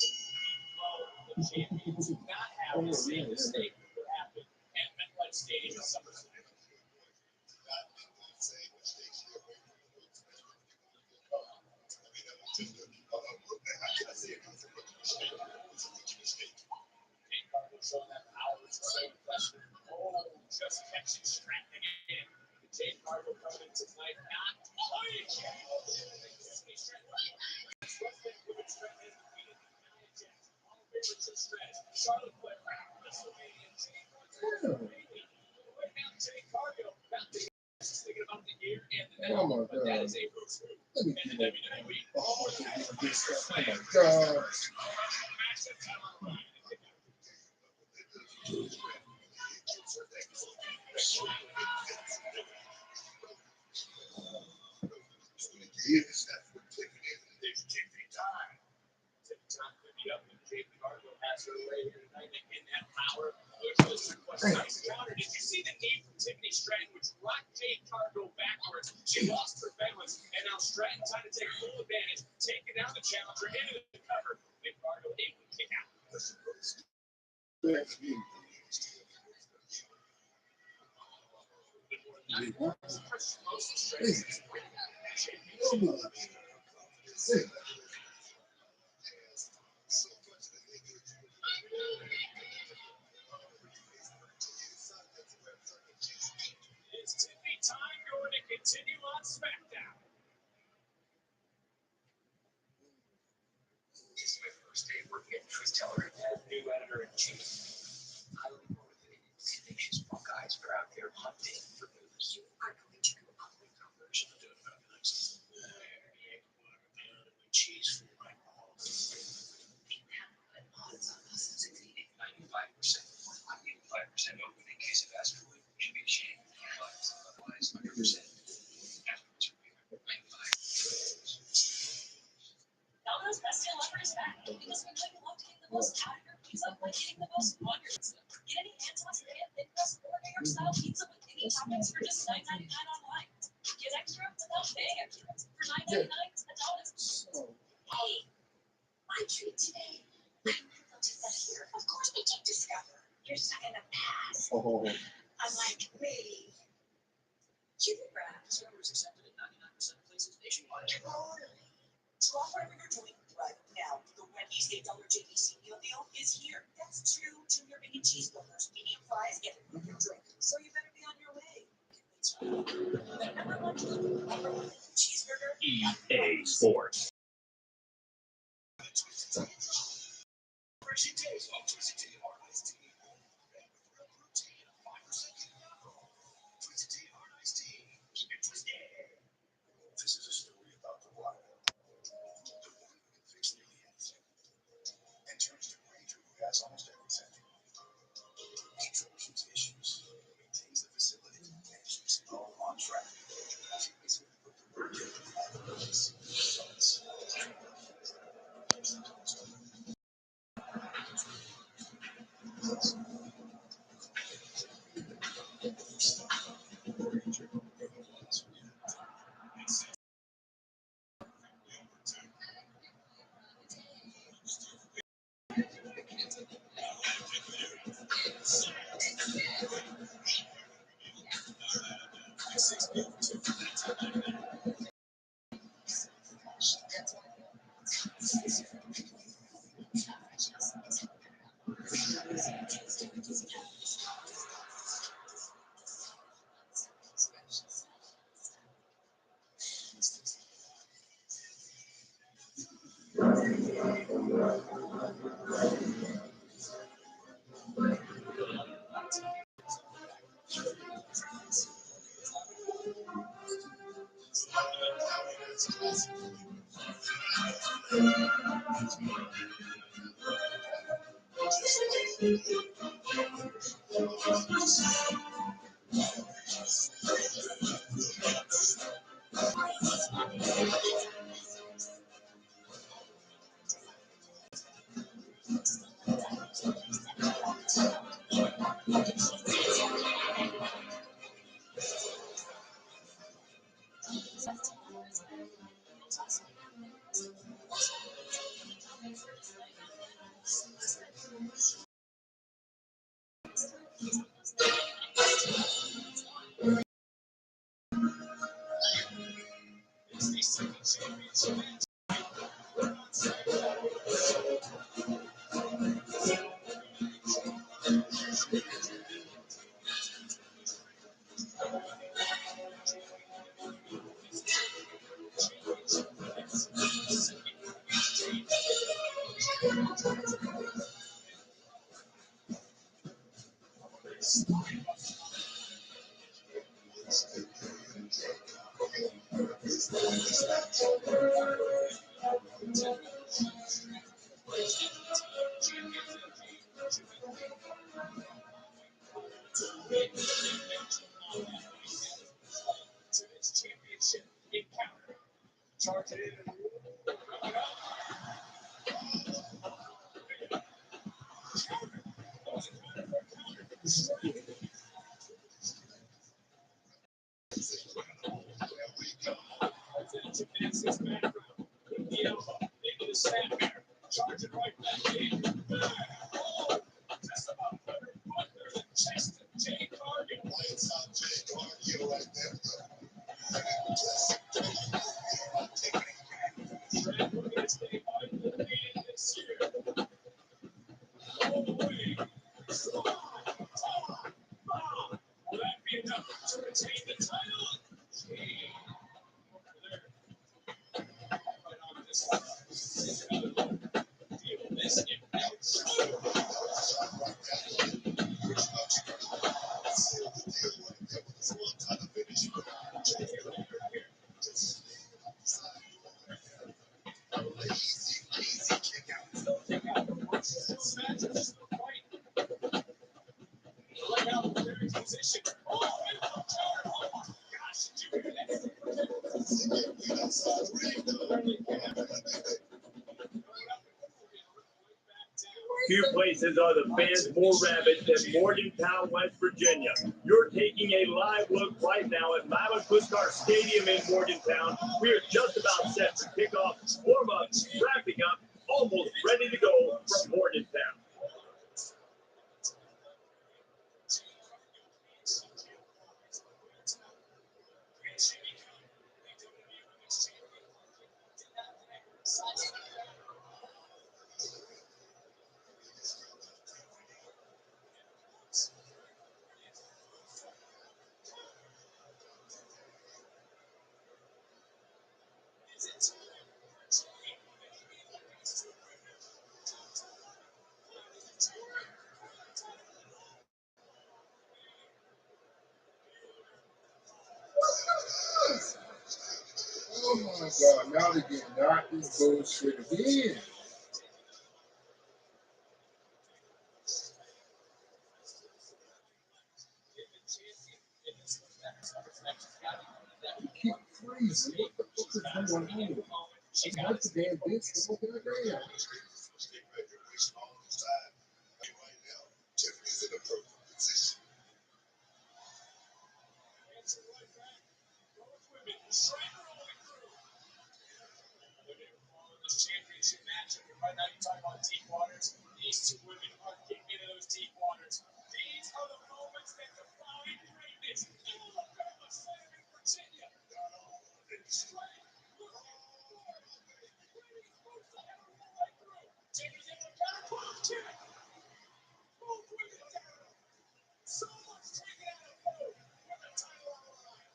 The champions do not have the same mistake that happened at MetLife Stadium in SummerSlam. Showing that power is so impressive. Oh, just catching Stratton again. Jade Cargill coming in tonight, not playing yet. Charlotte Flair, WrestleMania, Jade Cargill, Jade Cargill, thinking about the year and the Oh my but that God. is a boost move. Let me And do the that. WWE. Oh my God. Yes, that's what taking it. There's Jimmy time. Jimmy time to be up, and Jade Cargill has her way here tonight in that power. Nice counter. Did you see the knee from Tiffany Stratton, which rocked Jade Cargill backwards? She lost her balance, and now Stratton trying to take full advantage, taking down the challenger into the cover. Jade Cargill able to kick out. It's Tiffany time going to continue on SmackDown. This is my first day working at Truth Teller as new editor-in-chief. Highly motivated, tenacious Buckeyes are out there hunting for news. I'm going to do a quick conversion to do it about nice. Cheese for my balls. You have good odds on us succeeding. 95%. I'm 85% open in case of asteroid. Should be a chance. Domino's Best Deal Offer is back because we know you love to get the most out of your pizza by getting the most on your pizza. Get any hands-on pan, thin crust, or New York style pizza with any toppings for just $9.99 online. Get extra without paying extra. For $9.99, a Domino's. Hey, my treat today. I don't know if they'll take that here. Of course they take Discover. You're stuck in the past. Oh. I'm like, really? Chicken wrap. Discover is accepted in 99% of places nationwide. Totally. Drop whatever you're doing right now. The Wendy's $8 JBC meal deal is here. That's 2 junior mini cheeseburgers, medium fries, and a your drink. So you better be on your way. The number one cheeseburger. EA Sports. Refreshing taste of Twisted Tea Hard Iced Tea. Made with real protein and 5% alcohol. Twisted Tea Hard Iced Tea. Keep it twisted. This is a story about the wild. The one who can fix nearly anything. And turns to Granger, who has almost everything. He troubleshoots issues, maintains the facility, and keeps it all on track. He's going to put the work in and see results. Few places are the fans more rabid than Morgantown, West Virginia. You're taking a live look right now at Milan Puskar Stadium in Morgantown. We are just about set to kick off, warm up, wrapping up, almost ready to go from Morgantown. Oh my God, now they're getting knocked this bullshit again. You keep freezing. What the fuck is going on? It's not the damn bitch. What the damn? Tiffany's in a perfect position. This championship matchup. Right now, you talk about deep waters. These two women are getting into those deep waters. These are the moments that define greatness. Alabama Slam in Virginia. Straight. Taylor's able to cut across check. Both women down. So much taken out of both with the title on the line.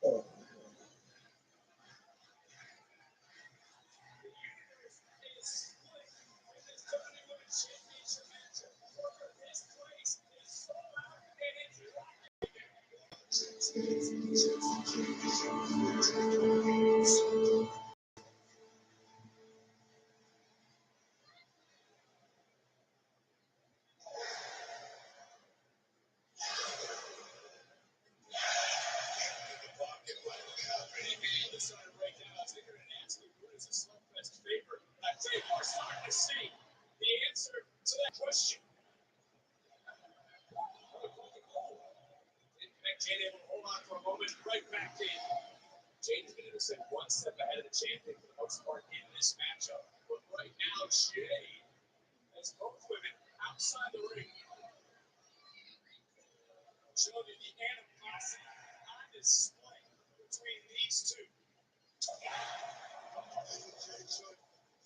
Oh. To see the answer to that question. Jane able to hold on for a moment, right back in. Jane's been one step ahead of the champion for the most part in this matchup. But right now, Jane has both women outside the ring. Showing you the animosity on display between these two.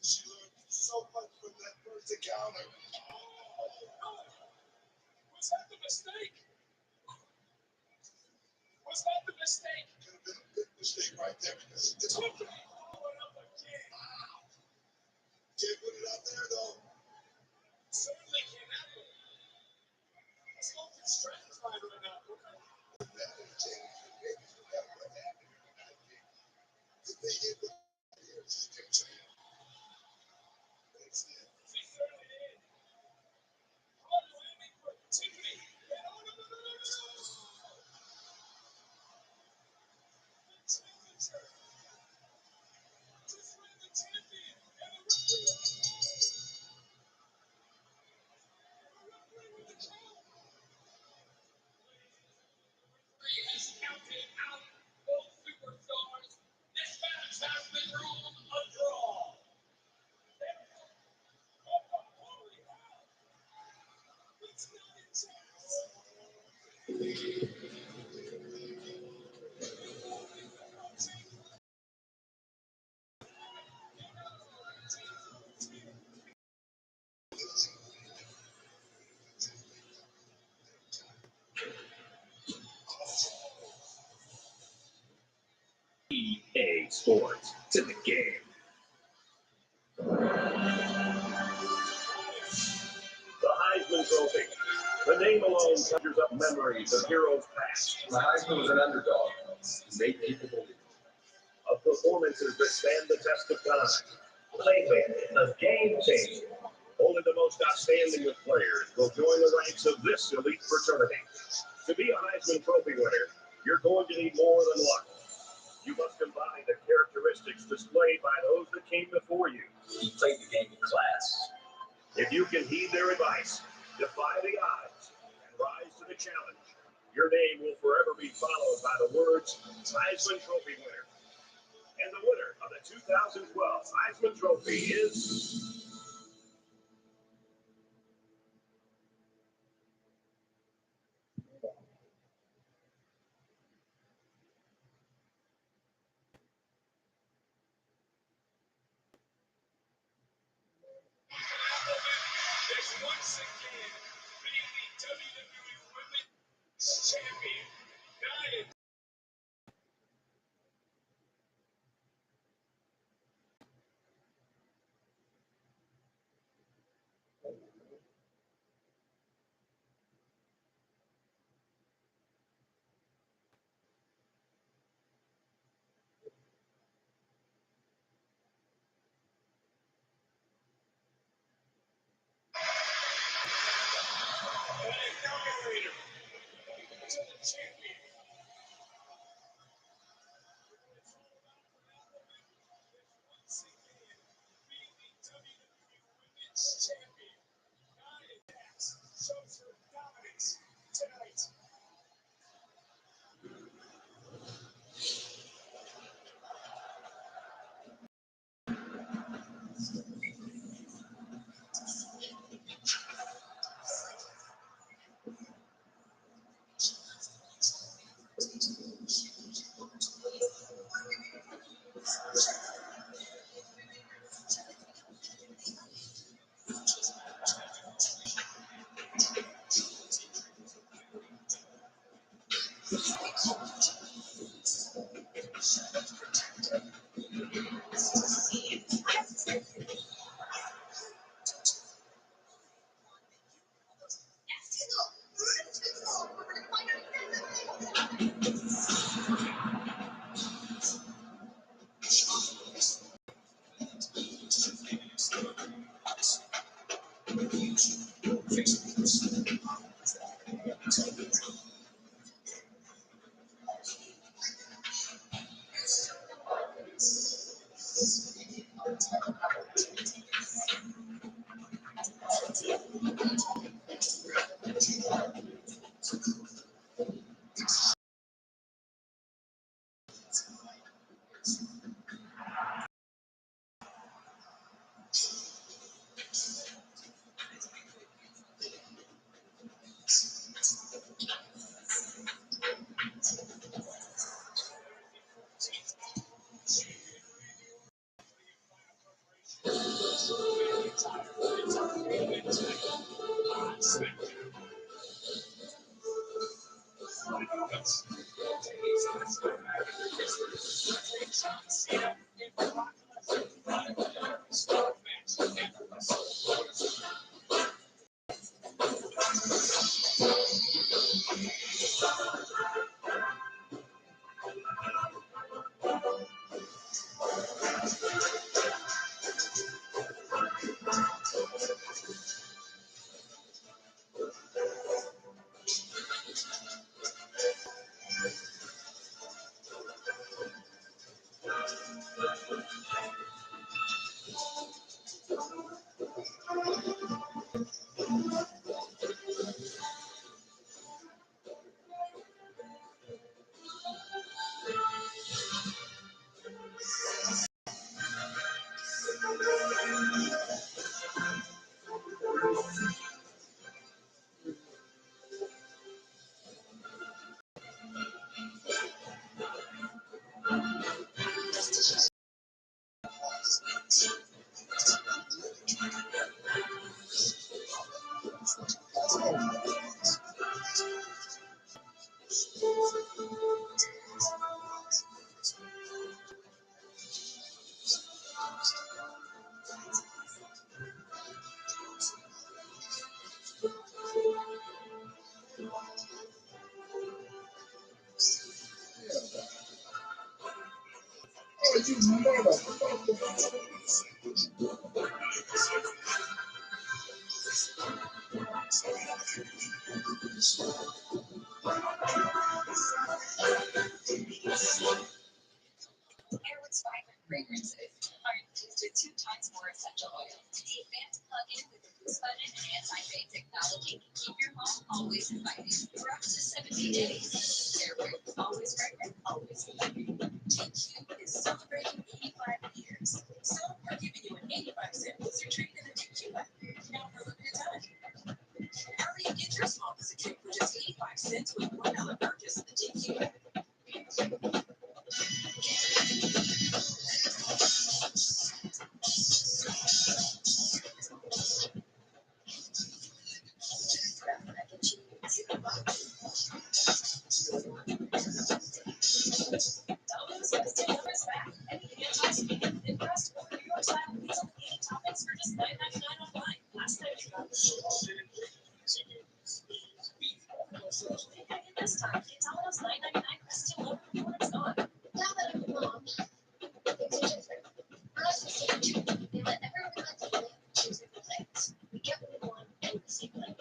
She learned so much from that first encounter. Was that the mistake? Was that the mistake? Could have been a big mistake right there because she didn't Following up again. Wow. Can't put it out there though. Certainly cannot. Let's go through strength line right now. If they hit with here, she's picture. She certainly did. Hard landing for Tiffany. Has counted out both superstars. This match has been ruled a draw. It's not a EA Sports to the game. The Heisman Trophy. The name alone conjures up memories of heroes past. The Heisman was an underdog. He made people believe. Of performances that stand the test of time. Playmaking, a game changer. Only the most outstanding of players will join the ranks of this elite fraternity. To be a Heisman Trophy winner, you're going to need more than luck. You must embody the characteristics displayed by those that came before you. You played the game in class. If you can heed their advice, defy the odds, and rise to the challenge, your name will forever be followed by the words Heisman Trophy winner. And the winner of the 2012 Heisman Trophy is... Once again, being the WWE Women's Champion. Nia inaugurator to the champion. Once again, being the WWE Women's Champion. Nia Jax shows her dominance tonight. fragrances are infused with 2 times more essential oil. The advanced plug-in with the boost button and anti-fade technology can keep your home always inviting for up to 70 days. Their roof, always fragrant, always inviting. TQ is celebrating 85 years. So we're giving you an 85-cent booster treat in the TQ app. Now for a limited time. Hurry and get your small visit treat for just 85 cents with $1 purchase in the TQ app. Domino's has $10 back. Anything else? Impressed? Order your style pizza with 8 toppings for just $9.99 online. Last time you got this time, get Domino's $9.99 still over before it's gone. Now that I'm a mom, things are different. For us, it's different too. We let everyone else choose different things. We get what we want and we see what we want.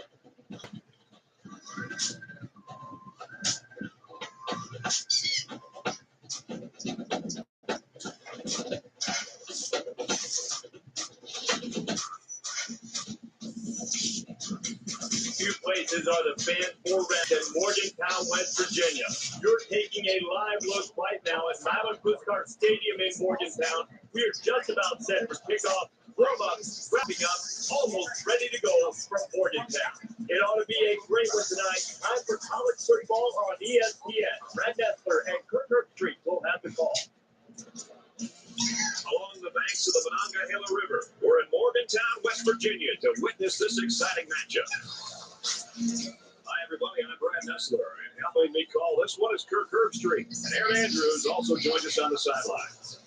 Few places are the fans more red than Morgantown, West Virginia. You're taking a live look right now at Madeline Puskar Stadium in Morgantown. We are just about set for kickoff, warm-ups, wrapping up, almost ready to go from Morgantown. It ought to be a great one tonight. Time for college football on ESPN. Brad Nessler and Kirkpatrick will have the call. Along the banks of the Monongahela River, we're in Morgantown, West Virginia to witness this exciting matchup. Hi, everybody. I'm Brad Nessler, and helping me call this one is Kirk Herbstreit. And Aaron Andrews also joined us on the sidelines.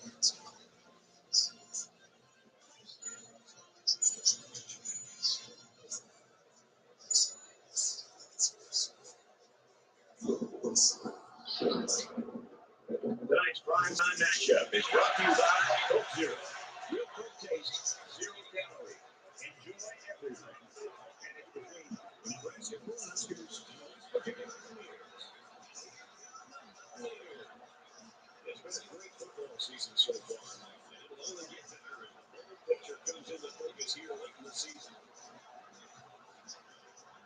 Tonight's primetime matchup is brought to you by Coke Zero. Real Coke taste, 0 calories. Enjoy everything. And it's between Nebraska Cornhuskers and West Virginia Buccaneers. It's been a great football season so far, and it'll only get better as the bigger picture comes into focus here late in the season.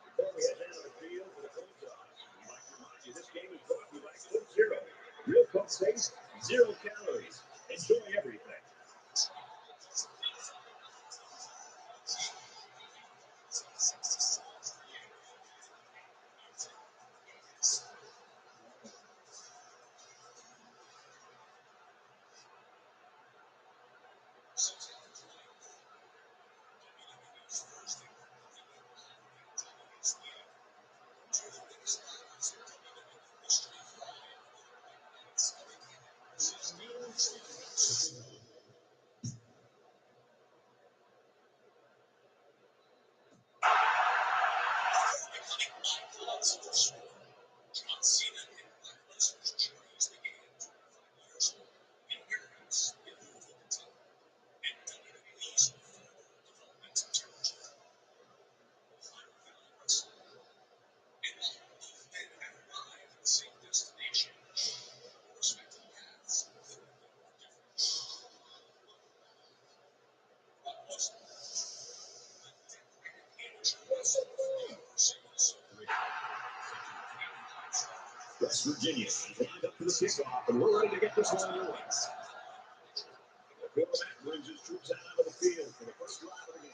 Before we head down to the field for the coin toss, we'd like to remind you this game is brought to you by Coke Zero. Real Coke taste, 0 calories. Enjoy everything. West Virginia is lined up for the kickoff, and we're ready to get this one underway. The quarterback brings his troops out onto the field for the first drive of the game.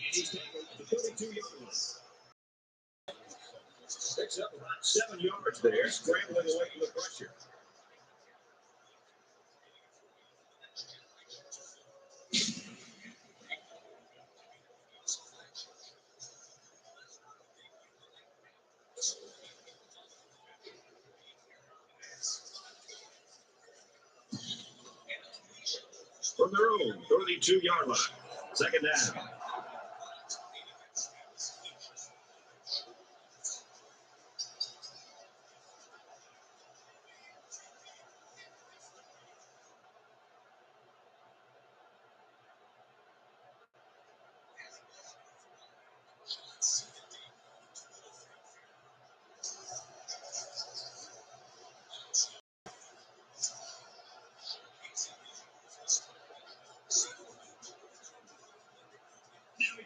And he's tackled at the 32-yard line. Picks up about 7 yards there, scrambling away from the pressure. From their own 32-yard line. Second down.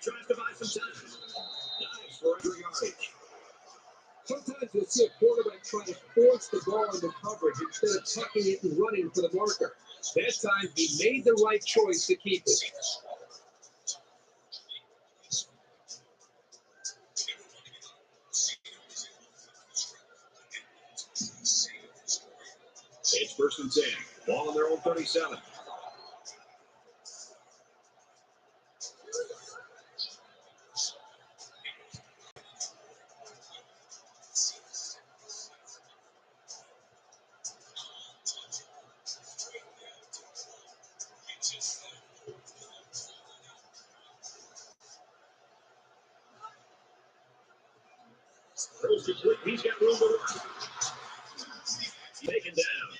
tries to buy some time. Nice for under yardage. Sometimes you'll see a quarterback try to force the ball into coverage instead of tucking it and running for the marker. That time, he made the right choice to keep it. It's 1st and 10. Ball on their own 37. Throws complete. He's got room to run. Taken down.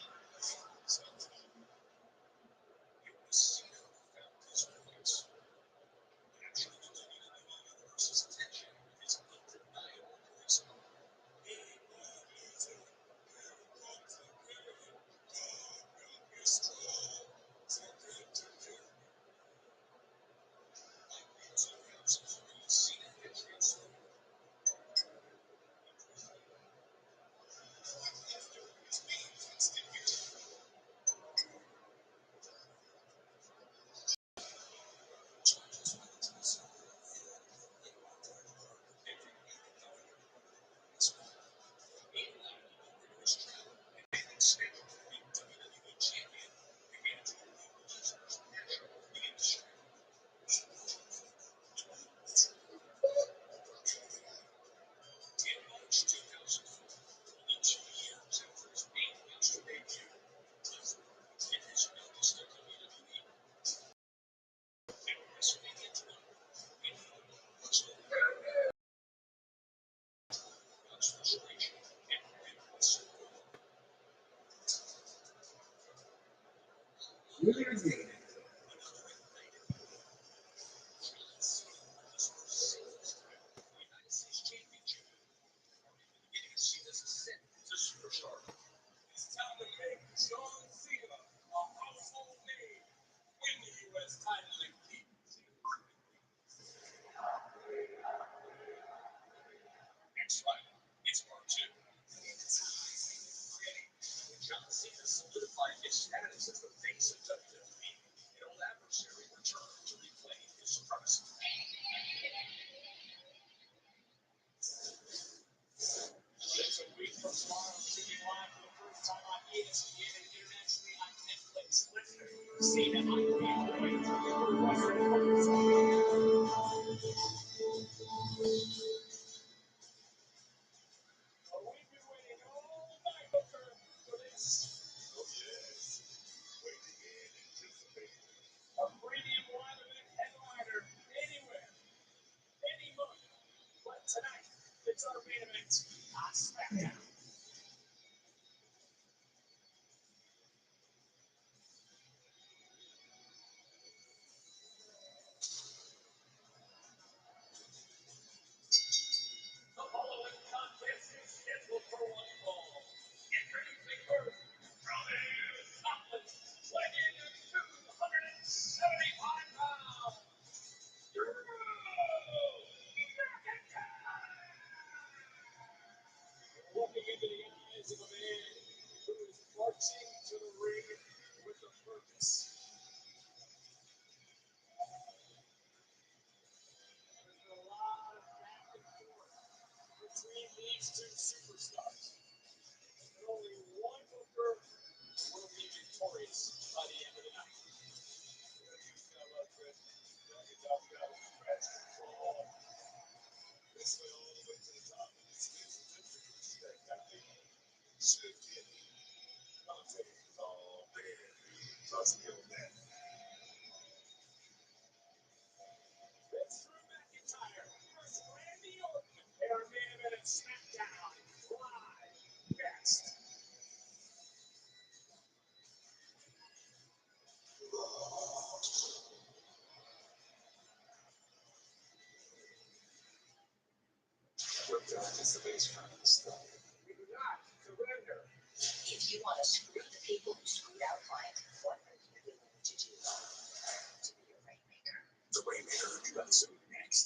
If you want to screw the people who screwed our client, what are you willing to do to be a rainmaker? The rainmaker, you got to next.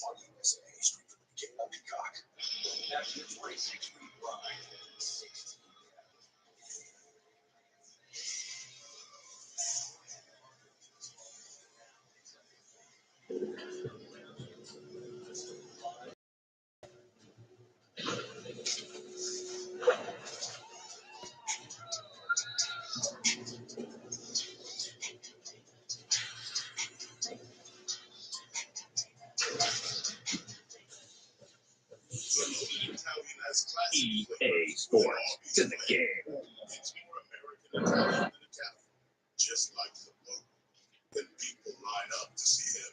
EA Sports. It's in the game. It's more American Italian than Italian. Just like the boat. When people line up to see him.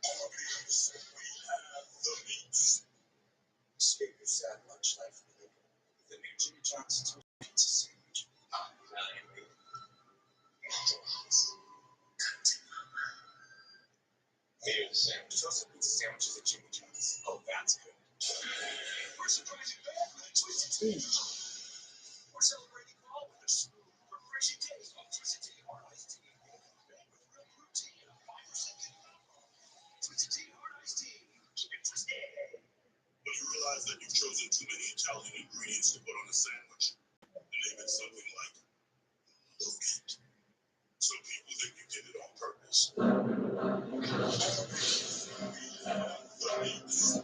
Arby's, we have the meats. Escape your sad lunch life for the with the new Jimmy Johnson's pizza sandwich. Not Italian made. Maybe the sandwich. Toasted pizza sandwiches at Jimmy John's. Oh, that's good. We're surprising back with a twisted tea. We're celebrating fall with a smooth, refreshing taste of twisted tea hard iced tea. Made with real fruit tea and a 5% alcohol. Twisted tea hard iced tea. Keep it twisted. But you realize that you've chosen too many Italian ingredients to put on a sandwich. Name it something like loaded. So people think you did it on purpose. The meats.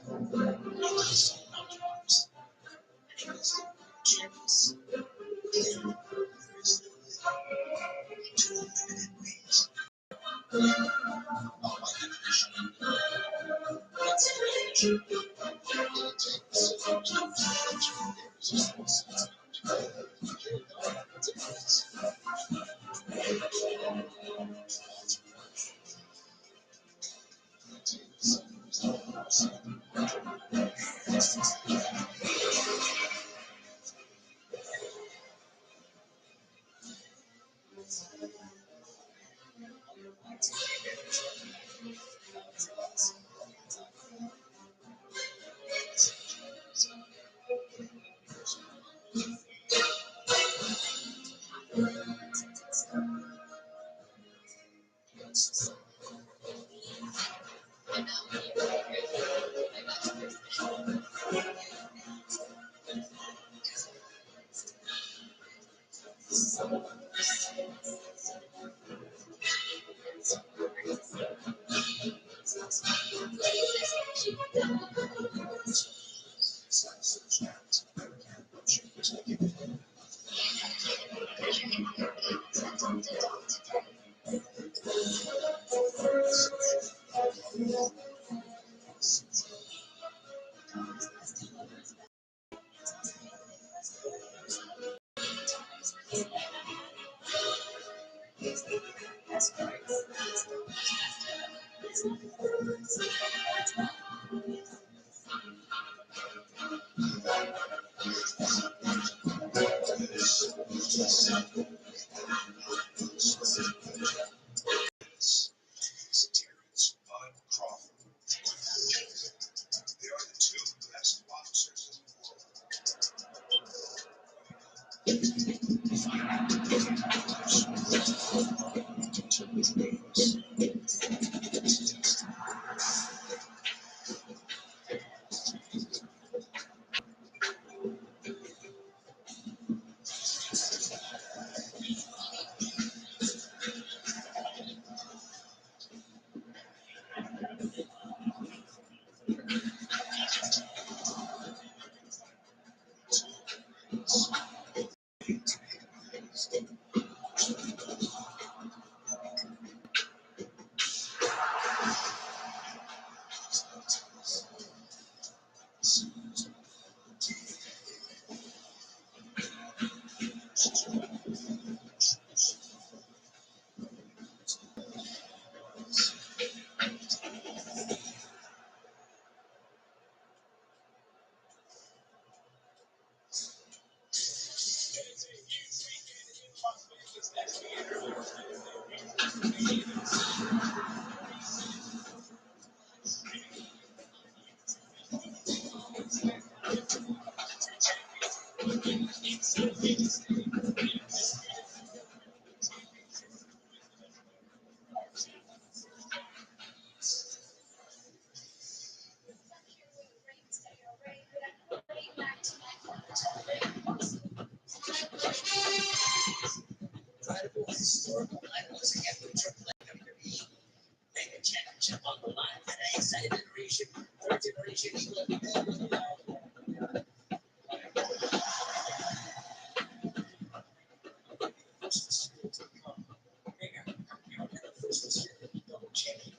They are the two best boxers in the world. jump on the line. Second generation, third generation, double champion.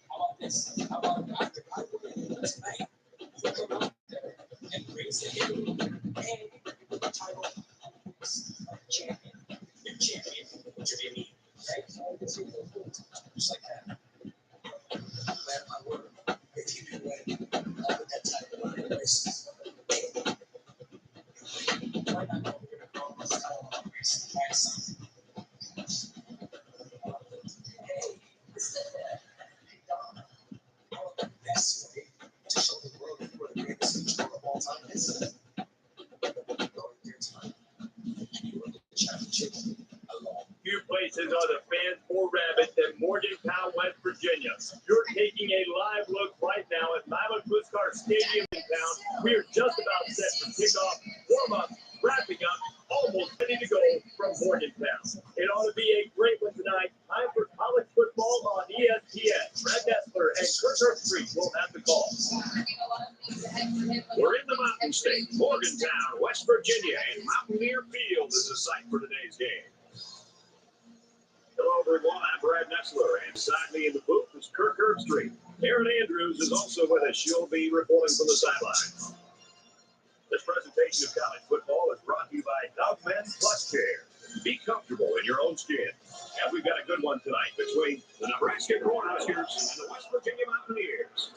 How about this? How about after I win tonight, you come out there and raise the hill and the title of champion. You're champion. Jimmy, right? Just like that. Man, my word. If you can win, I'll put that title on your wrist. Why not know we're gonna call this title on your wrist? Right, son? Hey, the best way to show the world that you are the greatest controller of all time is go with your time. And you are the championship alone. Few places are the fans more rabid than Morgantown, West Virginia. You're taking a live look right now at Mammoth Car Stadium in town. We are just about set for kickoff, warm up, wrapping up, almost ready to go from Morgantown. It ought to be a great one tonight. Time for college football on ESPN. Brad Nessler and Kirk Street will have the call. We're in the Mountain State, Morgantown, West Virginia, and Mountaineer Field is the site for today's game. Hello, everyone. I'm Brad Nessler, and beside me in the booth is Kirk Street. Aaron Andrews is also with us. She'll be reporting from the sidelines. This presentation of college football is brought to you by Dogman Plus Care. Be comfortable in your own skin. And we've got a good one tonight between the Nebraska Cornhuskers and the West Virginia Mountaineers.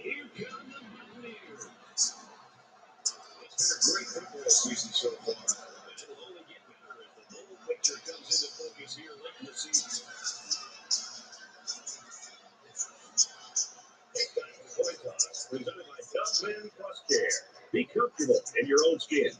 Here come the Mountaineers. It's been a great football season so far, but it'll only get better as the whole picture comes into focus here late in the season. Point toss presented by Dogman Plus Care. Be comfortable in your own skin.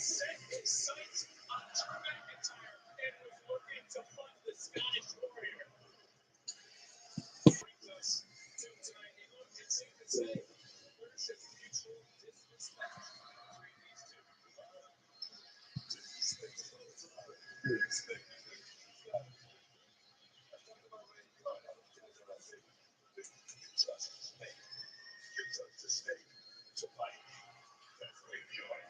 set his sights on Drew McIntyre and was looking to fund the Scottish Warrior. Brings us to tonight. Hey, look, it's safe to say there's just mutual disrespect between these two. To fight. That's where you are.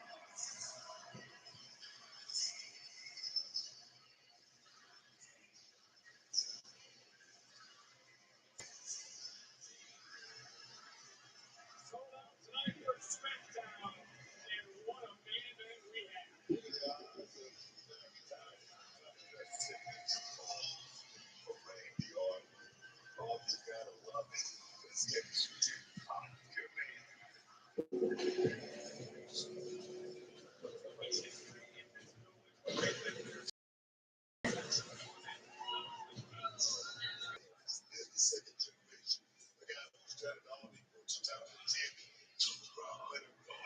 So now tonight for SmackDown, and what a main event we have. Second generation. The guy who's done it all, he works out of the gym. Let him go.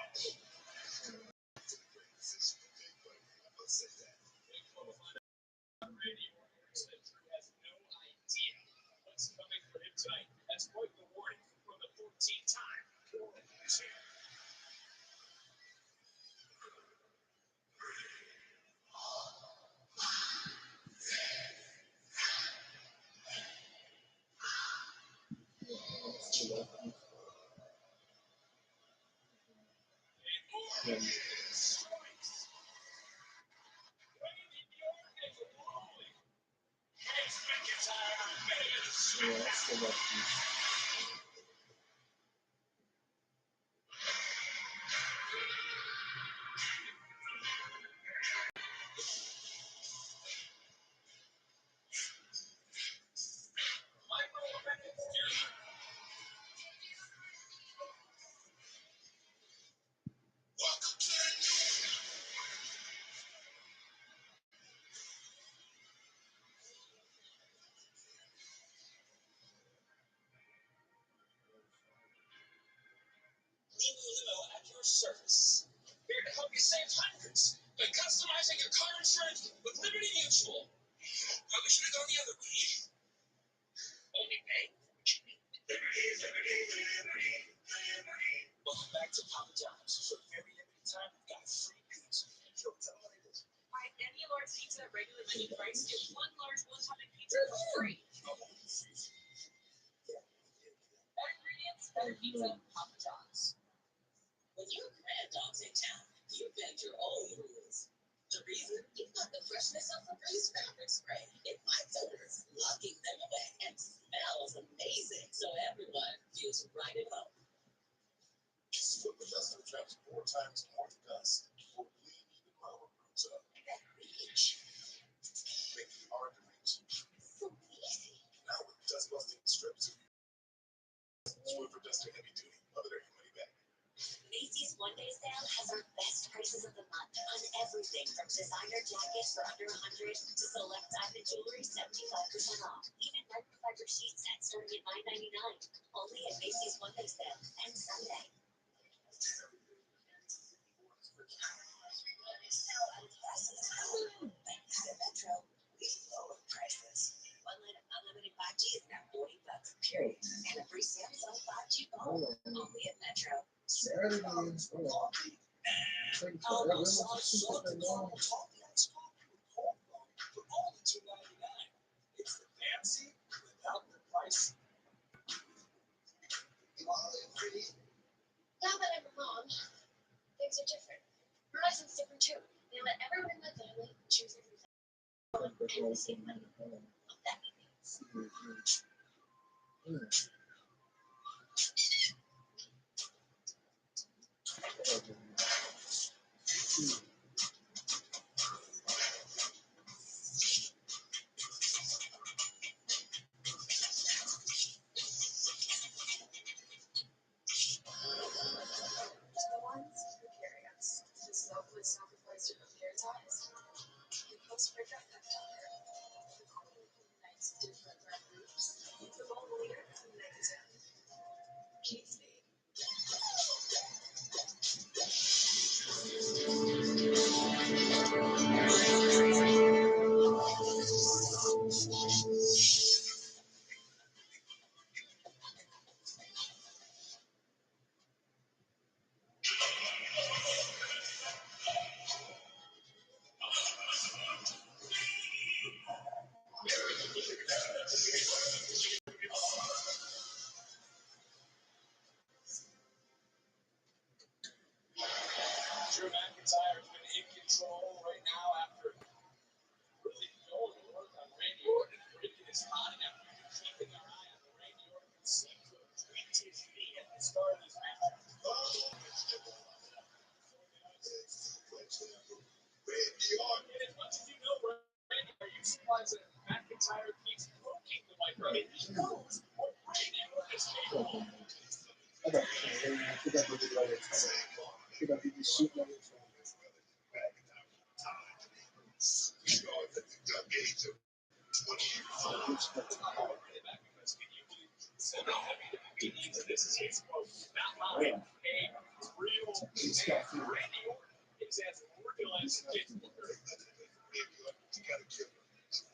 It's a great decision to make, but I must say that. Radio said Drew has no idea what's coming for him tonight. That's quite the warning from the 14-time world champ. Strikes. Wayne in York is rolling. It's McIntyre made Welcome to the Limo at your service. Here to help you save hundreds by customizing your car insurance with Liberty Mutual. Probably should have gone the other way. Only pay what you need. Welcome back to Papa John's. For a very limited time, we've got free pizza. Yo, tell them what it is. Buy any large pizza at regular menu price, get one large one-topping pizza for free. Better ingredients, better pizza, Papa John's. When your grand dog's in town, you bend your own rules. The reason? You've got the freshness of Febreze fabric spray. It fights odors, locking them away, and smells amazing, so everyone feels right at home. Foot with dust traps 4 times more dust before leaving the ground grows up. That reach. Make it hard to reach. So easy. Now with dust busting strips, Swiffer Duster Heavy Duty. Love it or your money back. Macy's One Day Sale has our best prices of the month on everything from designer jackets for under $100 to select diamond jewelry 75% off. Even microfiber sheet sets starting at $9.99. Only at Macy's One Day Sale and Sunday. Sell at prices. But at Metro, we lower prices. Unlimited 5G is now $40, period. And a free Samsung 5G phone. Only at Metro. Saturday means It's the fancy without the price. Now that I'm a mom, things are different. Her life's different too. They let everyone in my family choose everything. And we save money. That means. The ones who carry us. The selfless sacrifice to prepare ties. The post-break up that daughter. The queen who unites different red groups. The bold leader who makes him. Keeps me. finds that McIntyre keeps poking the microphone. He knows what Randy Orton is capable of. This is his quote, not mine. It's real. Randy Orton is as organized as it gets. You gotta give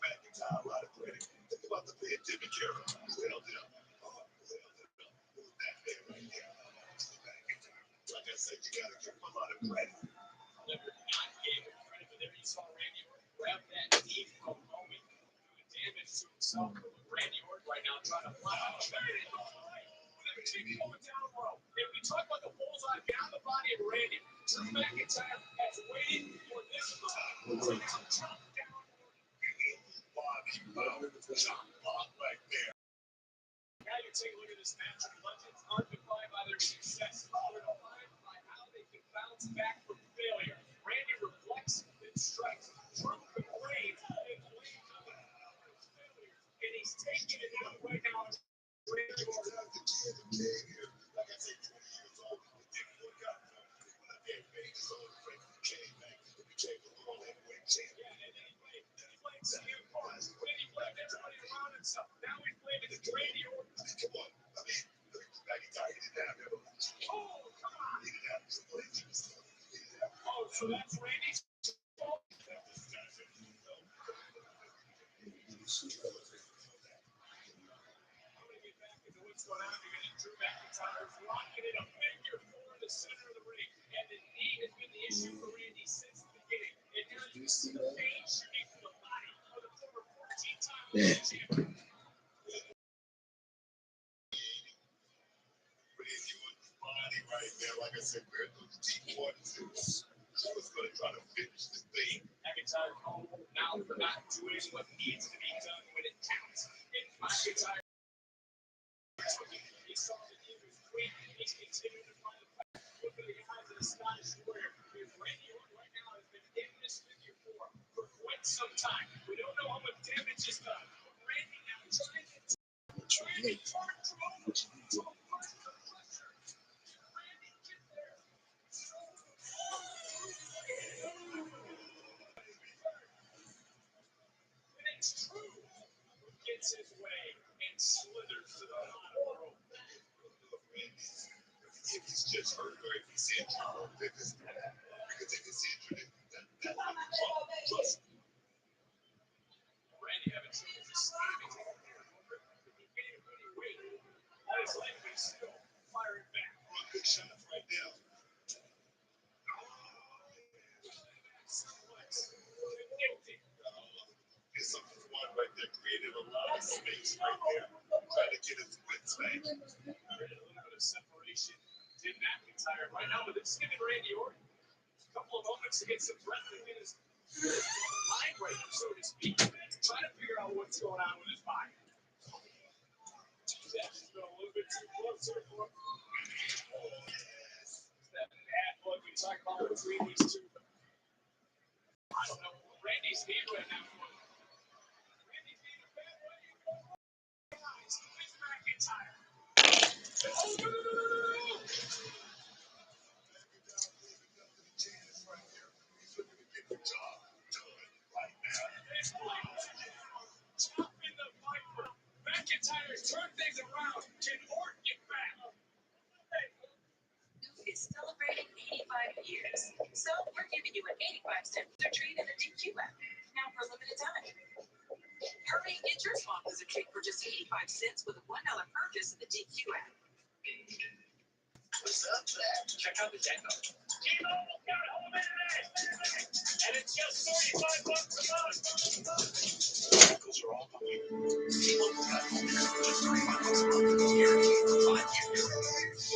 McIntyre a lot of credit. Think about the pandemic era. Held it up. That man right there. Like I said, you gotta give him a lot of credit. Never not gave him credit, but there you saw Randy Orton grab that knee for a moment, doing damage to himself. Randy Orton right now trying to fly out. There it is. Going down low. And we talk about the bullseye down the body of Randy. Drew McIntyre has waited for this moment to now chop down chop block right there. Now you take a look at this match. Legends aren't defined by their success. They're defined by how they can bounce back from failure. Randy reflects and strikes. Drew complains and blames other failures. And he's taking it out right now. Randy Orton. Like I said, 20 years old, didn't work out. When I made his own friend, came back, he became a world heavyweight champion. Yeah, and then he played CM Punk. Then he blamed everybody around himself. Now he's blaming Randy Orton. Come on. I mean, McIntyre, he didn't have evolution. Oh, come on. He didn't have Triple H. Oh, so that's Randy's fault? What's going on? You're getting Drew McIntyre's rocking in a figure four in the center of the ring. And the knee has been the issue for Randy since the beginning. And now you see the pain shooting through the body of the former 14-time world champion. Randy Orton's body right there. Like I said, where those deep waters is. I was going to try to finish this thing. McIntyre home now for not doing what needs to be done when it counts. And McIntyre. He saw that he was weak. He's continuing to find the fight. Look at the guys that astonished warrior. Randy Orton right now has been in this figure four for quite some time. We don't know how much damage is done. Randy now trying to turn Drew to a burst of pressure. Randy, get there. And it's Drew who gets his way and slithers to the bottom rope. If he's just hurt or if he's injured, because if he's injured, that's trust me. Randy having trouble just standing. He can't really wait. On his leg, but he's still firing back. Good shots right now. Suplex. Connecting. It's something one right there created a lot of space right there. Trying to get his wits back. A little bit of separation. Did McIntyre right now, but it's giving Randy Orton a couple of moments to get some breath and get his mind right, so to speak. Trying to figure out what's going on with his body. That's been a little bit too close here for him. That bad blood we talk about between these two. I don't know what Randy's need right now. Randy's need a bad way. Guys, it's McIntyre. McIntyre's turned things around. Can Orton get back? Is celebrating 85 years. So we're giving you an 85-cent treat in the DQ app. Now for a limited time. Hurry, get your small visit treat for just 85 cents with a $1 purchase in the DQ app. What's up, Jack? Check out the Deco. T-Mobile's got a home internet. And it's just $35 a month. Vehicles are all coming. T-Mobile's got a home internet for just $35 a month. Guaranteed for 5 years.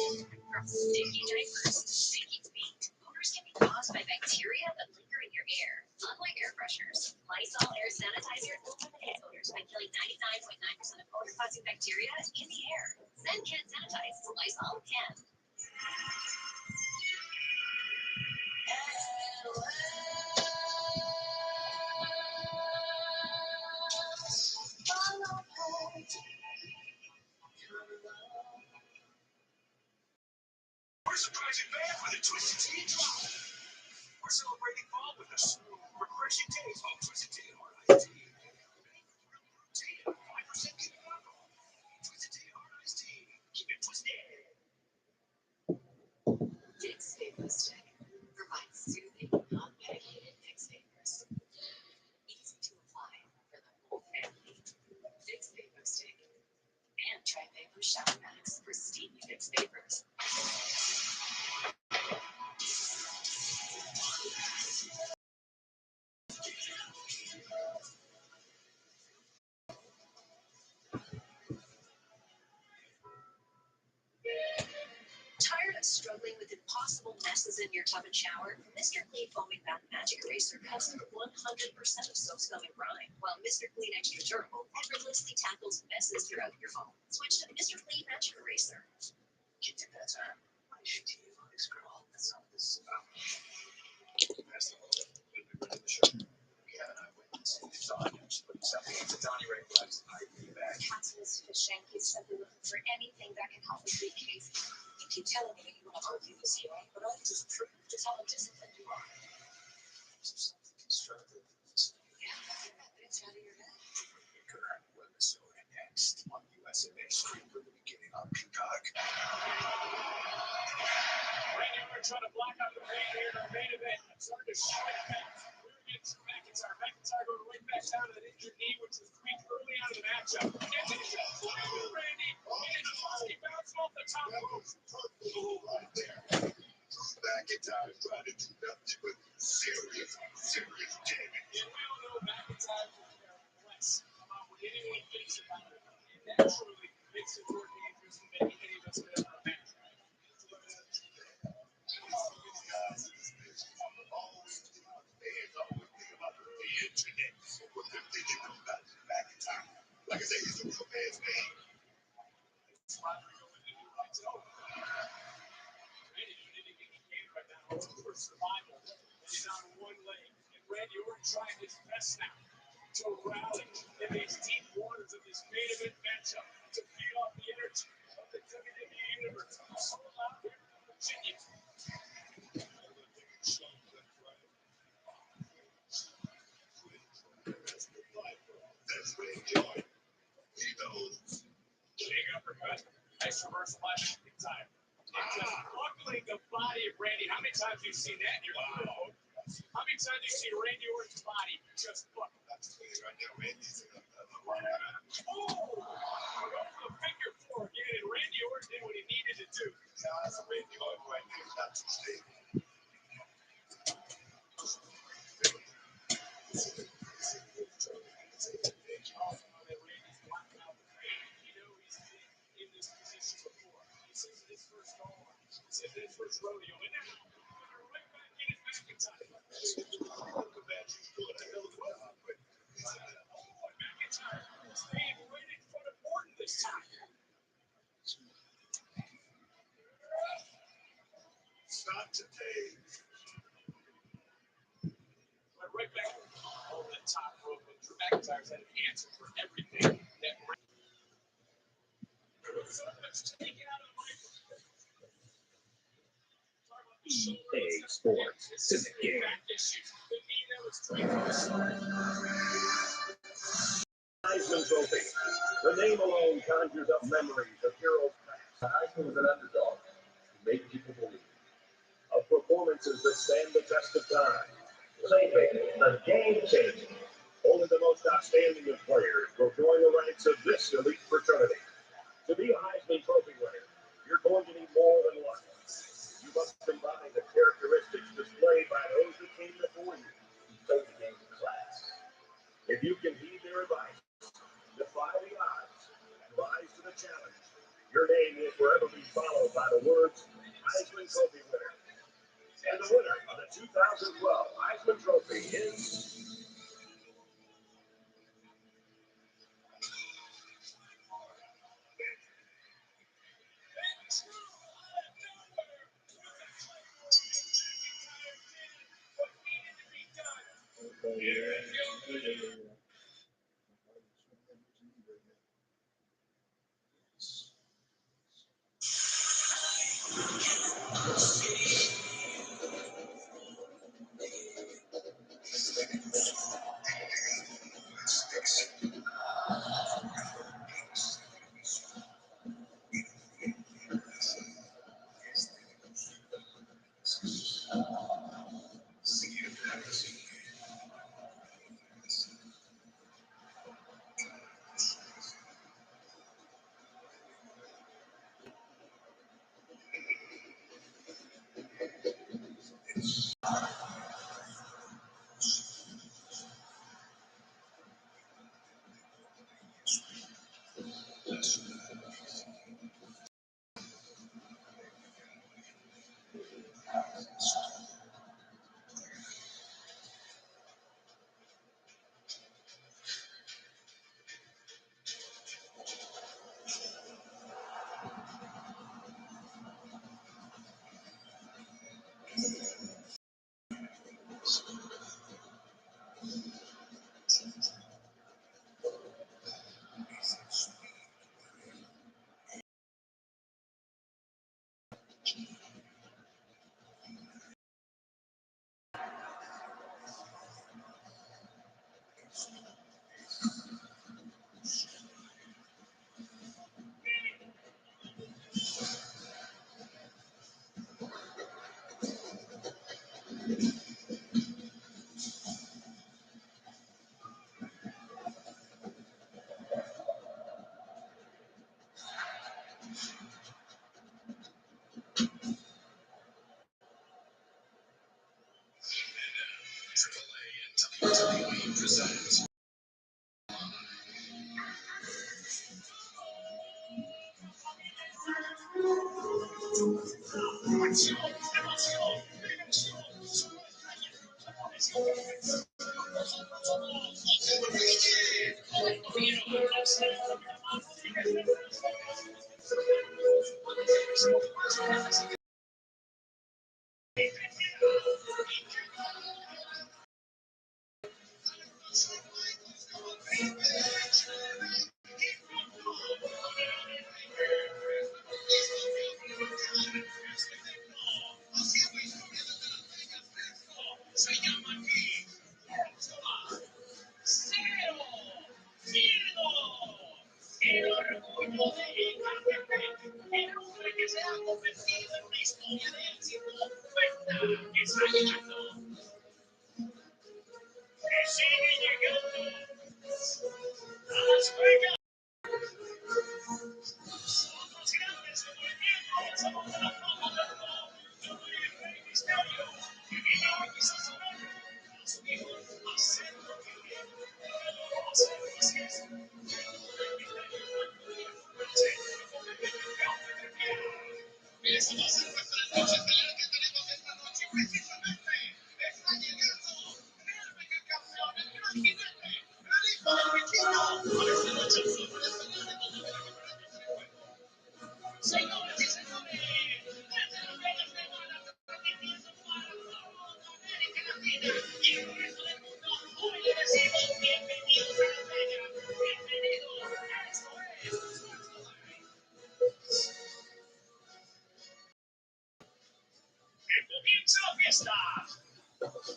From sticky diapers to sticky feet, odors can be caused by bacteria that linger in your air. Unlike air fresheners, Lysol air sanitizer eliminates odors by killing 99.9% of odor-causing bacteria in the air. Zen can't sanitize, Lysol can. We're surprising fans with a Twisted Tea drop. We're celebrating fall with a smooth, refreshing taste of Twisted Tea Hard Iced Tea. Tea and 5% keeping alcohol. Twisted Tea Hard Iced Tea. Keep it twisted. Dick's Vapor Stick provides soothing, non-medicated Dick's Vapors. Easy to apply for the whole family. Dick's Vapor Stick. And try Vapor Shower Max for steamy Dick's Vapors. Tired of struggling with impossible messes in your tub and shower? Mr. Clean Foaming Bath Magic Eraser cuts through 100% of soap, scum, and grime, while Mr. Clean Extra Durable effortlessly tackles messes throughout your home. Switch to Mr. Clean Magic Eraser. Get to that time. I should tell you, this girl. That's not this. That's the one. The show. We have an eyewitness. It's on him. She put something into Donnie Ray Black's ID bag. Catson is fishing. He's simply looking for anything that can help with the case. You keep telling me that you want to argue this here, but I'll just prove just how disciplined you are. Is there something constructive? Yeah, it's out of your head. Current Minnesota next on USA Stream from the beginning on Peacock. Randy Orton trying to block out the pain here in our main event. Starting to strike back. We're against McIntyre. McIntyre going right back down to that injured knee, which was tweaked early on in the matchup. And then he goes through Randy. And he bounces off the top rope. Right there. Drew McIntyre is trying to do nothing but serious damage. And we all know McIntyre will care less about what anyone thinks about it. It naturally makes it more dangerous than any of us could ever imagine. Like I say, he's a real man's man. Rodrigo in the new lights over. Randy doing anything he can right now for survival. He's on one leg. And Randy Orton trying his best now to rally in these deep waters of this main event matchup to feed off the energy of the WWE Universe. So loud here in Virginia. That's Randy Orton. He knows. Big uppercut. Nice reversal by McIntyre. And just buckling the body of Randy. How many times have you seen that in your life? How many times have you seen Randy Orton's body just buckle? That's the thing right now. Randy's in a Oh! We're going for the figure four again, and Randy Orton did what he needed to do. That's Randy Orton right there. Not too stable. This is his first rodeo, and now we're right back in it, McIntyre. McIntyre staying right in front of Orton this time. Not today. Went right back over the top rope, and Drew McIntyre's had an answer for everything that so much taken out of the microphone. EA Sports Syndicate. Heisman Trophy. The name alone conjures up memories of heroes past. Heisman was an underdog who made people believe. Of performances that stand the test of time. Playmaking, a game changer. Only the most outstanding of players will join the ranks of this elite fraternity. To be a Heisman Trophy winner, you're going to need more than luck. You must combine the characteristics displayed by those who came before you. He played the game in class. If you can heed their advice, defy the odds, and rise to the challenge, your name will forever be followed by the words Heisman Trophy winner. And the winner of the 2012 Heisman Trophy is...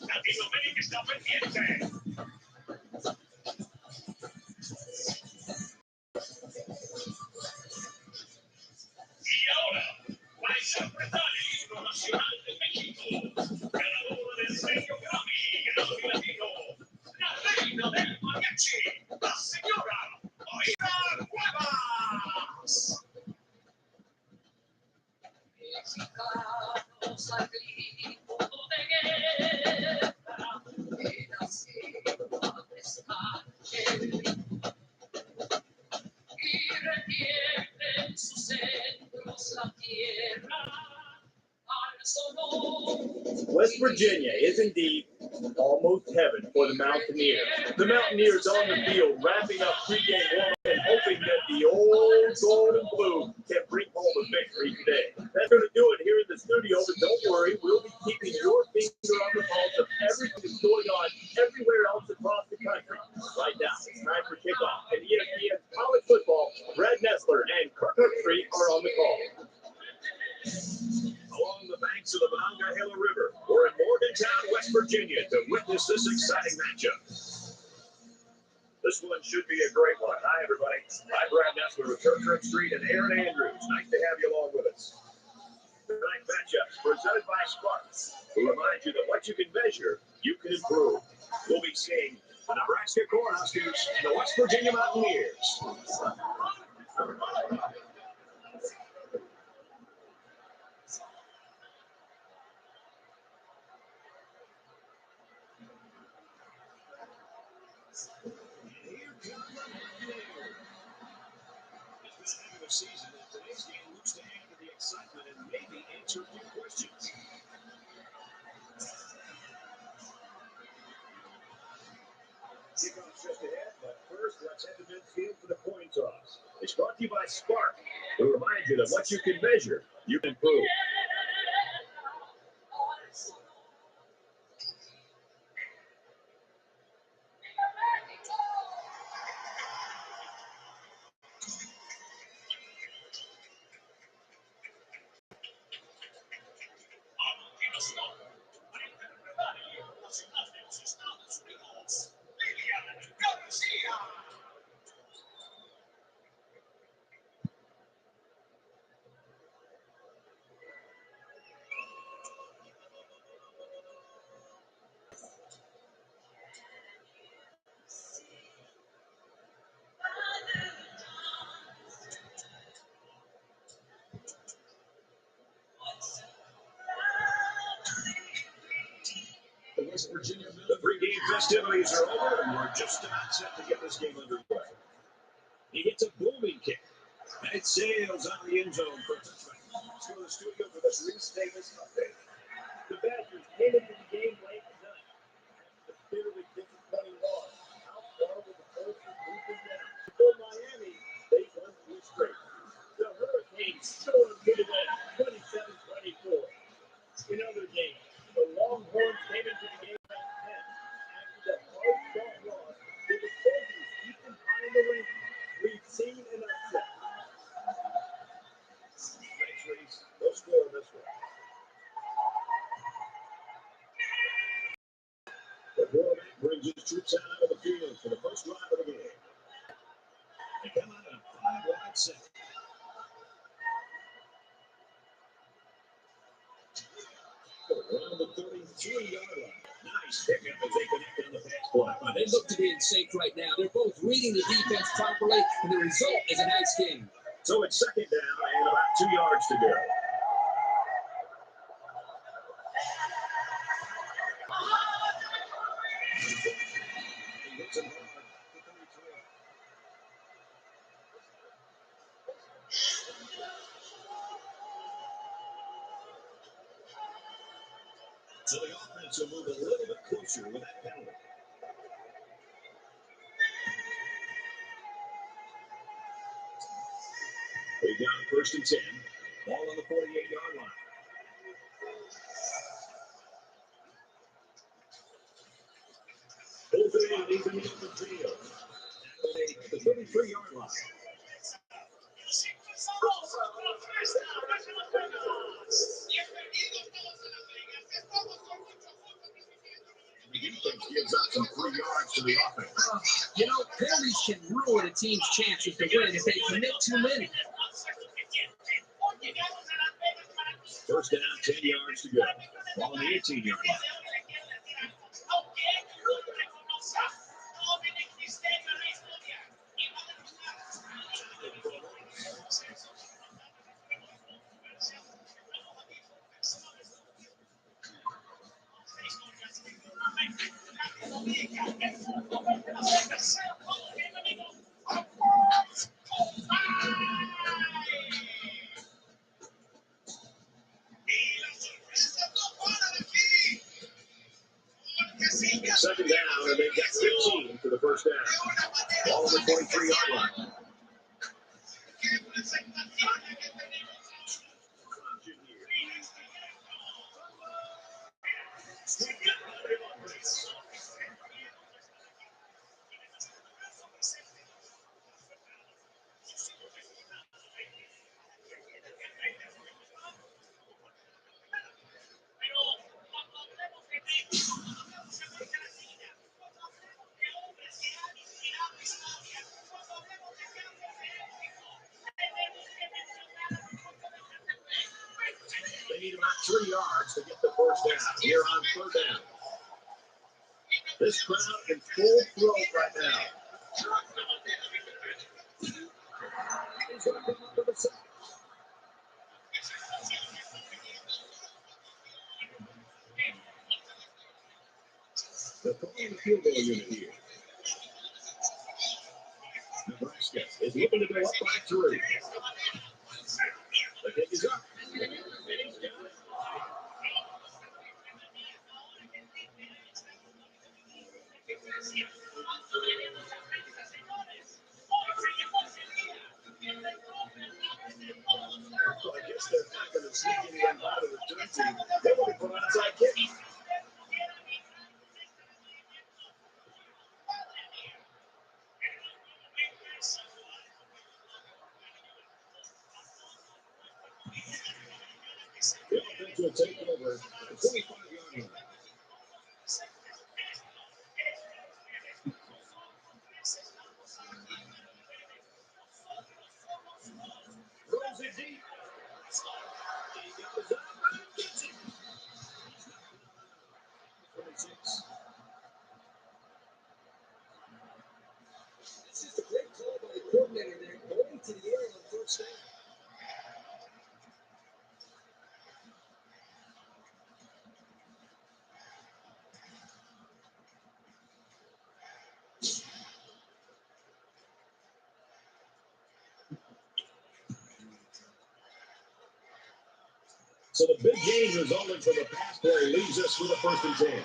Latinoamérica está pendiente. Y ahora, la interpretar el himno nacional de México, ganadora del premio Grammy, Grammy Latino, la reina del mariachi, la señora Oida Cuevas. Mexicanos al grito de guerra, que nacieron a prestar el grito y retienen sus centros la tierra al sonor. West Virginia is indeed almost heaven for the Mountaineers. The Mountaineers on the field wrapping up pregame warm-up and hoping that the old gold and blue can bring home a victory today. That's going to do it here in the studio, but don't worry, we'll be keeping your finger on the pulse of everything that's going on everywhere else across the country. Right now, it's time for kickoff. And ESPN's college football, Brad Nessler and Kirk Herbstreit are on the call. Along the banks of the Monongahela River, we're in Morgantown, West Virginia, to witness this exciting matchup. This one should be a great one. Hi, everybody. I'm Brad Nessler with Kirk Herbstreit and Aaron Andrews. Nice to have you along with us. Tonight's matchups presented by Sparks, who remind you that what you can measure, you can improve. We'll be seeing the Nebraska Cornhuskers and the West Virginia Mountaineers. Season that today's game looks to add to the excitement and maybe answer a few questions. Kickoff's just ahead, but first let's head to midfield for the coin toss. It's brought to you by Spark, who reminds you that what you can measure, you can improve. West Virginia. The pregame festivities are over, and we're just about set to get this game underway. He hits a booming kick, and it sails out of the end zone for a touchdown. let's go to the studio for the Reese Davis update. The Badgers came into the game late tonight. The bitterly disappointing loss. How far will the Colts move them down? For Miami, they won 3 straight. The Hurricanes showed them good today, 27-24. In other games, the Longhorns came into the game at 10. After the hard-fought loss, the Trojans keep them high in the rankings. We've seen an upset. Thanks, Reese. No score this one. The quarterback brings his troops out onto the field for the first drive of the game. They come out on a 5-wide set. Around the 33-yard line. Nice pickup as they connect on the pass play. They look to be in sync right now. They're both reading the defense properly, and the result is a nice game. So it's second down and about 2 yards to go. He hits him hard for 33. So the offense will move a little bit closer with that penalty. We've got first and 10. Ball on the 48-yard line. Both ends in the open field. At the 33-yard line. The defense gives up some 3 yards to the offense. Penalties can ruin a team's chances to win if they commit too many. First down, 10 yards to go. Ball on the 18-yard line. Second down, and they've got 15 for the first down. Ball on the 23-yard line. They need about 3 yards to get the first down here on third down. This crowd in full throat right now. He's going to pick up for the sack. They're calling the field goal unit here. Nebraska is looking to go up by 3. The kick is up. Well, I guess they're not going to sneak anyone out of the return team. They want to put on onside kick. The offense will take over at the 25-yard line. Throws it deep. He goes up and gets it. 26. It's just a great call by the coordinator there, going to the air on first down. So the big game resulting from the pass play leaves us with a 1st and 10.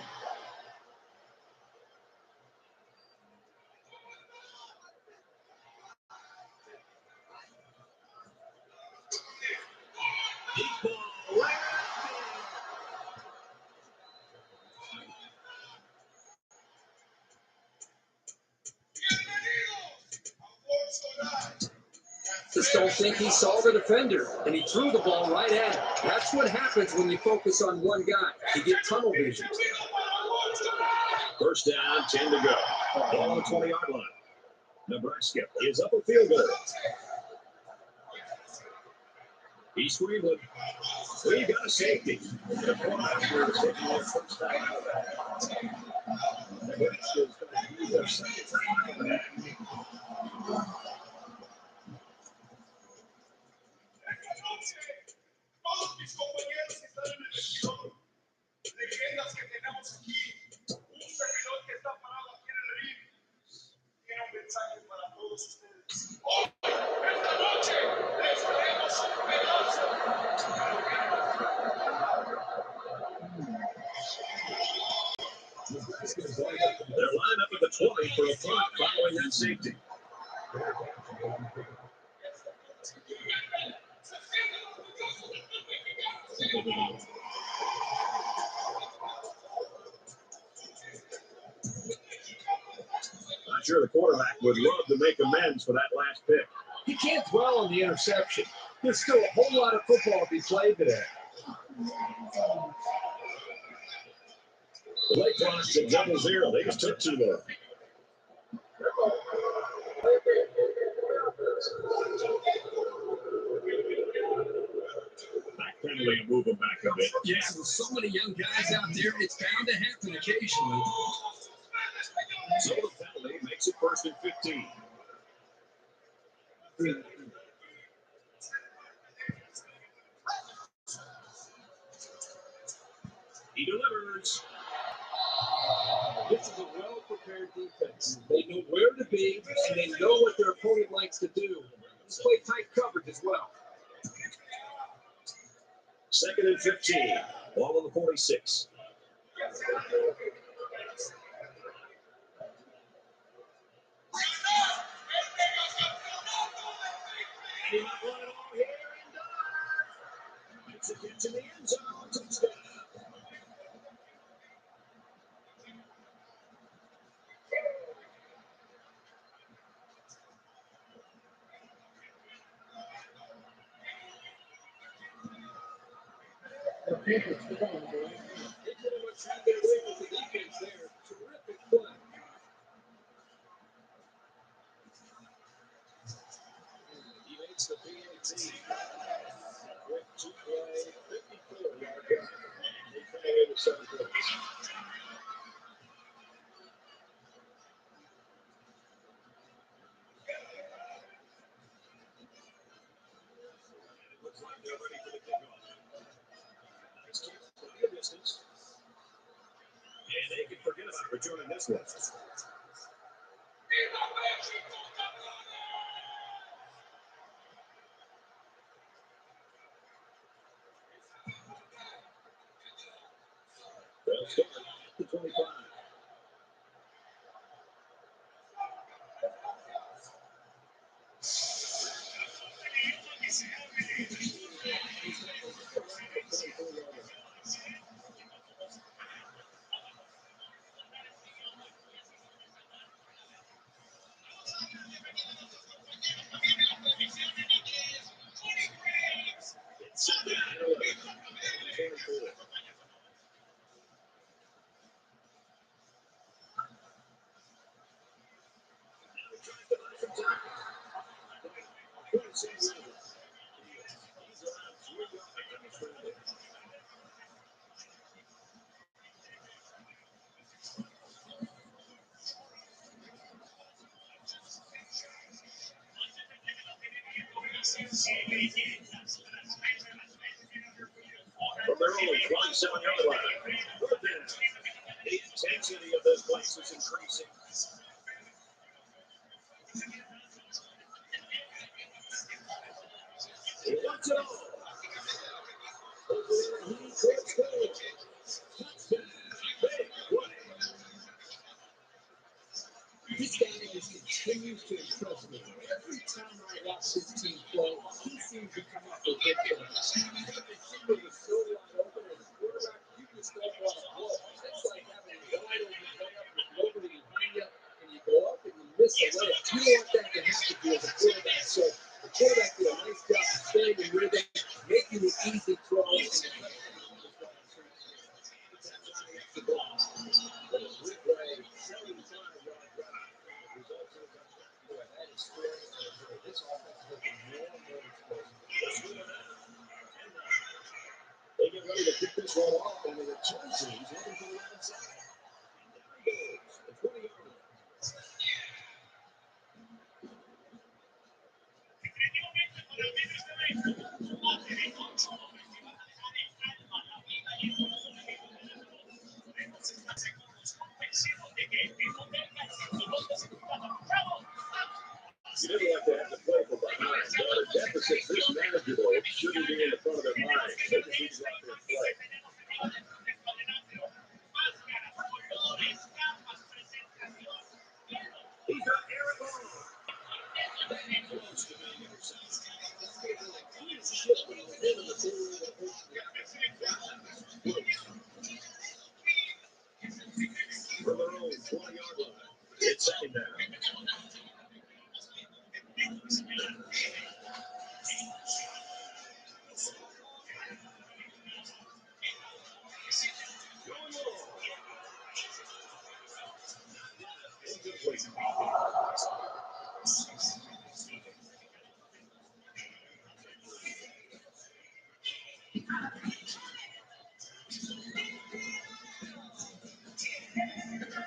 Just don't think he saw the defender, and he threw the ball right at him. That's what happens when you focus on one guy. You get tunnel vision. 1st down, 10 to go. Ball on the 20-yard line. Nebraska is up a field goal. He's screaming. We've got a safety. The quarterback is taking their 1st down out of that. Nebraska is going to use their 2nd time out of that. Mis compañeros que están en el vestidor, leyendas que tenemos aquí, un servidor que está parado aquí en el ring, tiene un mensaje para todos ustedes. Hoy, esta noche, les traemos un pedazo. They're lined up at the 20 for a punt following that safety. I'm sure the quarterback would love to make amends for that last pick. You can't dwell on the interception. There's still a whole lot of football to be played today. The late clock's at 0-0. They just took too long. Back penalty will move them back a bit. Yes, with so many young guys out there, it's bound to happen occasionally. So the penalty makes it 1st and 15. He delivers. This is a well-prepared defense. They know where to be, and they know what their opponent likes to do. They play tight coverage as well. 2nd and 15. Ball on the 46. And he might run it all here and makes it get to the end zone. Touchdown. They pretty much had their way with the defense there. Terrific play. He makes the PAT. Quick two-play, 54-yard drive. They come away with 7 points. It looks like they're ready for the kickoff. Nice kick from the distance. And they can forget about returning this one. They'll start at the 25. From their own 27-yard line. The intensity of this place is increasing. He wants it all. continues to impress me. Every time I watch his team play, he seems to come up with big plays. The receiver was so wide open, and the quarterback, you just don't want to blow. It's like having a wide open layup with nobody behind you, and you go up and you miss a layup. You don't want that to happen to you as a quarterback. So the quarterback did a nice job of staying in rhythm, making the easy throws, and the They get ready to kick this one off, and the return team's looking for the outside. There he goes, the 20-yard line. You never like to have to play from behind, but a deficit this manageable shouldn't be in the front of their mind. They just need to go out there and play. He's got Eric on. Close to being intercepted. From their own 20-yard line, it's second down.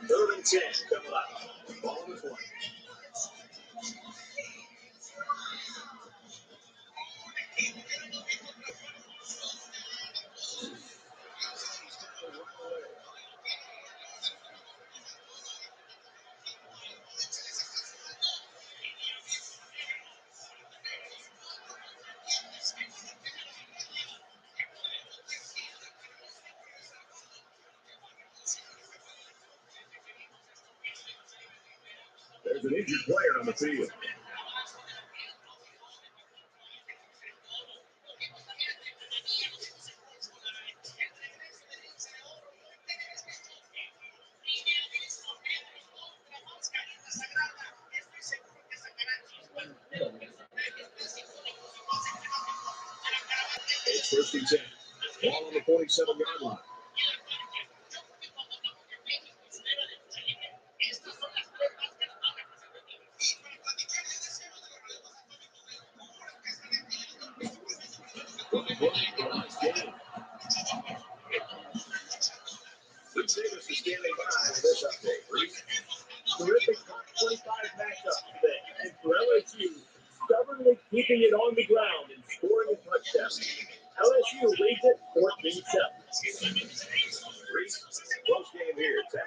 Third and 10 coming up. Ball on the 20. There's an injured player on the field. It's first and 10. Ball on the 47-yard line. Luke Davis is standing by with this update. Bruce. Terrific top 25 matchup today. And for LSU, stubbornly keeping it on the ground and scoring a touchdown. LSU leads it 14-7. Reese, close game here, 10-9.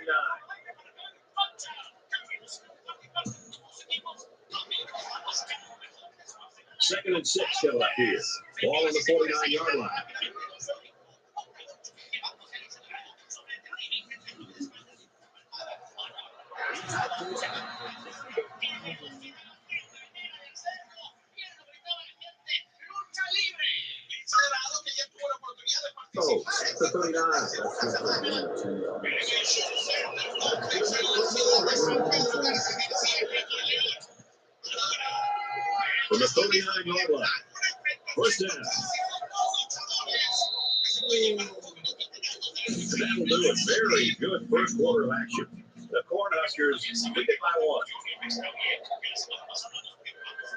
Second and 6 coming up here. Ball on the 49-yard line. Oh, at the 39. That's just a gain of 10 yards. From the 39-yard line. First down. That'll do it. Very good first quarter of action. The Cornhuskers lead it by 1.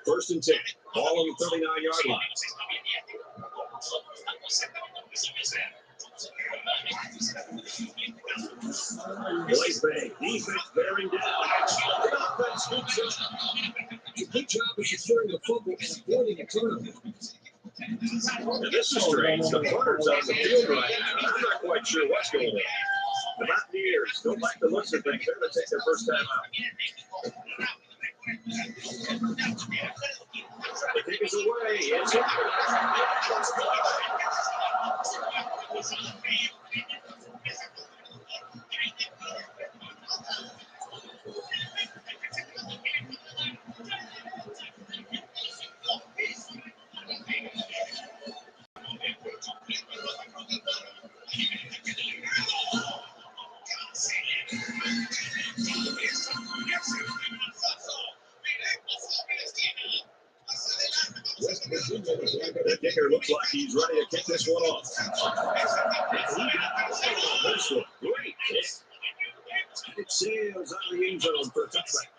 First and 10. Ball on the 39-yard line. Late Bay, defense bearing down. The offense hooks up. It's a good job of securing the football and avoiding a turnover. And this is strange. The punter's on the field right now. I'm not quite sure what's going on. The Mountaineers don't like the looks of things. They're going to take their first time out. The kick is away. It's in. The kicker looks like he's ready to kick this one off. This one, great kick. It sails out of the end zone for a touchback.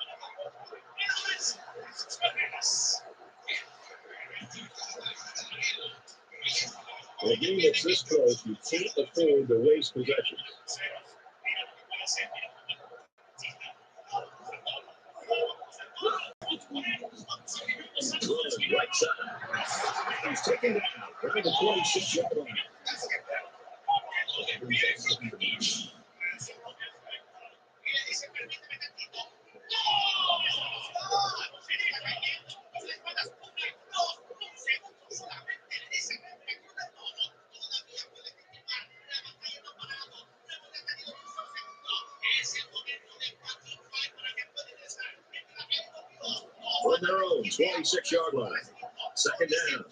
In a game that's this close, you can't afford to waste possessions. Running right side. He's taken down around the 26-yard line. On their own 26-yard line. Second down.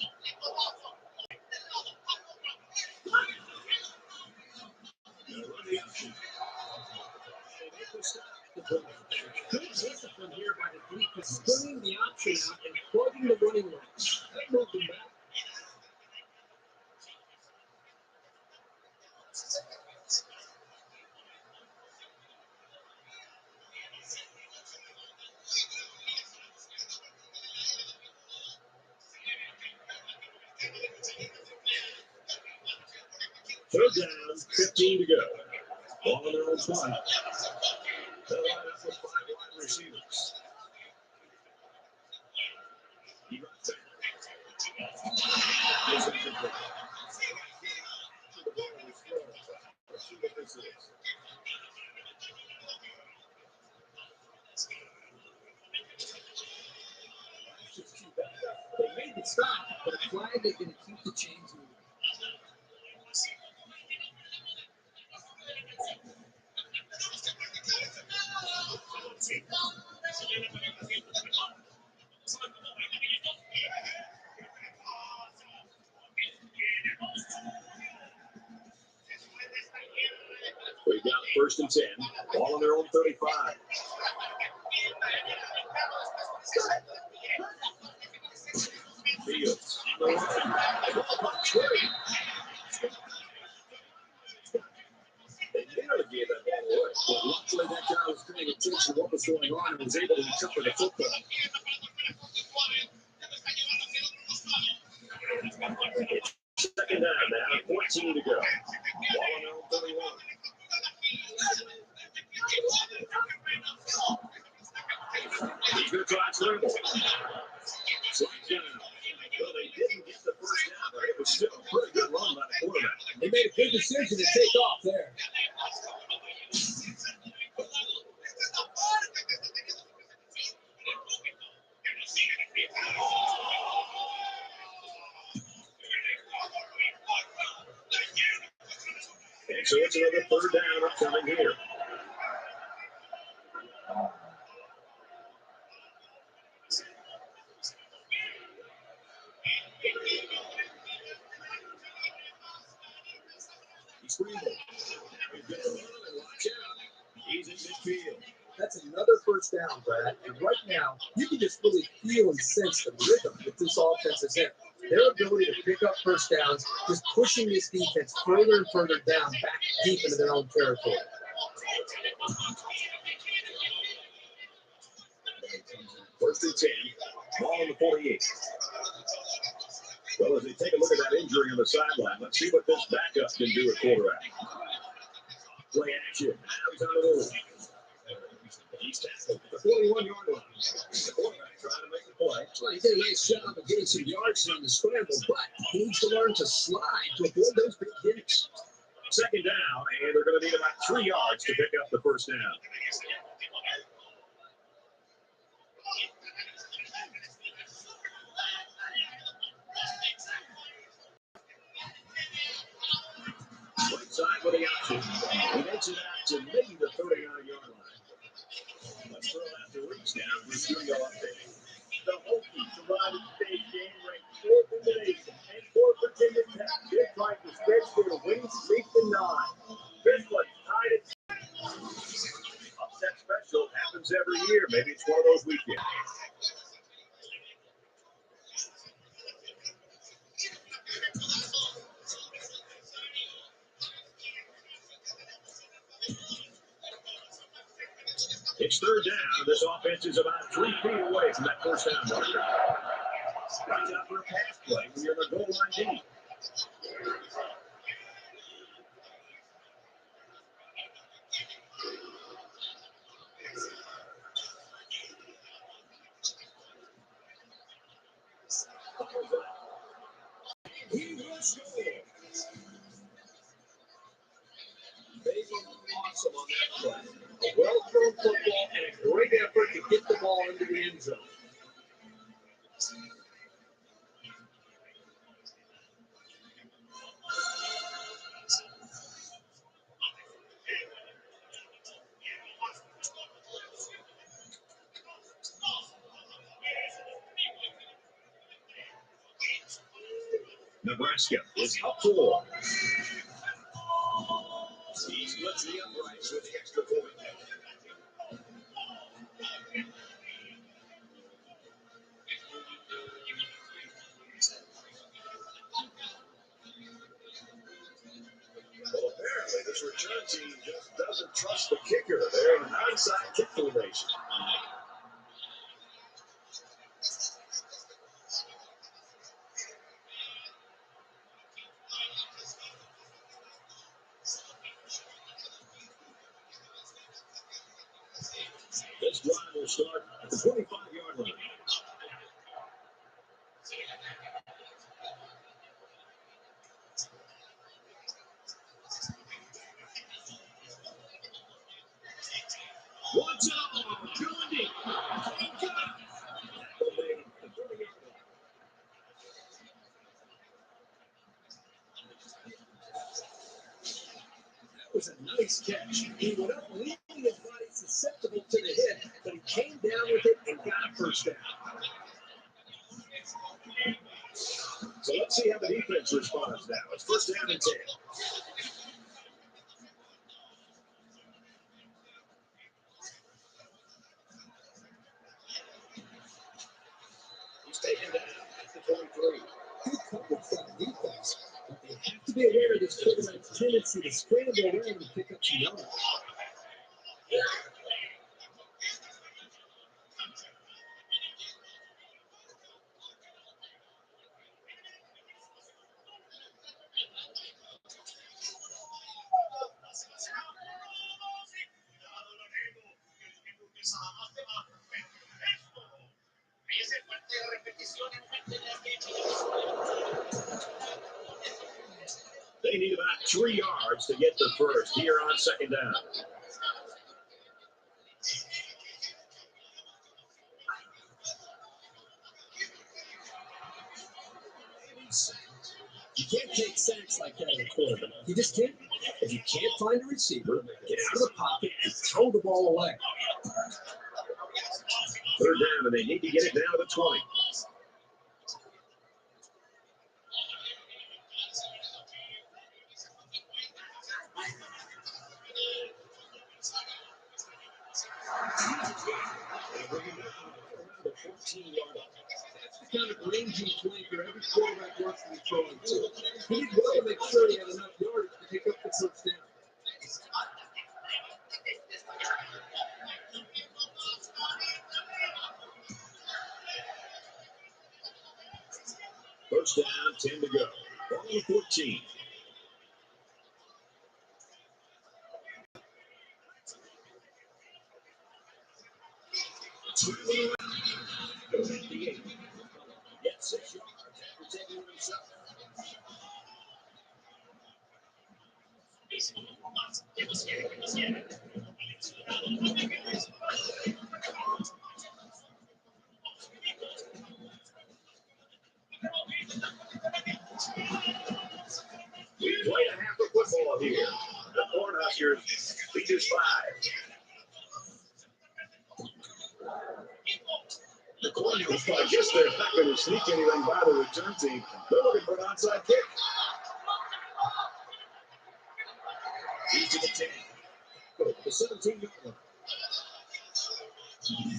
Good discipline here by the defense, springing the option out and plugging the running lanes. That moved him back. Third down, 15 to go. Ball on their own 20. They'll line up with 5 wide receivers. He runs back. Let's see what this is. They made the stop, but a flag is going to keep the chains moving. We've got first and 10. Ball on their own 35. Fields. They nearly gave that ball away. But luckily, that guy was paying attention to what was going on and was able to recover the football. Second down now, 14 to go. Ball on their own 31. He's going to try and scramble. Slide down. Well, they didn't get the first down, but it was still a pretty good run by the quarterback. They made a good decision to take off there. And so it's another third down upcoming here. He's scrambled. He's going to run and watch out. He's in midfield. That's another first down, Brad. And right now, you can just really feel and sense the rhythm that this offense is in. Their ability to pick up first downs, just pushing this defense further and further down, back deep into their own territory. First and 10. Ball on the 48. Well, as they take a look at that injury on the sideline, let's see what this backup can do at quarterback. Play action. Now he's on the move. He's tackled at the 41-yard line. The quarterback trying to make the play. Well, he did a nice job of getting some yards on the scramble, but he needs to learn to slide to avoid those big hits. Second down, and they're going to need about 3 yards to pick up the first down. Right side with the option. He makes it out to maybe the 39-yard line. Let's throw out the reach down for studio update. The Hokies arrived at today's game ranked 4th in the nation, and for Virginia Tech, they're trying to stretch their winning streak to 9. This one's tied at Upset special happens every year. Maybe it's one of those weekends. It's third down. This offense is about 3 feet away from that first down marker. Watch out for a pass play when you're in the goal line deep. He will score. They were awesome on that play. A well-thrown football and a great effort to get the ball into the end zone. Nebraska is up 4. He splits the uprights with the extra point. Well, apparently this return team just doesn't trust the kicker. They're in an onside kick formation. This drive will start at the 25-yard line. What's up? Gundy. That was a nice catch. He went up leaving his body susceptible to the hit, but he came down with it and got a first down. So let's see how the defense responds now. It's first down and 10. He's taken down at the 23. Good coverage by the defense, but they have to be aware of this quarterback's tendency to scramble around and pick up some yards. They need about 3 yards to get the first here on second down. You can't take sacks like that in a quarterback. You just can't. If you can't find a receiver, get out of the pocket and throw the ball away. Third down, and they need to get it down to the 20. The 14-yard line. That's the kind of rangy flanker every quarterback wants to be throwing to. He did well to make sure he had enough yardage to pick up the first down. First down, 10 to go. Ball to 14. Get 6 yards after taking it himself. We played a half of football here. The Cornhuskers beat us 5. The Cornhuskers, I guess they're not going to sneak anything by the return team. They're looking for an onside kick. He's to the 10. Go to the 17-yard line.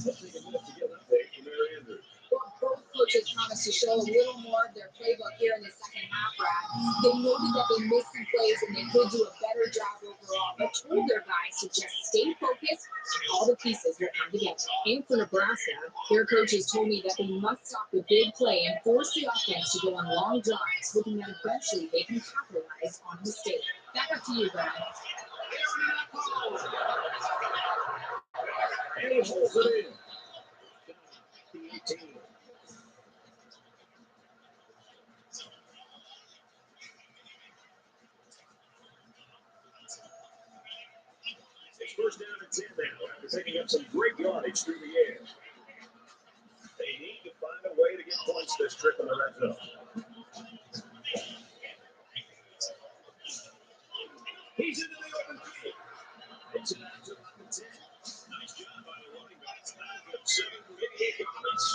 They'll take a minute to get an update from Mary Andrews. Well, both coaches promised to show a little more of their playbook here in the second half, Brad. They noted that they missed some plays and they could do a better job overall, but told their guys to just stay focused, All the pieces will come together. And for Nebraska, their coaches told me that they must stop the big play and force the offense to go on long drives, hoping that eventually they can capitalize on a mistake. Back up to you, Brad. And he holds it in. The 18. It's first down and 10 now after picking up some great yardage through the air. They need to find a way to get points this trip in the red zone. He's into the open field. It's an up to 10. Nice job by the running back. 7 for 88 yards.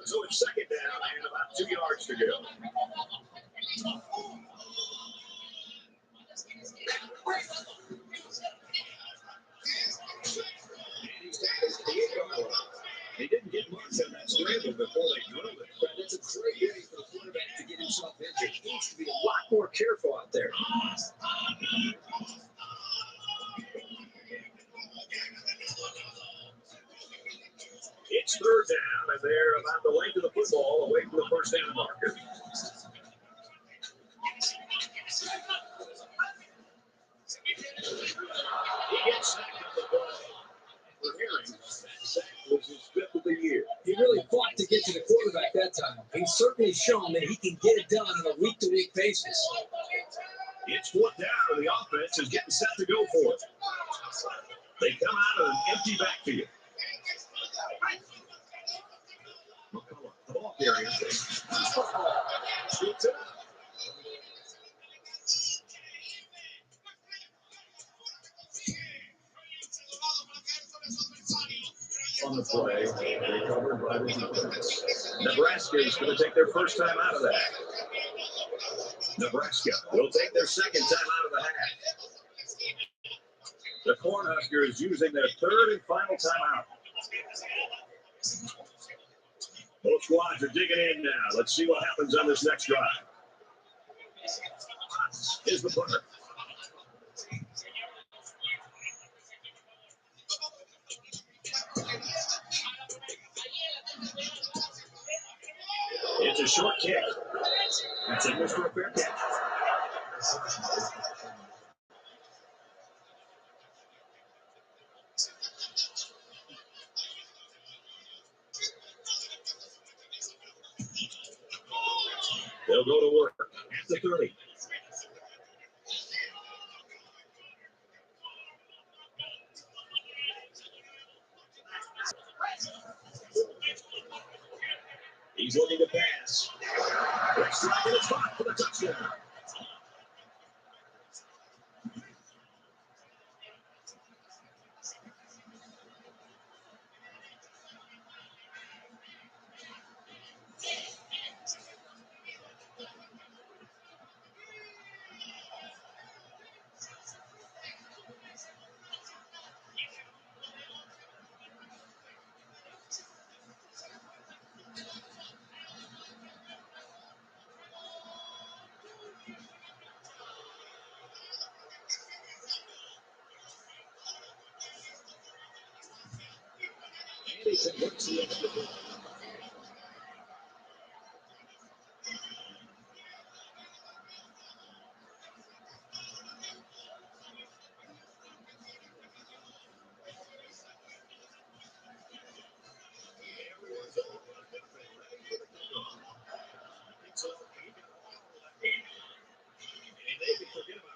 So it's second down and about 2 yards to go. He didn't get much on that scramble before they drilled it. But it's a great way for the quarterback to get himself injured. He needs to be a lot more careful out there. It's third down, and they're about the length of the football away from the first down marker. He gets sacked on the play. For hearing, that sack was his 5th of the year. He really fought to get to the quarterback that time. He's certainly shown that he can get it done on a week-to-week basis. It's 4th down, and the offense is getting set to go for it. They come out of an empty backfield. McCullough, the ball carrier. Shoots it up. On the play, they covered by the defense. Nebraska is going to take their first time out of the half. Nebraska will take their second time out of the half. The Cornhuskers using their third and final timeout. Both squads are digging in now. Let's see what happens on this next drive. Here's the punter. It's a short kick. That's it for a fair catch. They'll go to work at the 30. He's looking to pass. Quick strike, and it's caught for the touchdown.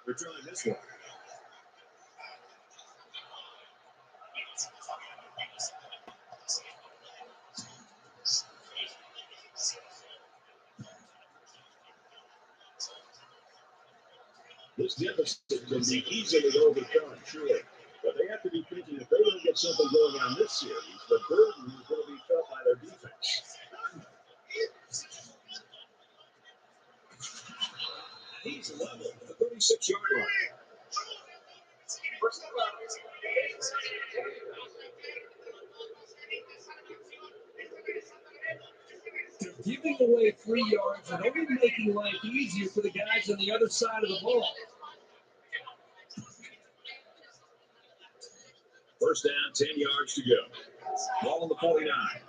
We're trying this one. This deficit can be easily overcome, sure. But they have to be thinking if they don't get something going on this series, the burden is going to be felt by their defense. He's level at the 36-yard line. They're giving away 3 yards and only making life easier for the guys on the other side of the ball. First down, 10 yards to go. Ball on the 49.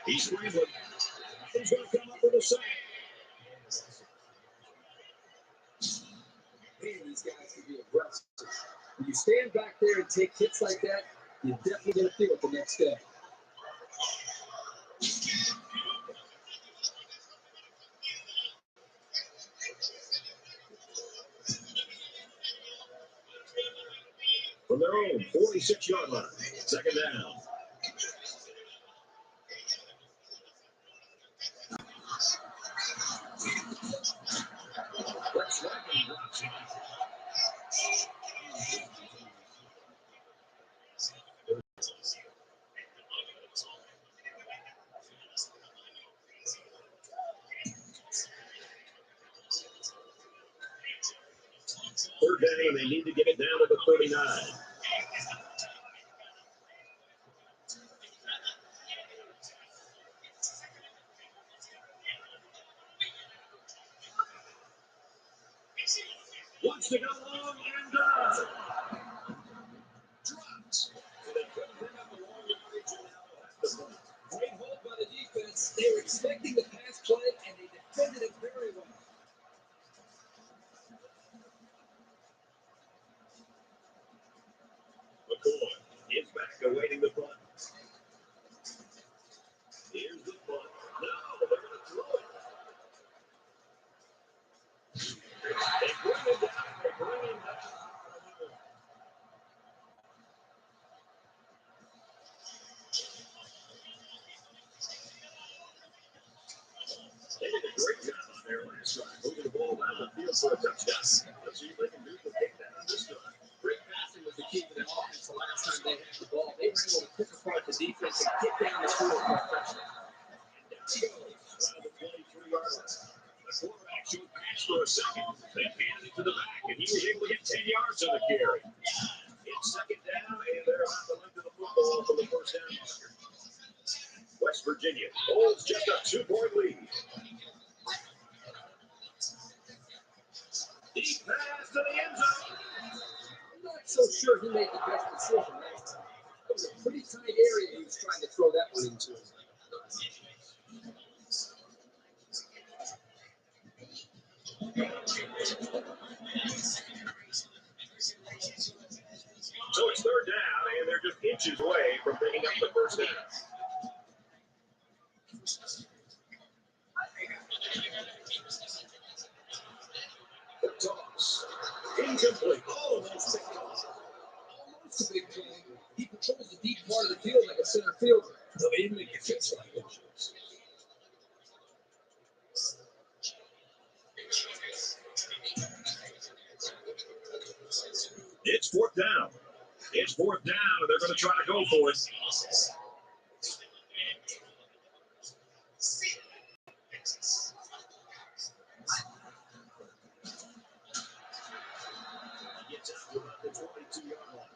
He's scrambling. He's going to come up with a sack. Man, these guys can be aggressive. When you stand back there and take hits like that, you're definitely going to feel it the next day. From their own 46-yard line. Second down. Third down, they need to get it down to the 39. Wants to go long and dropped. Great hold by the defense. They were expecting the pass play, and they defended it very well. McCoy is back awaiting the punt. Here's the punt. No, they're going to throw it. They bring it down. They bring him down. They did a great job on their last drive, moving the ball down the field for a touchdown. Let's see if they can duplicate that on this drive. Great passing was the key to their offense the last time they had the ball. They were able to pick apart the defense and get down the field for a touchdown. Down he goes, around the 23-yard line. The quarterback showed pass for a second. They handed it to the back, and he was able to get 10 yards on the carry. It's second down, and they're on the length of the football for the first down marker. West Virginia holds just a 2-point lead. Deep pass to the end zone. I'm not so sure he made the best decision last time. It was a pretty tight area he was trying to throw that one into. So it's third down, and they're just inches away from picking up the first down. The toss. Incomplete. Oh, nice pick. Almost a big play. He controls the deep part of the field like a center fielder. No, he didn't make it fits like that. It's fourth down. It's fourth down, and they're going to try to go for it. He gets out to about the 22-yard line.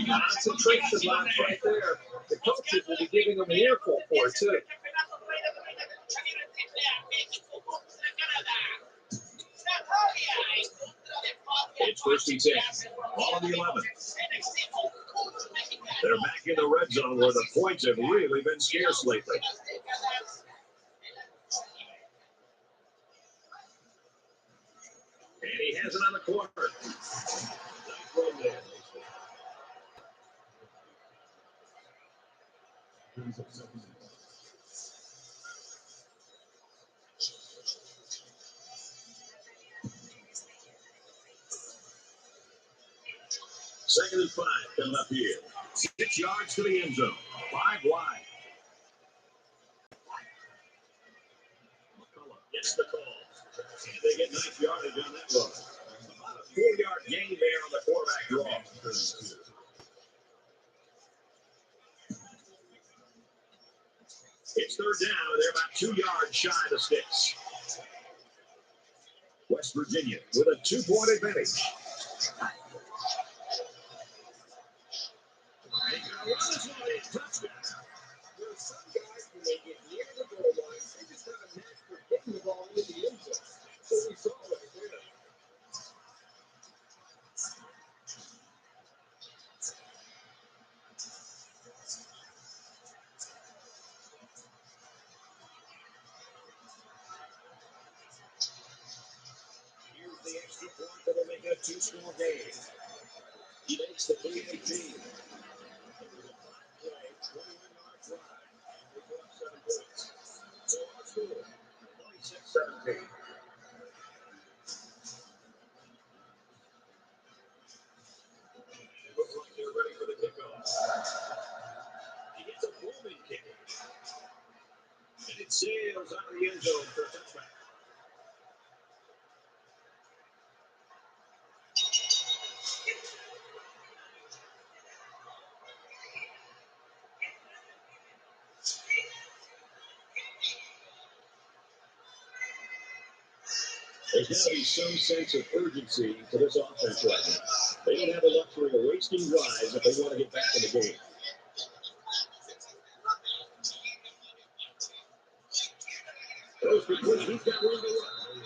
Concentration lines right there. The coaches will be giving them an earful for it, too. It's first and 10. Ball on the 11. They're back in the red zone where the points have really been scarce lately. And he has it on the corner. Nice run there. Second and 5 coming up here. 6 yards to the end zone. 5 wide. McCullough gets the call. And they get nice yardage on that run. About a 4-yard gain there on the quarterback draw. It's third down, and they're about 2 yards shy of the sticks. West Virginia with a 2-point advantage. Touchdown. There are some guys, when they get near the goal line, they just have a knack for getting the ball into the end zone. So we saw right there. Here's the extra point that will make it a 2-score game. He makes the 3-18. 21-yard drive. They put up 7 points. So our score, 26-17. Looks like they're ready for the kickoff. He gets a booming kick. And it sails out of the end zone for a touchback. There's got to be some sense of urgency to this offense right now. They don't have the luxury of wasting drives if they want to get back in the game. Those for Bush, he's got room to run.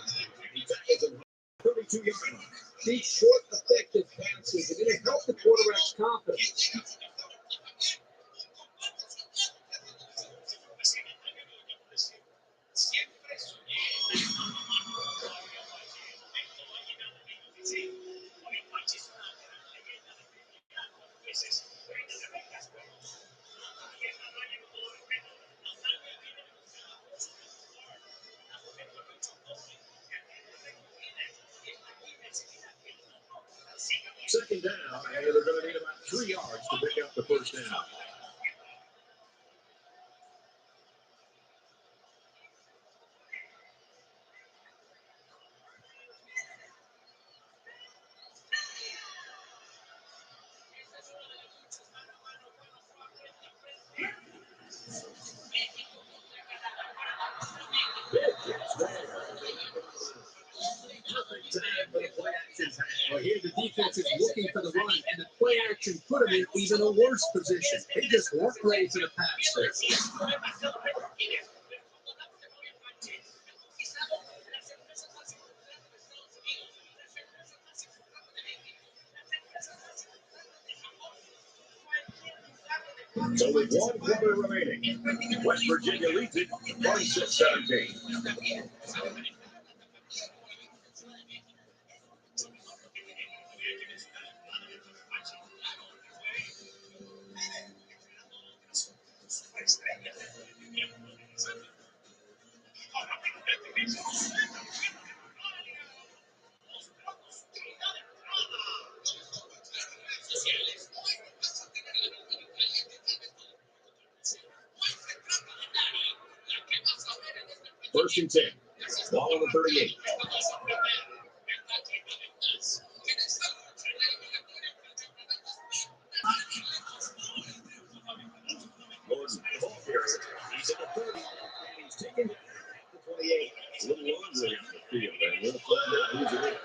He tackles him 32-yard line. These short, effective passes are going to help the quarterback's confidence. Second down, and they're going to need about 3 yards to pick up the first down. Well, here the defense is looking for the run, and the play action put them in even a worse position. They just weren't ready for the pass there. So with 1 quarter remaining, West Virginia leads it 26-17. First and 10. Ball on the 38. Gordon, the ball carrier. He's at the 30. And he's taken it at the 28. A little laundry on the field. And we'll find out who's it is.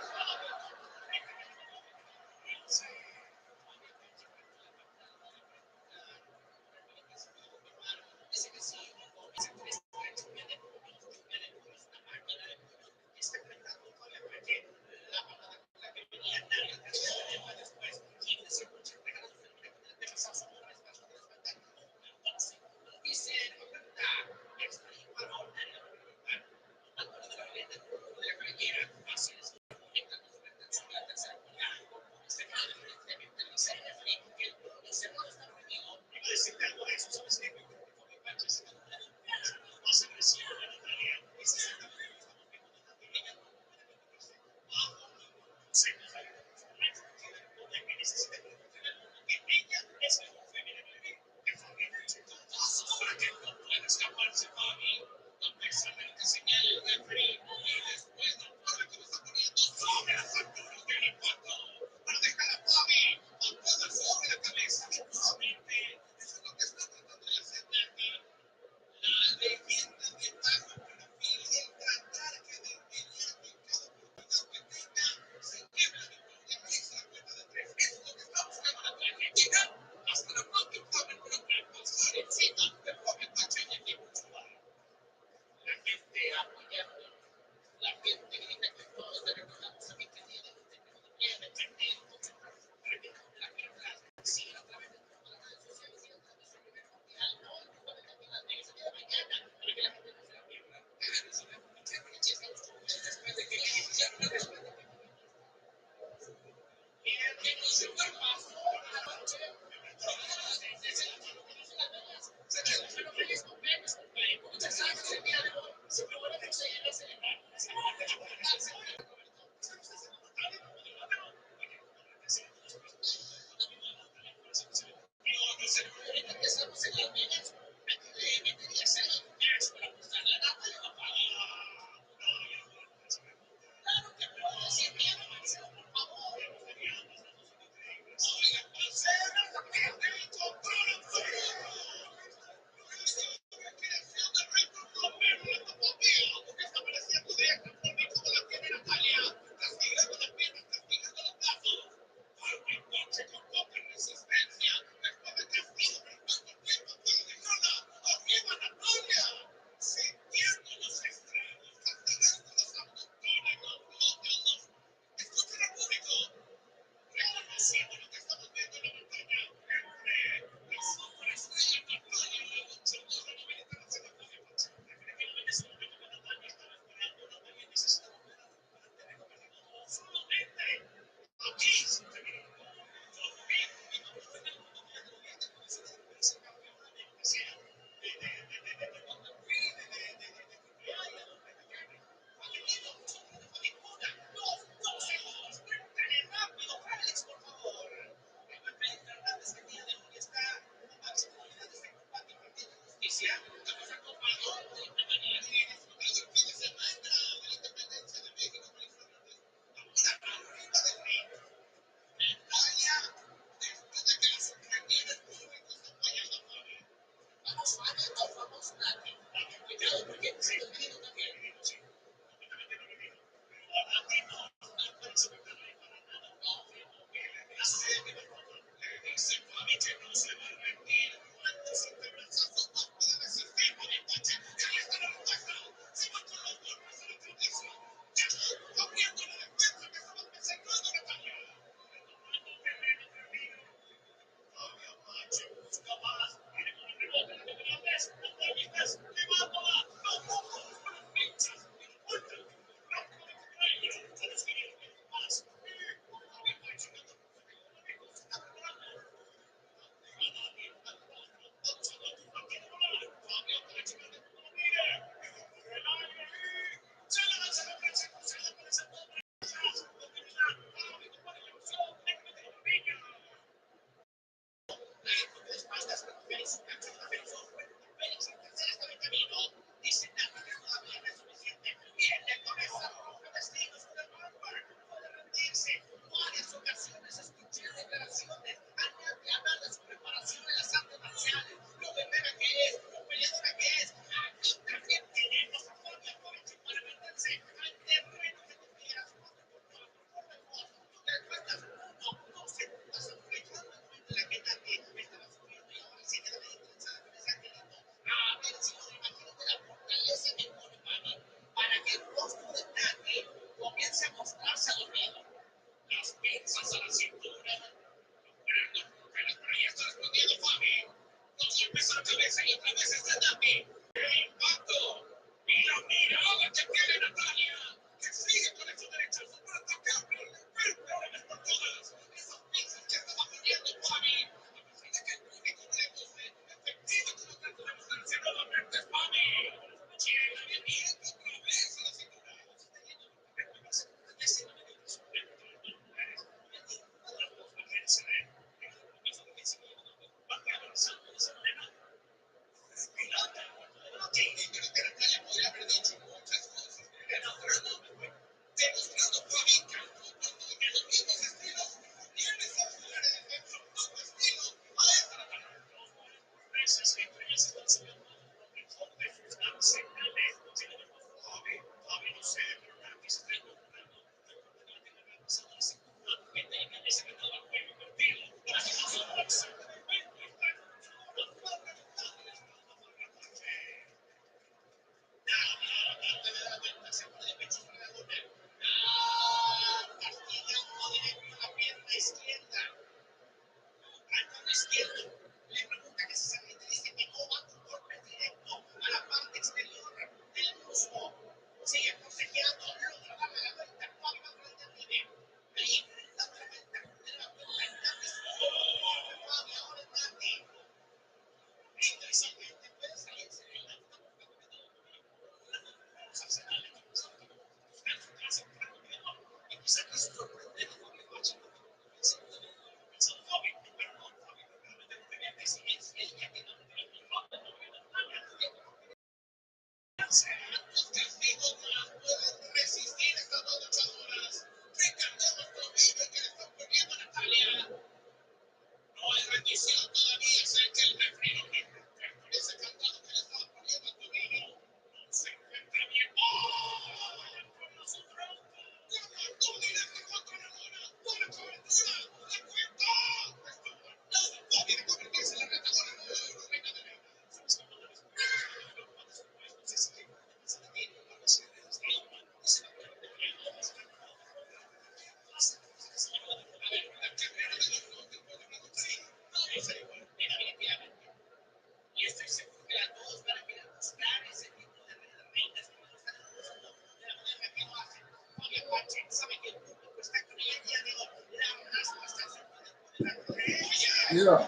Yeah.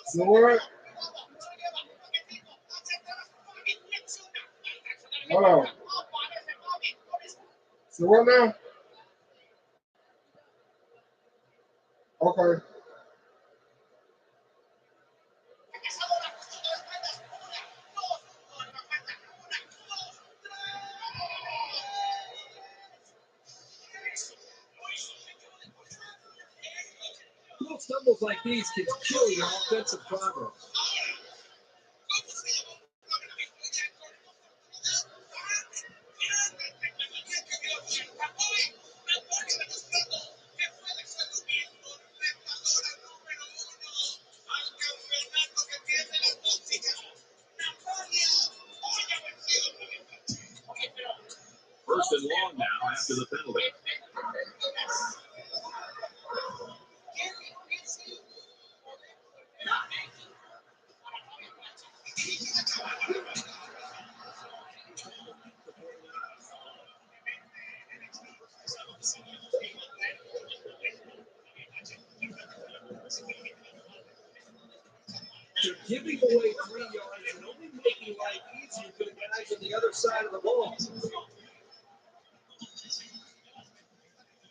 So what? Hold on. So what now? Okay. Little stumbles like these can kill your offensive progress. First and long now after the penalty. You're giving away 3 yards and only making life easier for the guys on the other side of the ball.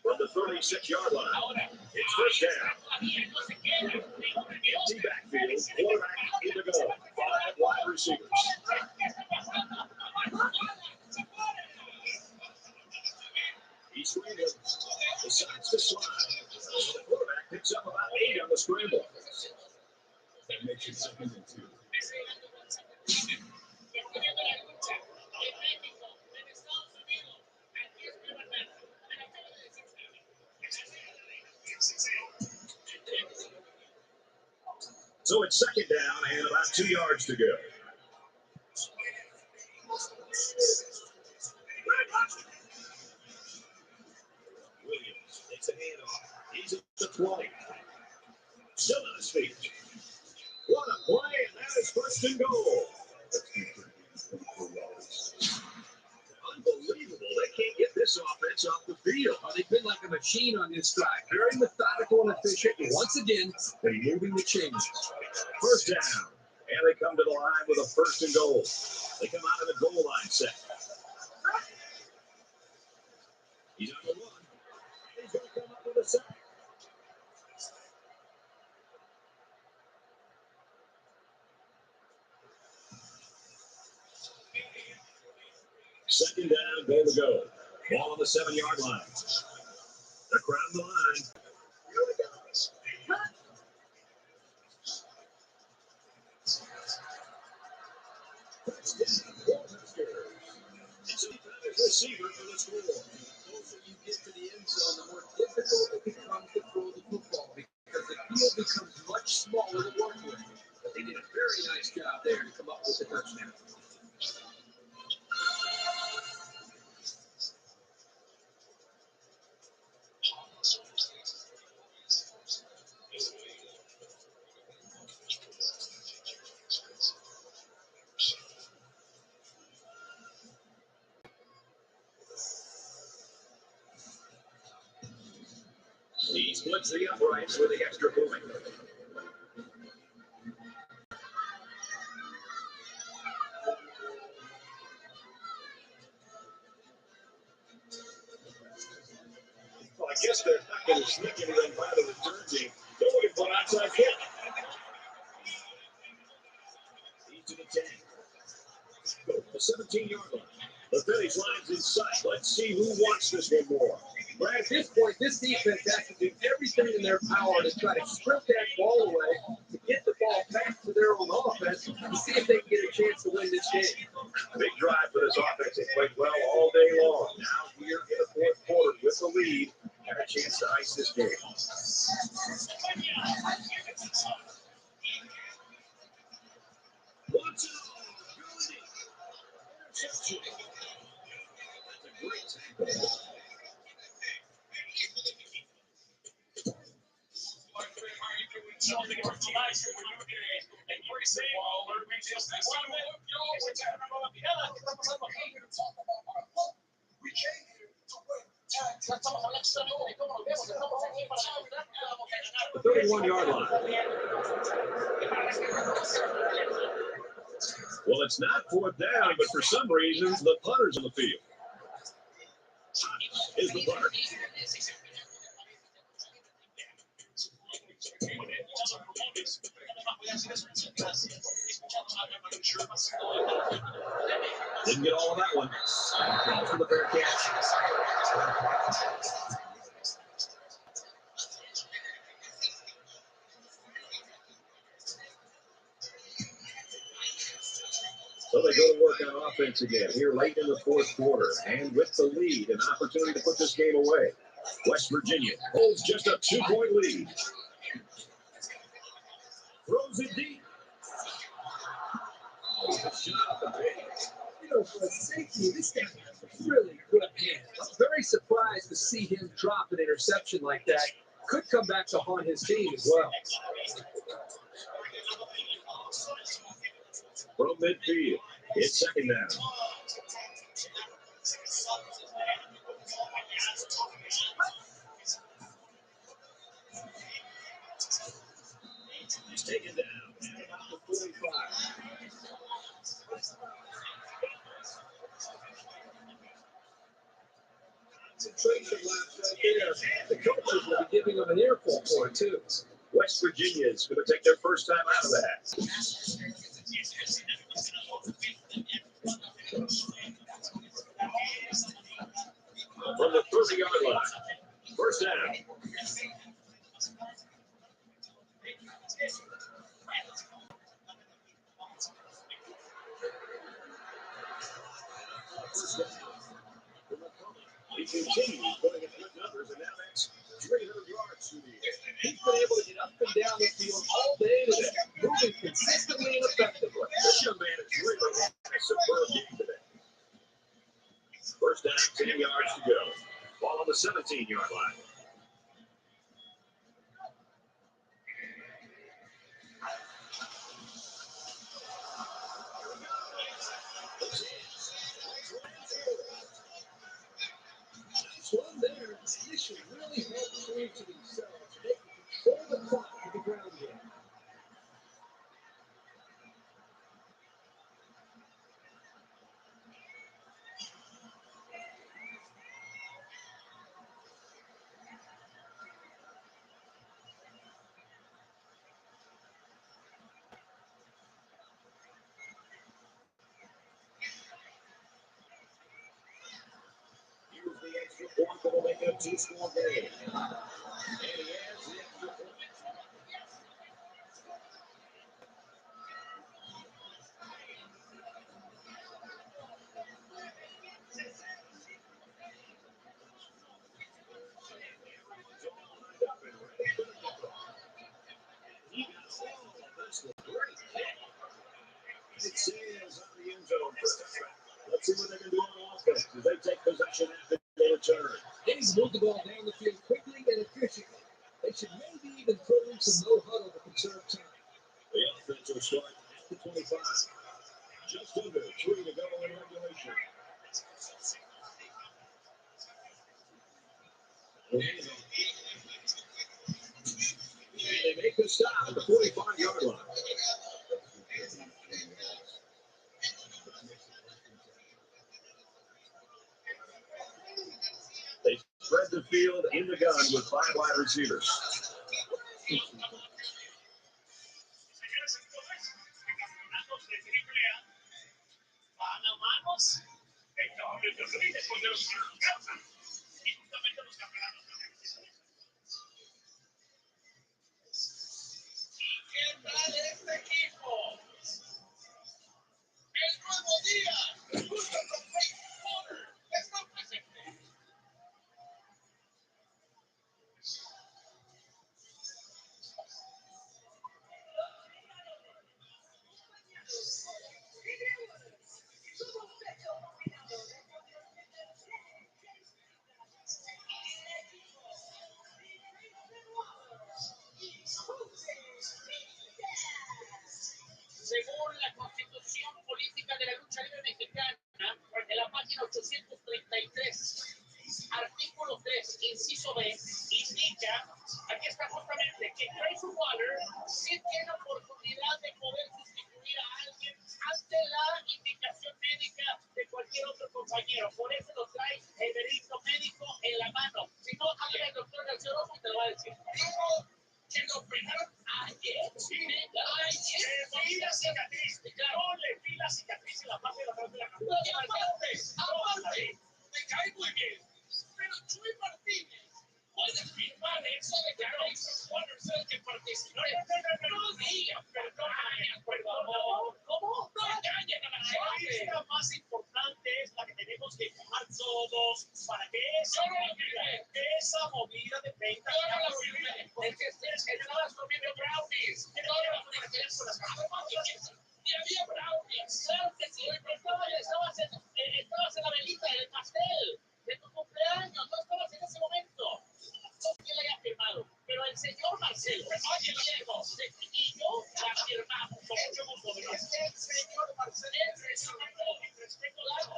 From the 36-yard line, it's first down. Empty backfield, quarterback in the go. 5 wide receivers. He's scrambling. Decides to slide. The quarterback picks up about 8 on the scramble. That makes it 2nd and 2. So it's 2nd down and about 2 yards to go. Williams takes a handoff. He's at the 20. Still on his feet. What a play, and that is first and goal. Unbelievable. They can't get this offense off the field. They've been like a machine on this drive. Very methodical and efficient. Once again, they're moving the chains. First down. And they come to the line with a first and goal. They come out of the goal line set. He's on the run. He's going to come up with a sack. Second down, goal to go. Ball on the 7-yard line. They're crowding the line. Here we go. It's a receiver for the score. The closer you get to the end zone, the more difficult it becomes to throw the football because the field becomes much smaller to work with. But they did a very nice job there to come up with the touchdown. He splits the uprights with the extra point. guess they're not going to sneak anything by the return team. They're looking for an outside kick. He's to the 10. The 17-yard line. The finish line's in sight. Let's see who wants this one more. But at this point, this defense has to do everything in their power to try to strip that ball away, to get the ball back to their own offense, and see if they can get a chance to win this game. Big drive for this offense. They played well all day long. Now here in the fourth quarter with the lead and a chance to ice this game. What's up? Interception. That's a great tackle. The 31-yard line. Well, it's not fourth down, but for some reason, the punter's in the field. Is the punter. Didn't get all of that one. Calls for the fair catch. So they go to work on offense again here late in the fourth quarter. And with the lead, an opportunity to put this game away. West Virginia holds just a 2-point lead. Throws it deep. You know, for a safety, this guy has a really good hand. I'm very surprised to see him drop an interception like that. Could come back to haunt his team as well. From midfield, it's second down. He's taken down at about the 45. Concentration laps right there. The coaches will be giving them an earful for it, too. West Virginia is going to take their first time out of that. From the 30-yard line, first down. He continues putting in good numbers, and now that's 300 yards through the air. He's been able to get up and down the field all day today, moving consistently and effectively. This young man is really having a superb game today. First down, 10 yards to go. Ball on the 17-yard line. One there, this should really help prove to themselves they can control the clock to the ground game. Here's the extra point that will make it a 2-score game. And he has the extra point. It says on the end zone for a touchback. Let's see what they can do on offense as they take possession after they return. They need to move the ball down the field quickly and efficiently. They should maybe even throw in some no huddle to conserve time. The offense will start at the 25. Just under 3 to go in regulation. And they make the stop at the 45-yard line. They spread the field in the gun with 5 wide receivers. Según la Constitución Política de la Lucha Libre Mexicana, en la página 833, artículo 3, inciso B, indica, aquí está justamente, que Grayson Waller sí tiene oportunidad de poder sustituir a alguien ante la indicación médica de cualquier otro compañero. Por eso lo trae el veredicto médico en la mano. Si no, aquí el doctor García Orozco te lo va a decir. Que lo operaron ayer. Sí, ayer. Y la cicatriz. Claro, le vi la cicatriz en la parte de atrás de la cabeza. Aparte, me cae muy bien. Pero Chuy Martínez puede firmar eso de que Grayson Waller sea el que participó. No digas, perdóname, por favor. ¿Cómo? No engañen a la gente. La más importante es la que tenemos que tomar todos para que esa movida de 30 es que estabas comiendo brownies. Y había brownies. Claro que sí. Estabas en la velita del pastel de tu cumpleaños. No estabas en ese momento. No que le haya firmado. Pero el señor Marcelo, oye, Diego, y yo la firmamos con mucho gusto. El señor Marcelo, respeto largo.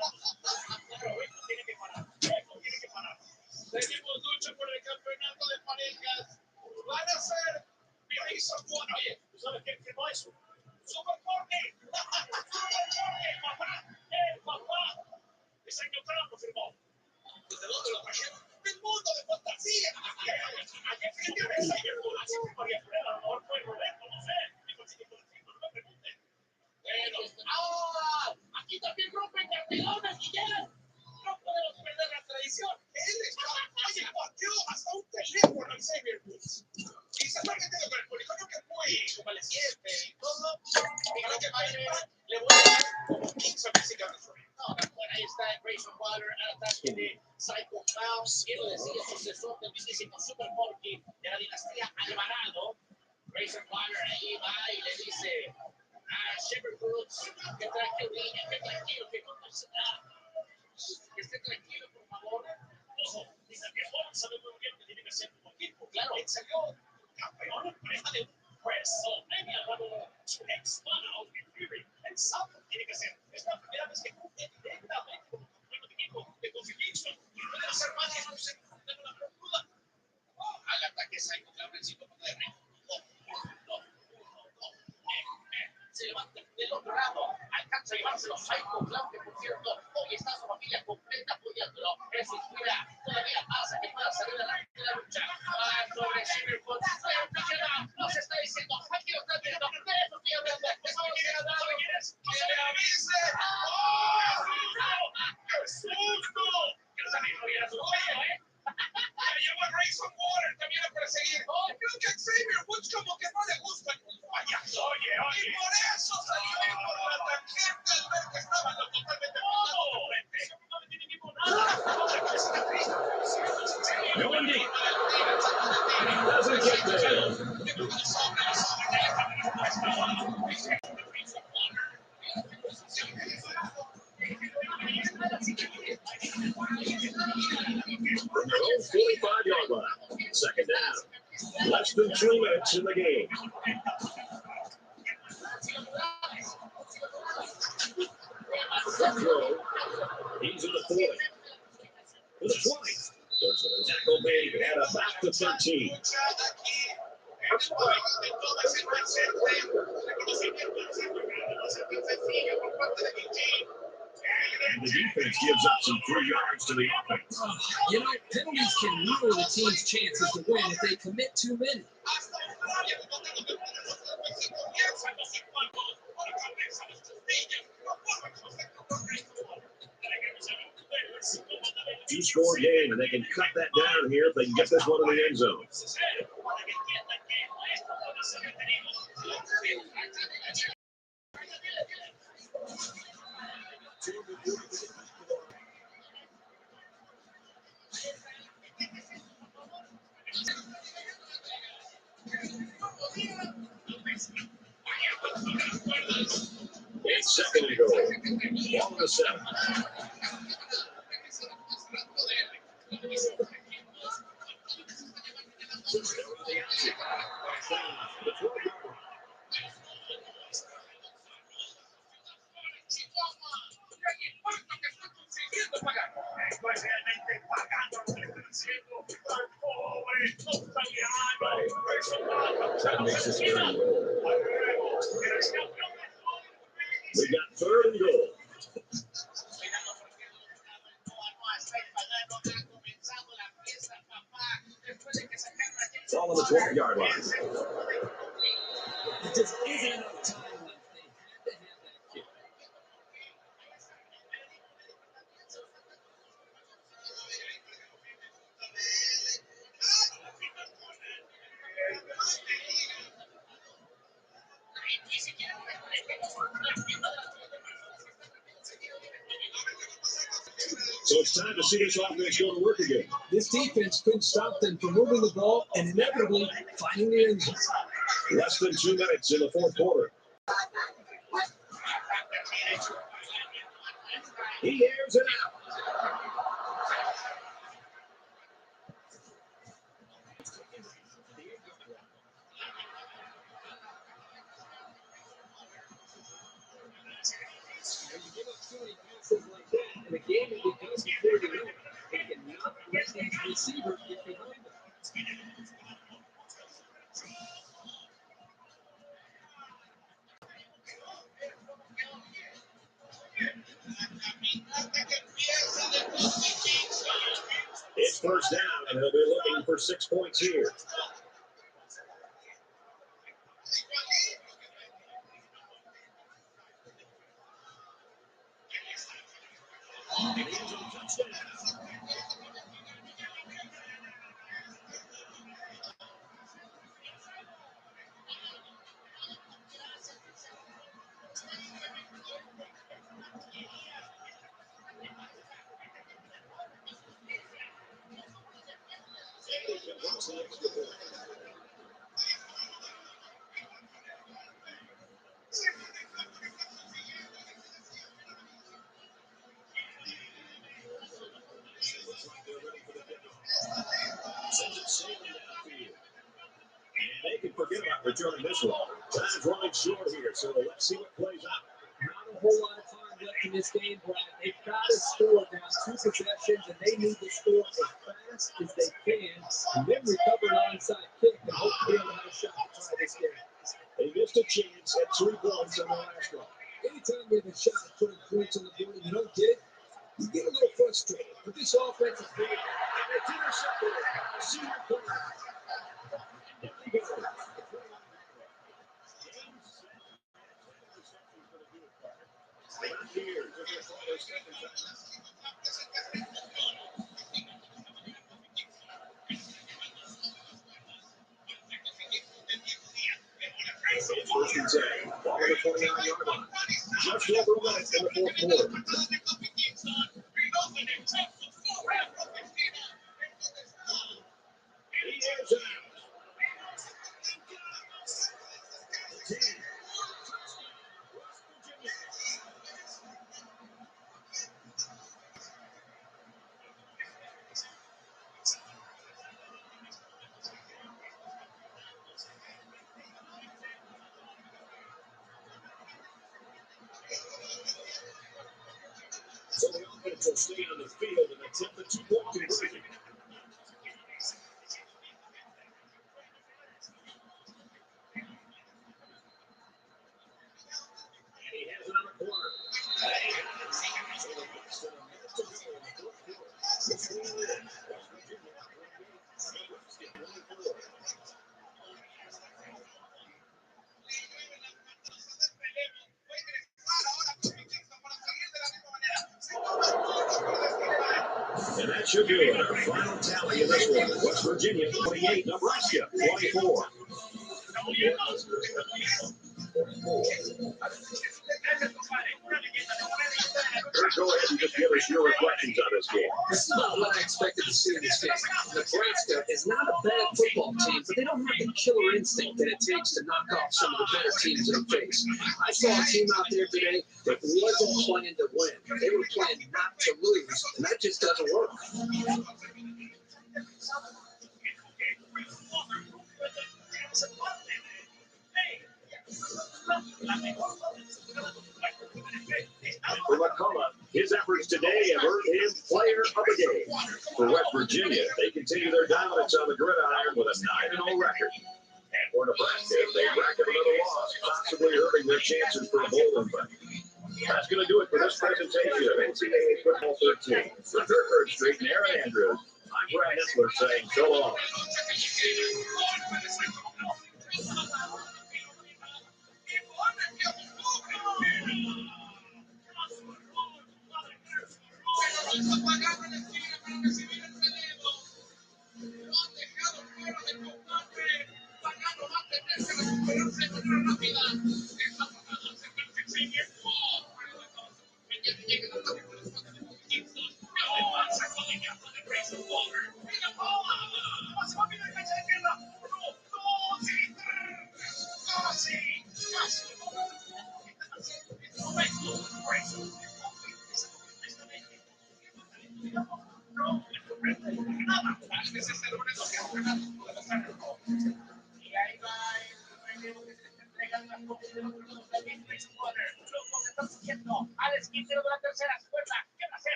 Pero esto tiene que parar. Esto tiene que parar. Tenemos lucha por el campeonato de parejas. Van a ser Grayson Waller. Oye, ¿tú sabes quién firmó eso? Super Porky. El papá. El papá. Ese año Trump lo firmó. ¿De dónde lo trajeron? Del mundo de fantasía. Ayer firmó ese año. Así que María Prueba, a lo mejor fue Roberto, no sé. Digo, así que por así, no me pregunten. Bueno, aquí también rompen cartelones, Guillermo. No podemos perder la tradición. Él está, pateó hasta un teléfono al Xavier Woods. Y se está metiendo con el poligonio que es muy convaleciente y todo. Y creo que le voy a dar como 15 mexicanos. No, bueno, ahí está Grayson Waller, al ataque de Psycho Clown. Él lo decía, sucesor del mismísimo Super Porky de la dinastía Alvarado. Grayson Waller ahí va y le dice a Shepherd Woods que tranquilo, niña, que tranquilo, que no pasa nada. Que esté tranquilo, por favor. Ojo, dice que Waller sabe muy bien lo que tiene que hacer como equipo. Claro, él salió campeón en pareja de WrestleMania cuando su ex mano en Fury. Él sabe lo que tiene que hacer. Es la primera vez que cumple directamente como campeón de equipo de Kofi Kingston. Y puede hacer más que no se tenga una gran duda. Al ataque Psycho Clown en 5 de ring. Se levanta del otro lado, alcanza a llevárselo Psycho Clown, que por cierto, hoy está su familia completa apoyándolo. Eso inspira todavía más a que pueda salir adelante de la lucha. Sobre Xavier Woods, nos está diciendo, aquí lo están viendo, de eso estoy hablando, por favor, se ha dado. ¡Que le avise! ¡Qué susto! Que no sabía que hubiera su cuello, ¿eh? Ya llevó a Grayson Waller también a perseguir. Creo que a Xavier Woods como que no le gusta el payaso. Oye. Y por eso salió por la tangente al ver que estaban los totalmente no le tiene que nada. No, indeed. Doesn't get there. From their own 45-yard line. Second down. Less than 2 minutes in the game. The throw. He's in the 40. To the 20. There's a tackle made at about the 13. And the defense gives up some 3 yards to the offense. Penalties can ruin the team's chances to win if they commit too many. Two-score game, and they can cut that down here if they can get this one in the end zone. It's second and goal. Ball on the 7. That makes this very low. We got third and goal. It's all on the 12-yard line. It just isn't enough time left. They had to have that kick. So it's time to see this offense go to work again. This defense couldn't stop them from moving the ball and inevitably finding the end zone. Less than 2 minutes in the fourth quarter. He airs it out. When you give up too many passes like that in a game that becomes before you know it, they cannot let these receivers get behind them. It's first down, and they'll be looking for 6 points here. And he is a touchdown. What's the extra point? Looks like they're ready for the kickoff. Sends it sailing downfield. And they can forget about returning this one. Time's running short here, so let's see what plays out. Not a whole lot of time left in this game, Brad. They've got to score down 2 possessions, and they need to score as fast as they can, and then recover an onside kick and hope to be able to have a shot to tie this game. They missed a chance at 3 points on the last one. Anytime you have a shot at putting points on the board and you don't get it, you get a little frustrated. But this offense is great, and it's intercepted. Senior player. There we go. Here, just for the second time. It's first and 10. Ball on the 29-yard line. Just over a minute in the fourth quarter. He airs it out. So the offense will stay on the field and attempt the 2-point conversion. And he has it on the corner. And that should do it. Our final tally in this one. West Virginia 28, Nebraska 24. Kurt, go ahead and just give us your reflections on this game. This is about what I expected to see in this game. Nebraska is not a bad football team, but they don't have the killer instinct that it takes to knock off some of the better teams in the face. I saw a team out there today that wasn't playing to win. They were playing not to lose, and that just doesn't work. For McCullough, his efforts today have earned him Player of the Game. For West Virginia, they continue their dominance on the gridiron with a 9-0 record. And for Nebraska, they rack up another loss, possibly hurting their chances for a bowl invite. That's going to do it for this presentation of NCAA Football 13. For Kirk Street and Aaron Andrews, I'm Brad Hessler saying so long.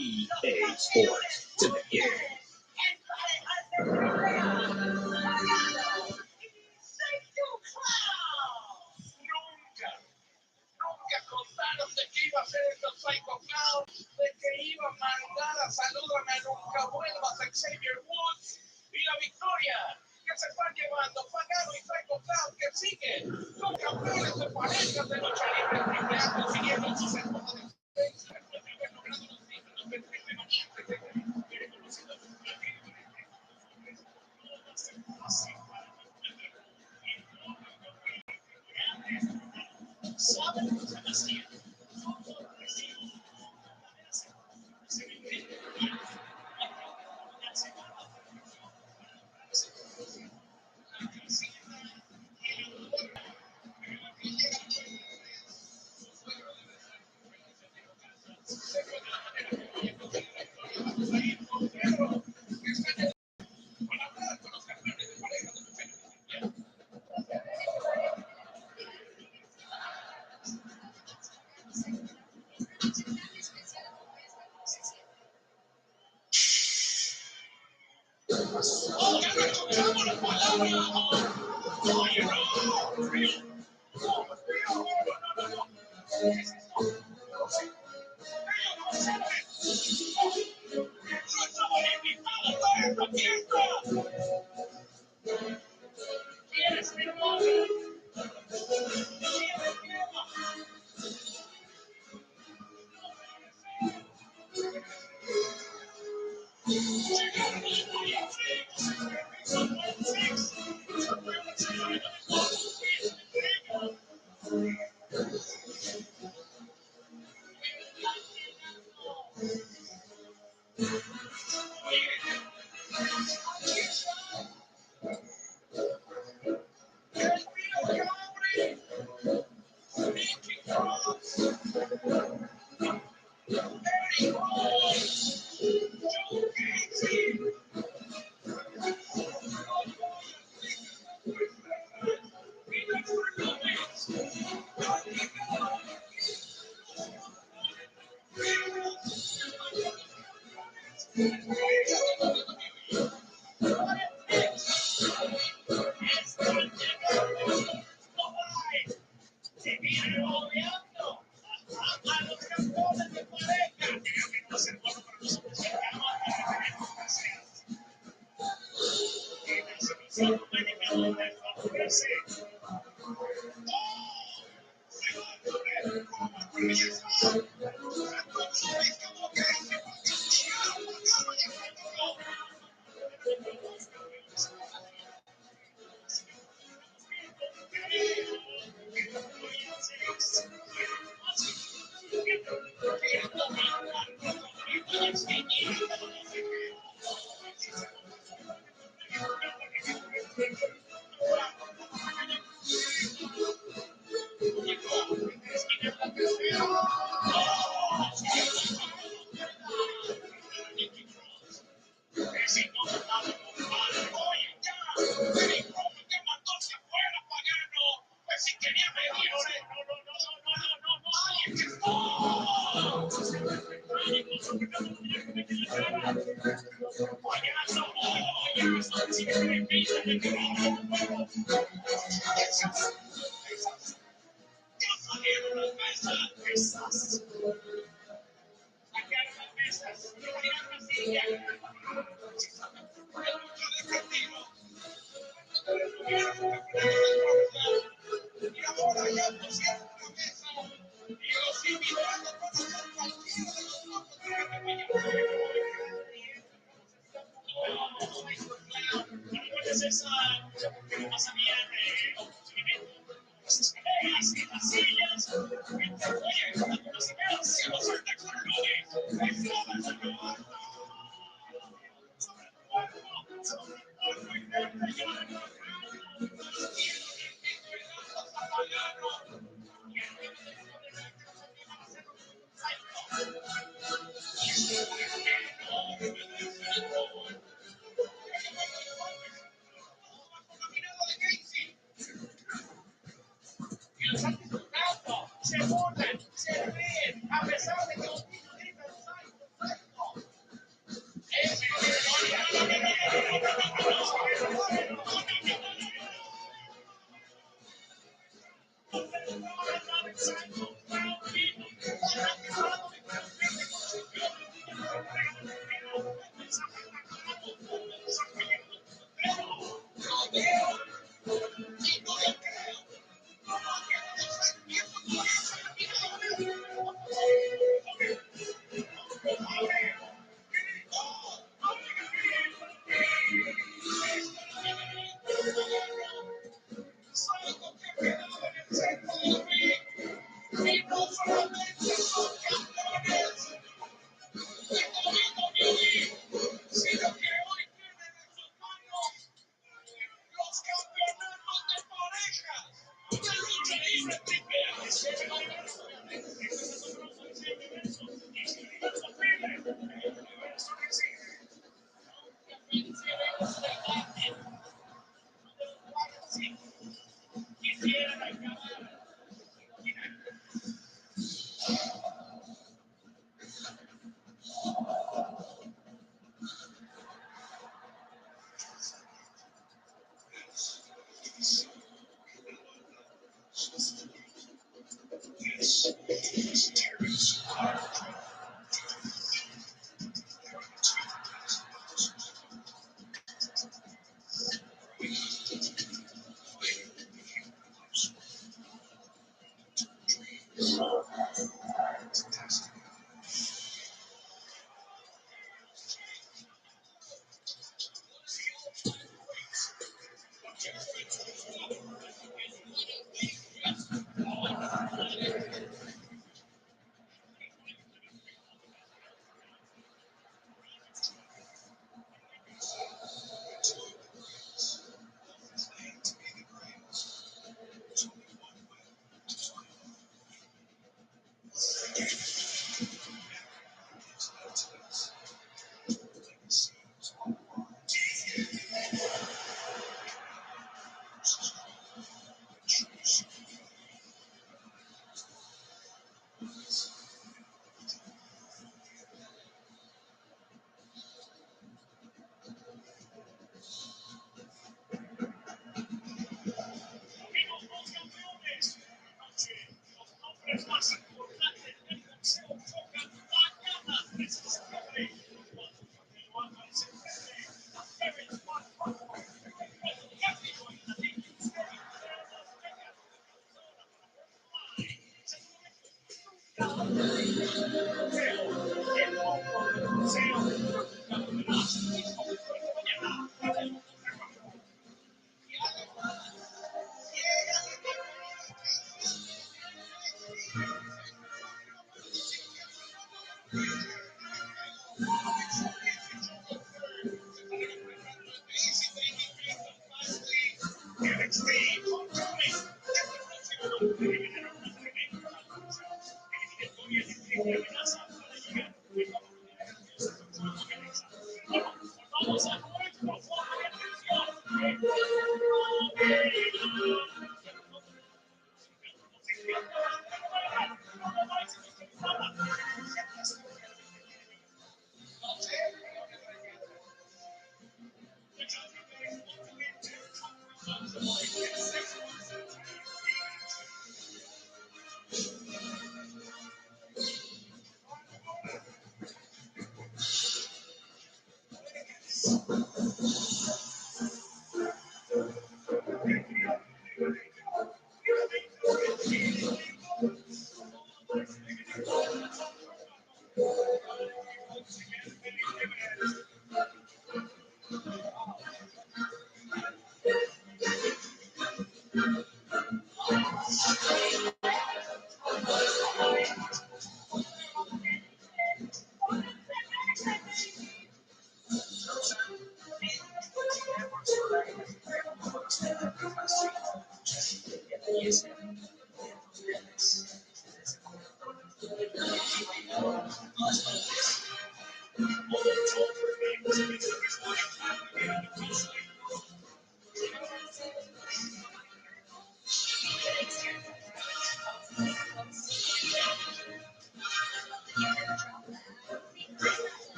ep6 to the game. Nunca contaron de que iba a ser estos Psycho Clowns, de que iba a mandar a salúdame, nunca vuelvas a Xavier Woods y la victoria que se están llevando Pagano y Psycho Clown que siguen. Son campeones de parejas de lucha libre triple A consiguiendo su segunda defensa. Saben lo que están haciendo.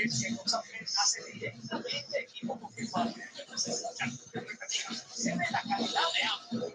que nos hace directamente equipo confirmado. Se ve la calidad de ambos.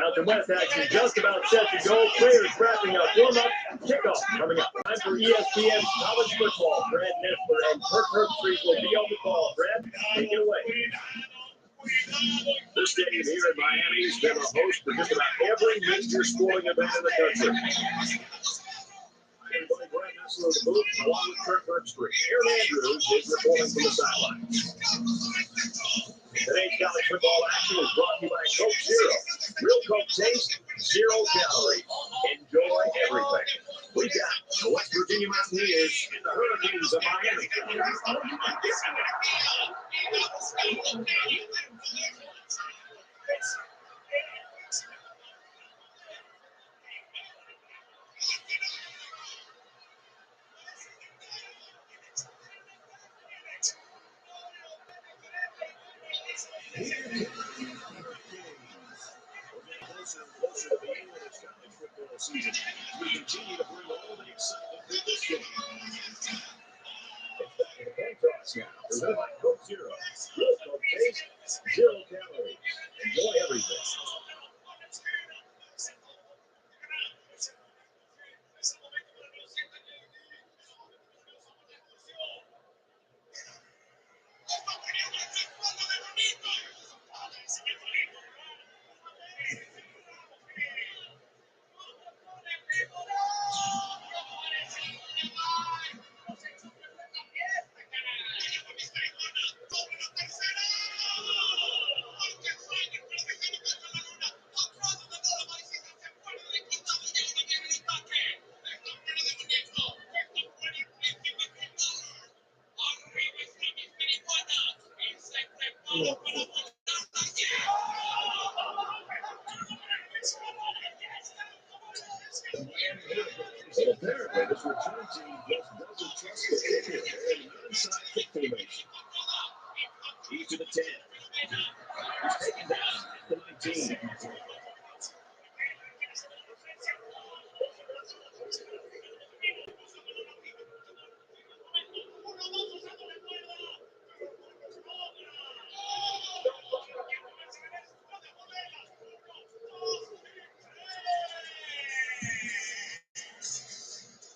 Mountain West action just about set to go. Players wrapping up warm-up. Kickoff coming up. Time for ESPN's college football. Brad Nessler and Kirk Herbstreit will be on the call. Brad, take it away. This stadium here in Miami has been a host for just about every major sporting event in the country. Everybody, Brad Nessler in the booth, along with Kirk Herbstreit. Aaron Andrews is reporting from the sideline. Today's college football action is brought to you by Coke Zero. Real Coke taste, 0 calories. Enjoy everything. We got the West Virginia Mountaineers and the Hurricanes of Miami. Closer to the end of this college football season. We continue to bring all the excitement to this game. It's back to the pen toss now. Presented by Coke Zero. Real Coke taste, 0 calories. Enjoy everything. Well, apparently, this return team just doesn't trust the kicker. They're in an onside kick formation. He's to the 10. He's taken down at the 19.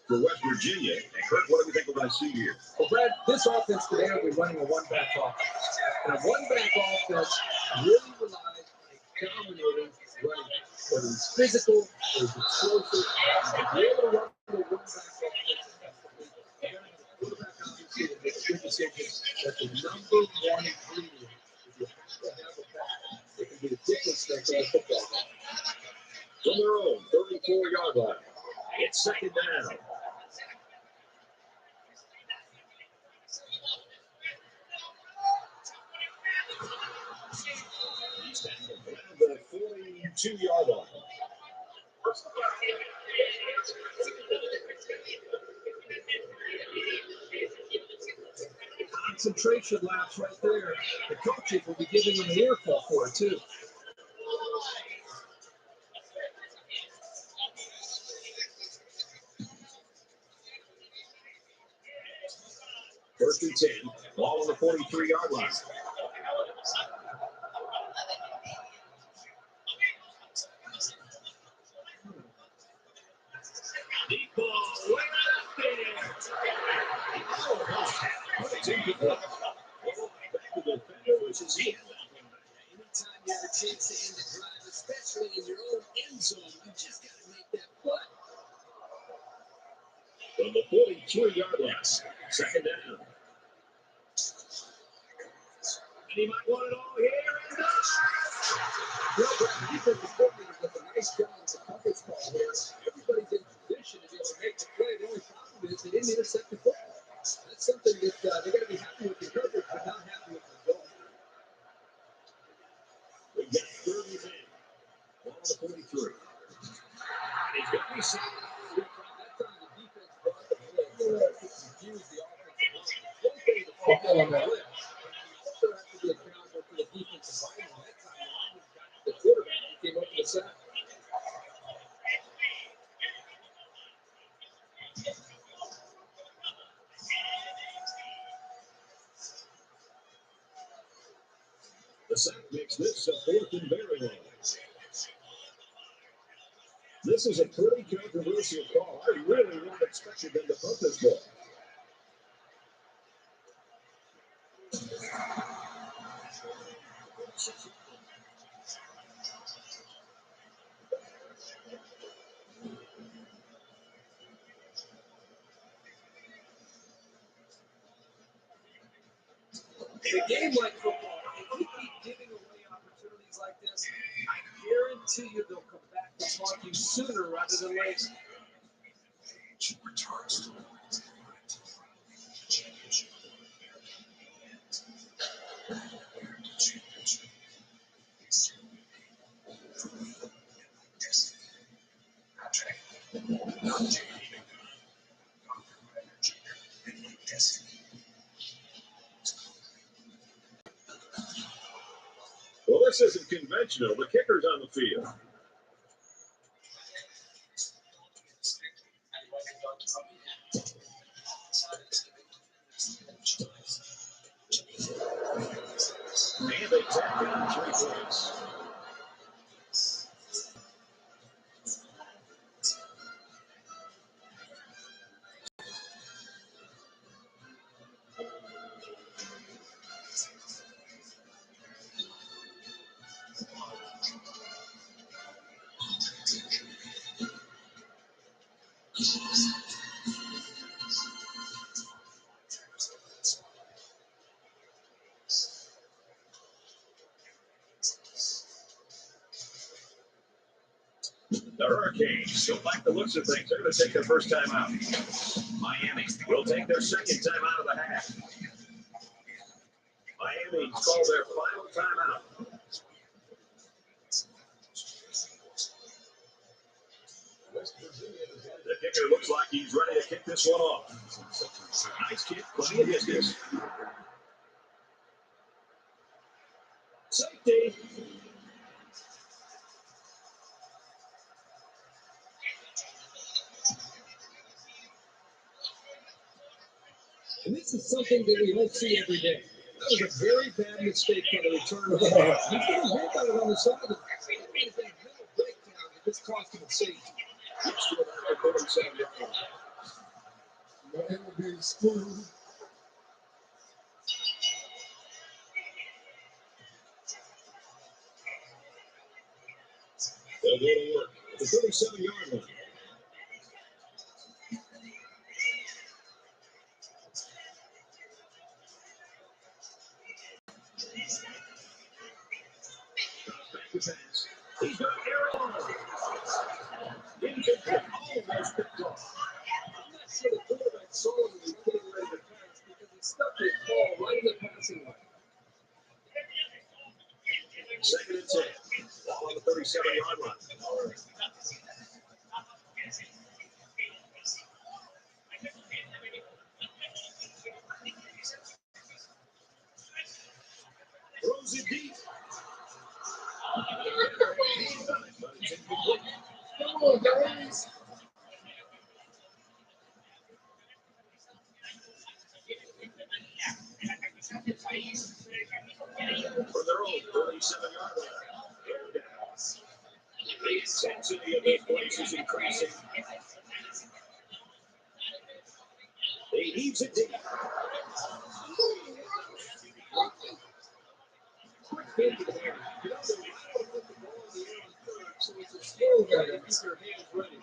For West Virginia, and Kirk, what do we think we're going to see here? Well, Brad, this offense today will be running a one-back offense. And a one-back offense really relies on a dominating running back. Whether he's physical or he's explosive, to be able to run a one-back offense effectively, you're going to have a quarterback obviously that makes good decisions. That's the number one ingredient. If you have to have a back, it can be the difference maker in a football game. From their own 34-yard line, it's second down. The 42-yard line. Concentration laps right there. The coaches will be giving them an earful for it, too. First and 10, ball on the 43-yard line. Deep ball, way out there. Back to the defender, which is in. Anytime you have a chance to end the drive, especially in your own end zone, you just got to make that play. From the 42-yard line, second down. And he might want it all here. Well, the defensive coordinator does a nice job with the coverage call here. Everybody's in position to be able to make the play. The only problem is they didn't intercept the football. That's something that they got to be happy with the coverage, but not happy with the result. We got 30 in. Ball on the 43. And he's going to be sacked. That time the defense brought the blitz to confuse the offensive line. One thing to football on the blitz, you also have to be accountable for the defensive lineman. That time the lineman got the quarterback and came up with a sack. The sack makes this a 4th and very long. This is a pretty controversial call. I really wouldn't expect them to punt this ball. In a game like football, if you keep guarantee you they'll come back to haunt you sooner rather than later. Well, this isn't conventional. The kicker's on the field. And they tack on 3 points. The Hurricanes don't like the looks of things. They're going to take their first time out. Miami will take their second time out of the half. Miami called their final timeout. The kicker looks like he's ready to kick this one off. Nice kick, plenty of distance. Safety. And this is something that we don't see every day. That was a very bad mistake by the return of the ball. He's going to work on it on the sideline. It was a mental breakdown that this cost him a safety. Man, being screwed. They'll go to work at the 37-yard line. He's got Aaron. Incomplete. Almost picked off. I'm not sure the quarterback saw him when he came ready to pass because he stuck his ball right in the passing lane. Second and 10. Ball on the 37-yard line. Throws it deep. Come on, guys. For their own 37-yard line. The intensity of this place is increasing. He heaves it deep. Quick hit to the hand. You know, they want to put the ball in the air on third, so it's a slow guy to keep their hands ready.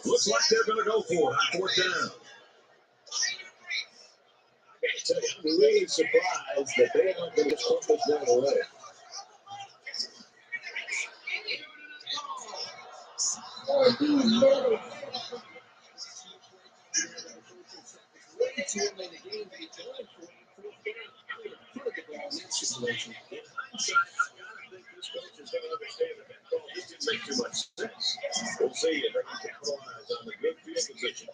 Looks like they're going to go for it on 4th down. I got to tell you, I'm really surprised that they aren't going to put this right away. Way too early in the game to be going for it. Situation. In hindsight, I've got to think this coach is going to understand that that call just didn't make too much sense. We'll see if they can capitalize on the good field position.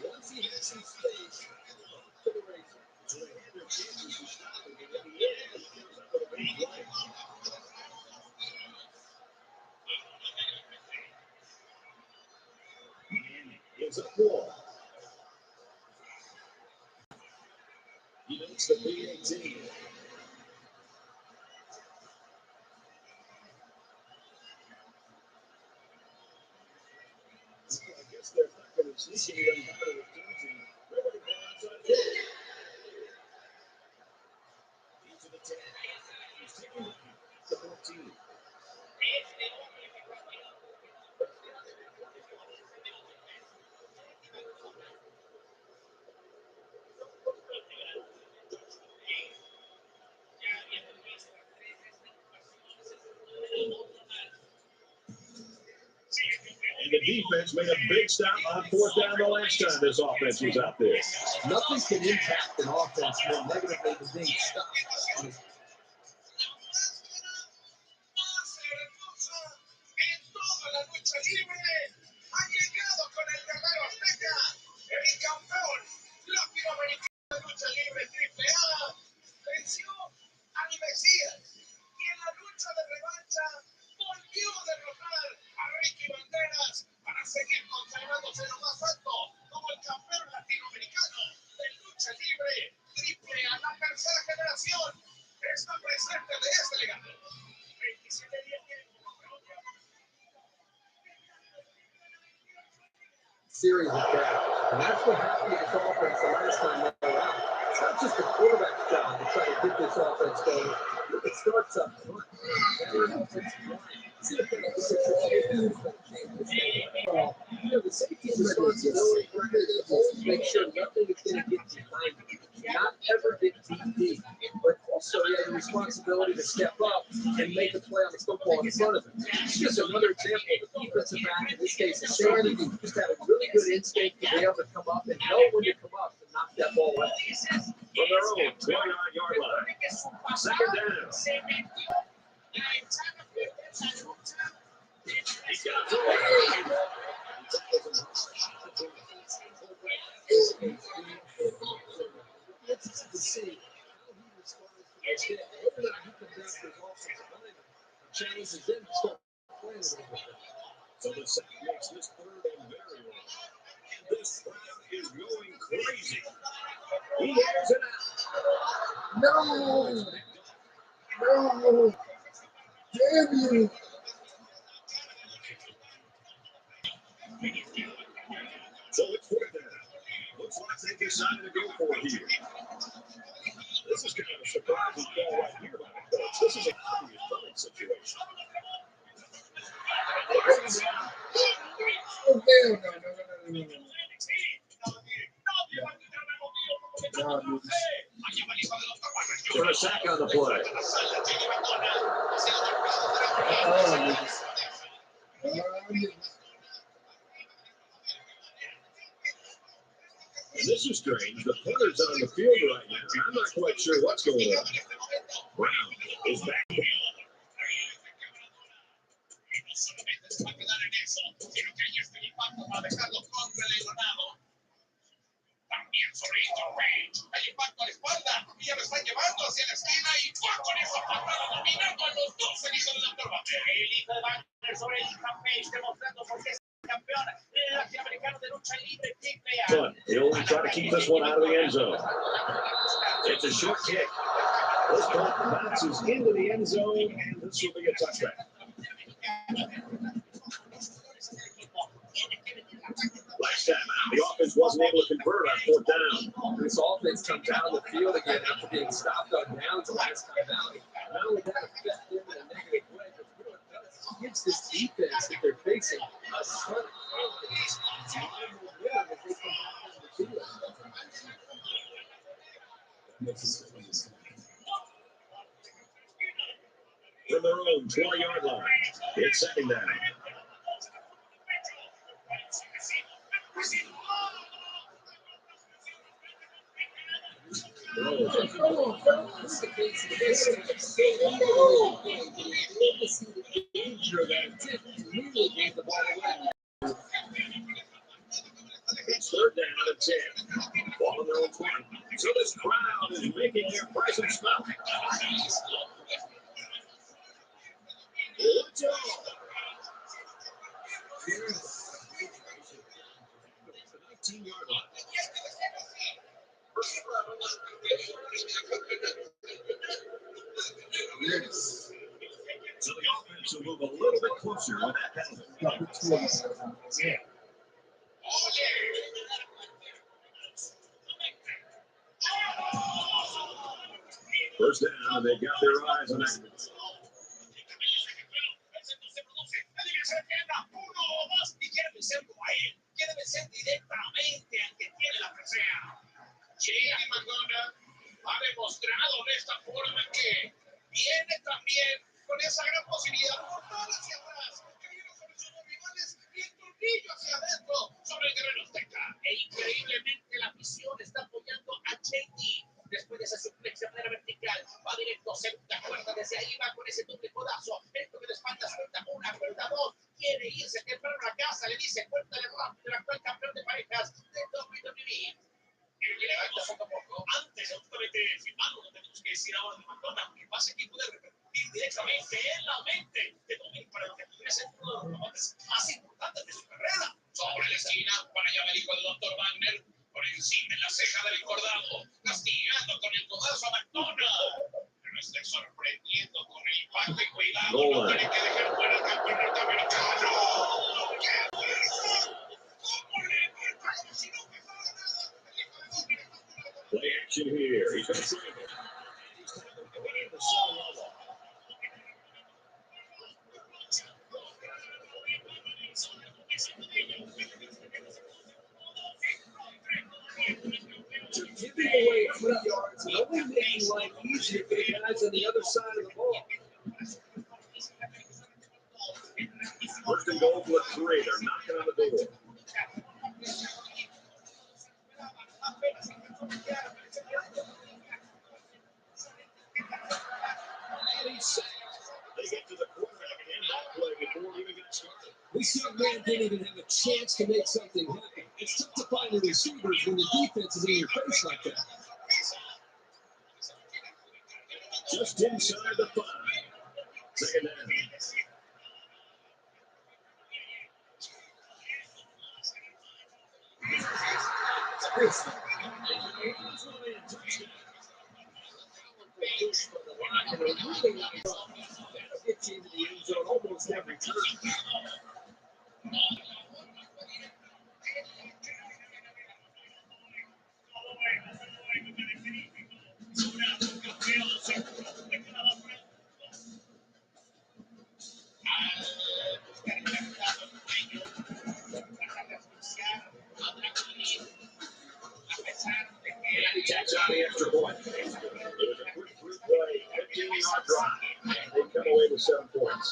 Once he had some space, He makes the PAT. I guess they're not going to sneak anyone out of the jersey. Nobody belongs on it. Into the 10. He's taking the 14. And the defense made a big stop on fourth down the last time this offense was out there. Nothing can impact an offense more negatively than being stopped on his series of tackles. And that's what happened to this offense the last time they were out. It's not just the quarterback's job to try to get this offense going. It starts up front. See if they can get the safety's responsibility is always make sure nothing is going to get behind you. Not ever get deep. But also you have the responsibility to step up and make a play on the football in front of him. It's just another example of the defensive back, in this case, a safety, just had a really good instinct to be able to come up and know when to come up and knock that ball out. From their own 29-yard line. Second down. He's got to throw it. It's to see how he responds to this hit. Whether or not he comes after his offensive lineman and challenges them to start playing a little bit. So the sack makes this third and very long. And this crowd is going crazy. He airs it out. No! No! Damn you! So it's fourth down. Looks like they decided to go for it here. This is kind of a surprising call right here by the coach. This is an obvious punting situation. Oh, hell no. For a sack on the play. And this is strange. The punter's on the field right now. I'm not quite sure what's going on. Brown is back. But he'll try to keep this one out of the end zone. It's a short kick. This ball bounces into the end zone, and this will be a touchback. Last time out, the offense wasn't able to convert on fourth down. This offense comes down the field again after being stopped on downs the last time out. Not only that affect them in a negative way, but you know what it does? It gives this defense that they're facing a ton of confidence. It's a lot of momentum as they come back on the field. From their own 20-yard line, it's second down. It's third down and 10. Ball on their own 20. So this crowd is making their presence felt. Let's go. 19-yard line. So the offense will move a little bit closer with that penalty. First down, and they got their eyes on that. Jimmy McDonald ha demostrado de esta forma que viene también con esa gran posibilidad mortal hacia atrás, que viene sobre sus rivales y el tornillo hacia adentro sobre el terreno azteca. E increíblemente la afición está apoyando a JT. Después de esa suplencia de manera vertical, va directo, segunda cuerda, desde ahí va con ese doble codazo, esto que de espaldas, cuenta una, cuenta dos, quiere irse temprano a la casa, le dice, cuenta de rap del actual campeón de parejas de WWE. Y levanta poco a poco. Antes, absolutamente firmado, no tenemos que decir ahora de McDonald's, que pasa que puede repercutir directamente en la mente de Dominic para lo que pudiera ser uno de los robots más importantes de su carrera. Sobre la esquina, para allá el hijo del Dr. Wagner, por encima en la ceja del encordado, castigando con el codazo a McDonald. Pero está sorprendiendo con el impacto y cuidado, no tiene que dejar fuera al campeón norteamericano. ¡Qué bueno! ¿Cómo le marca si no me paga nada? Play action here. He's going to save it. To giving away 3 yards and only making life easier for the guys on the other side of the ball. First and goal for 3. They're knocking on the door. They get to the quarterback and end that play before it even got started. This young man didn't even have a chance to make something happen. It's tough to find the receivers when the defense is in your face like that. Just inside the 5. Second down. Gets into the end zone almost every time. And he tacks on the extra point. It was a quick three-play, 15-yard drive. And they come away with 7 points.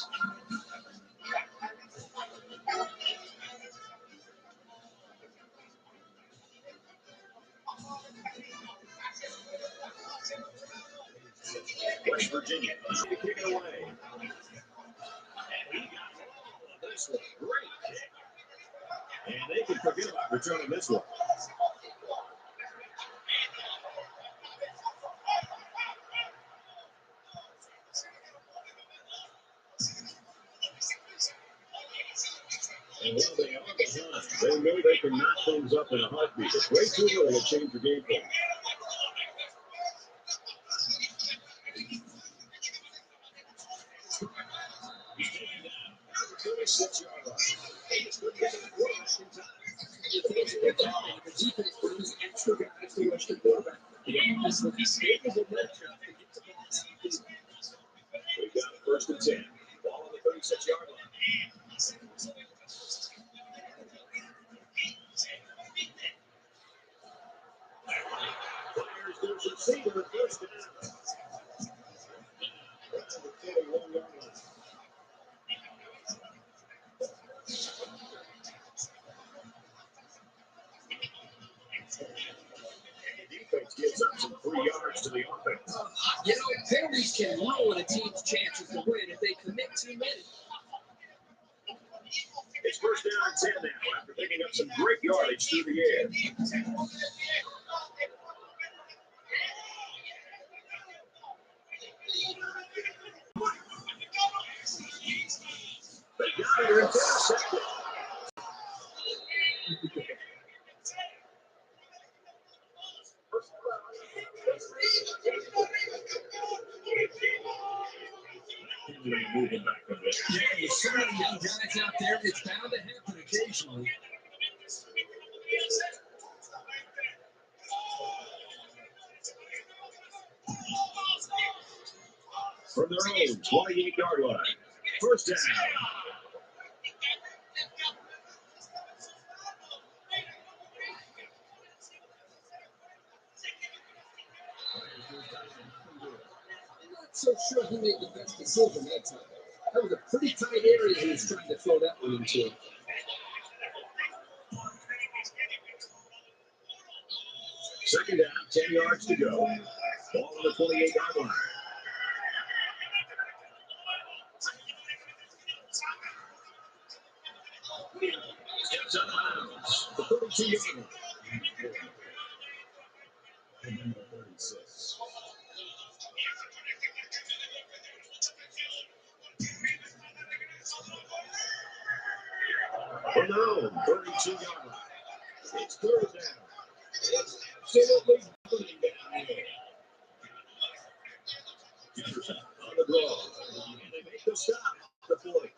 West Virginia trying to kick it away. And he got all of this one. Great kick. And they can forget about returning this one. And while they are behind, they know they can knock things up in a heartbeat. It's way too early to change the game plan. He's taken down. 36-yard line. He's good getting the quarterback in time. The defense brings extra guys to rush the quarterback. The offense looks stable enough to get to the ball. We've got a first and 10. Ball on the 36-yard line. Fires their receiver first down. Around the 41-yard line. Defense gives up some free yards to the offense. You know, penalties can ruin a team's chances to win if they commit too many. It's first down and 10 now after picking up some great yardage through the air. They got it intercepted. moving back a bit. Yeah, with so many young guys out there, it's bound to happen occasionally. From their own 28-yard line. First down. I'm not so sure he made the best decision that time. That was a pretty tight area he was trying to throw that one into. Second down, 10 yards to go. Ball on the 28-yard line. Steps out of bounds. The 32-yard line. 36. From their own 32-yard line. It's third down. It's absolutely burning down here. Jefferson on the draw. And they make the stop at the 40.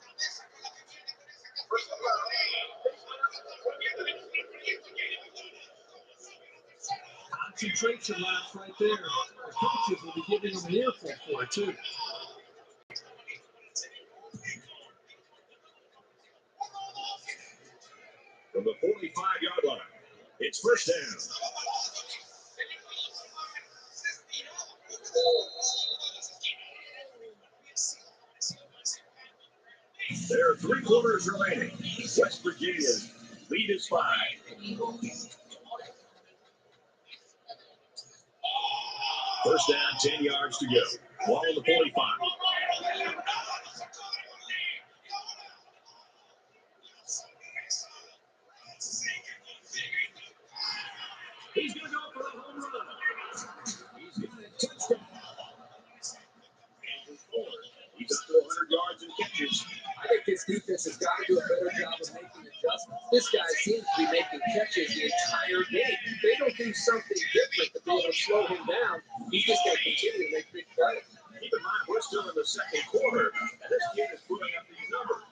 Concentration laps right there. The coaches will be giving them an earful for it, too. From the 45-yard line, it's first down. There are 3 quarters remaining. West Virginia's lead is 5. First down, 10 yards to go. Ball on the 45. He's going to go for a home run. He's got a touchdown. He's up to 100 yards and catches. I think this defense has got to do a better job of making adjustments. This guy seems to be making catches the entire game. If they don't do something different to be able to slow him down, he's just going to continue to make big plays. Keep in mind, we're still in the second quarter, and this kid is putting up these numbers.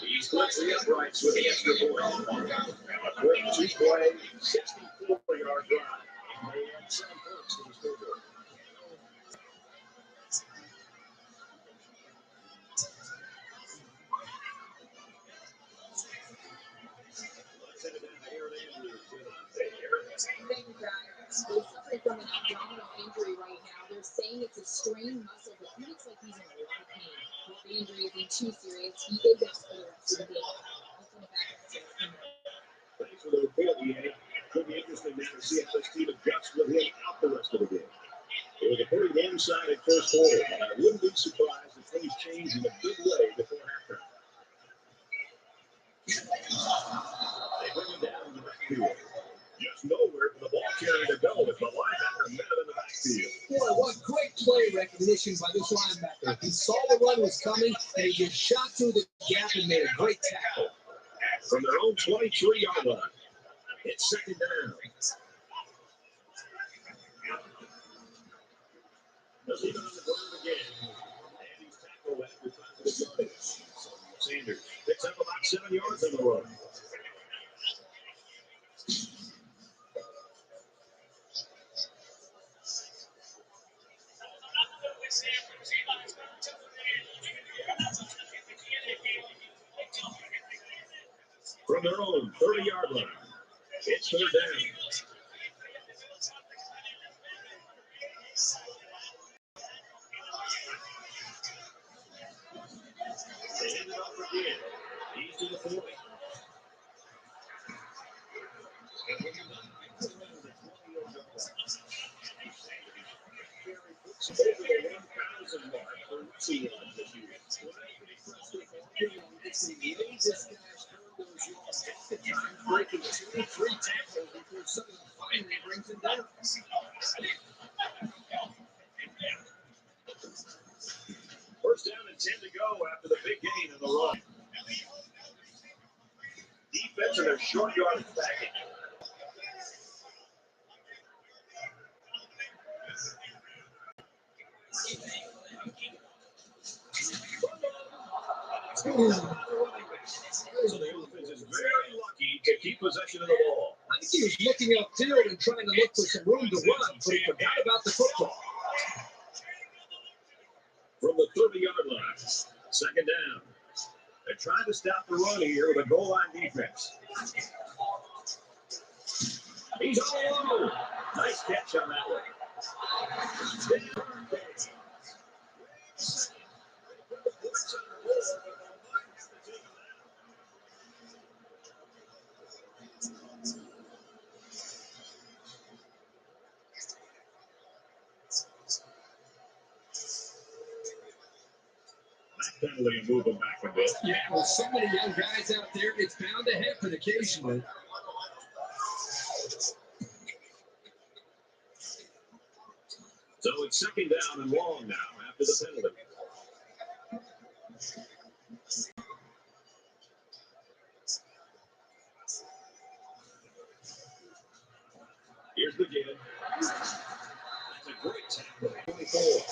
He splits the uprights with the extra point. A quick 2-play, 64-yard drive. And they add 7 points to the scoreboard. Thank you, guys. He's suffering from an abdominal injury right now. They're saying it's a strained muscle, but he looks like he's in a lot of pain. While the injury isn't too serious, he is out for the rest of the game. I'll turn it back over to him. Thanks for the report, EA. Could be interesting now to see if this team adjusts with him out the rest of the game. It was a pretty one-sided first quarter, but I wouldn't be surprised if things change in a big way before halftime. They bring him down in the backfield. Just nowhere for the ball carrier to go with the linebacker met in the backfield. Boy, what great play recognition by this linebacker. He saw the run was coming, and he just shot through the gap and made a great tackle. From their own 23-yard line, it's second down. They'll leave it on the ground again. And he's tackled after positive yardage. Sanders picks up about 7 yards on the run. From their own 30-yard line, it's third down. They hand it off again. He's to the 40. And when you're not right around the 20-yard line, Gary puts it over the 1,000 mark for rushing yards this year. Well, that's pretty impressive. It's amazing this guy's turned those yards half the time, breaking 2 or 3 tackles before someone finally brings him down. defense and their short yardage package. So the offense is very lucky to keep possession of the ball. I think he was looking upfield and trying to look for some room to run, but he forgot about the football. From the 30-yard line, second down. They're trying to stop the run here with a goal line defense. He's all alone. Nice catch on that one. Penalty and move them back a bit. Yeah, with so many young guys out there, it's bound to happen occasionally. So it's second down and long now after the penalty. Here's the game. That's a great tackle. 24.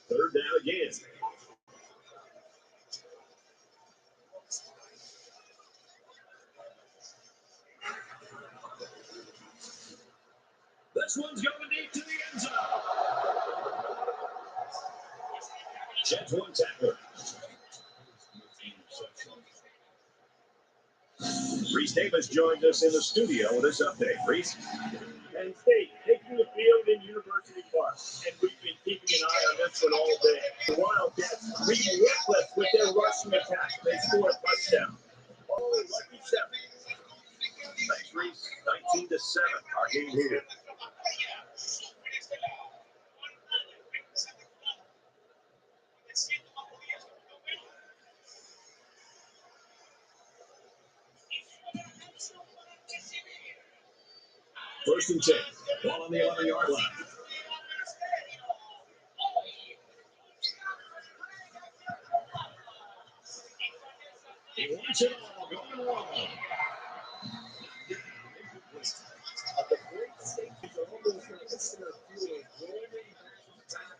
Third down again. This one's going deep to the end zone. Jets one tackler. Reese Davis joins us in the studio with this update. Reese? And State taking the field in University Park. And we've been keeping an eye on this one all day. The Wildcats relentless with their rushing attack. They score a touchdown. Oh, lucky seven. Thanks, Reese. 19-7, our game here. First and 10. Ball on the 11-yard line. He wants it all going wrong. The great safeties are almost like a center fielder, rolling back,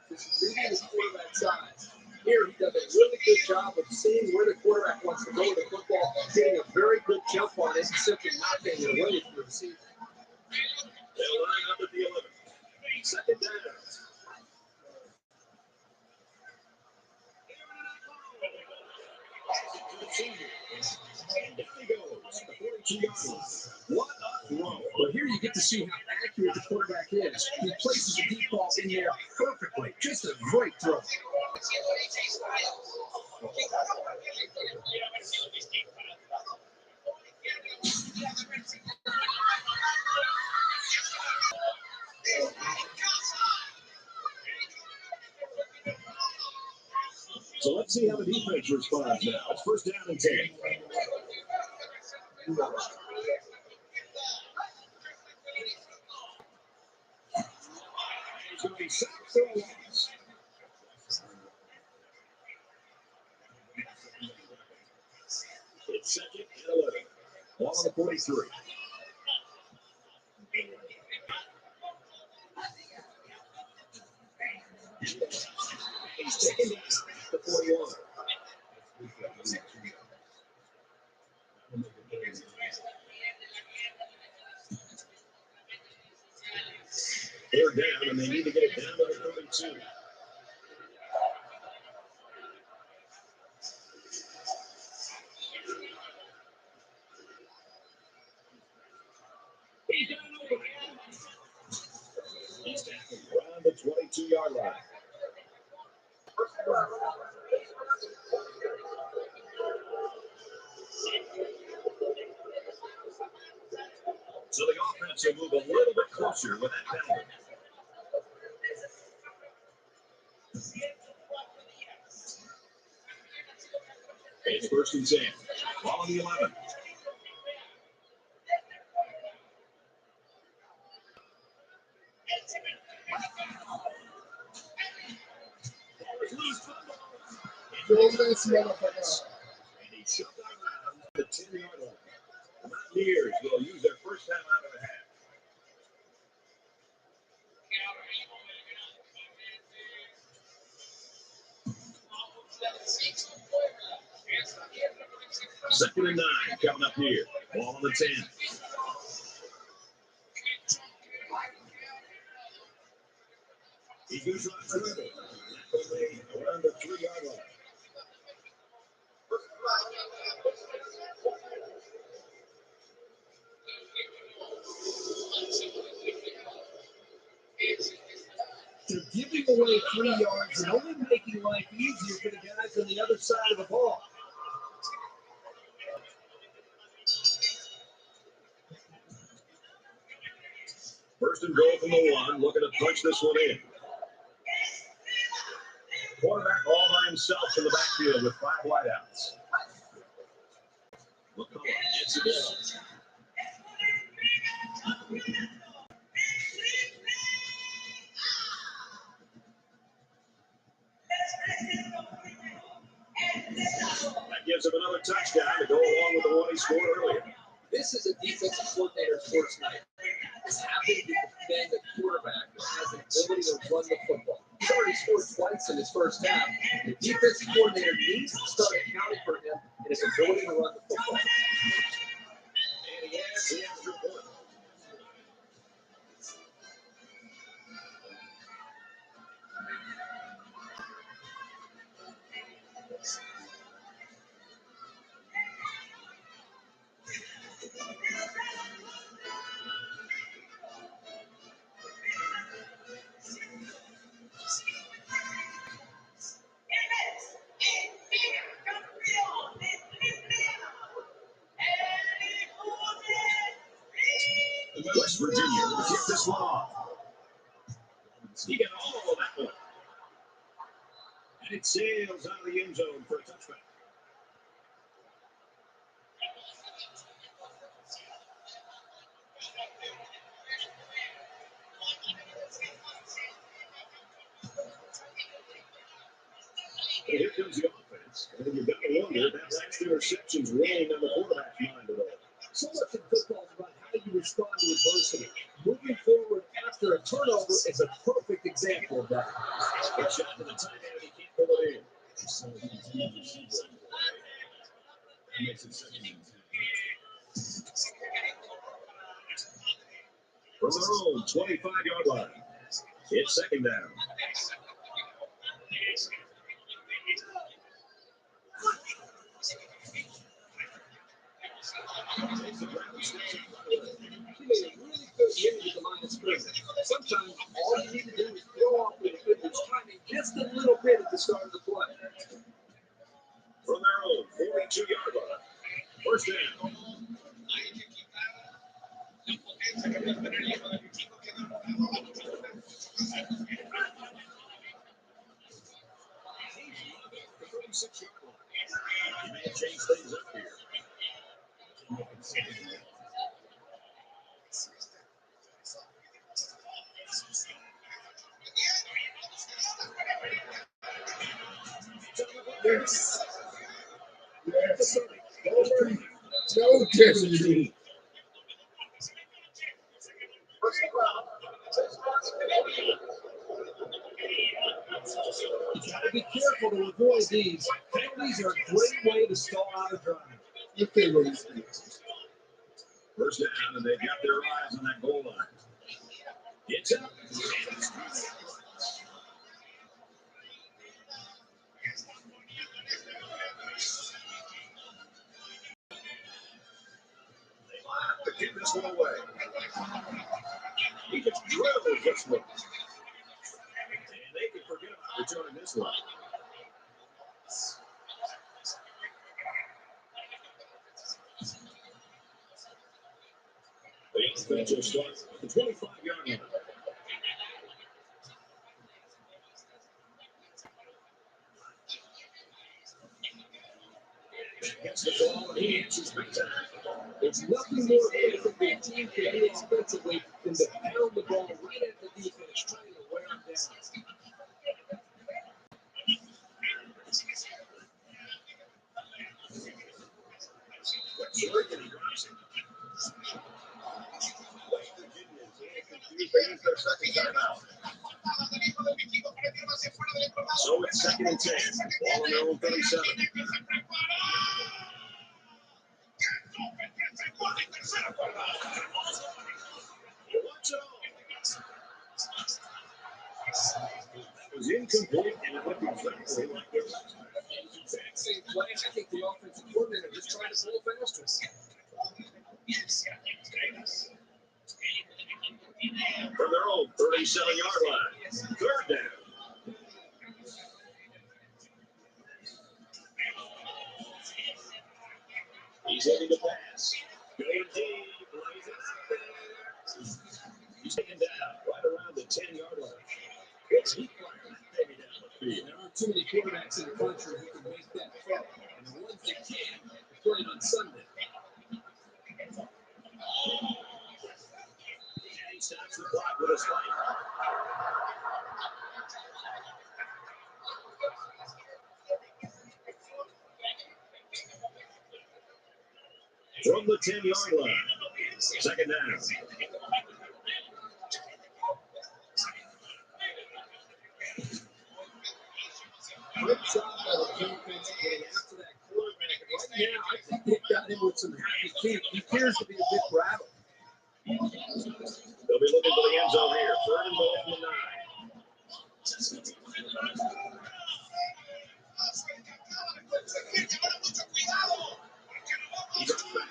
leaving the quarterback side. Here, he does a really good job of seeing where the quarterback wants to go with the football, getting a very good jump on it, and simply knocking it away from the receiver. They'll line up at the 11. Second down. To the senior. Down he goes. The 42-yard line. What a throw. Well, here you get to see how accurate the quarterback is. He places the deep ball in there perfectly. Just a great throw. So let's see how the defense responds now. It's first down and 10. It's going to be sacked for a loss. It's second and 11. Ball on the 43. He's taken down at the 41. They're down, and they need to get it down to the 32. He's down over. He's tackled around the 22-yard line. So the offense will move a little bit closer with that penalty. It's first and 10. Ball on the 11. this motherfucker. And he shoved it around the 10-yard line. The Mountaineers will use their first time out of the half. Second and 9 coming up here. Ball on the 10. He goes right through it. Around the 3-yard line. They're giving away 3 yards and only making life easier for the guys on the other side of the ball. First and goal from the 1, looking to punch this one in. Quarterback all by himself in the backfield with 5 wideouts. McCullough gets it in. That gives him another touchdown to go along with the one he scored earlier. This is a defensive coordinator's first night. He's happy to defend a quarterback that has the ability to run the football. He's already scored twice in his first half. The defensive coordinator needs to start accounting for him and his ability to run the football. And he has the extra point. West Virginia will kick this one off. He got all of that one. And it sails out of the end zone for a touchback. And here comes the offense. And you've got to wonder if that last interception's weighing on the quarterback's mind at all. So much in football is about how you respond to adversity. Moving forward after a turnover is a perfect example of that. Good shot to the tight end. He can't pull it in. So he continues to see it. That makes it second and 10. From their own 25-yard line. It's second down. Takes the ground and steps up right away. He made a really good hit with the line of scrimmage. Sometimes all you need to do is throw off with a good timing just a little bit at the start of the play. From their own 42-yard line. First down. He may change things up here. Yes. Yes. No dignity. You got to be careful to avoid these. Penalties are a great way to stall out a drive. You feel what he's saying. First down, and they've got their eyes on that goal line. It's up. They might have to give this one away. He just drilled this one. And they can forget about returning this one. The offense will start at the 25-yard line. Gets the ball, and he answers big time. There's nothing more effective than a team can do offensively than to pound the ball right at the defense, trying to wear them down. So it's 2nd and 10. Ball on their own 37. That was incomplete, and it looked exactly like their last time. Exact same play. I think the offensive coordinator just tried to pull faster. From their own 37-yard line. 3rd down. He's heading to pass. Going deep. Lays it out there. He's taken down right around the 10-yard line. It's heat fire that baby down the field. There aren't too many quarterbacks in the country who can make that throw. And the ones that can are playing on Sunday. And he stops the clock with a spike. From the 10-yard line. 2nd down. Good job by the defense getting after that quarterback. Right now, I think they've got him with some happy feet. He appears to be a bit rattled. They'll be looking for the end zone here. 3rd and goal from the 9. He's up back.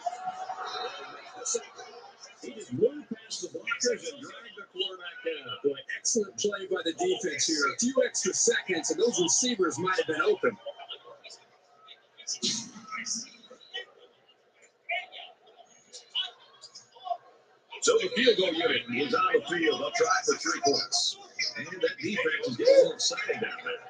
He just moved past the blockers and dragged the quarterback down. Boy, excellent play by the defense here. A few extra seconds, and those receivers might have been open. So the field goal unit is on the field. They'll try for 3 points. And that defense is getting a little excited down there.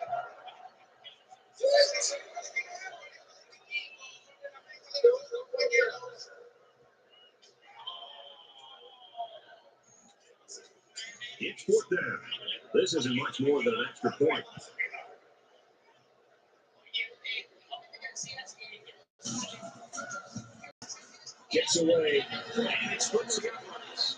It's 4th down. This isn't much more than an extra point. Gets away, and it's puts it runs.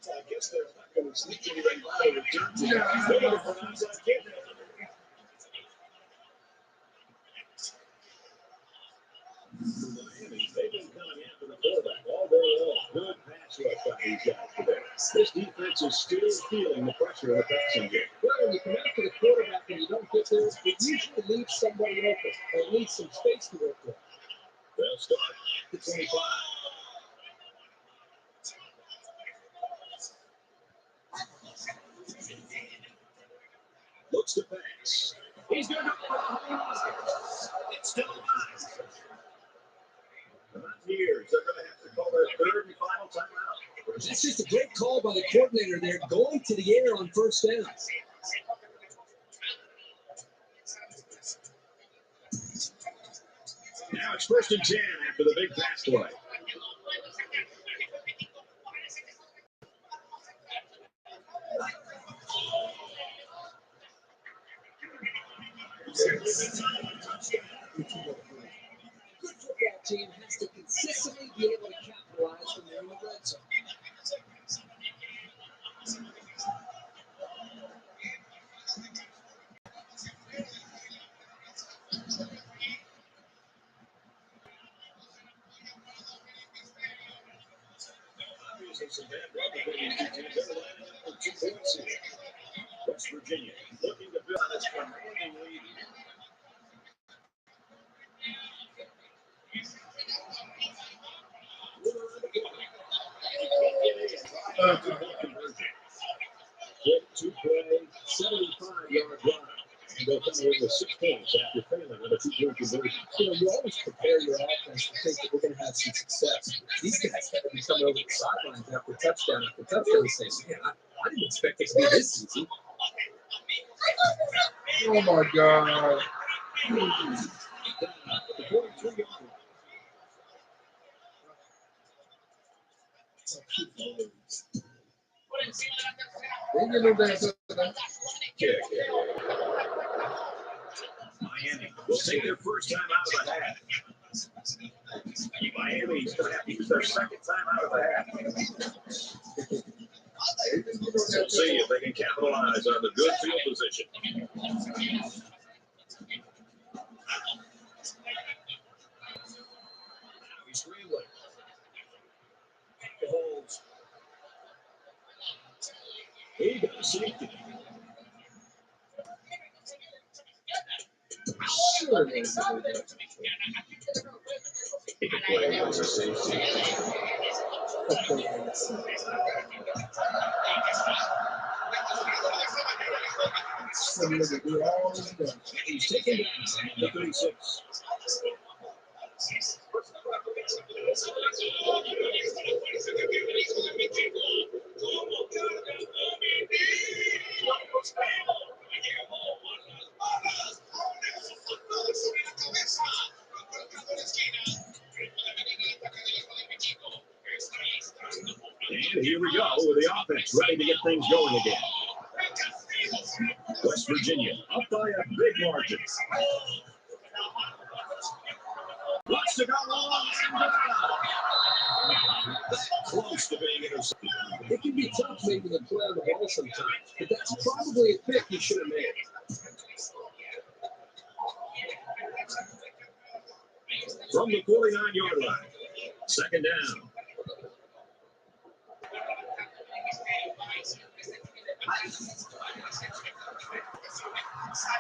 I guess they're not going to sneak anything by the return to that. Miami, they've been coming after the quarterback all day long. Good pass rush by these guys today. This defense is still feeling the pressure of the passing game. Well, when you come after the quarterback and you don't get there, it usually leaves somebody open, or at least some space to work with. They'll start at the 25. Looks to pass. He's going to go. It's still alive. The Mountaineers are going to have to call their 3rd and final timeout. That's just a great call by the coordinator there, going to the air on 1st down. Now it's 1st and 10 after the big pass play. Good football team has to consistently be able to capitalize when they're in the red zone. Obviously, some bad run between these two teams. They're lining up for 2 points here. West Virginia looking to build on its commanding lead. To play 75-yard drive. And they'll come away with 6 points after failing on a 2-point conversion. You know, you always prepare your offense to think that we're going to have some success. These guys have to be coming over the sidelines after touchdown and say, man, I didn't expect it to be this easy. Oh my God. Yeah. Miami will take their first time out of the half. Miami's going to have to use their second time out of the half. We'll see if they can capitalize on the good field position. He's scrambling. He holds. He got a safety. Sure. He can play as a safety. He's taken down to 36. And here we go with the offense ready to get things going again. West Virginia up by a big margin. Wants to go long and close to being intercepted. It can be tough making a play on the ball sometimes, but that's probably a pick you should have made. From the 49-yard line, second down.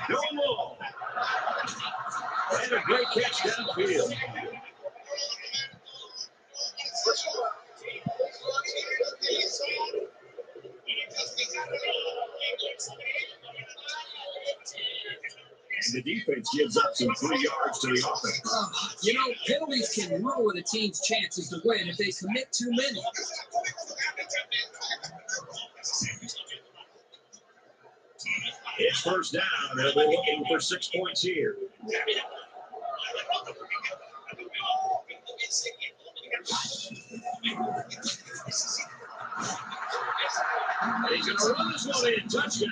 No more. And a great catch downfield. And the defense gives up some 3 yards to the offense. You know, penalties can ruin a team's chances to win if they commit too many. It's first down. They'll be looking for 6 points here. He's going to run this one in. Touchdown.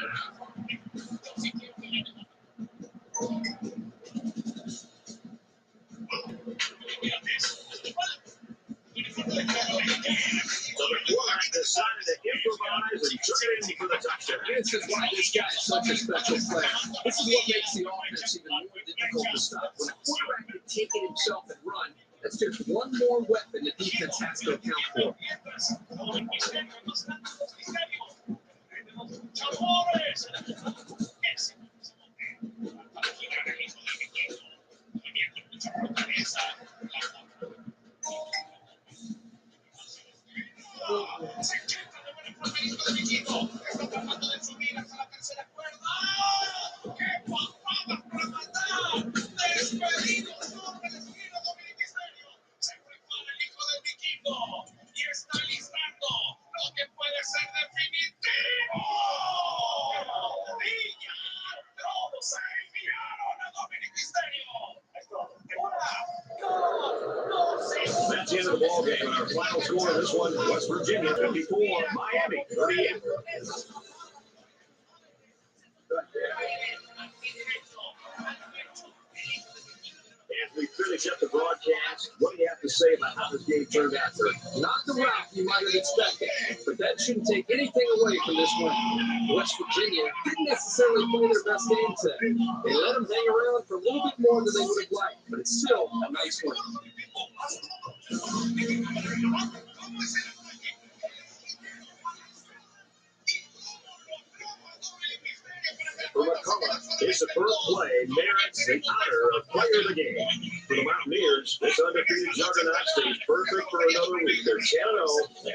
So the quarterback decided to improvise and took it in for the touchdown. This is why this guy is such a special player. This is what makes the offense even more difficult to stop. When a quarterback can take it himself and run, that's just one more weapon the defense has to account for. That's the end of the ball game, and our final score of this one: West Virginia 54, Miami 38. As we finish up the broadcast, what do you have to say about how this game turned out, Kurt? Not the route you might have expected, but that shouldn't take anything away from this one. West Virginia didn't necessarily play their best game today. They let them hang around for a little bit more than they would have liked, but it's still a nice win. For McCullough, his superb play merits the honor of player of the game. For the Mountaineers, this undefeated juggernaut stays perfect for another week. They're 10-0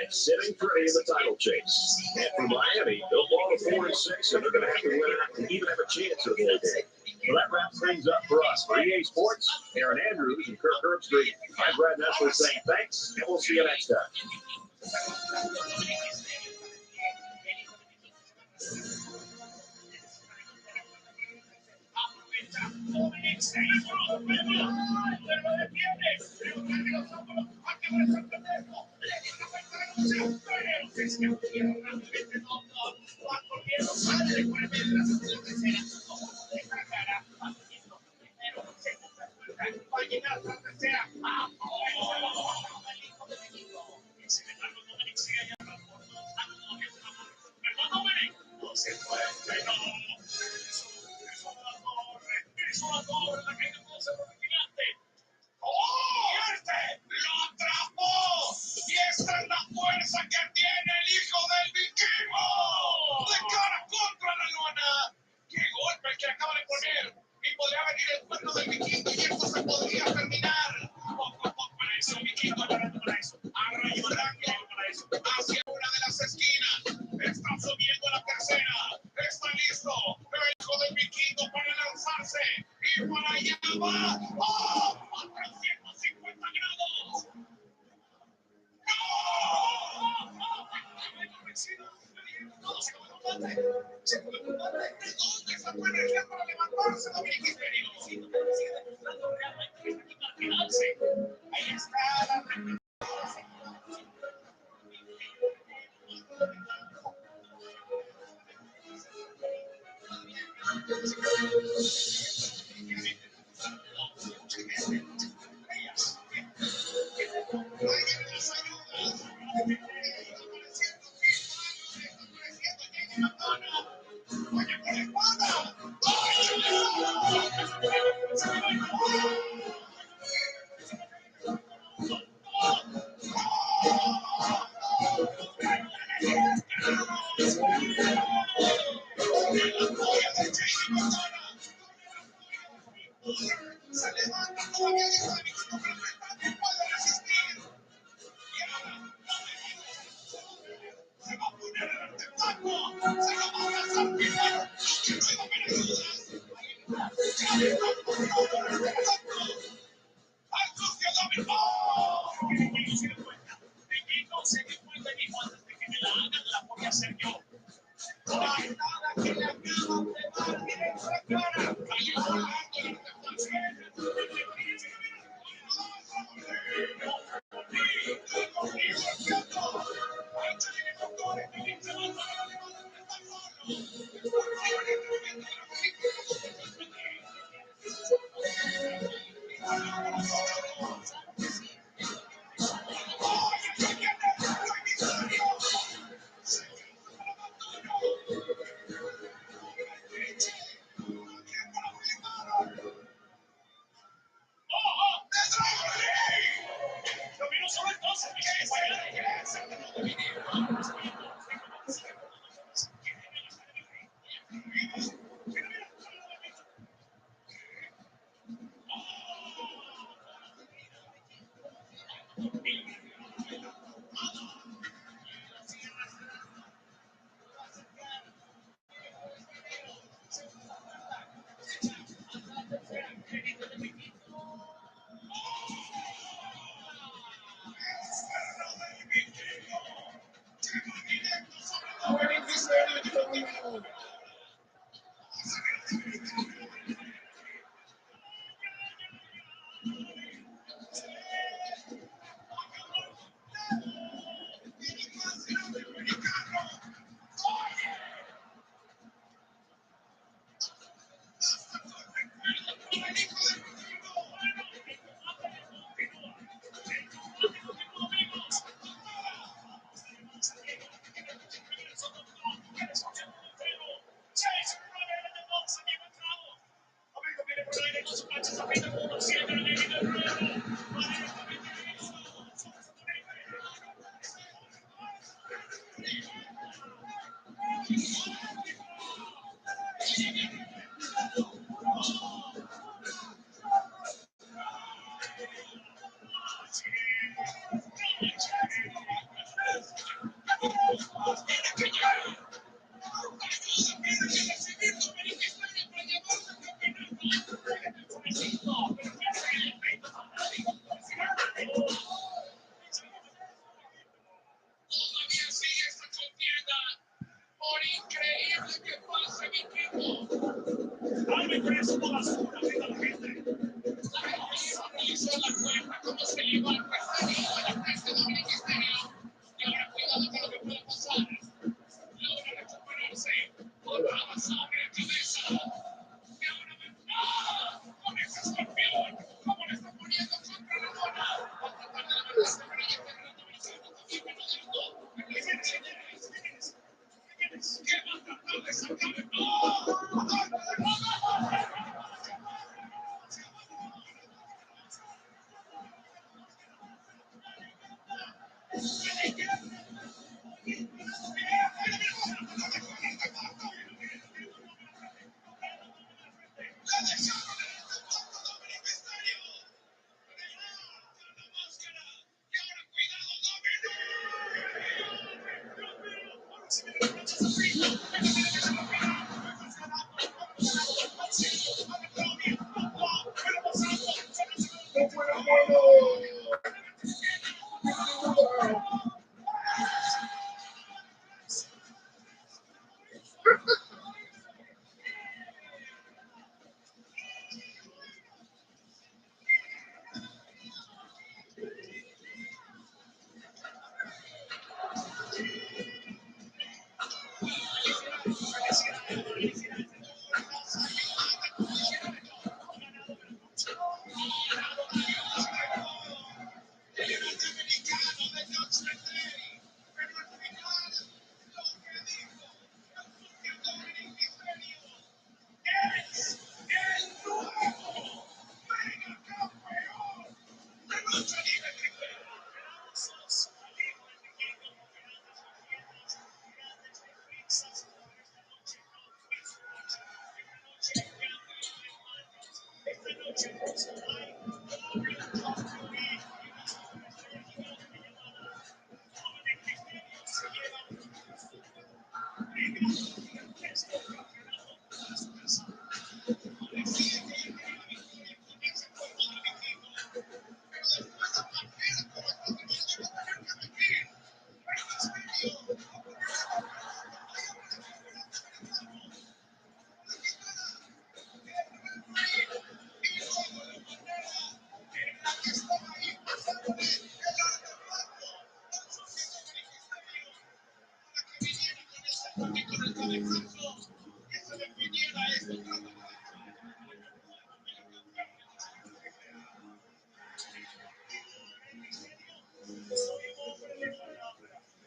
and sitting pretty in the title chase. And for Miami, they'll fall to 4-6, and they're going to have to win out to even have a chance at the bowl game. Well, that wraps things up for us. For EA Sports, Aaron Andrews and Kirk Herbstreit, I'm Brad Nessler saying thanks, and we'll see you next time.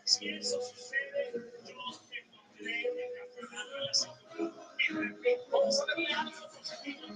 Si eso sucede, yo me pondré en la final de la segunda. Vamos a darle a los objetivos.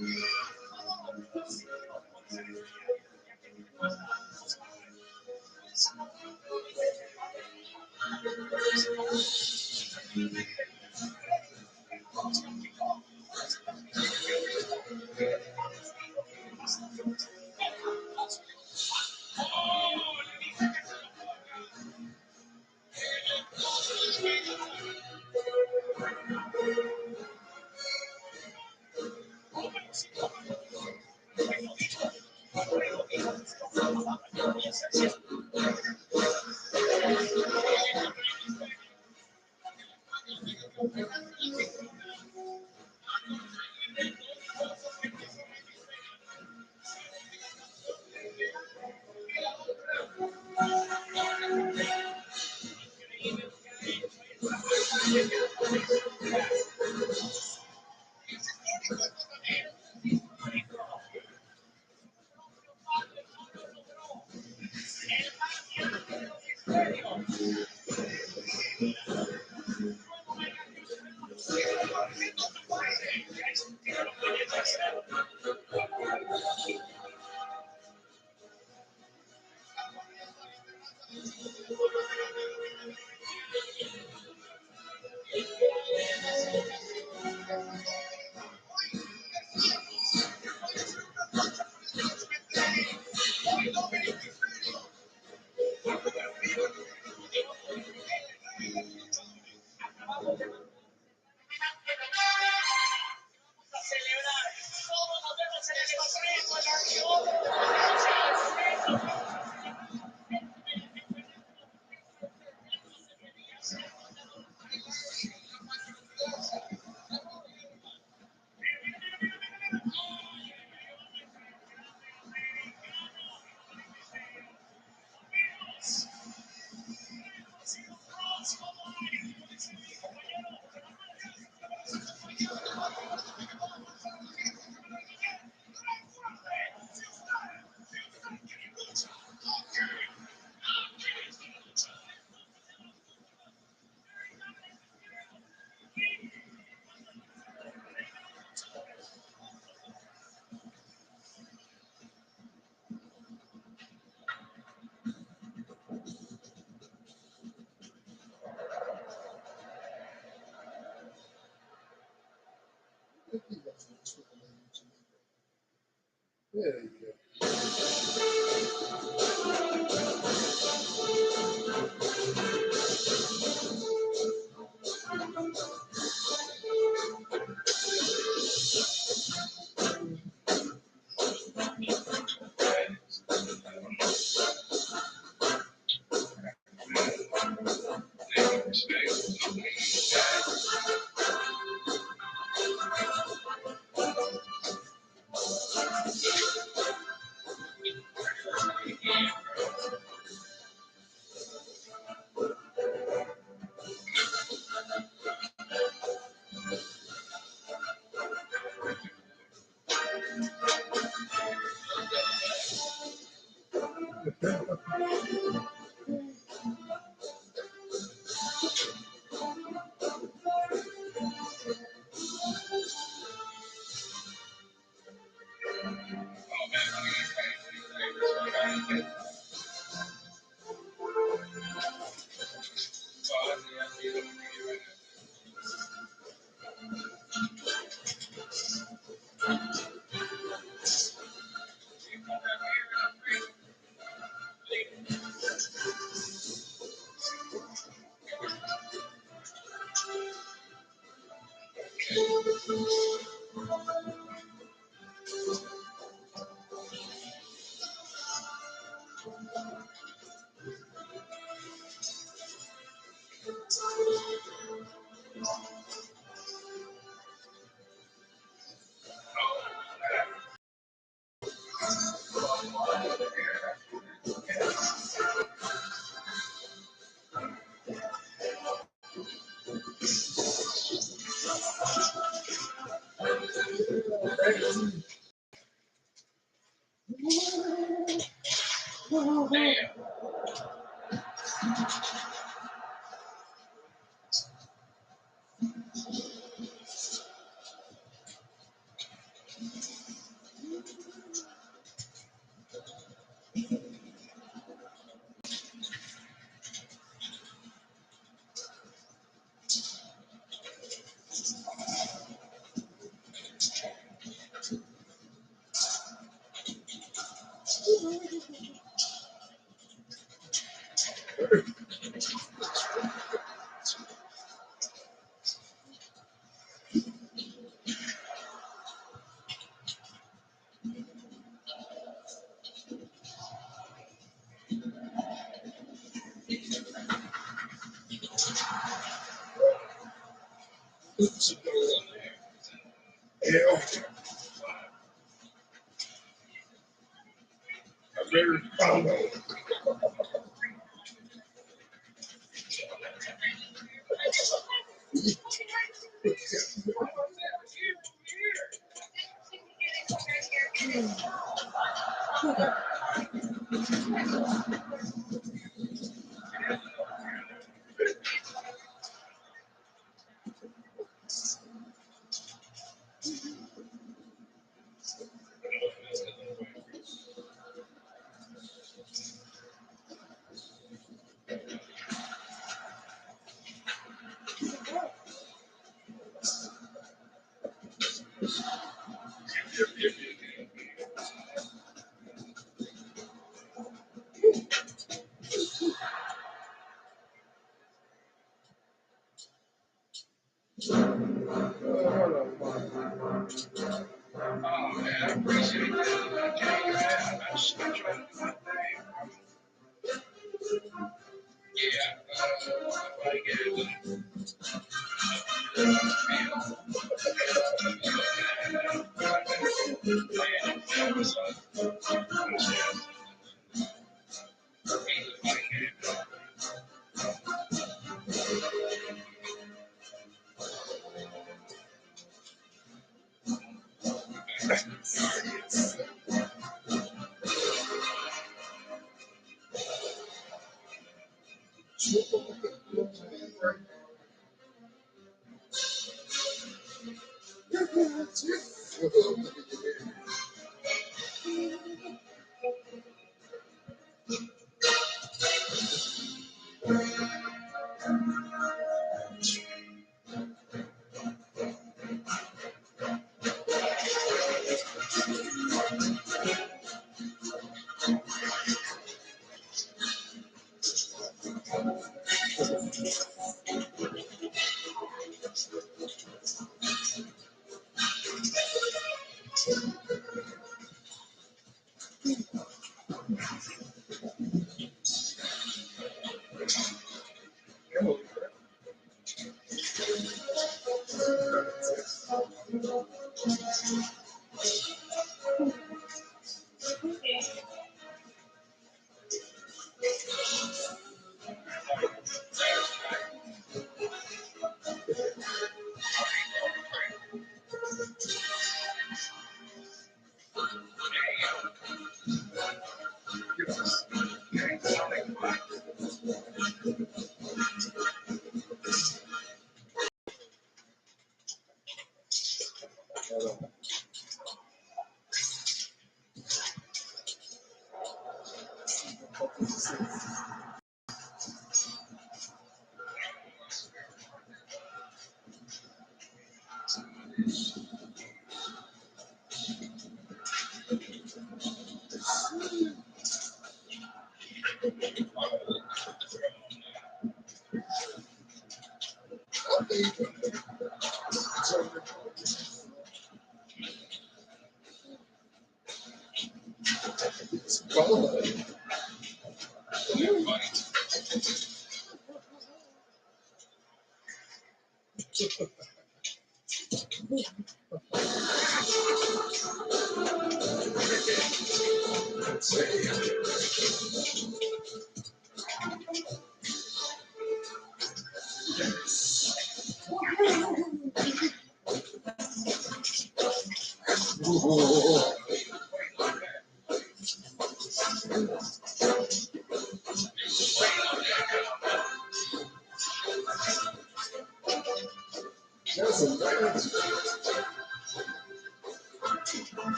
There you go.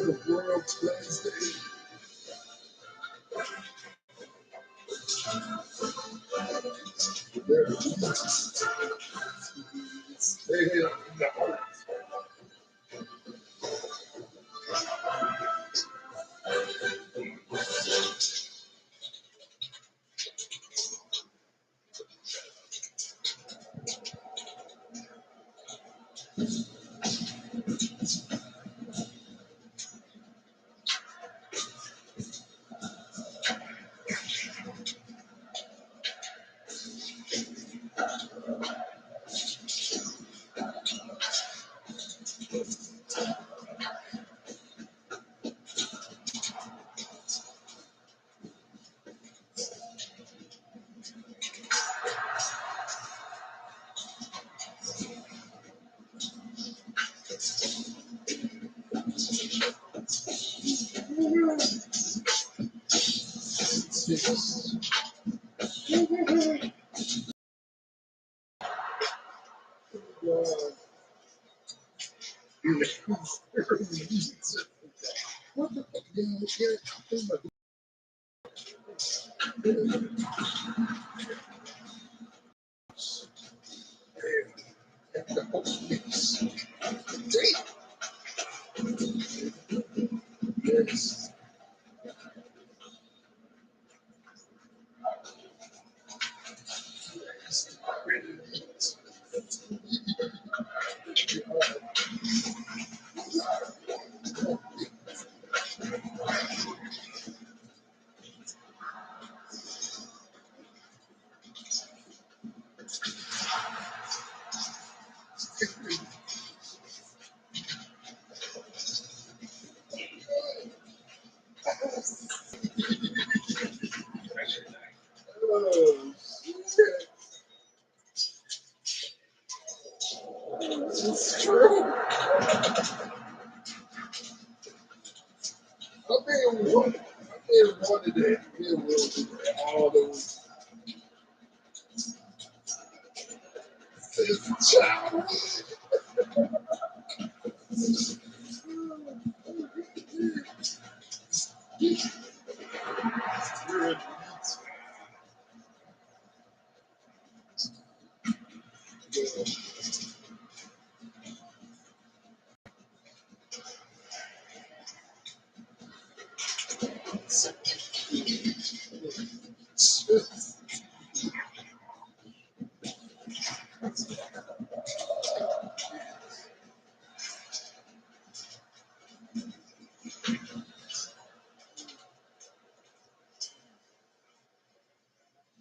The world Wednesday. Stay here in the heart. Yes. Oh, shit. It's true. I being one today. Being one today. All those child.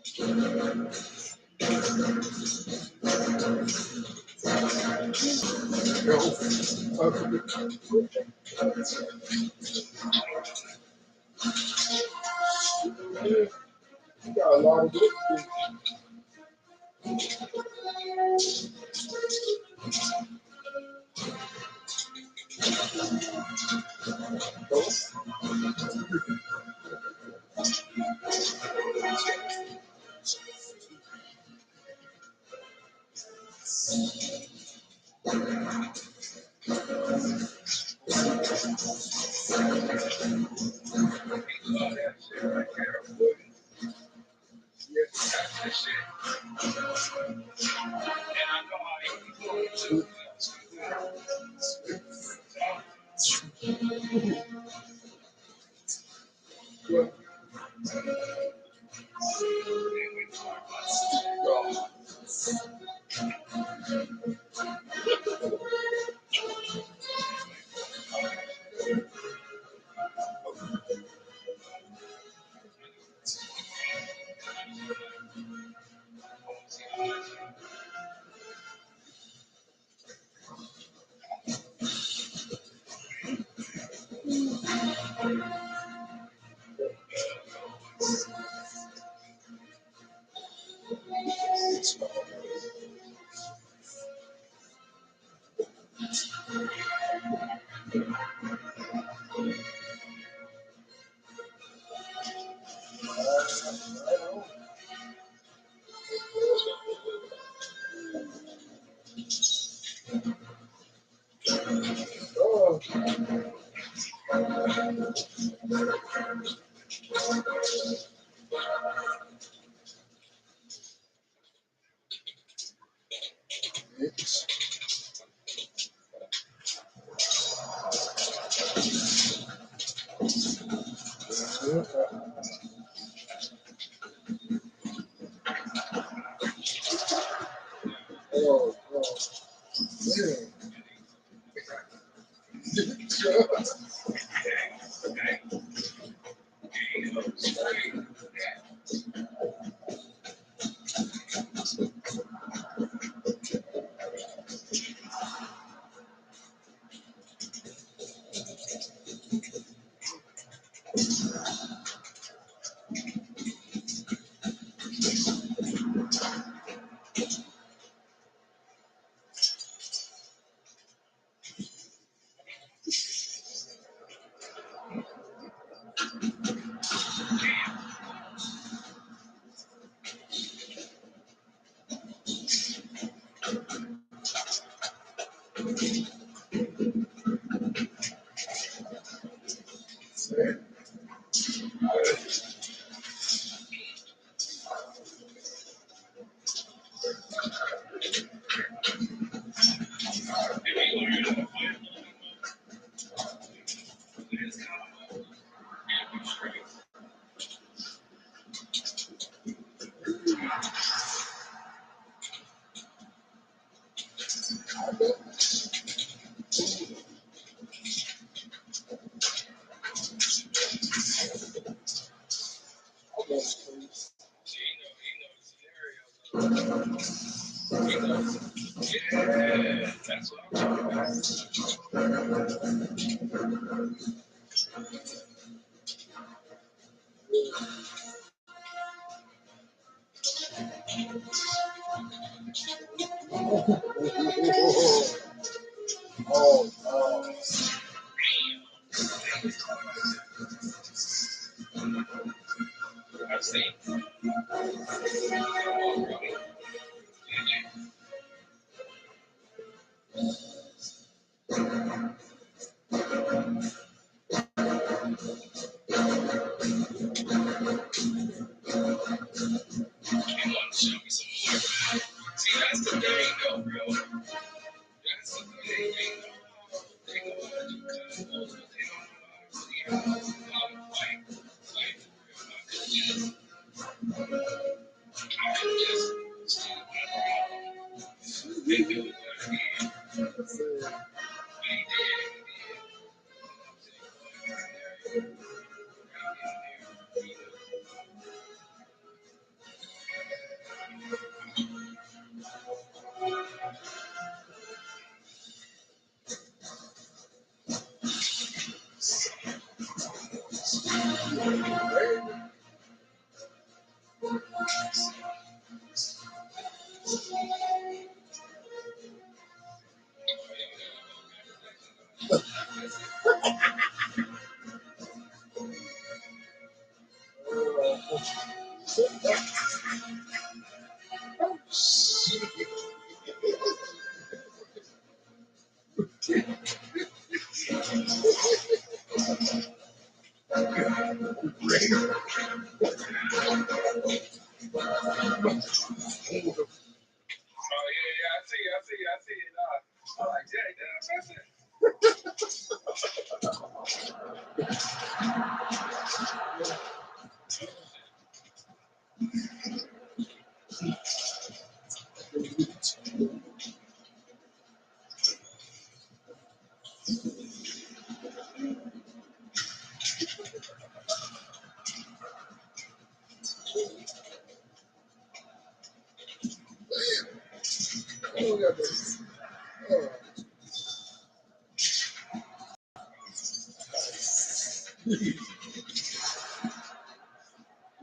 You got a lot of good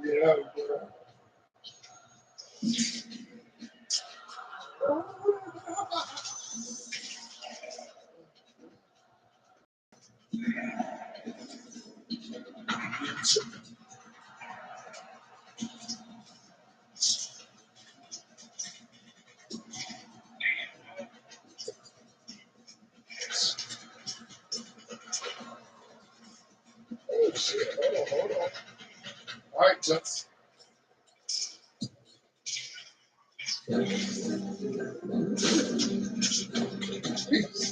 Yeah, oh shit! Hold on. All right, Tux.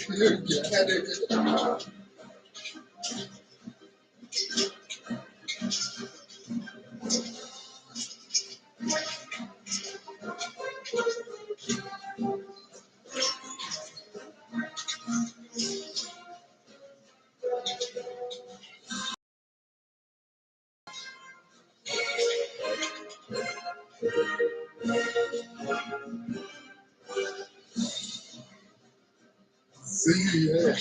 You got it. See, yeah.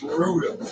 Brutal.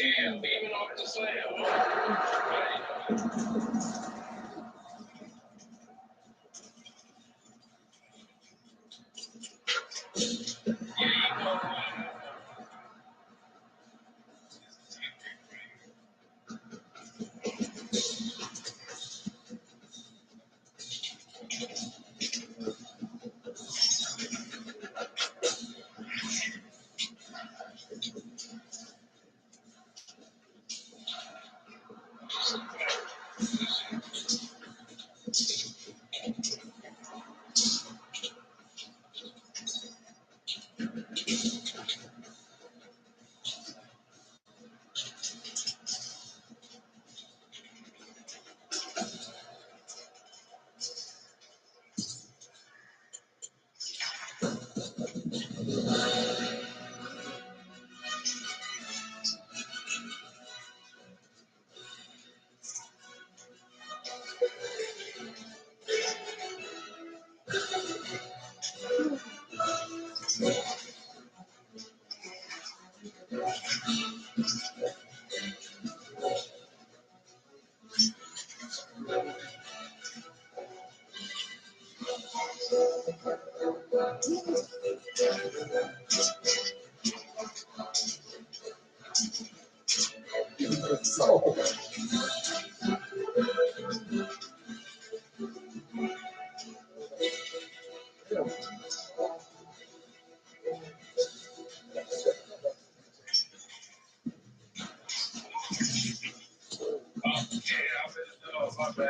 Damn, leaving off the slam. So, My bad.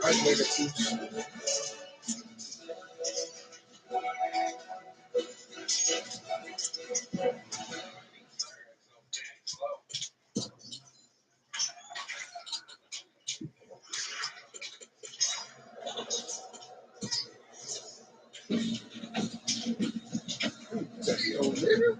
I negative. Damn, nigga.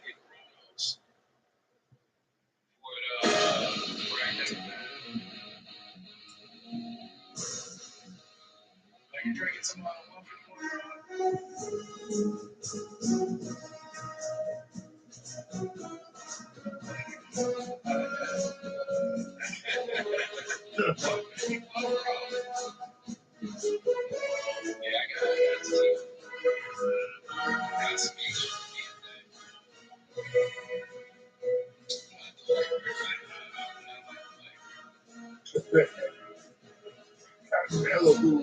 get Kronos for like you're drinking some Malibu,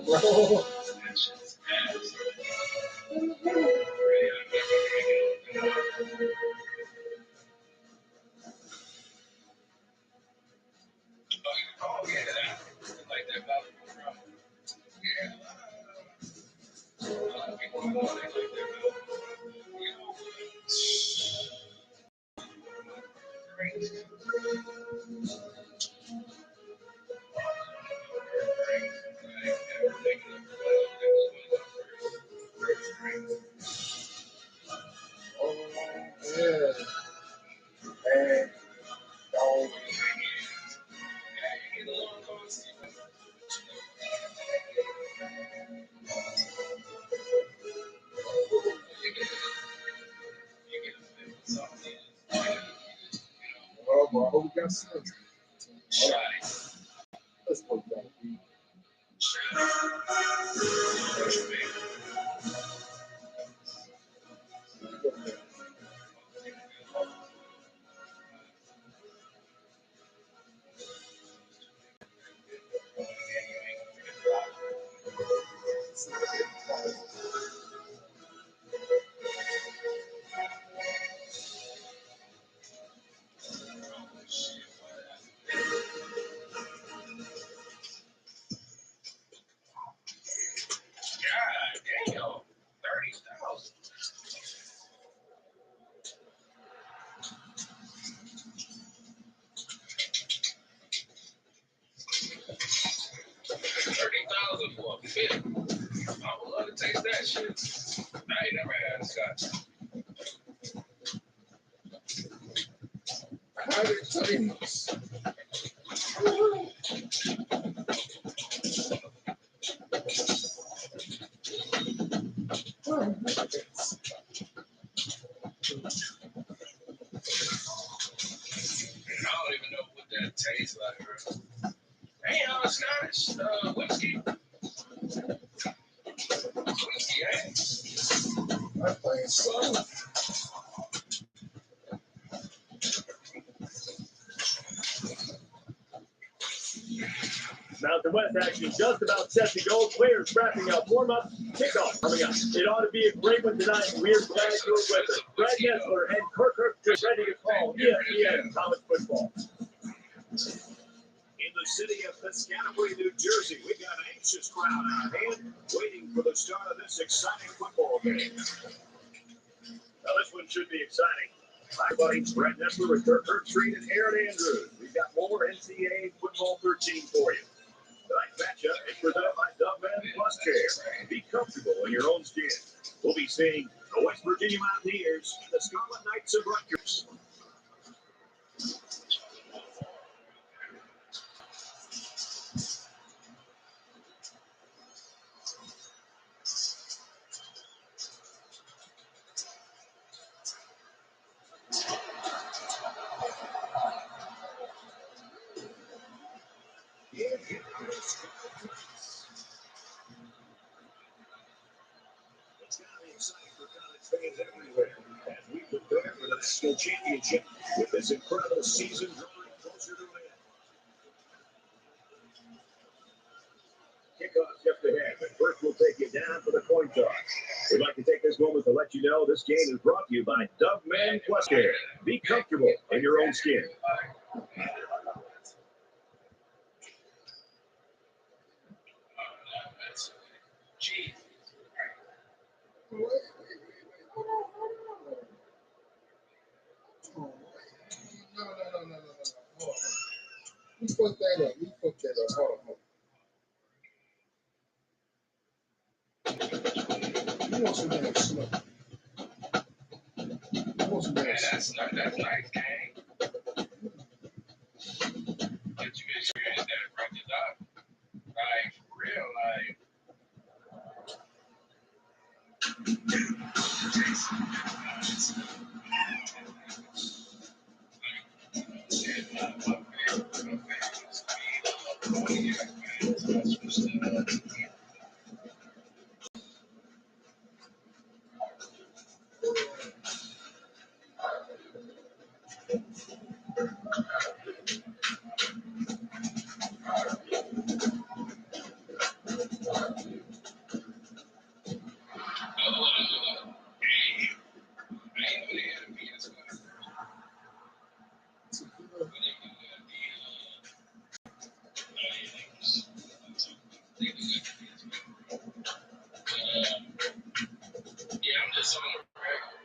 bro. Oh, boy, I hope we got some. Let's go back. $30,000 for a fit. I would love to taste that shit. I ain't never had scotch. How did Chinese? I don't even know what that tastes like, bro. Ain't no Scottish whiskey. Whiskey, ain't. I'm playing slow. Mountain West action just about set to go. Players wrapping up warm-up. Kickoff coming up. It ought to be a great one tonight. We're glad you're with us. Brad Nessler and Kirk just ready to call ESPN college football. In the city of Piscataway, New Jersey, we've got an anxious crowd on hand waiting for the start of this exciting football game. Now, this one should be exciting. Hi, buddy. Brad Nessler with Kirk Street and Aaron Andrews. We've got more NCAA Football 13 for you. Tonight's matchup is presented by Dubman Plus Care. Be comfortable in your own skin. We'll be seeing the West Virginia Mountaineers and the Scarlet Knights of Rutgers. It's got to be exciting for college fans everywhere as we prepare for the national championship with this incredible season drawing closer to an end. Kickoff just ahead, but first we'll take you down for the coin toss. We'd like to take this moment to let you know this game is brought to you by Dubman Plus Care. Be comfortable in your own skin. No. We put that up. Hold on. Who wants some more smoke? Who wants some more Man, smoke? that's nice, gang. But you make sure you hit that from the top. Like, for real, like. Yeah, I'm just on the regular.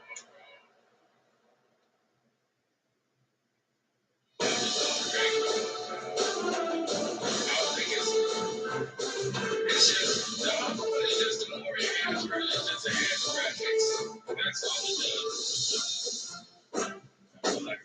It's just the other one is just a more enhanced version. It's just enhanced graphics. That's all it does. I feel like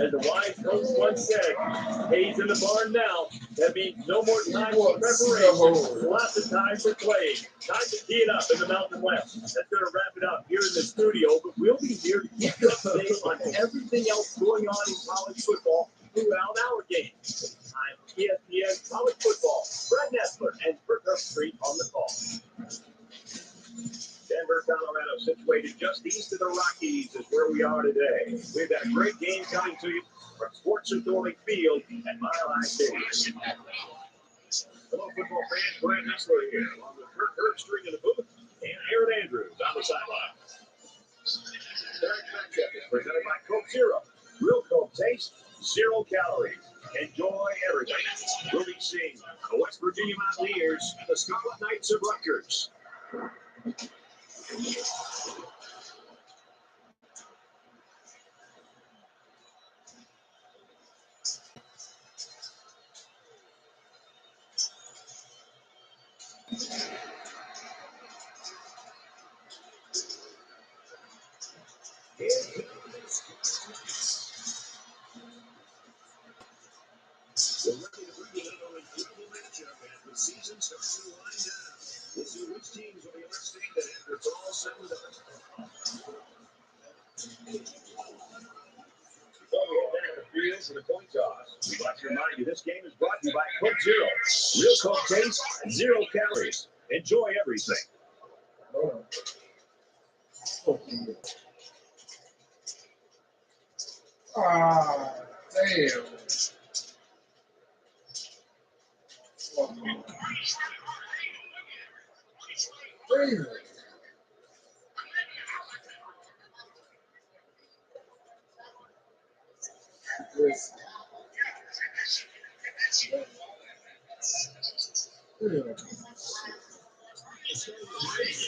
As the wise host once said, hay's in the barn now. That means no more time for preparation. Lots of time for playing. Time to tee it up in the Mountain West. That's going to wrap it up here in the studio, but we'll be here to keep you up to date on everything else going on in college football throughout our games. I'm ESPN College Football, Brad Nessler and Kirk Street on the call. Denver, Colorado, situated just east of the Rockies is where we are today. We've got a great game coming to you from Sports Authority Field at Mile High Stadium. Hello, football fans. Brad Nessler here, along with Kirk Street in the booth and Aaron Andrews on the sideline. Derek Metcalf presented by Coke Zero. Real Coke taste, 0 calories. Enjoy everything. We'll be seeing the West Virginia Mountaineers and the Scarlet Knights of Rutgers. We're ready to bring you another incredible matchup as the season starts to wind down. We'll see which teams will be left standing after it's all said and done. Before we head down the field for the coin toss, we'd like to remind you this game is brought to you by Coke Zero. Real Coke taste, 0 calories. Enjoy everything. Ah, damn. Damn.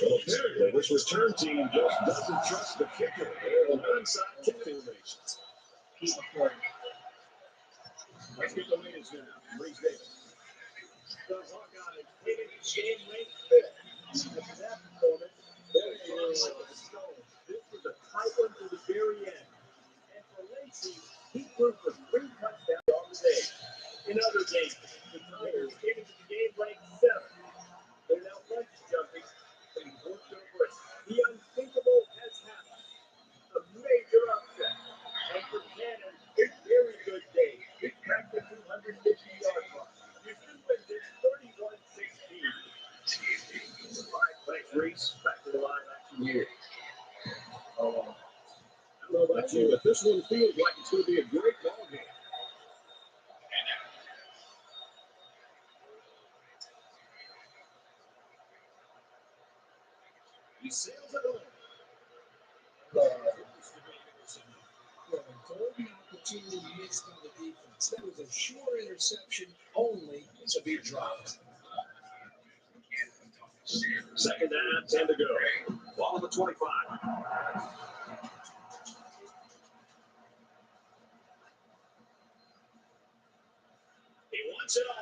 Well, apparently, this return team just doesn't trust the kicker. An onside kick formation. Let's get the latest now. Reese Davis. The Hawkeyes taking the game late fifth. After that performance, this was a tight one to the very end. And for Lacey, he proved for 3 touchdowns on the day. In other games, the Tigers came into the game ranked 7th. They're now punch jumping, but he worked over it. The unthinkable has happened. A major upset. And for Cannon, a very good day. He cracked the 250-yard mark. Houston wins it 31-16. All right, thanks, Reese. Back to the line action here. I don't know about you, but this one feels like it's going to be a great ball game. He sails it home. Golden opportunity missed by the defense. That was a sure interception, only to be dropped. Second down, 10 to go. Ball at the 25. He wants it all.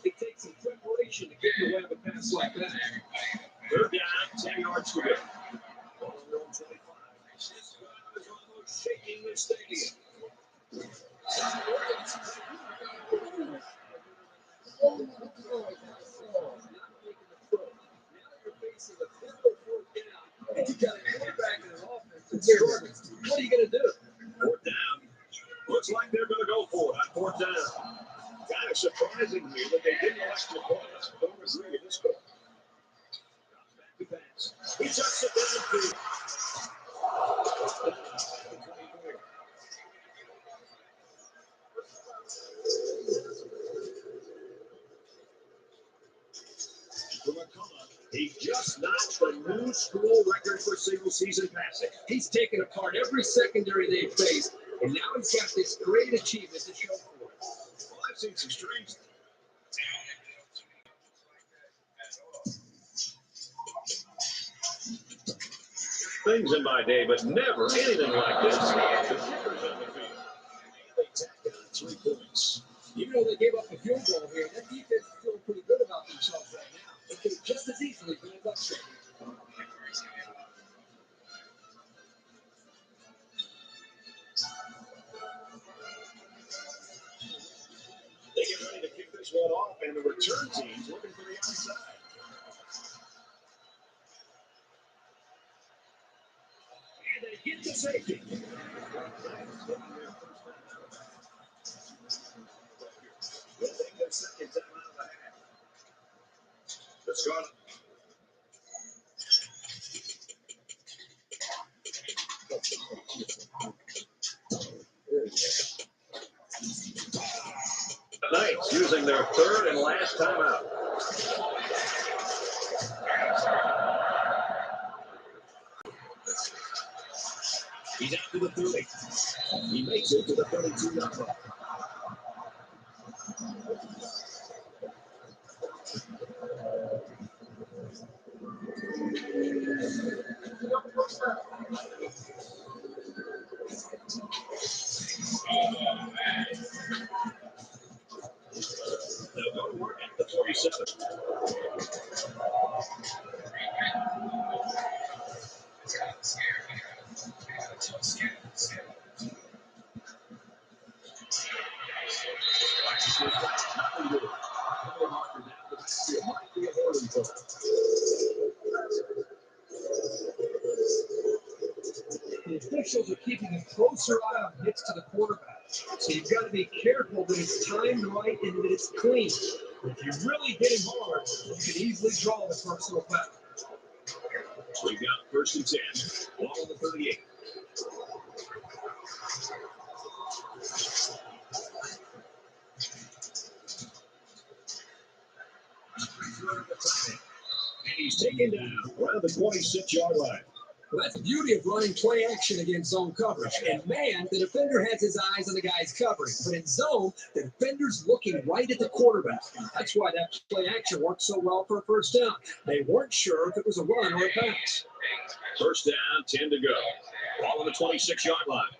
It takes some preparation to get in the way of a pass like that. Third down, 10 yards to go. Ball on the 25. This crowd is almost shaking the stadium. And you got a quarterback in an offense that's struggling. What are you going to do? Fourth down. Looks like they're going to go for it on fourth down. Kind of surprising here that they didn't elect to play us. Don't agree with this call. Back to pass. He touched it downfield. He just notched a new school record for single-season passing. He's taken apart every secondary they've faced, and now he's got this great achievement to show for it. Well, I've seen some strange things in my day, but never anything like this. The kicker's on the field. They tacked on 3 points. Even though they gave up a field goal here, that defense is feeling pretty good about themselves right now. They could have just as easily been a touchdown. They get ready to kick this one off, and the return team's looking for the outside. And they get the safety. We'll take that second time out of the half. Let's go. The Knights using their third and last timeout. He's out to the 30. He makes it to the 32-yard line. They'll go to work at the 47. The officials are keeping a closer eye on hits to the quarterback. So you've got to be careful that it's timed right and that it's clean. If you really hit him hard, you can easily draw the personal foul. We've got first and 10. Ball on the 38. And he's taken down around the 26-yard line. Well, that's the beauty of running play action against zone coverage. In man, the defender has his eyes on the guy's covering. But in zone, the defender's looking right at the quarterback. That's why that play action worked so well for a first down. They weren't sure if it was a run or a pass. First down, 10 to go. Ball on the 26-yard line.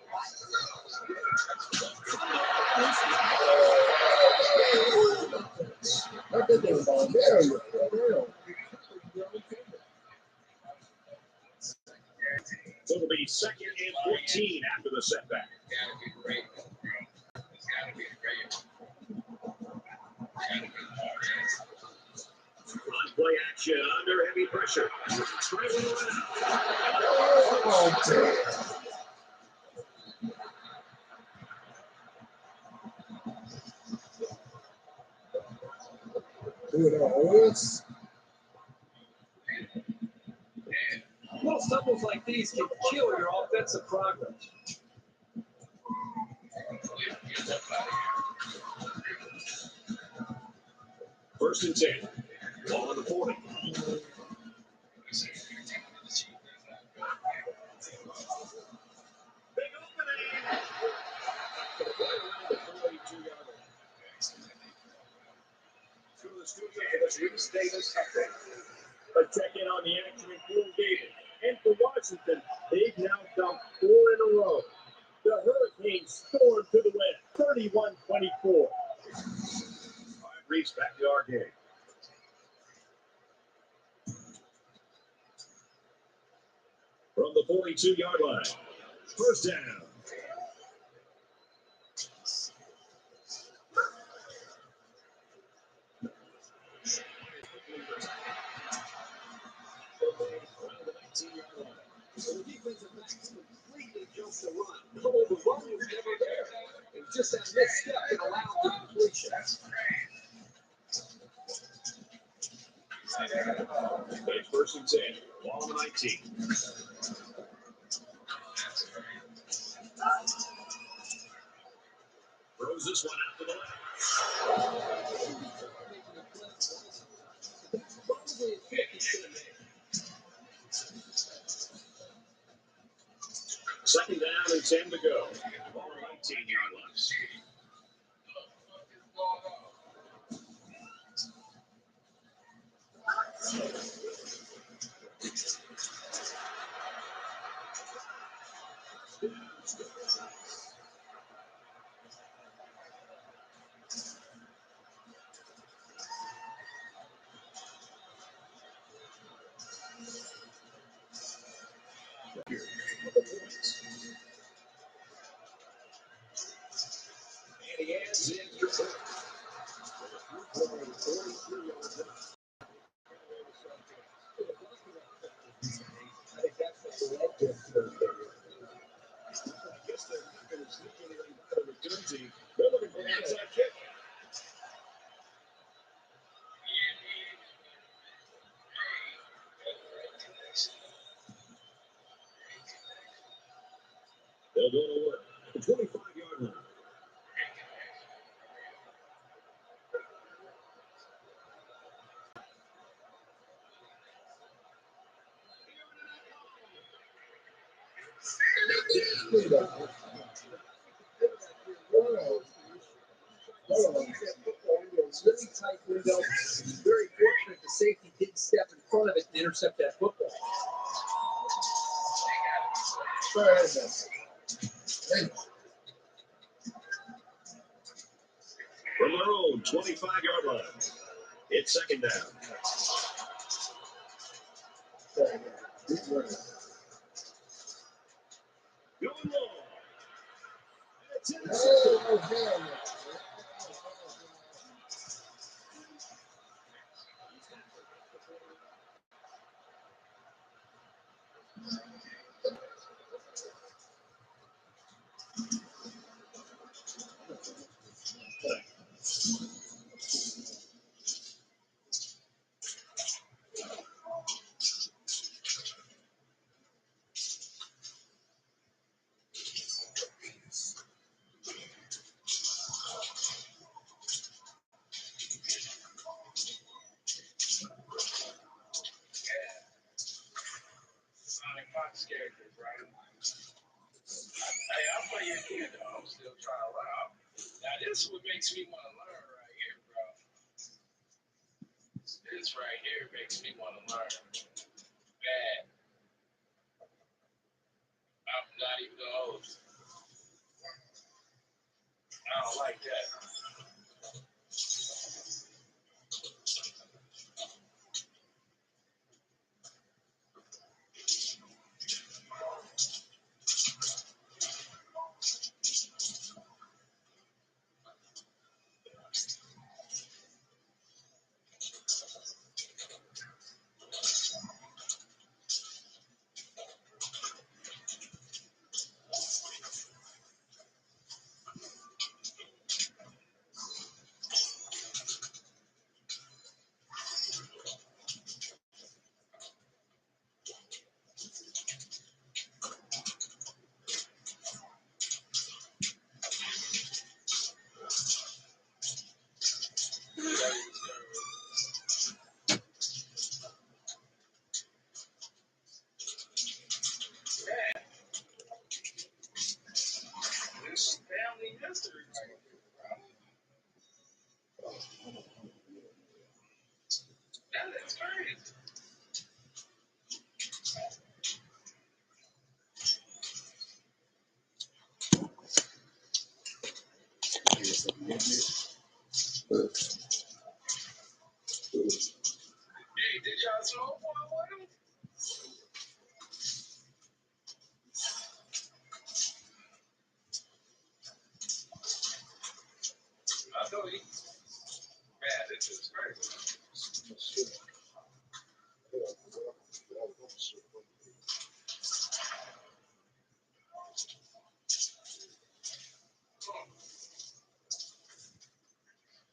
So it'll be second and 14 after the setback. On play action under heavy pressure. Trailing around. Little stumbles like these can kill your offensive progress. First and 10. Ball on the 40. Big opening. To the studio for this Reese Davis update. A check-in on the action in Cool David. And for Washington, they've now dumped 4 in a row. The Hurricanes stormed to the win, 31-24. All right, Reese, back to our game. From the 42-yard line. First down. So the defensive backs completely jumped the run. Although the run was never there. It was just that misstep that allowed the completion. It's first and 10. Ball on the 19. Throws this one out to the left. Probably a pick he should have made. Second down and 10 to go. Ball on the 19-yard line. And he adds in your point. I think that's what led to it. I guess they're not going to sneak anything by the return team. They're looking for an onside kick. They'll go to work. The 25-yard line. Really tight window. Very fortunate the safety didn't step in front of it and intercept that football. From their own 25-yard line, it's second down. Going long. It's intercepted. Sonic Fox characters, right? Hey, I'll play your kid though. I'm still trying to learn. Now this is what makes me want to learn right here, bro. This right here makes me want to learn. Bad. I'm not even gonna hold you. I don't like that. This family history right here, bro. That is crazy. Hey, did y'all smoke one with him? I know he. Man, this is crazy.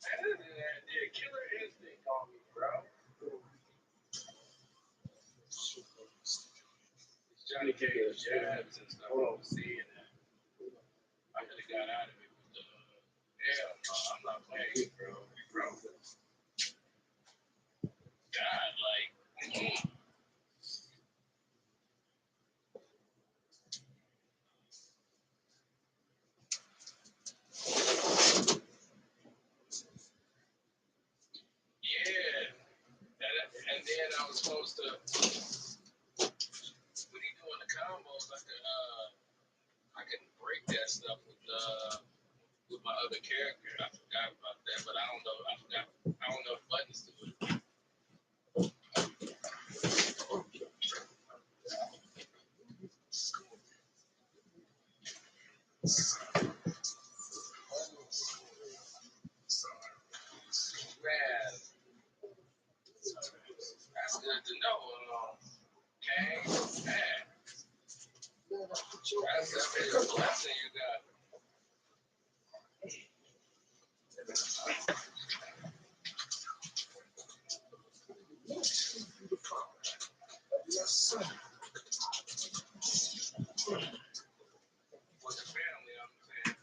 Man, this is the killer instinct on me, bro. It's Johnny Cage jabs and stuff. I'm seeing that. I could have got out of it with the hell no, I'm not playing, bro. God, like, yeah. And then I was supposed to, when he doing the combos, I can break that stuff with my other character. I forgot about that, but I don't know. I don't know the buttons to it. Man, that's good to know. Kang, man, that's definitely a blessing you got. With the family, I'm saying.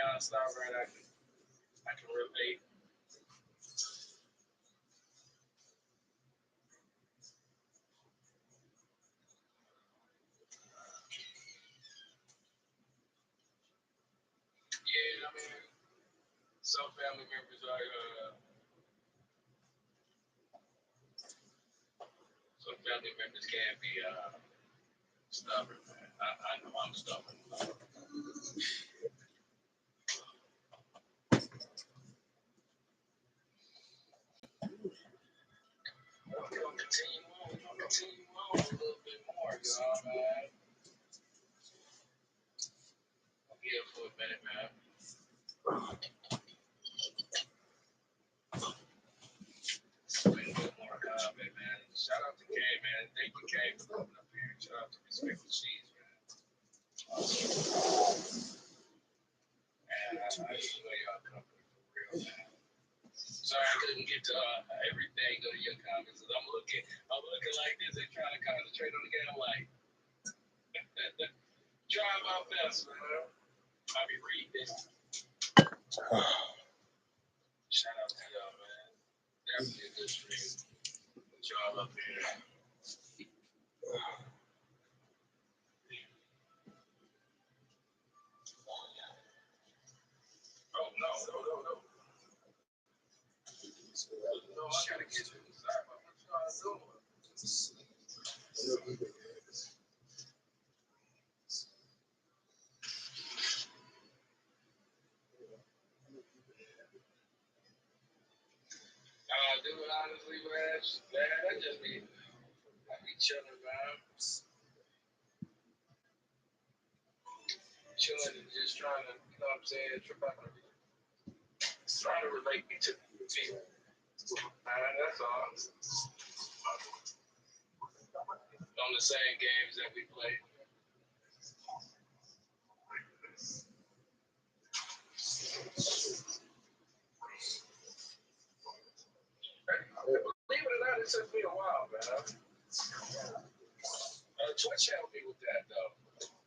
Indian stuff, right? I can relate. Yeah, I mean, some family members are, some family members can be stubborn, man. I know I'm stubborn. We're gonna continue on. We're gonna continue on a little bit more, y'all, man. I'm here for a minute, man. Wait a bit more comment, man. Shout out to Kay, man. Thank you, Kay, for coming up here. Shout out to Respect the Cheese, man. Man, I enjoy y'all company for real, man. Sorry I couldn't get to everything of your comments. I'm looking like this and trying to concentrate on the game. I'm like, trying my best, man. I be reading this. Shout out to y'all, man. Definitely a good stream with y'all up here. Oh, no. No, I gotta get you inside. What y'all doing? Dude, honestly, man, I just be chilling, man. Chilling and just trying to, you know what I'm saying, trying to relate me to people. That's all. On the same games that we play. Believe it or not, it took me a while, man. Twitch helped me with that, though.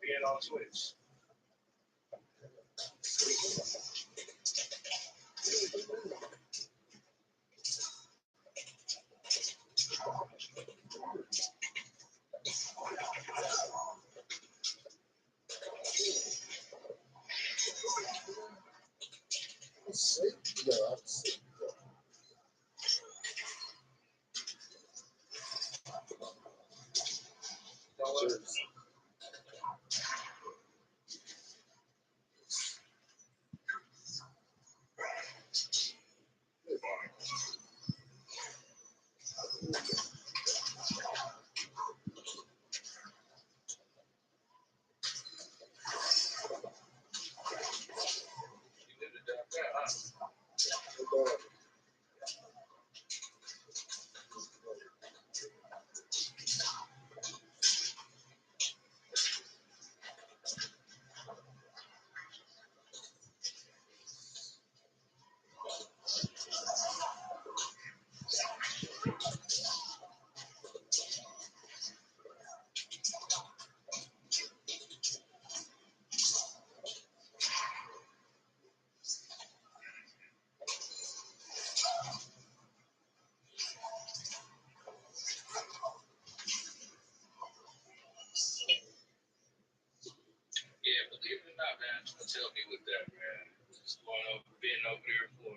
Being on Twitch. Yeah, believe it or not, man, Twitch helped me with that, man. Just being over there for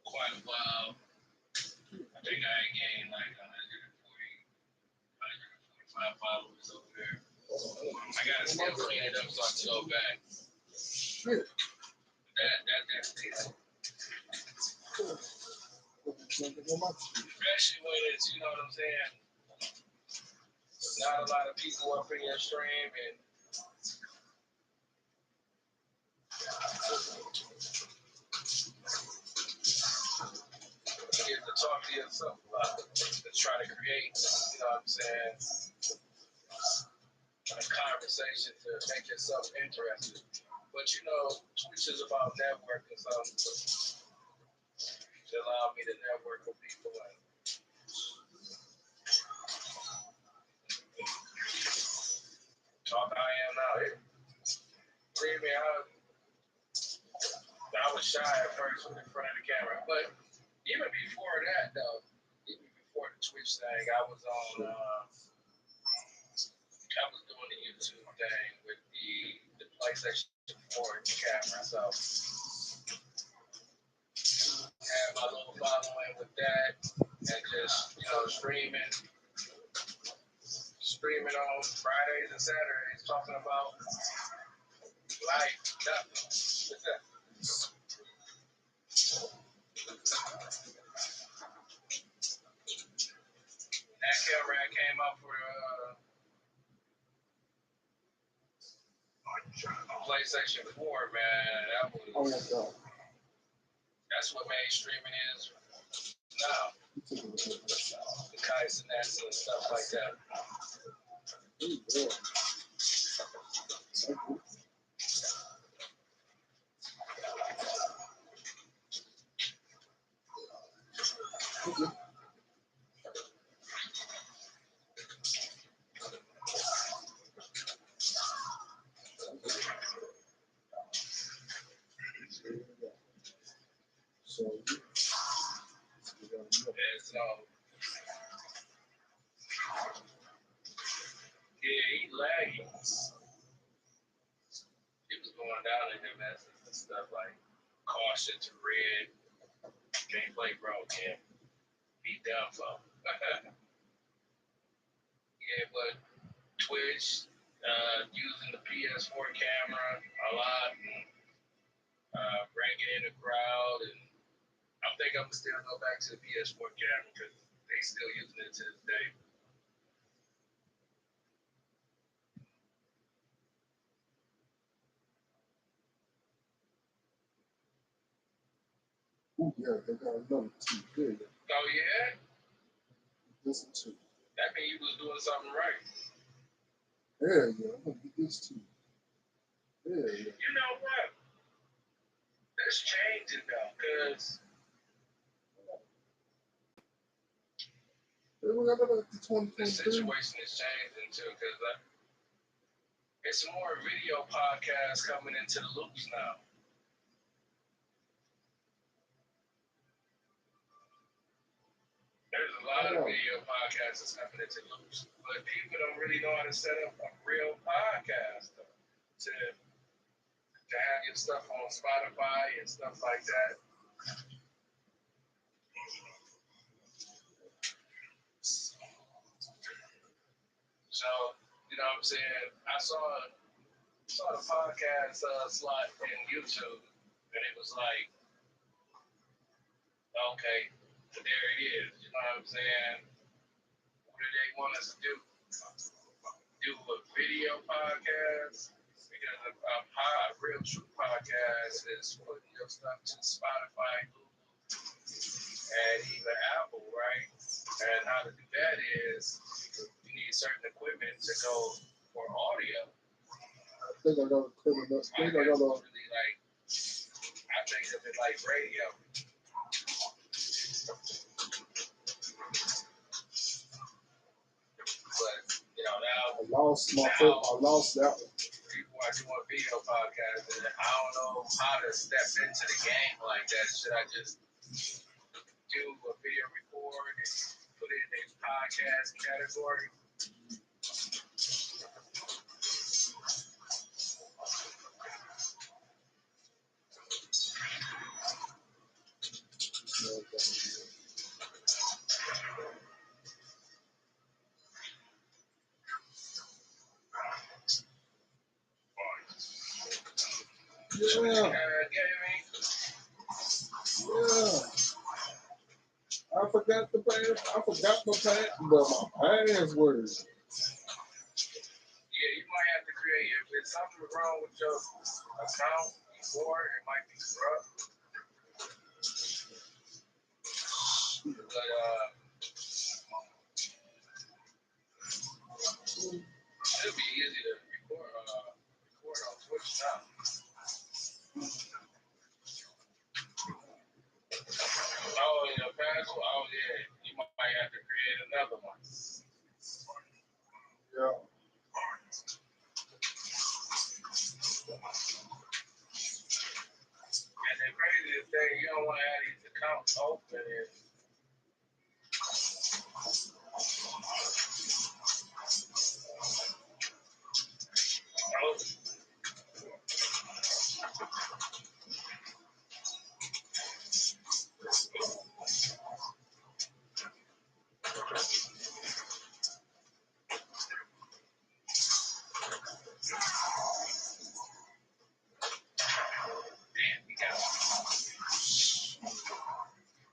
quite a while. I think I gained like 145 followers over there. I gotta still clean it up so I can go back. That's it. Especially when it's, you know what I'm saying, not a lot of people up in your stream and you get to talk to yourself a lot and try to create, you know what I'm saying, a conversation to make yourself interested. But you know, Twitch is about networking, so it allowed me to network with people and talk how I am now. Believe me, I shy at first in front of the camera. But even before that, though, even before the Twitch thing, I was on. I was doing the YouTube thing with the PlayStation 4 camera, so had my little following with that, and just streaming on Fridays and Saturdays, talking about life, nothing. That camera I came up for PlayStation 4, man. That was. That's what made streaming is now. The kites and that and stuff like that. He laggy. He was going down in them messages and stuff like caution to red. Can't play bro, can't be dumb for. Yeah, but Twitch, using the PS4 camera a lot, bringing in the crowd, and I think I'm still go back to the PS4 camera because they still using it to this day. Oh yeah, they got another TV. Oh yeah? Listen to. That means you was doing something right. Yeah, I'm gonna get this too. Yeah. You know what? That's changing though, because the situation is changing too, because it's more video podcasts coming into the loops now. There's a lot of video podcasts that's coming into loops, but people don't really know how to set up a real podcast to have your stuff on Spotify and stuff like that. So, you know what I'm saying? I saw the podcast slot in YouTube, and it was like, okay, there it is. You know what I'm saying? What do they want us to do? Do a video podcast? Because a real true podcast is putting your stuff to Spotify, Google, and even Apple, right? And how to do that is you need certain equipment to go for audio. I think I got equipment. I think I got really like. I think of it like radio. But now I lost that one. People are doing video podcasts, and I don't know how to step into the game like that. Should I just do a video record and put it in a podcast category? Yeah. I forgot my password. Yeah, you might have to create it. If there's something wrong with your account before, it might be corrupt. But it'll be easy to record on Twitch now. Oh, yeah, password. Oh, yeah. You might have to create another one. Yeah. And the crazy everything. You don't want to have these accounts open and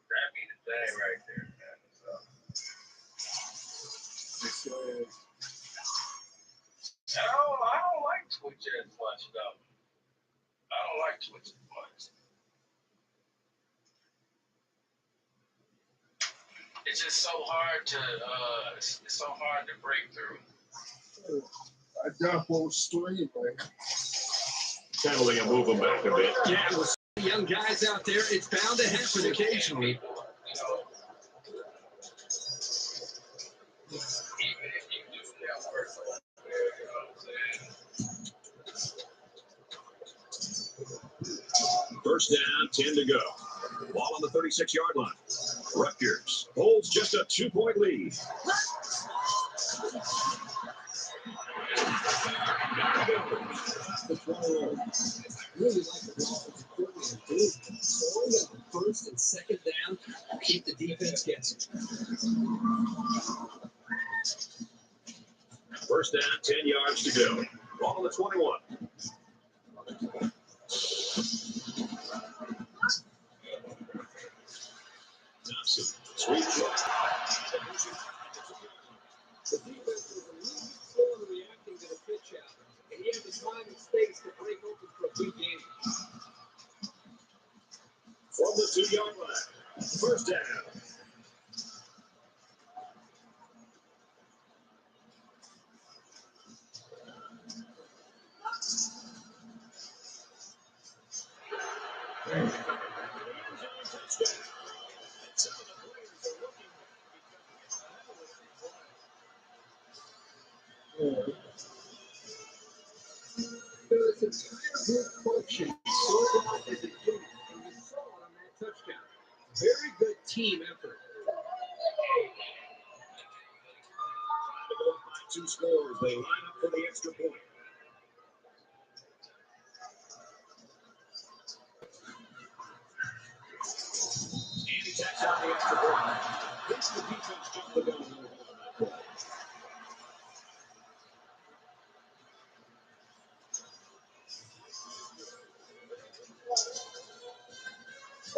that be the thing right there, man. So, I don't like Twitch as much though. I don't like Twitch as much. It's just so hard to it's so hard to break through. I got whole stream, man. Penalty and move them back a bit. Yeah, with young guys out there, it's bound to happen occasionally. Even if you do network, you know what I'm saying? First down, 10 to go. Ball on the 36-yard line. Rutgers holds just a 2-point lead. Really like the offensive coordinator doing throwing on first and second down, keep the defense guessing. First down, 10 yards to go. Ball on the 21. Johnson, sweet throw. The defense was a little bit slow in reacting to the pitch out, and he had the time and space to break open for a big game. From the 2-yard line. First down. This entire group functioned so well as a unit, and you saw it on that touchdown. Very good team effort. Trying to go up by 2 scores. They line up for the extra point. And he tacks out the extra point. Thinks the defense jumped the gun a little bit on that play.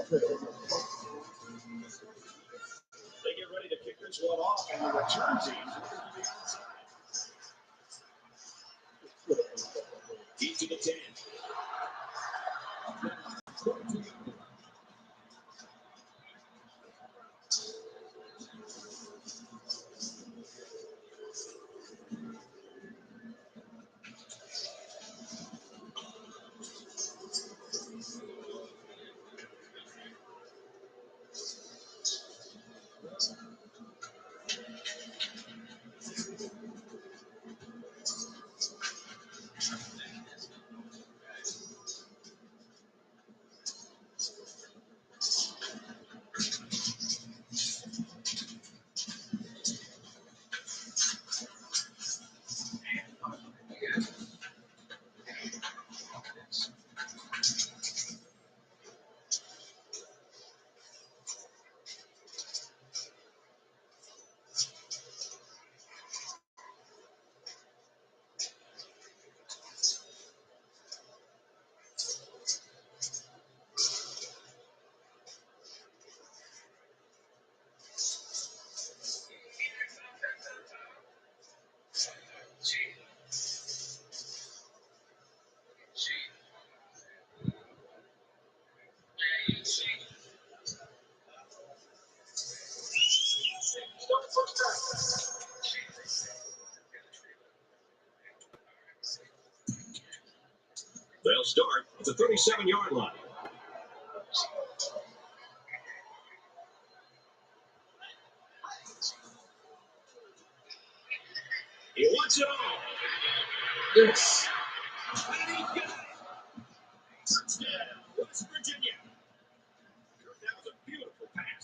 They get ready to kick this one off, and the return team's looking to the outside. Deep to the 10. They'll start at the 37-yard line. He wants it all. Yes. And he got it. Touchdown, West Virginia.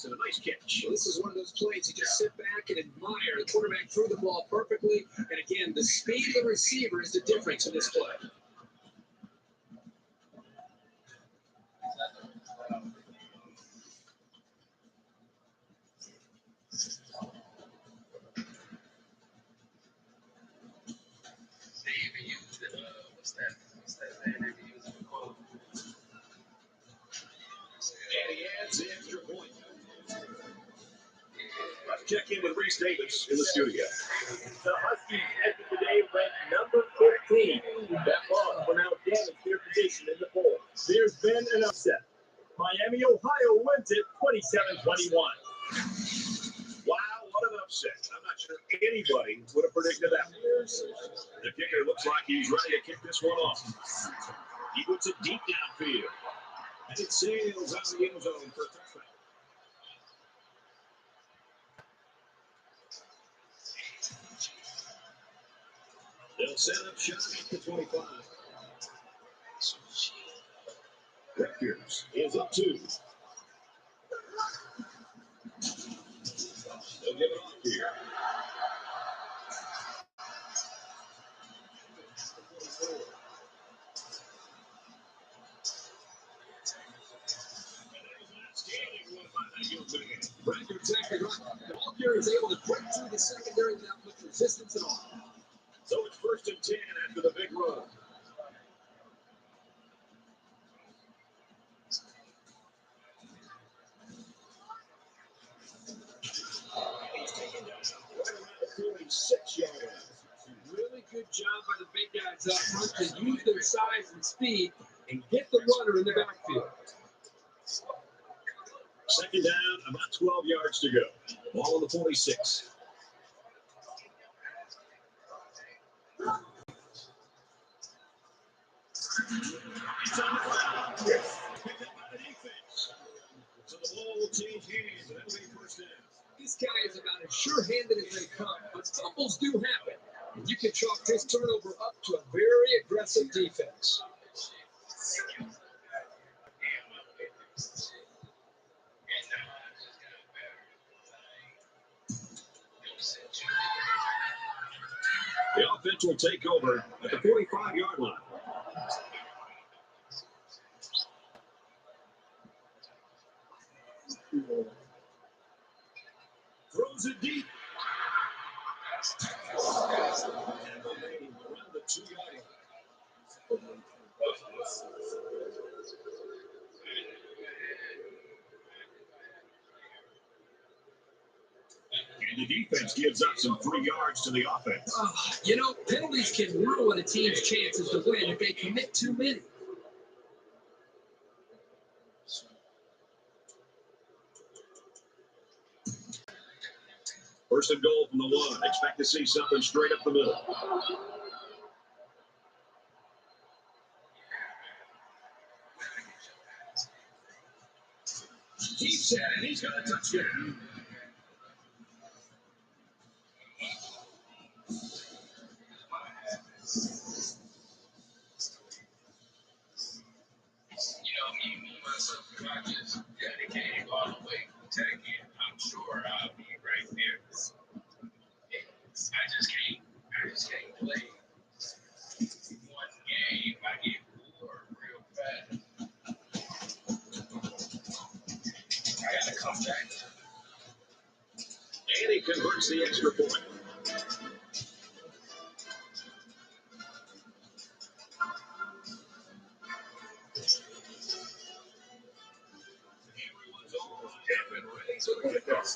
pass and a nice catch. Well, this is one of those plays you just sit back and admire. The quarterback threw the ball perfectly, and again, the speed of the receiver is the difference in this play. And he adds the extra point. Let's check in with Reese Davis in the studio. The Huskies ended the day ranked number 15. That loss will now damage their position in the poll. There's been an upset. Miami, Ohio wins it 27-21. Wow, what an upset. I'm not sure anybody would have predicted that. The kicker looks like he's ready to kick this one off. He puts it deep downfield. And it sails out of the end zone for a touchdown. They'll set up shot at the 25. Rutgers is up 2. They'll give it off here. Right, exactly right. The ball carrier is able to break through the secondary without much resistance at all. So it's 1st and 10 after the big run. He's taken down right around the 46-yard line. Really good job by the big guys up front to use their size and speed and get the runner in the backfield. 2nd down, about 12 yards to go. Ball on the 46. It's on the ground. Picked up by the defense. So the ball will change hands, and that'll be 1st down. This guy is about as sure-handed as they come, but fumbles do happen. And you can chalk this turnover up to a very aggressive defense. The offense will take over at the 45-yard line. Throws it deep. Around the 2-yard line. And the defense gives up some 3 yards to the offense. You know, penalties can ruin a team's chances to win if they commit too many. First and goal from the 1. Expect to see something straight up the middle. Keeps it, and he's got a touchdown. Me, myself, if I just dedicated all the way to the end, I'm sure I'll be right there. I just can't play one game. I get bored real fast. I gotta come back. And he converts the extra point. Everyone's all up and ready for the kickoff.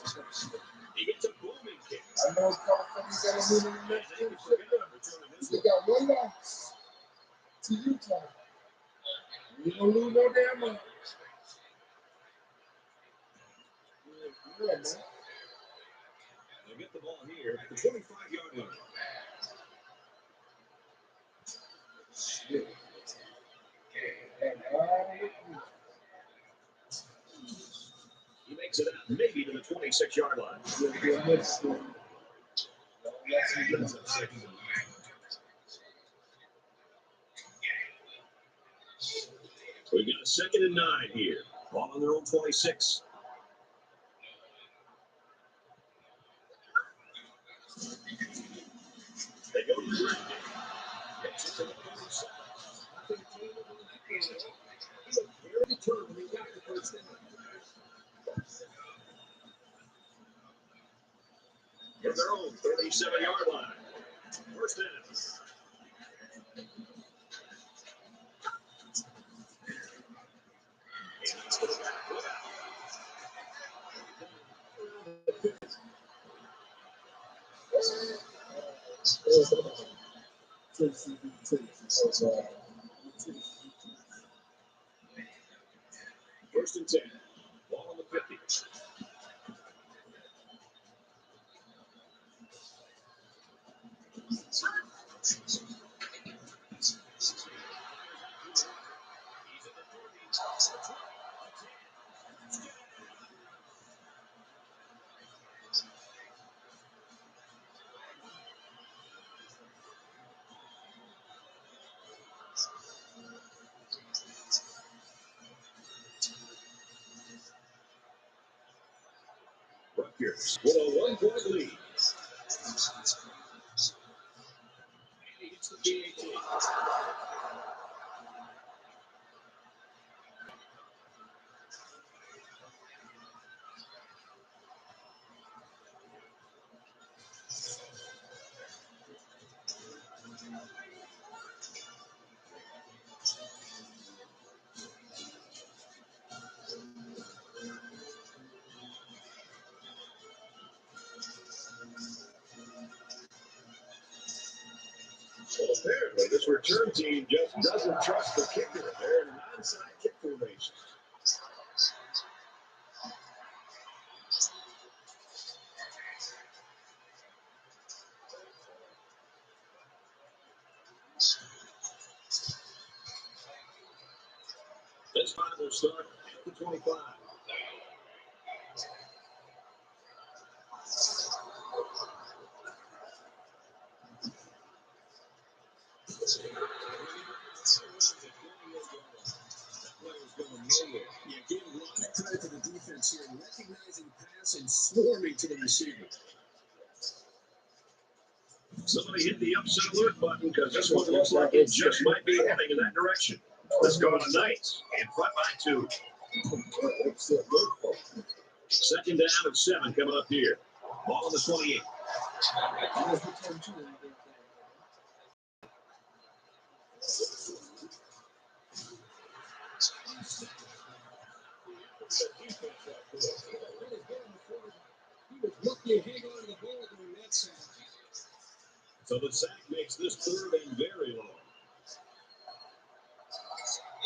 He gets a booming kick. I know it's California got a moving next to they got one loss to Utah. We don't lose no damn money. Yeah, man. They'll get the ball here at the 25-yard line. Shit. He makes it out maybe to the 26-yard line. We got a 2nd and 9 here. Ball on their own 26. First and 10. Ball on the 50. Rutgers with a 1-point lead. He hits the PAT. Well, apparently, this return team just doesn't trust the kicker. They're in an onside kick formation. This time will start at the 25. Yeah, give a lot of credit to the defense here, recognizing pass and swarming to the receiver. Somebody hit the upset alert button because this one looks like it just might be heading in that direction. Let's go to Knights in front by 2. Second down and 7 coming up here. Ball on the 28. So the sack makes this third and very long.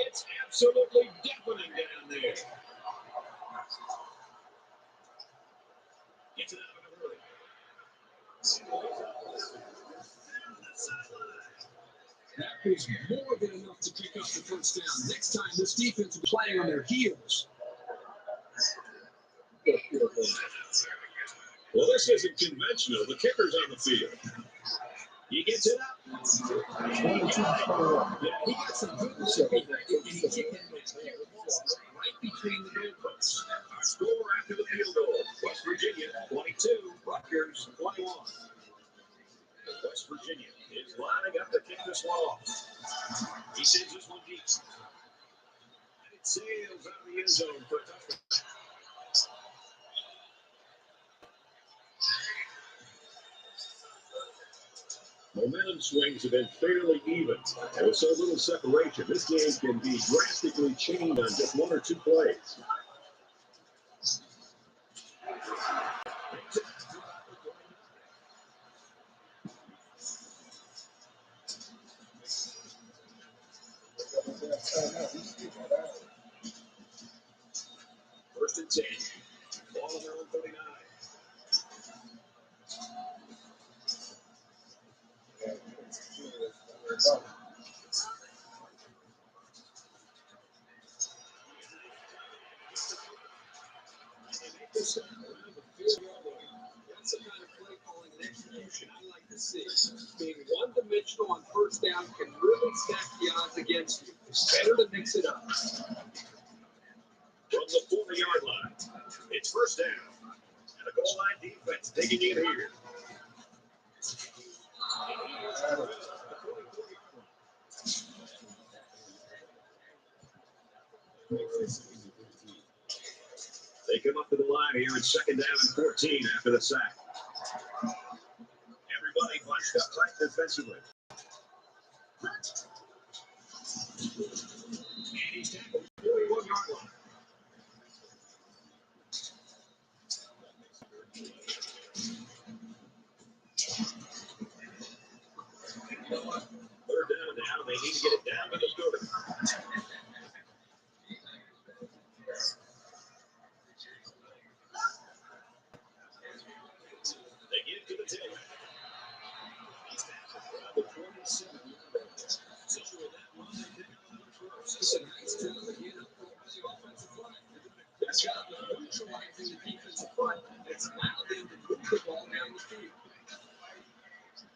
It's absolutely deafening down there. Gets it out of a hurry. That was more than enough to pick up the first down. Next time, this defense will be playing on their heels. Well, this isn't conventional. The kicker's on the field. He gets it up. Yeah, he got some good receiving, and he kicked it right between the goalposts. Our score after the field goal: West Virginia 22, Rutgers 21. West Virginia is lining up to kick this one off. He sends this one deep. And it sails out of the end zone for a touchdown. Momentum swings have been fairly even. And with so little separation, this game can be drastically changed on just 1 or 2 plays. First and 10. Ball on their own 39. That's the kind of play calling and execution I like to see. Being one-dimensional on first down can really stack the odds against you. It's better to mix it up. From the 40-yard line, it's first down. And a goal line defense digging in here. They come up to the line here in second down and 14 after the sack. Everybody bunched up tight defensively. And he's tackled 41-yard line. Third down now. They need to get it down to the 30. They get it to the 10. The 27. So with that one, they pick up the first. It's a nice job again up front by the offensive line. They did a good job of neutralizing the defensive front. It's allowed them to move the ball down the field.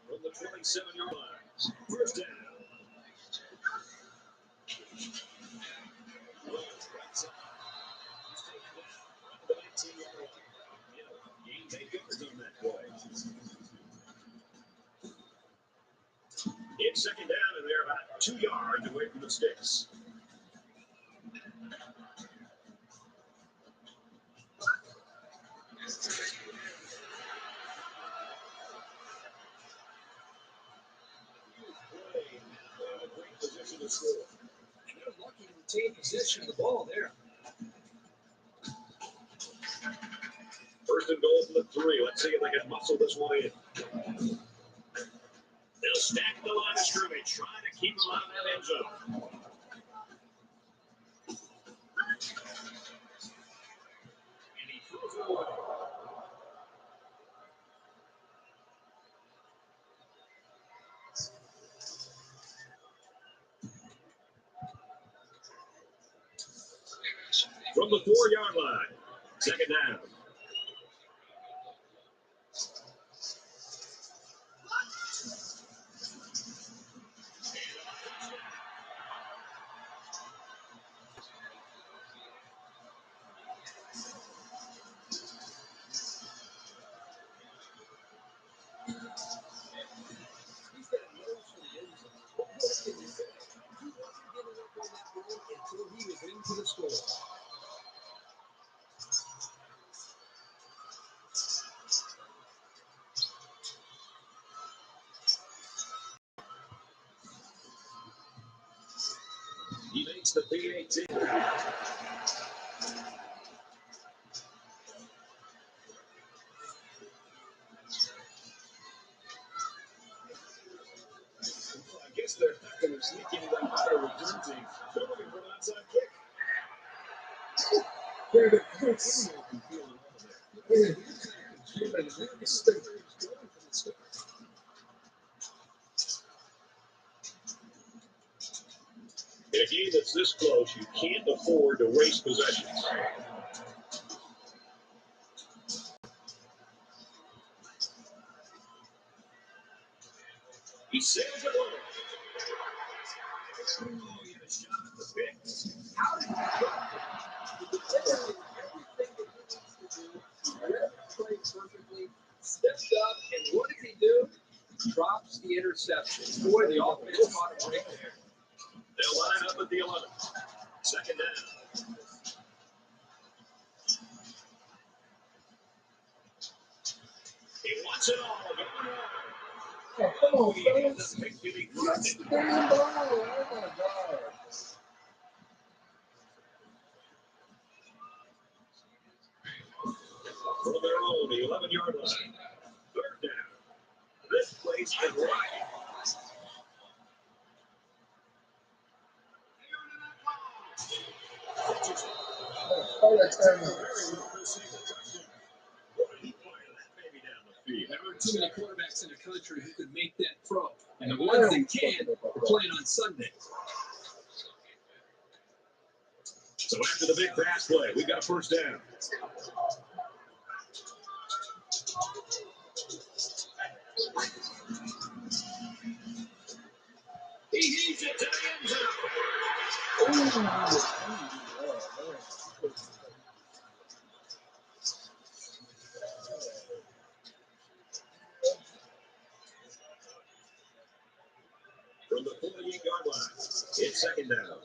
From the 27-yard line. First down. Right side. He's taken down around the 19-yard line. Gain 8 yards on that play. It's second down, and they're about 2 yards away from the sticks. Great position to score. And they're lucky to retain possession of the ball there. First and goal from the 3. Let's see if they can muscle this one in. They'll stack the line of scrimmage, trying to keep them out of that end zone. And he throws it away. From the 4-yard line. Second down. He's got a nose for the end zone. What more can you say? He wasn't giving up on that ball until he was into the score. He makes the P18. I guess they're not going to sneak into that better return team. They're looking for an onside kick. They're the first. They're confused. In a game that's this close, you can't afford to waste possessions. He sails it away. Oh, he had a shot at the pick. How did he drop it? The defender did everything that he needs to do. Read the play perfectly, stepped up, and what did he do? Drops the interception. Boy, the offense caught a break there. They'll line up at the 11. Second down. He wants it all. Come on, He had fellas. the pick to be That's corrected. the damn ball. Oh, my God. From their own 11-yard line. Third down. This place is right. There aren't too many quarterbacks in the country who could make that throw. And the ones that can are playing on Sunday. So after the big pass play, we've got a first down. He heaves it to the end zone. From the 48-yard line, it's second down.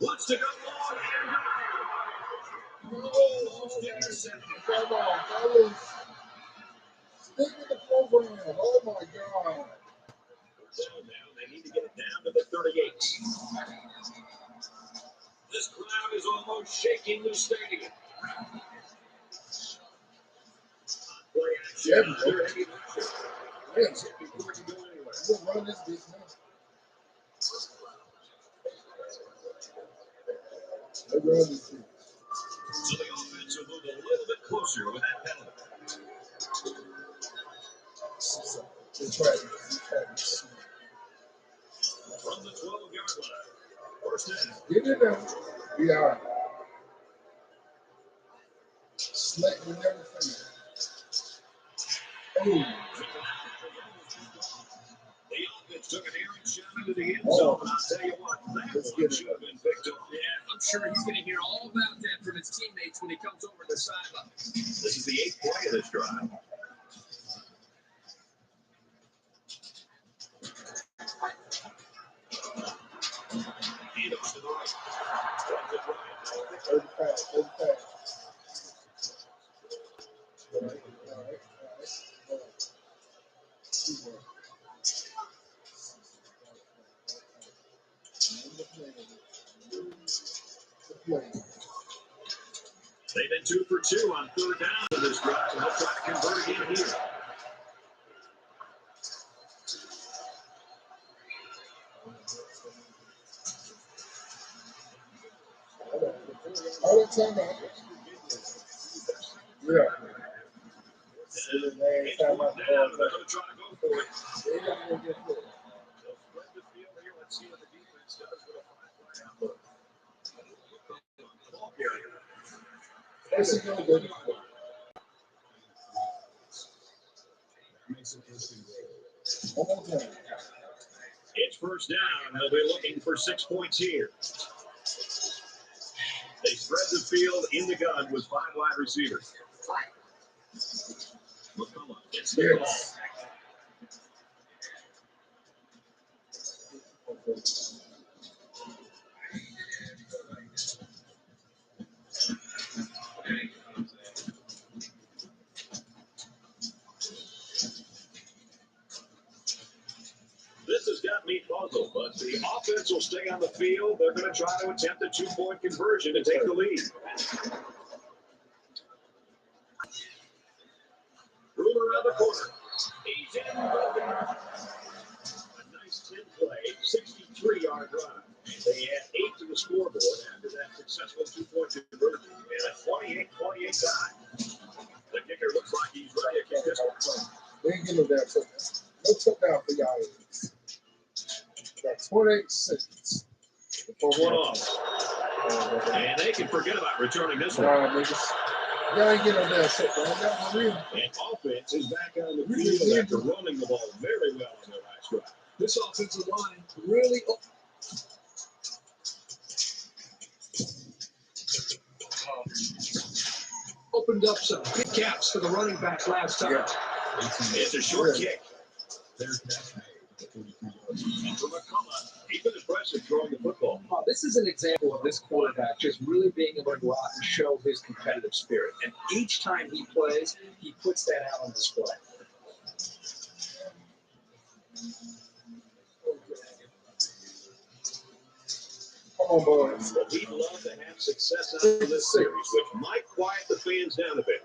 Wants to go long and almost intercepted. Come on, fellas. Stick with the program. Oh, my God. So now they need to get it down to the 38. This crowd is almost shaking the stadium. They're heavy pressure. Yes. Before you go anywhere. We'll run this bitch now. They run this bitch. So the offense will move a little bit closer with that penalty. They try to. From the 12-yard line. First down. Get in there. We are. Select with everything. Oh. The offense took an errant shot into the end zone, and I'll tell you what, that one should have been picked off. Yeah, I'm sure he's going to hear all about that from his teammates when he comes over to the sideline. This is the 8th play of this drive. And off to the right. Runs it right. 35. All right. They've been 2 for 2 on 3rd down in this drive, and they'll try to convert again here. All the time out. Yeah. It's one down, they're going to try to go for it. They're not going to get through. They'll spread the field here. Let's see what the defense does with a 5-play outlook. Ball carrier. This is going to go. One more time. It's first down. They'll be looking for 6 points here. They spread the field in the gun with 5 wide receivers. McCullough gets the ball. This has got me puzzled, but the offense will stay on the field. They're going to try to attempt a 2-point conversion to take the lead. Ruler around the corner. He's in. A nice 10-play, 63-yard drive. They add 8 to the scoreboard after that successful 2-point conversion and a 28-28 tie. The kicker looks like he's ready to kick this one. They ain't getting no damn touchdown. No touchdown for y'all. Got 28 seconds. For one off. And they can forget about returning this one. Y'all ain't getting no damn touchdown. Y'all for real. And offense is back on the field after running the ball very well on their last drive. This offensive line really opened up some big gaps for the running backs last time. Yeah. It's a short kick. And for McCullough, he's been impressive throwing the football. This is an example of this quarterback just really being able to go out and show his competitive spirit. And each time he plays, he puts that out on display. Come on, boys. Well, he'd love to have success out of this series, which might quiet the fans down a bit.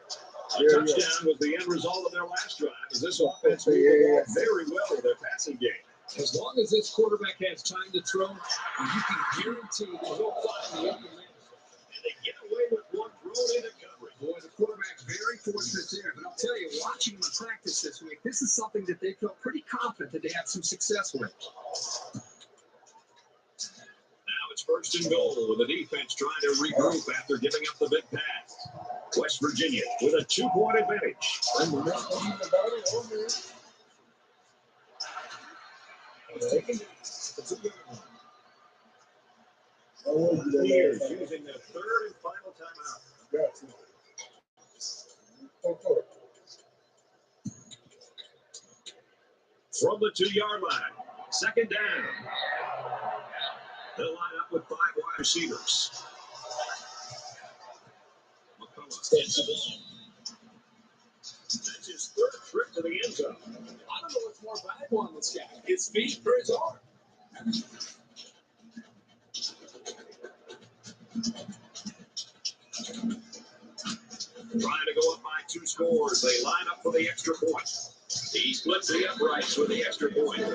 A touchdown was the end result of their last drive, as this offense moved the ball very well with their passing game. As long as this quarterback has time to throw, you can guarantee that he'll find the open man. And they get away with one thrown into coverage. Boy, the quarterback's very fortunate there. But I'll tell you, watching him in practice this week, this is something that they felt pretty confident that they had some success with. Now it's first and goal with the defense trying to regroup after giving up the big pass. West Virginia with a 2-point advantage. Here's using their 3rd and final timeout. From the 2-yard line, 2nd down. They'll line up with 5 wide receivers. McCullough gets the ball. That's his 3rd trip to the end zone. I don't know what's more valuable on this guy, his feet or his arm. Trying to go up by two scores. They line up for the extra point. He splits the uprights with the extra point.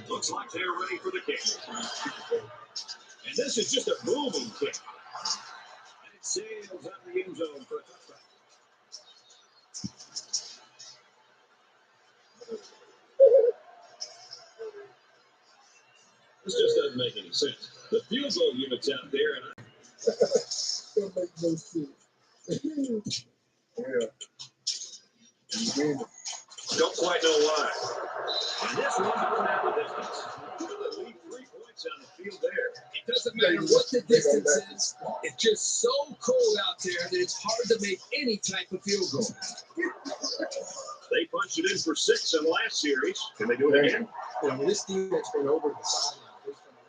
Looks like they're ready for the kick. And this is just a booming kick. And it sails out of the end zone for a touchdown. This just doesn't make any sense. The field goal unit's out there, and Don't make no sense. Yeah. don't quite know why. And this one's going down the distance. You'll leave 3 points on the field there. It doesn't matter what the distance is. It's just so cold out there that it's hard to make any type of field goal. They punched it in for 6 in the last series. Can they do it again? Well, this defense went over the sideline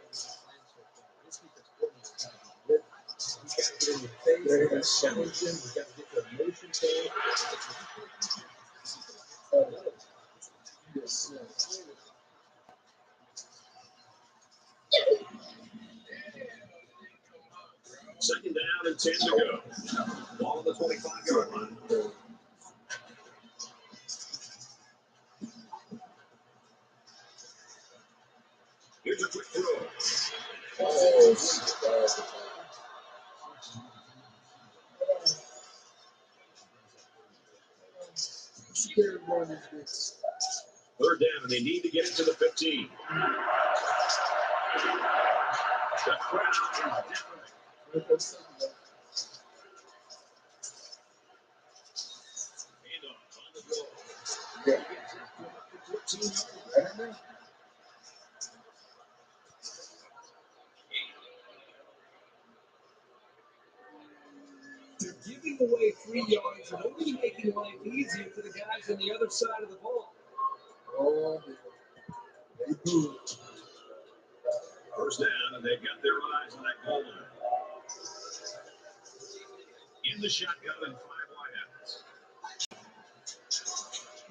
based on the way they're playing so far. This defense coordinator has got to be lit. He's got to get in the face. He's got to challenge him. He's got to get the emotions going. Second down and 10 to go. Ball on the 25-yard line. Here's a quick throw. Third down, and they need to get it to the 15. The crowd is different. Handoff on the goal. Yeah. They're giving away 3 yards and only making life easier for the guys on the other side of the ball. Oh, they do. First down, and they've got their eyes on that goal line. In the shotgun and 5 wideouts.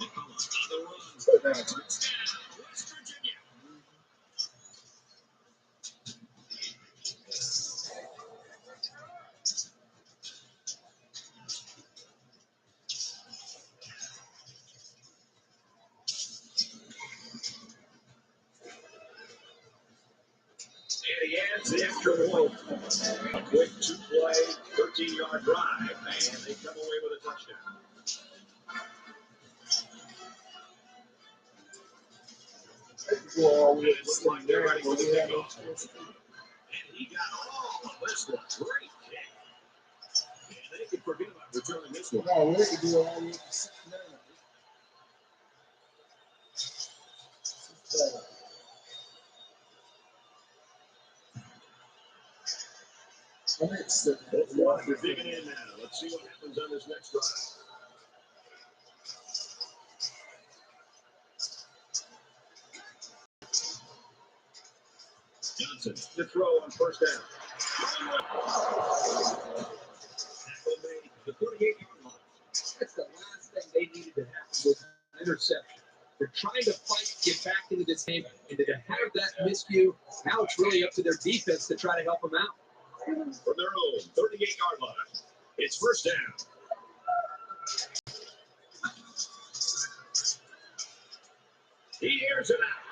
McCullough on the run. Touchdown, West Virginia. And he adds the extra point. A quick 2-play, 13-yard drive, and they come away with a touchdown. Well, And it looks like they're ready for the kickoff. And he got all of this one. Great kick. And they can forget about returning this one. No, we can do all the They're digging in now. Let's see what happens on this next drive. Johnson, the throw on first down. The 38-yard line. That's the last thing they needed to happen was an interception. They're trying to fight, get back into this game, and to have that miscue, now it's really up to their defense to try to help them out. From their own 38-yard line, it's first down. He airs it out.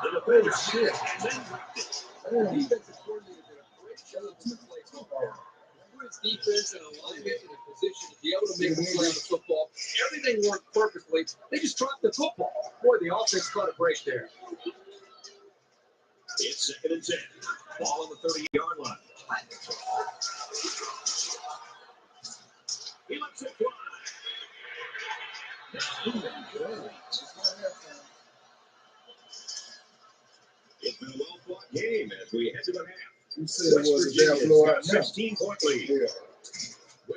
The defender and then dropped it. The defensive coordinator did a great job in the play so far. Put his defense in alignment in a position to be able to make a play on the football. Everything worked perfectly. They just dropped the football. Boy, the offense caught a break there. It's second and 10. Ball on the 30-yard line. He lets it fly. It's been a well-fought game as we head to the half. West Virginia's got a 16-point lead. Yeah.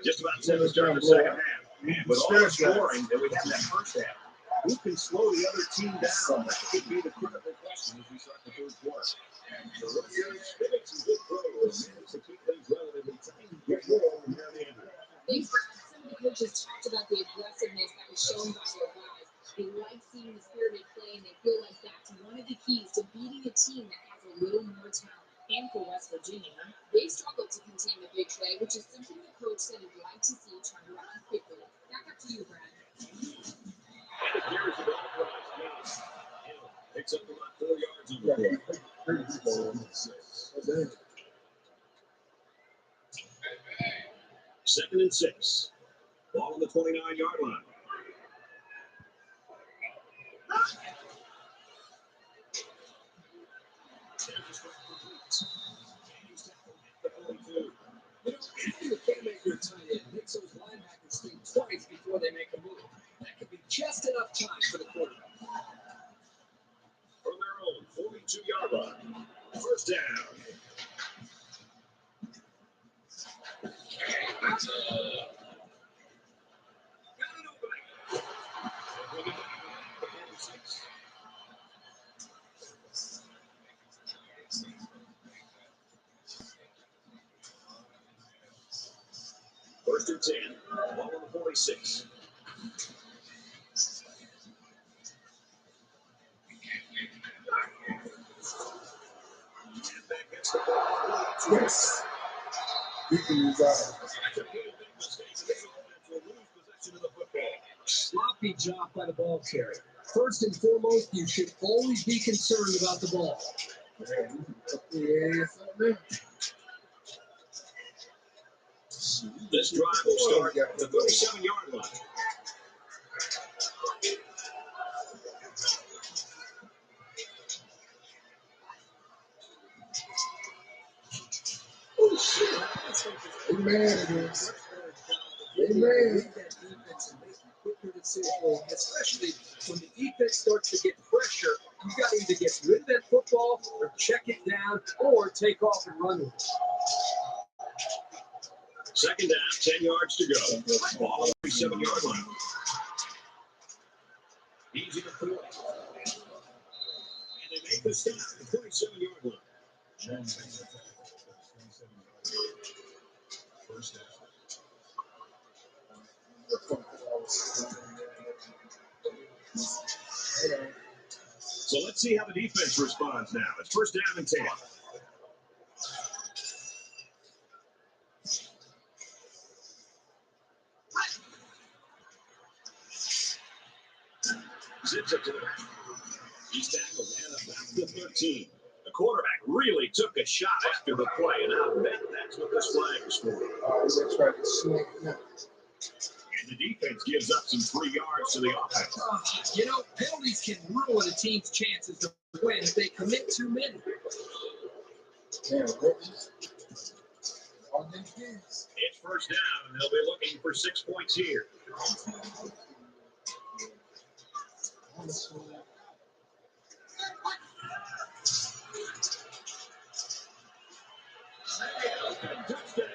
Just about 7 start the second half. And with all the scoring that we had in that first half, who can slow the other team down? That could be the critical question as we start the third quarter. The Russians made some good throws and managed to keep things relatively tight. Get more over here, Andrew. Thanks, Brad. Some of the coaches talked about the aggressiveness that was shown by their guys. They like seeing the spirited play, and they feel like that's one of the keys to beating a team that has a little more talent. And for West Virginia, they struggled to contain the big play, which is something the coach said he'd like to see turned around quickly. Back up to you, Brad. And there's an authorized gain. Hill picks up about 4 yards on the play. 2nd and 6. Ball on the 29-yard line. You know, having a playmaker at tight end makes those linebackers think twice before they make a move. That could be just enough time for the quarterback. From their own 42-yard line. First down. First and 10. Ball on the 46. And back gets the ball. Yes. You can use that. Sloppy job by the ball carrier. First and foremost, you should always be concerned about the ball. This drive will start at the 37-yard line. Oh, shit. Amen. Amen. Quicker decision, especially when the defense starts to get pressure. You got to either get rid of that football or check it down or take off and run with it. 2nd down, 10 yards to go. Ball on the 37-yard line. Easy to throw. And they make the stop at the 37-yard line. First down. So let's see how the defense responds now. It's first down and 10. Zips it to the back. He's tackled at about the 13. The quarterback really took a shot after the play, and I bet that's what this flag is for. They tried to snake him. And the defense gives up some 3 yards to the offense. You know, penalties can ruin a team's chances to win if they commit too many. Damn, all these kids. It's first down, and they'll be looking for 6 points here. Touchdown.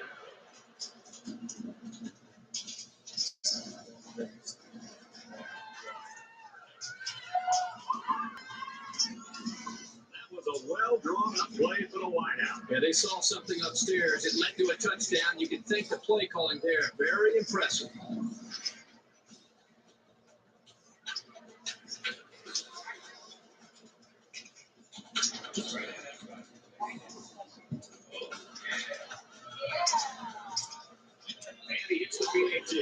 That was a well-drawn-up play for the wideout. Yeah, they saw something upstairs. It led to a touchdown. You can thank the play calling there. Very impressive. And he hits the PAT.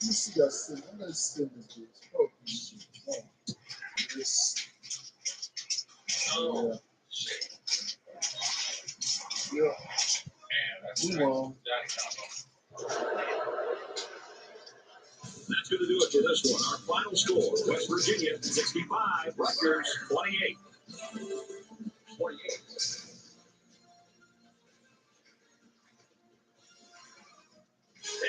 You see that sin. I'm gonna sin this bitch. Oh, shit. Yes. Oh, Yeah. man, that's Move on. That's going to do it for this one. Our final score, West Virginia 65, Rutgers 28. 28.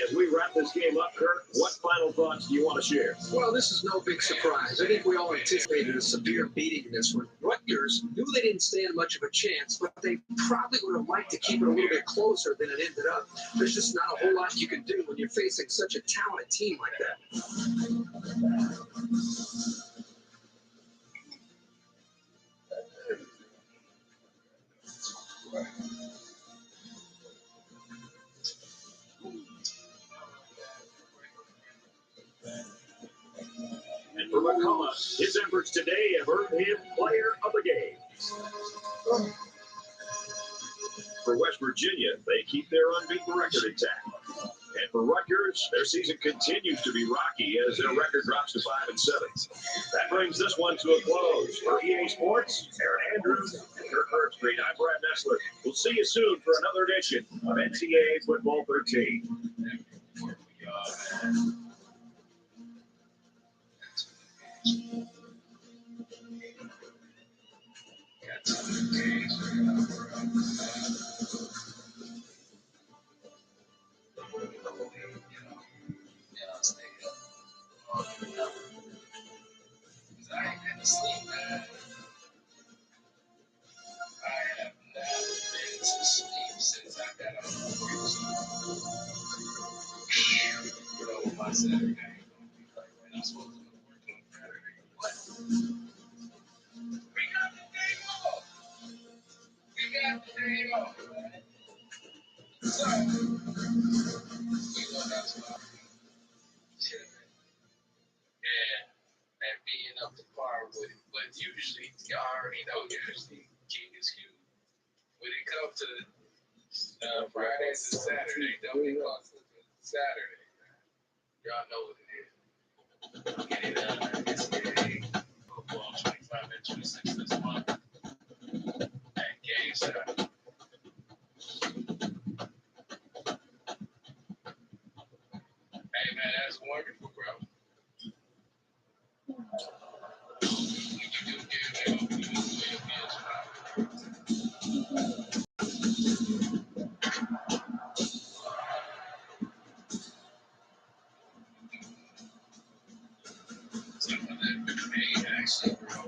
As we wrap this game up, Kurt, what final thoughts do you want to share? Well, this is no big surprise. I think we all anticipated a severe beating in this one. Rutgers knew they didn't stand much of a chance, but they probably would have liked to keep it a little bit closer than it ended up. There's just not a whole lot you can do when you're facing such a talented team like that. And for McCullough, his efforts today have earned him Player of the Game. For West Virginia, they keep their unbeaten record intact. And for Rutgers, their season continues to be rocky as their record drops to 5-7. That brings this one to a close. For EA Sports, Aaron Andrews and Kirk Herbstreit, I'm Brad Nessler. We'll see you soon for another edition of NCAA Football 13. I ain't been to sleep, man. I have not been to sleep since I got out of work. You know what my Saturday night gonna be like, man. I'm supposed to go to work on Saturday. What? We got the day off. We got the day off, man. So, we go down to our children. And being up to par with it. But usually, y'all already know, usually King is huge. When it comes to Fridays and Saturdays, don't be close to Saturday. Y'all know what it is. Get it NCAA football 25 and 26 this month at GameStop. Hey man, that's wonderful, bro. When you do give it, you do it actually, bro.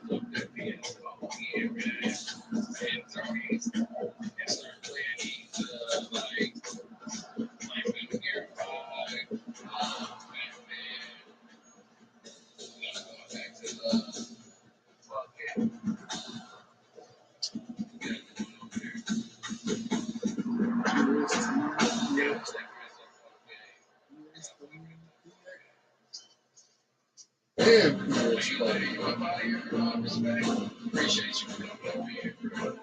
Look at me and throw and start playing these like when we get like man. Going back to fucking appreciate you coming over here, bro.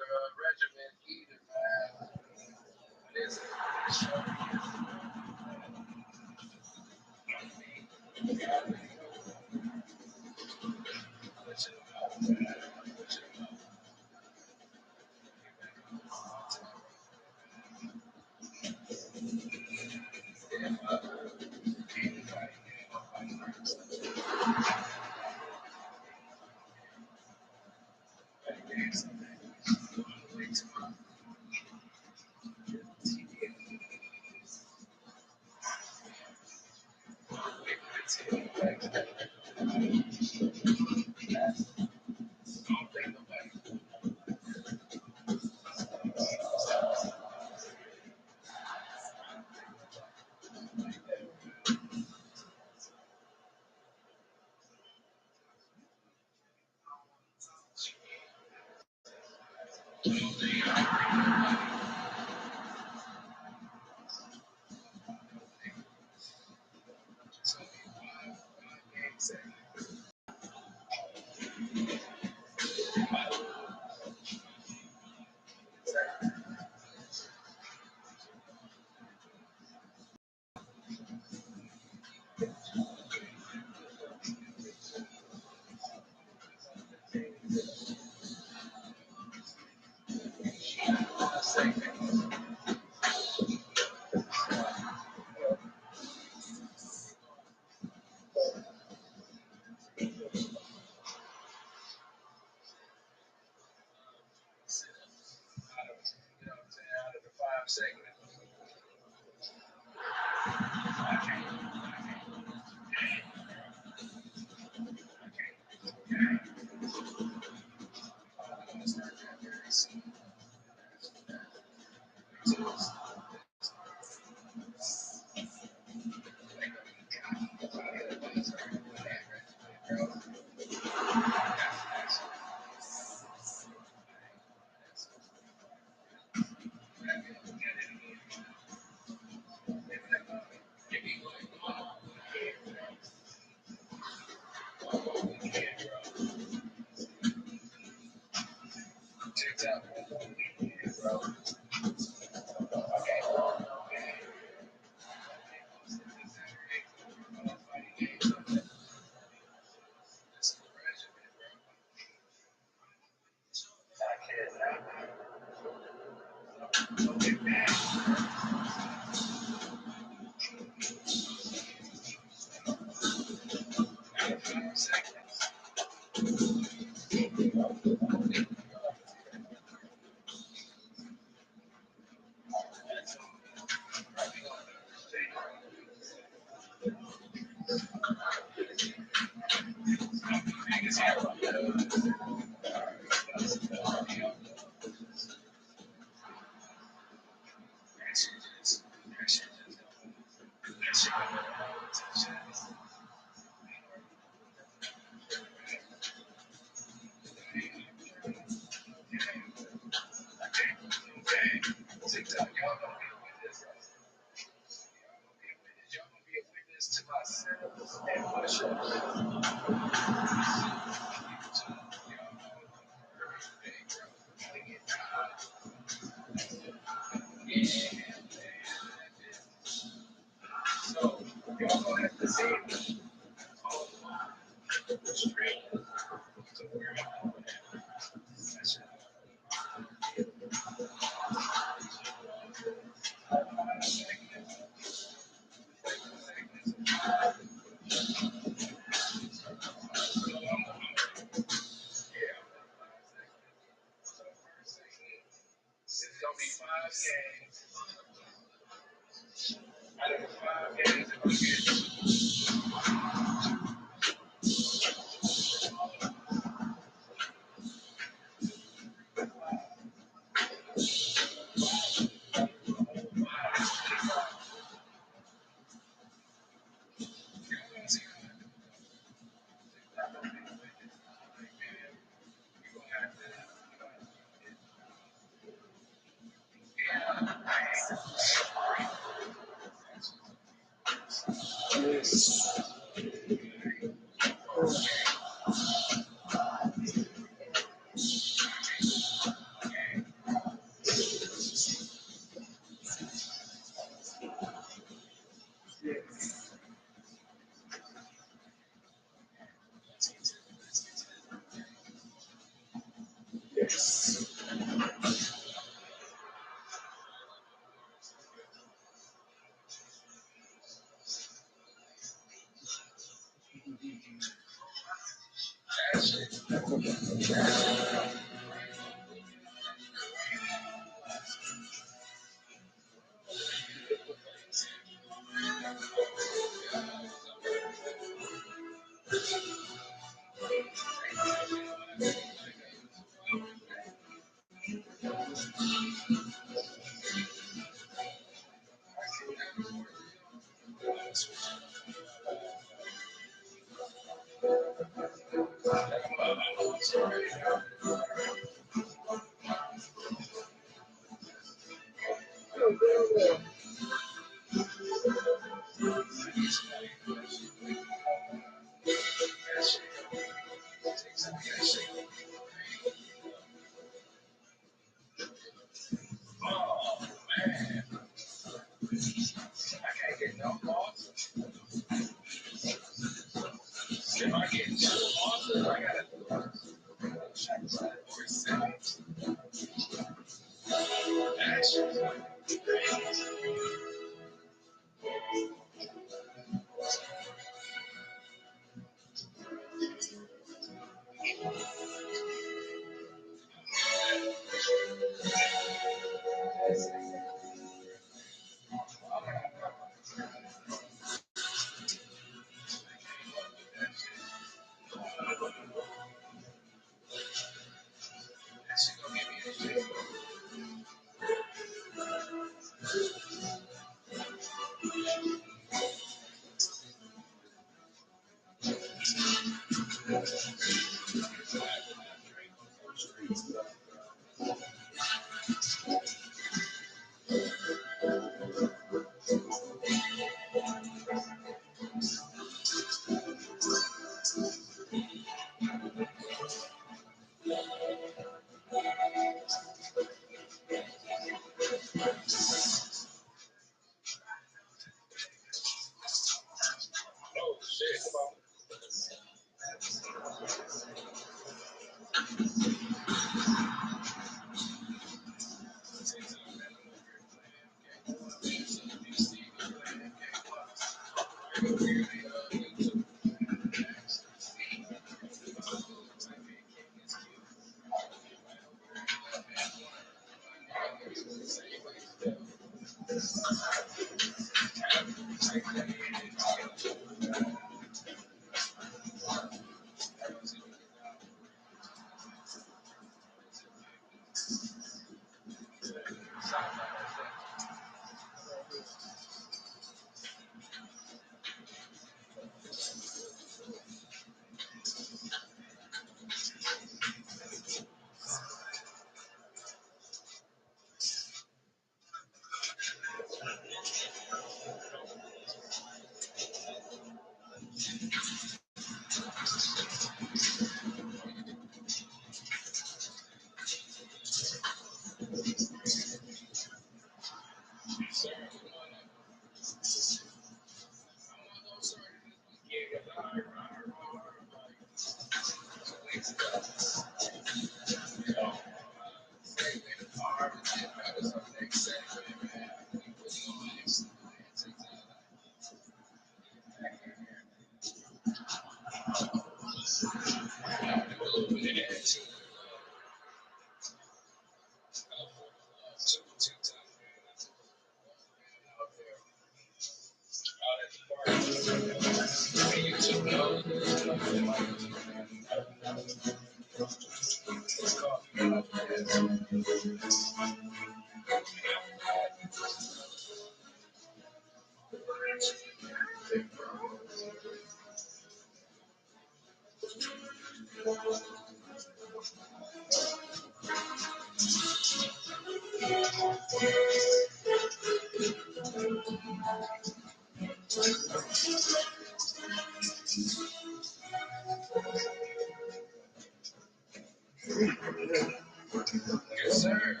Yes, sir.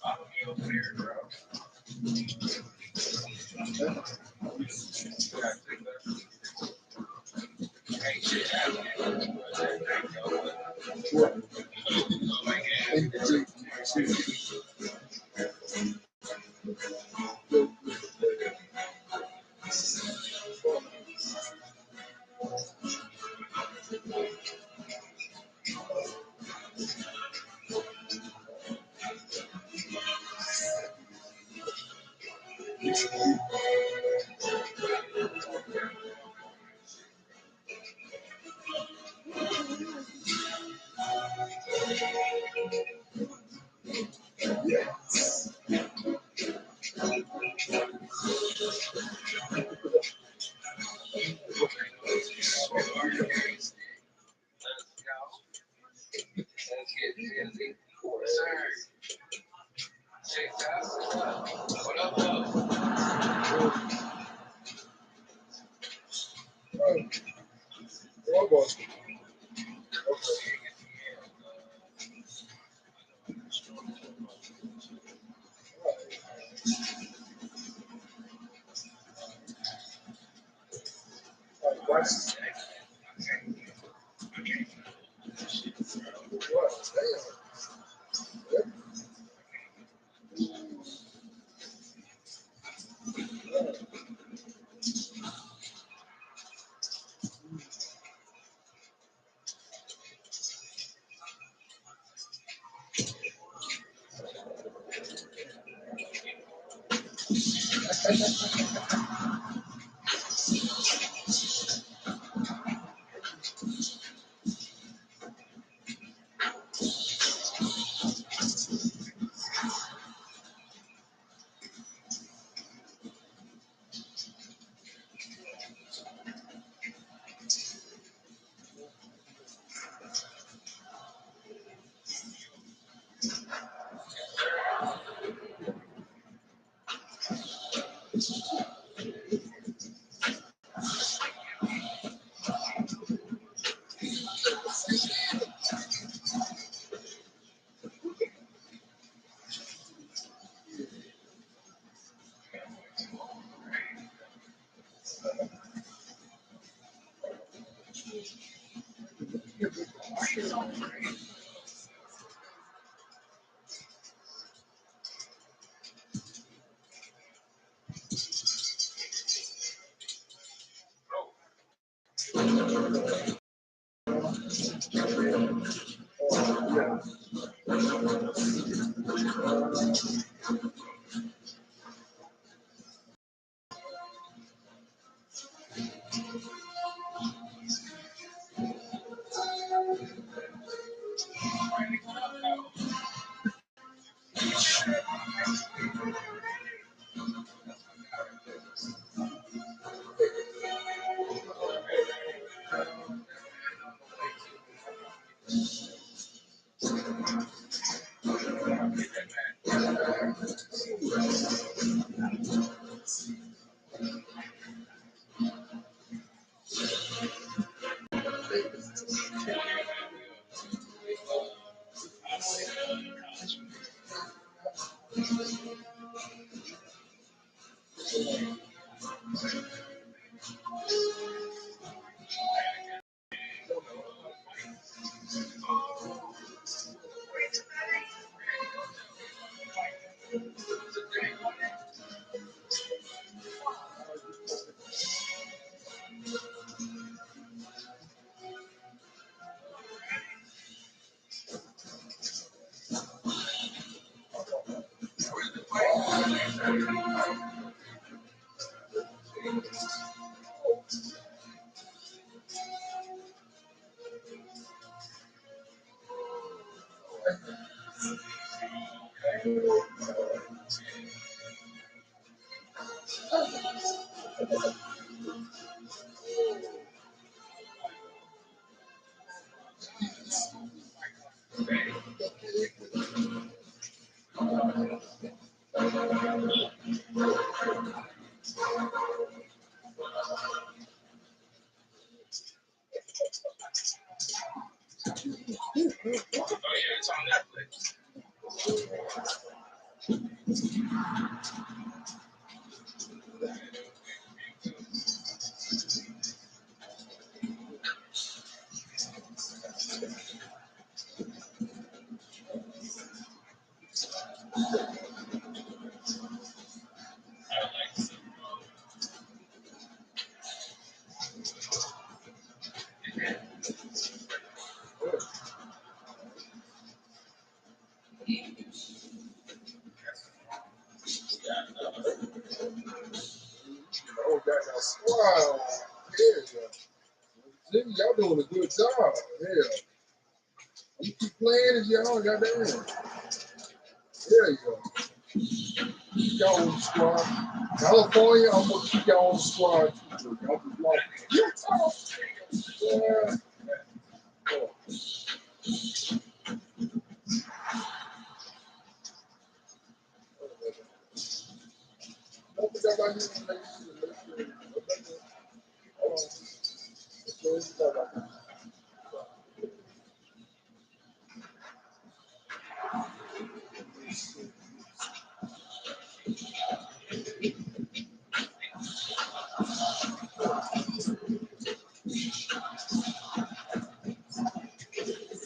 I'll be over there, bro. Ain't shit happening. Let's get busy. Yes, sir. Check out. What up, though? It's on Netflix. Oh, got that squad. Yeah, y'all doing a good job. Yeah. You keep playing as y'all, goddamn. There you go. Keep y'all on the squad. California, I'm gonna keep y'all on the squad too. Y'all just like Utah. Yeah. Oh. Don't forget about you.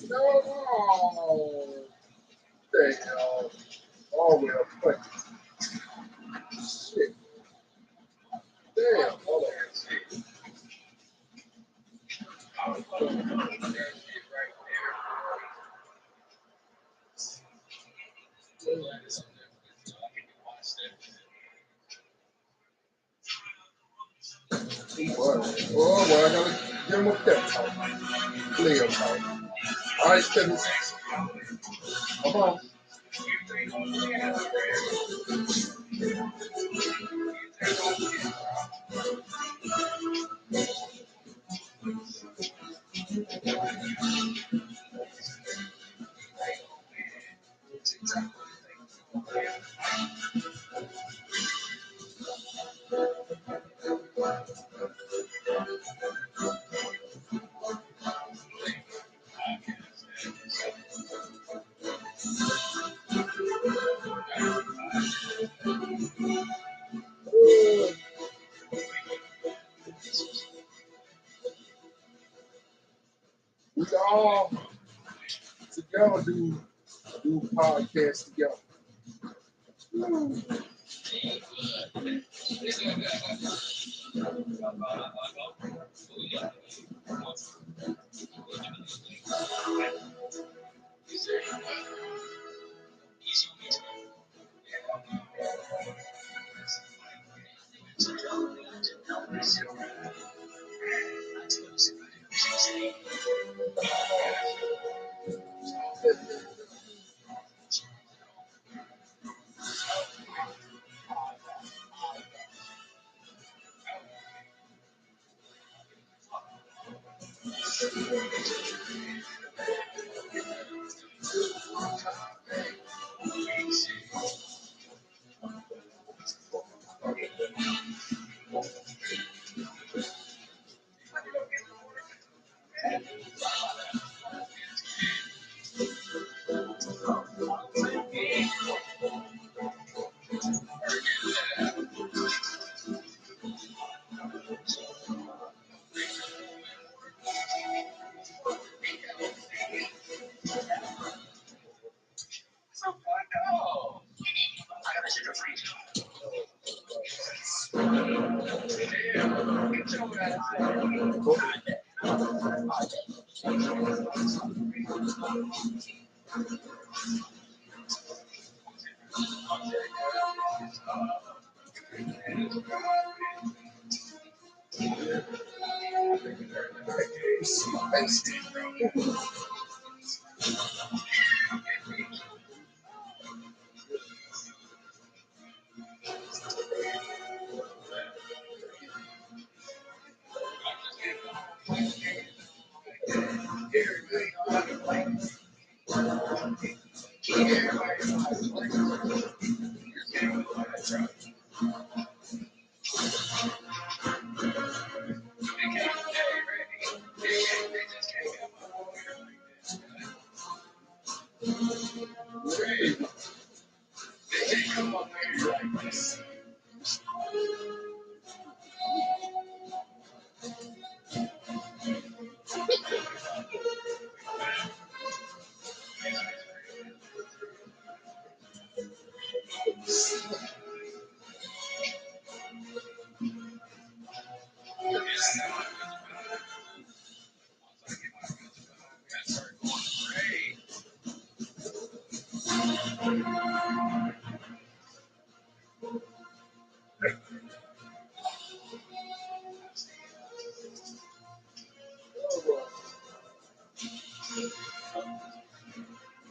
No. Damn. Oh, well, fuck. Shit. Damn. Hold on. Well, I gotta get him up that talk. Leo talk. All right, Stevens. Come on. We all together do podcasts together.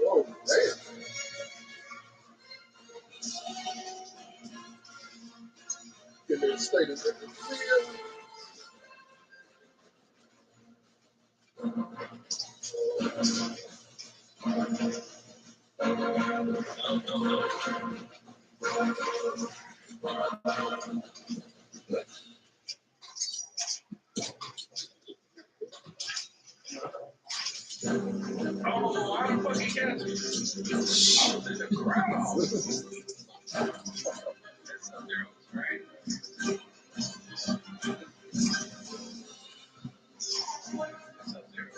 Oh, damn. Get that state in the field. Oh, how the fuck he catch it? I was in the crowd. That's up there, right? That's up there.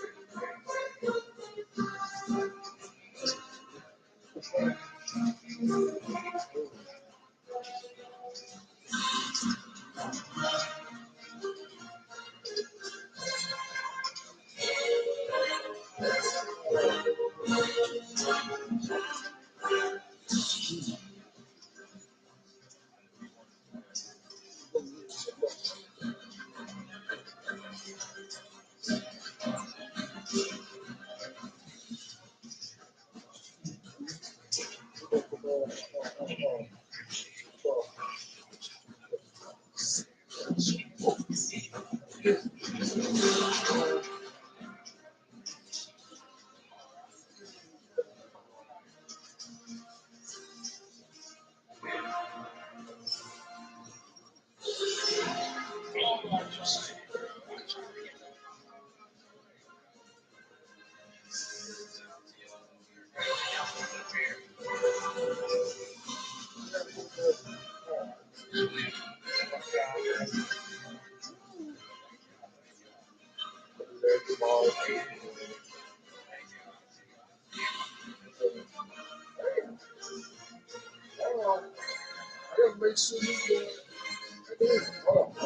I gotta make sure you get it. Hold on.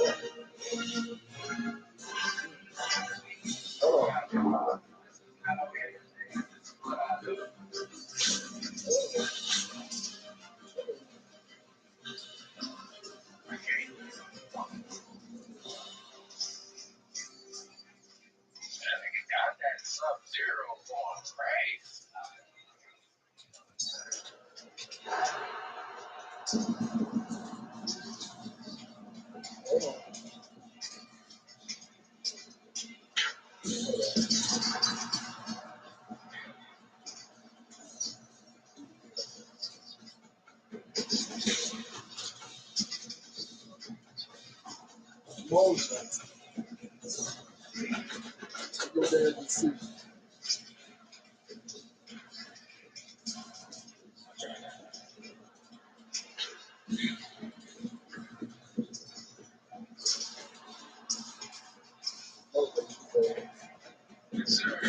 That nigga got that Sub-Zero going crazy. Motion. Go there and see. Yes, sir.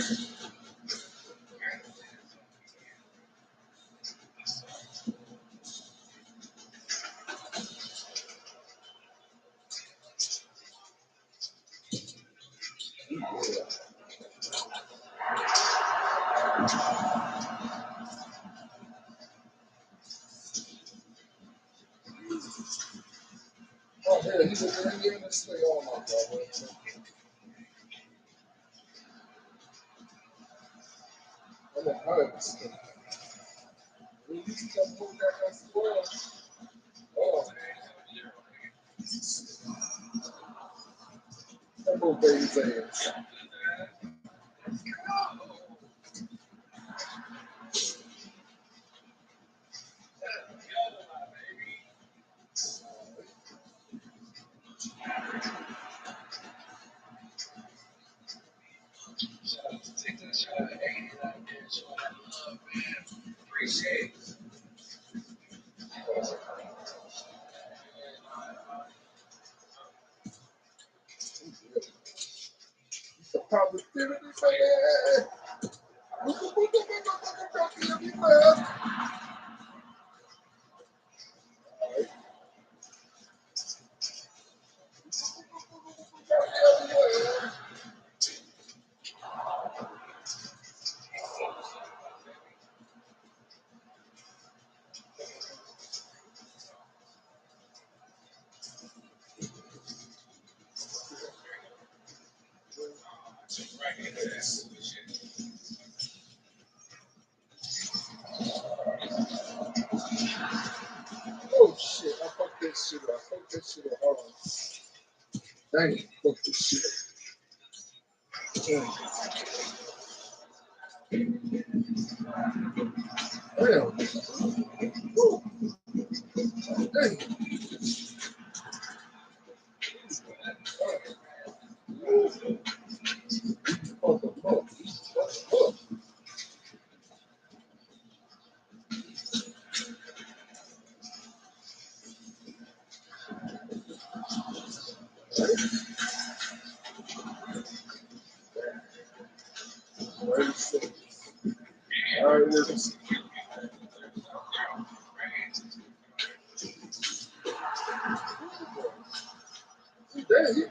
Oh, yeah, he was in Indiana State. Oh, my God. I'm in Iowa State. We used to come move that as well. Oh, that little baby's ass. Appreciate it. The positivity, man. Oh shit, I fucked this shit up. Hold on. Dang it, fuck this shit up. Damn. Woo. Dang. Oh, the fuck. All right, listen. Damn, damn.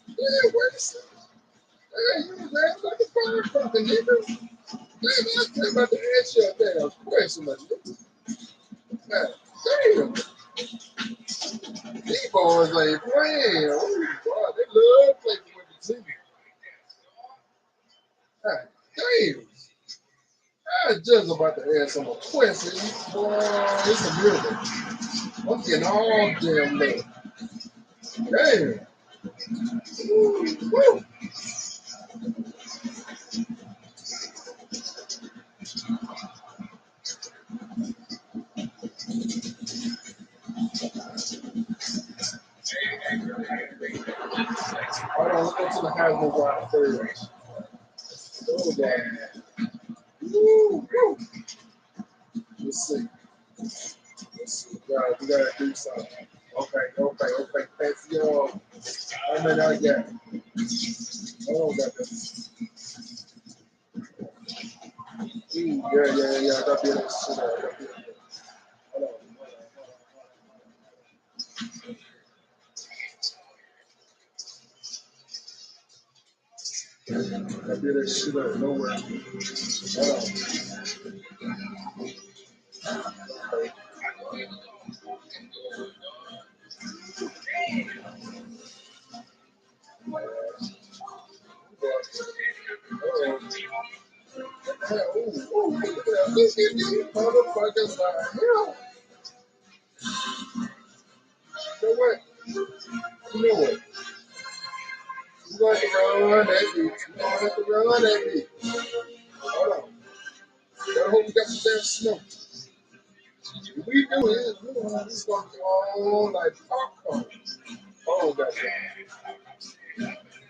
Yeah, wait a second. Hey, you was acting like a firecracker, nigga. Man, I was about to ask you a damn question, my nigga. God damn. These boys ain't playing. Oh, boy, they love playing with the team. God damn. I was just about to ask some questions. Boy, it's a miracle. I'm getting all damn love. Damn. Woo, woo. Hold on, let's go to the Hasbro wide first. Oh, God. Woo, woo. Let's see. God, we gotta do something. Okay. Thanks, y'all. How many I got? Oh, got this. Yeah. I got to do that shit. Hold on. I did that shit out of nowhere. Hold on. Ooh, look at that. Look at these motherfuckers out here. You know what? We're going to run that beat. Hold on. Gotta hope we got some damn smoke. If we do it, it's going to be all like popcorn. Oh, goddamn.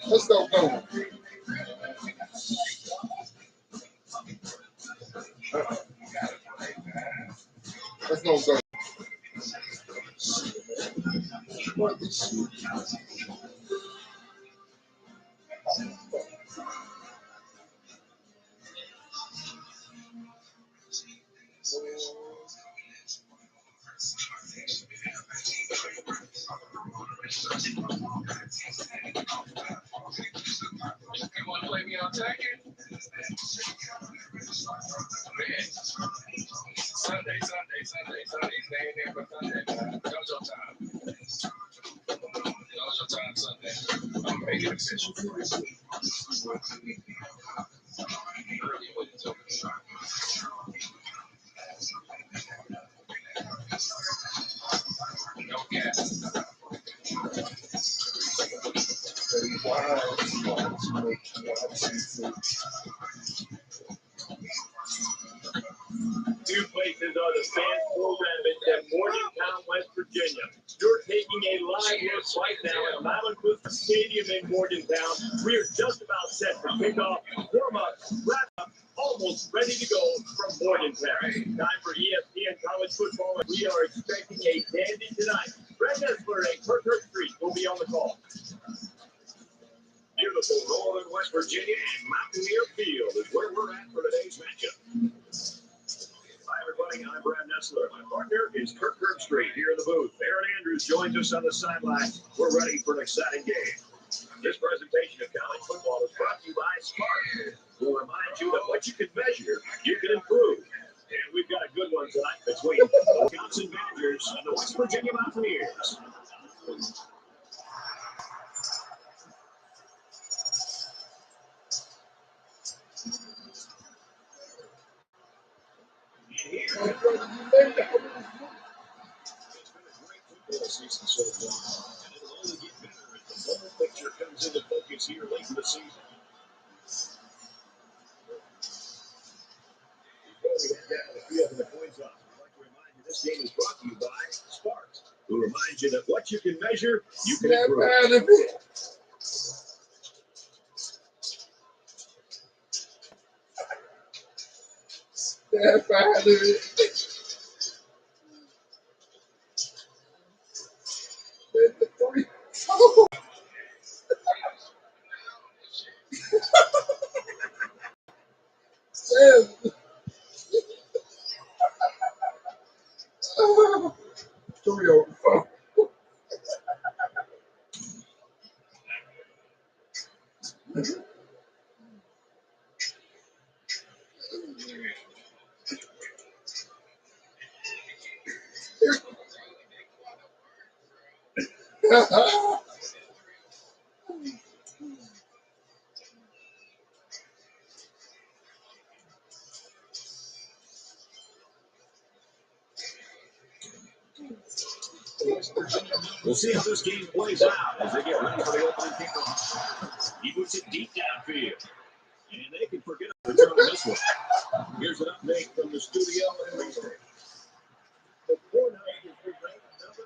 Let's go. Let's go. What this shit? You want to play me on Tekken? Sunday. They ain't there for Sunday. Jojo time. Make it official. Early wins over the shot. No gas. Two places are the fans for Rabbits at Morgantown, West Virginia. You're taking a live look right now at Mount Stadium in Morgantown. We are just about set for kickoff, warm-up, wrap-up, almost ready to go from Morgantown. Time for ESPN college football, and we are expecting a dandy tonight. Brad Nessler and Kirk Street will be on the call. Beautiful northern West Virginia and Mountaineer Field is where we're at for today's matchup. Hi, everybody. I'm Brad Nessler. My partner is Kirk Street here in the booth. Aaron Andrews joins us on the sideline. We're ready for an exciting game. This presentation of college football is brought to you by Spark. We'll remind you that what you can measure, you can improve. And we've got a good one tonight between the Wisconsin Badgers and the West Virginia Mountaineers. Season so far, and it'll only get better as the whole picture comes into focus here late in the season. Before we head down the field and the coins off, we'd like to remind you this game is brought to you by Sparks, who reminds you that what you can measure, you can improve. Step out of it. Oh. Sam. Oh. 3 over 4. We'll see how this game plays out as they get ready for the opening kickoff. He puts it deep downfield, and they can forget to return this one. Here's an update from the studio in Racing. The corner is the ranked number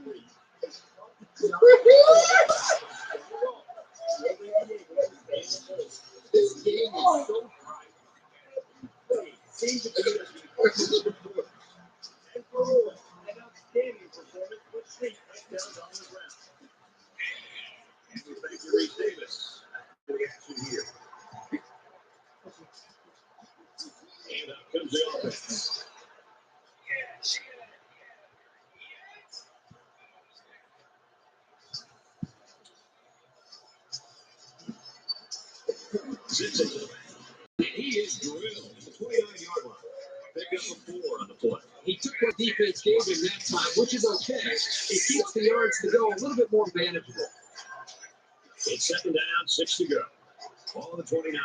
23. This game is so tight. Seems to be and for Roy, an outstanding performance with 3 touchdowns on the ground. And we thank you, Reese Davis, for the action here. And up comes the offense. Cincinnati. And he is drilled at the 29-yard line. Pick up a 4 on the play. He took what defense gave him that time, which is okay. It keeps the yards to go a little bit more manageable. It's 2nd down, 6 to go. Ball on the 29.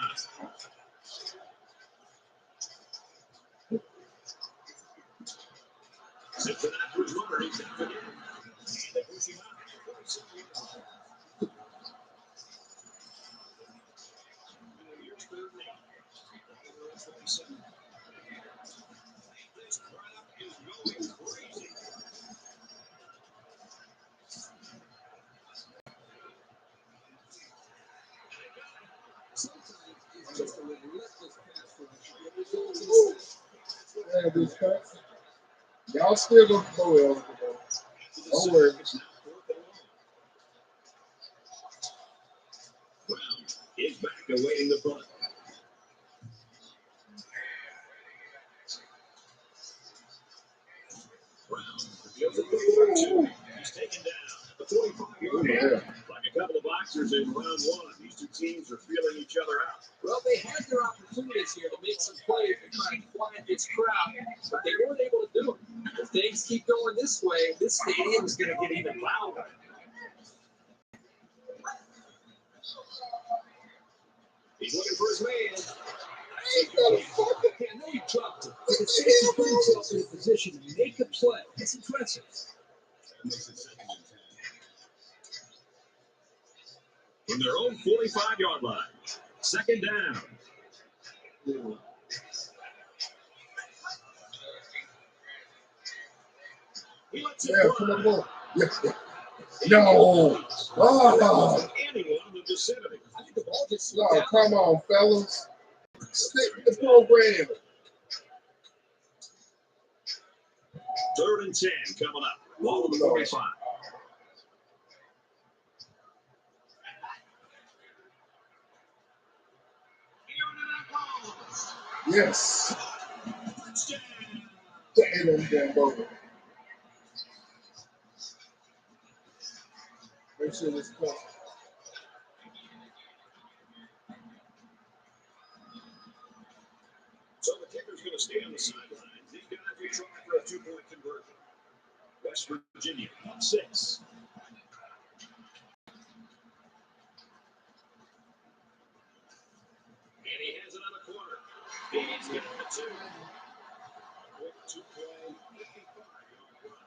Cincinnati to his runner. He's down again. And they push him out. Here's 3rd and 8. 27. This crowd is going crazy. Just a relentless pass rush. Y'all still gonna go well. Don't worry. Brown is back awaiting the punt. Brown feels it for 2. He's taken down at the 45-yard line. Like a couple of boxers in round 1, these two teams are feeling each other out. Well, they had their opportunities here to make some plays and try to quiet this crowd, but they weren't able to do it. If things keep going this way, this stadium is going to get even louder. He's looking for his man. I know he dropped it, but the safety put himself in a position to make a play. It's impressive. From their own 45-yard line. Second down. He lets it Yeah, fly. come on, ball. Yes. No. Oh. Anyone in the vicinity. I think the ball just No, slipped out. come on, fellas. Stick with the program. 3rd and 10 coming up. Ball on the 45. Yes. Damn, damn over. Make sure this comes. So the kicker's going to stay on the sidelines. These guys will try for a 2-point conversion. West Virginia up 6. And he has it on the corner. He's getting the 2. Quick 2-play, 55-yard run.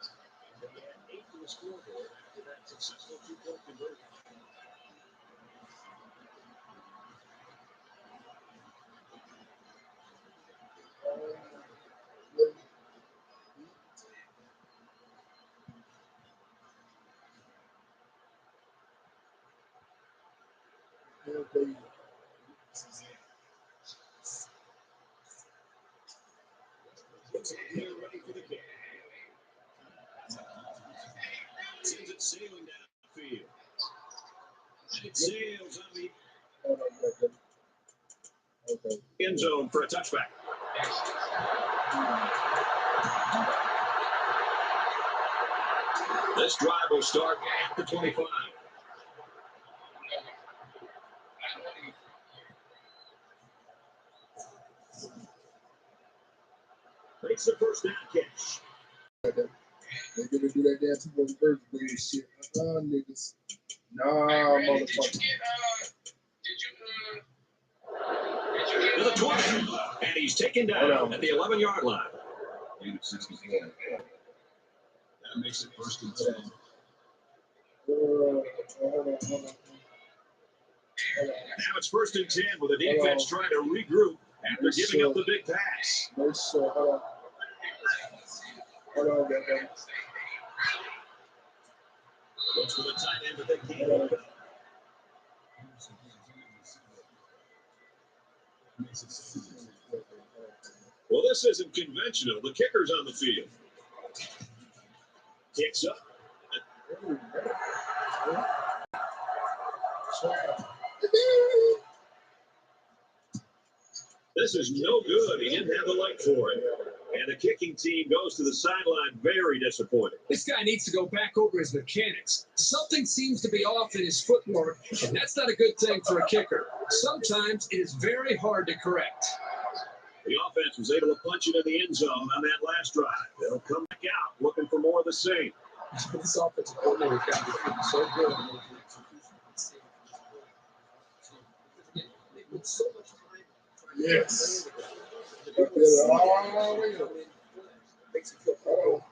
And they add 8 to the scoreboard after that successful 2-point conversion. Looks like they're ready for the kick. Sends it sailing down the field. And it sails on the end zone for a touchback. This drive will start at the 25. Makes the first down catch. They're gonna do that dance for the first grade shit. Niggas. Nah, motherfucker. To the 20. And he's taken down at the 11-yard line. That makes it 1st and 10. Now it's 1st and 10 with the defense trying to regroup after giving up the big pass. Hold on, baby. Looks for the tight end, but they can't open up. Well, this isn't conventional. The kicker's on the field. Kicks up. This is no good. He didn't have the leg for it. And the kicking team goes to the sideline very disappointed. This guy needs to go back over his mechanics. Something seems to be off in his footwork, and that's not a good thing for a kicker. Sometimes it is very hard to correct. The offense was able to punch it in the end zone on that last drive. They'll come back out looking for more of the same. This offensive coordinator got to be so good. They put so much time trying to Yes. makes you feel cold.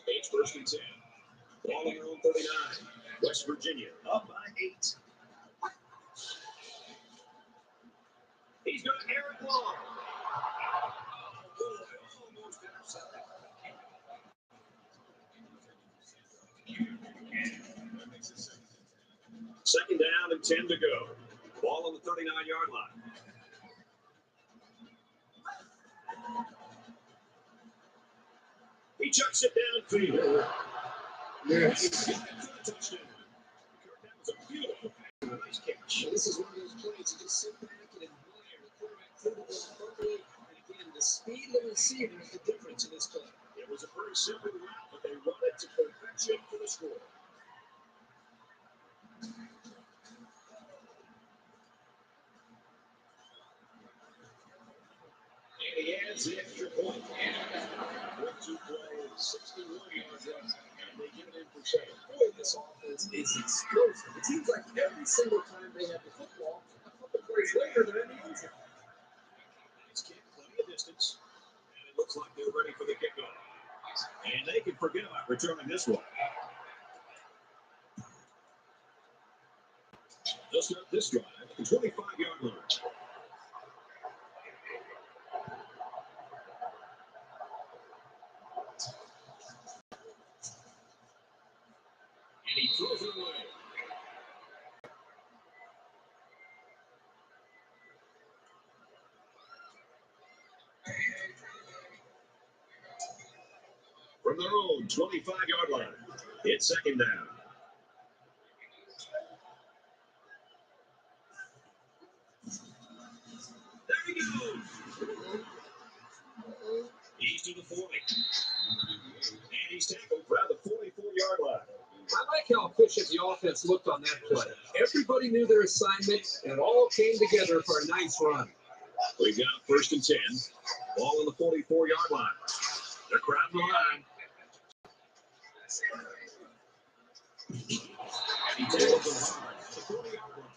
It's 1st and 10. Ball on their own 39. West Virginia up by 8. He's going to air it long. Oh, boy, almost intercepted. Second down and 10 to go. Ball on the 39-yard line. He chucks it downfield. Yes. Touchdown. That was a beautiful pass. Nice catch. This is one of those plays you just sit back and admire. The quarterback threw the ball perfectly, and again, the speed of the receiver is the difference in this play. It was a pretty simple route, but they run it to perfection for the score. And he adds the extra point. With 2 plays, 61 yards rushing, and they give it in Boy, this offense is explosive. It seems like every single time they have the football, a couple plays later, they're in the end zone. It's getting plenty of distance, and it looks like they're ready for the kickoff. And they can forget about returning this one. They'll start this drive at the 25-yard line. And he throws it away. From their own 25-yard line, it's second down. There he goes. He's to the 40. And he's tackled around the 44-yard line. I like how efficient the offense looked on that play. Everybody knew their assignment, and it all came together for a nice run. We've got first and 10. Ball on the 44-yard line. They're crowding the line. And he tackles them hard at the 40-yard line.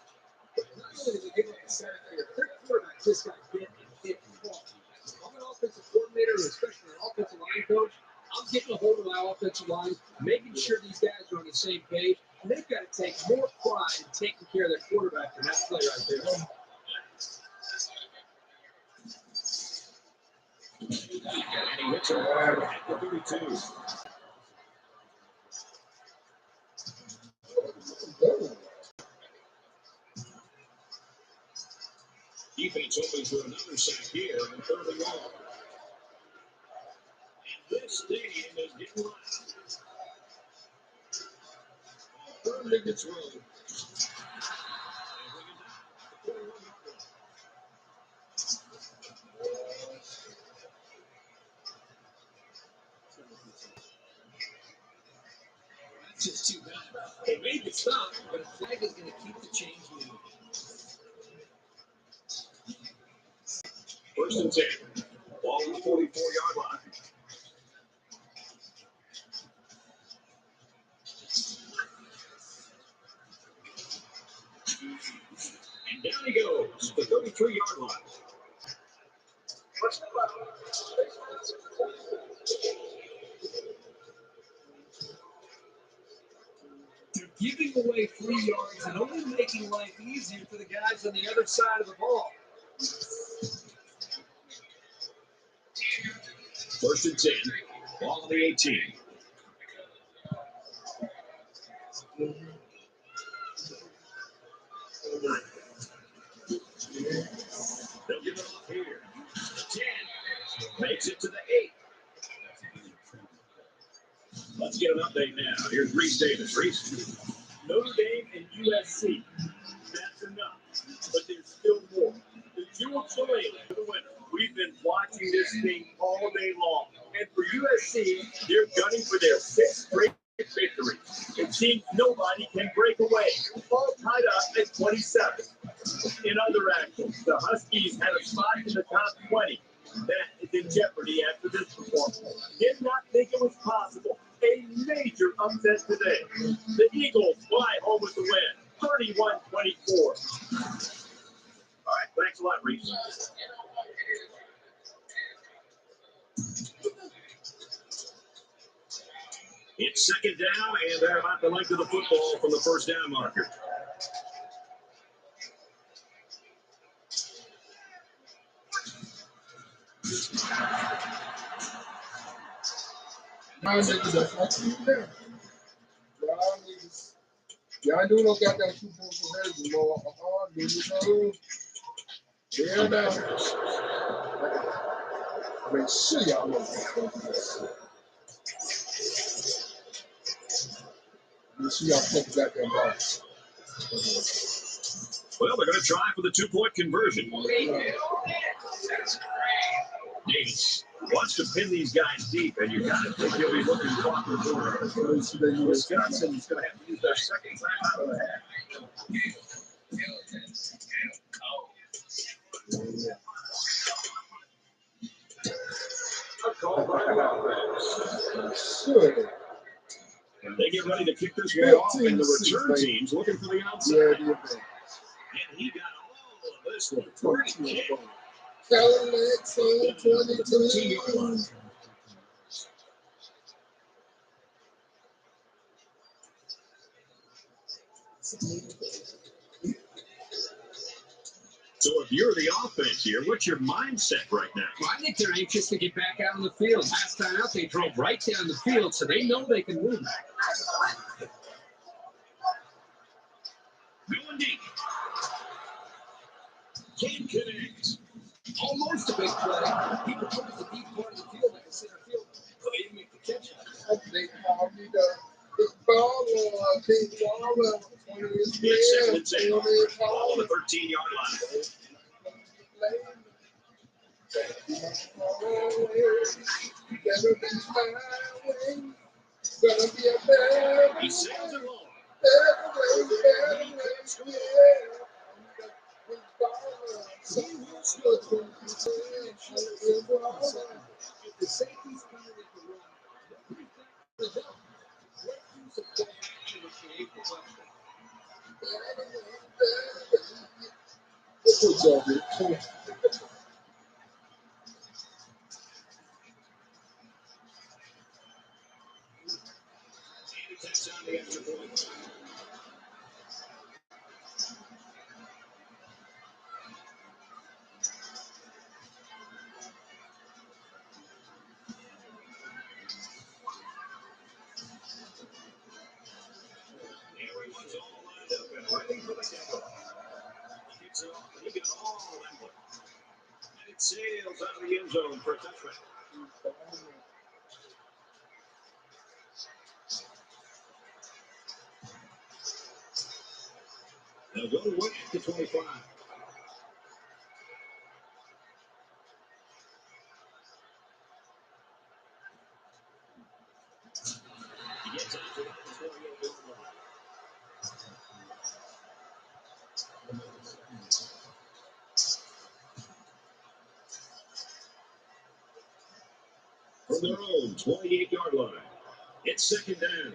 Not only did they give up the sack there, their quarterback just got hit and hit and caught. I'm an offensive coordinator, and especially an offensive line coach. I'm getting a hold of my offensive line, making sure these guys are on the same page, and they've got to take more pride in taking care of their quarterback than that play right there. And he hits her hard at the 32. Defense hoping for another sack here on 3rd and 1. And this stadium is getting loud. Firmly gets rolled. And bring it down at the 41-yard line. That's just too bad. They made the stop, but a flag is going to keep the change moving. First and 10. Ball on the 44-yard line. And down he goes, the 33-yard line. They're giving away 3 yards and only making life easier for the guys on the other side of the ball. First and 10. Ball on the 18. They'll give it off here. The 10. Makes it to the 8. Let's get an update now. Here's Reese Davis. Reese. Notre Dame and USC. That's enough. But there's still more. The two of Tulane for the winner. We've been watching this thing all day long. And for USC, they're gunning for their 6th straight victory. It seems nobody can break away. All tied up at 27. In other actions, the Huskies had a spot in the top 20. That is in jeopardy after this performance. Did not think it was possible. A major upset today. The Eagles fly home with the win, 31-24. All right, thanks a lot, Reese. It's second down, and they're about the length of the football from the first down marker. Y'all niggas, that's not you there. Y'all niggas. Y'all do no goddamn 2 points for that anymore. Do you know? Yeah, now. I mean, shit, y'all know this. You see y'all take the goddamn box. Well, they're going to try for the 2-point conversion. Davis wants to pin these guys deep, and you got to think he'll be looking proper for it. Wisconsin's going to have to use their second time out of the half. Sure. They get ready to kick this one off, and the return team's looking for the outside. And he got all of this one. Great kick. Cadillacs on 22. 13-yard line. So if you're the offense here, what's your mindset right now? Well, I think they're anxious to get back out on the field. Last time out, they drove right down the field, so they know they can win. Going deep. Can't connect. Almost a big play. He proposed the deep part of the field like a center field, but he didn't make the catch. They call me the big baller, big baller. 20 is It's second and 10. 20 is Ball on the 13-yard line. Better be my way. Gonna be a better He sails it long. way, yeah. He will score 20%. If the safety's coming at the run, nobody's got the help. Great use of play action to create the touchdown. Good job, dude. Takes on the extra point. Everyone's all lined up and ready for the kickoff. He kicks it off, and he got all that one. And it sails out of the end zone for a touchdown. They'll go to work at the 25. He gets out to the 28-yard line. From their own 28-yard line, it's second down.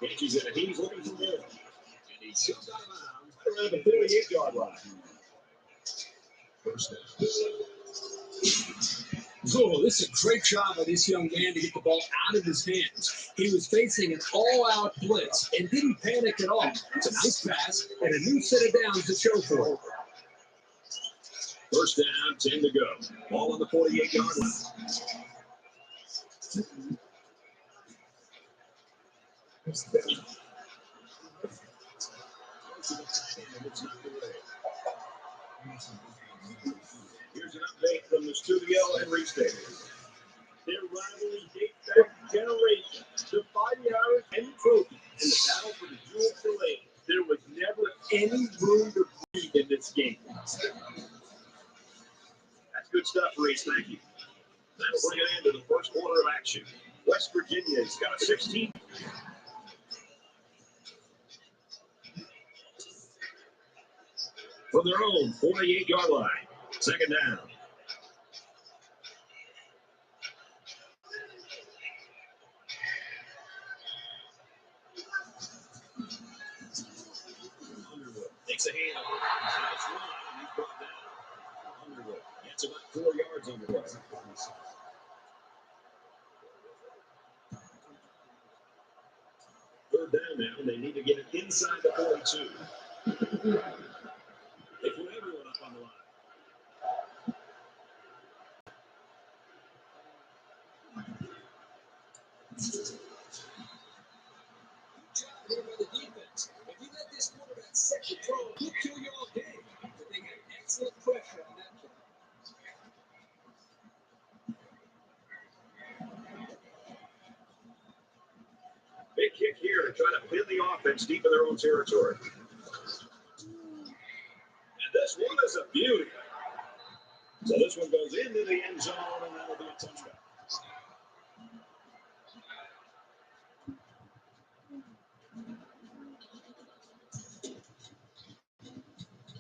Catches it, and he's looking for more. And he shoved out of bounds around the 48-yard line. First down. Oh, this is a great job by this young man to get the ball out of his hands. He was facing an all-out blitz and didn't panic at all. It's a nice pass and a new set of downs to show for it. First down, 10 to go. Ball on the 48-yard line. Here's an update from the studio and State. Their rivalry dates back generations. The 5-yard and the trophy and the battle for the jewel fillet. There was never any room to breathe in this game. That's good stuff, Reese. Thank you. That'll bring it into the first quarter of action. West Virginia's got a 16. From their own 48-yard line. Second down. Underwood takes a hand on it. Nice run, and he's brought down. Underwood gets about 4 yards on the play. Third down now, and they need to get it inside the 42. They put everyone up on the line. Here by the defense. If you let this quarterback set the tone, he'll kill you all game. But they got excellent pressure on that play. Big kick here to try to pin the offense deep in their own territory. And this one is a beauty. So this one goes into the end zone, and that'll be a touchdown.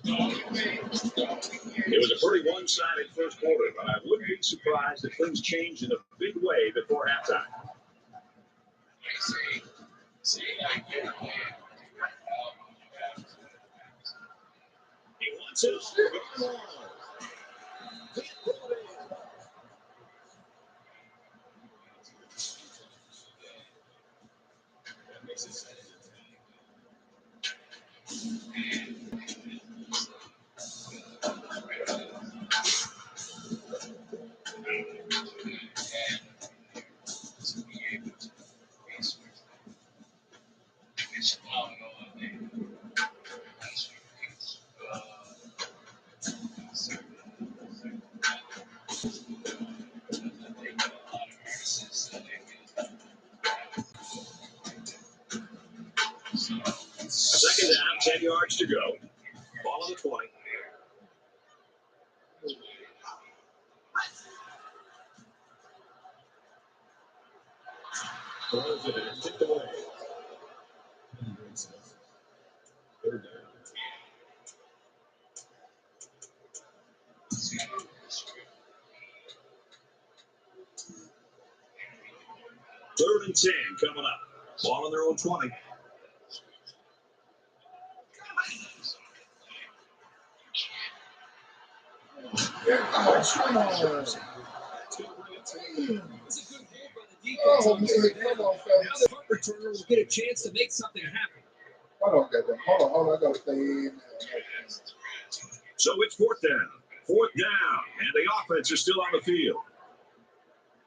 It was a pretty one-sided first quarter, but I wouldn't be surprised if things changed in a big way before halftime. He wants it. Second down, 10 yards to go. Ball on the 20. Throws it and tipped away. Third down. Third and 10 coming up. Ball on their own 20. Oh, man, come on, fellas. Now the punt returner will get a chance to make something happen. Hold on. I got to stay in. So it's fourth down. Fourth down, and the offense is still on the field.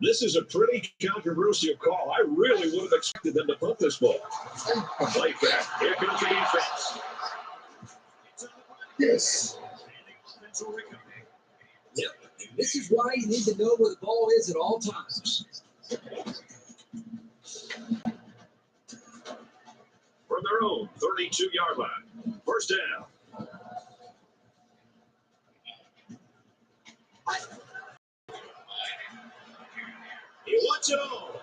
This is a pretty controversial call. I really would have expected them to punt this ball. Play back. Here comes the defense. Yes. Yep. This is why you need to know where the ball is at all times. From their own 32-yard line. First down. He wants it all.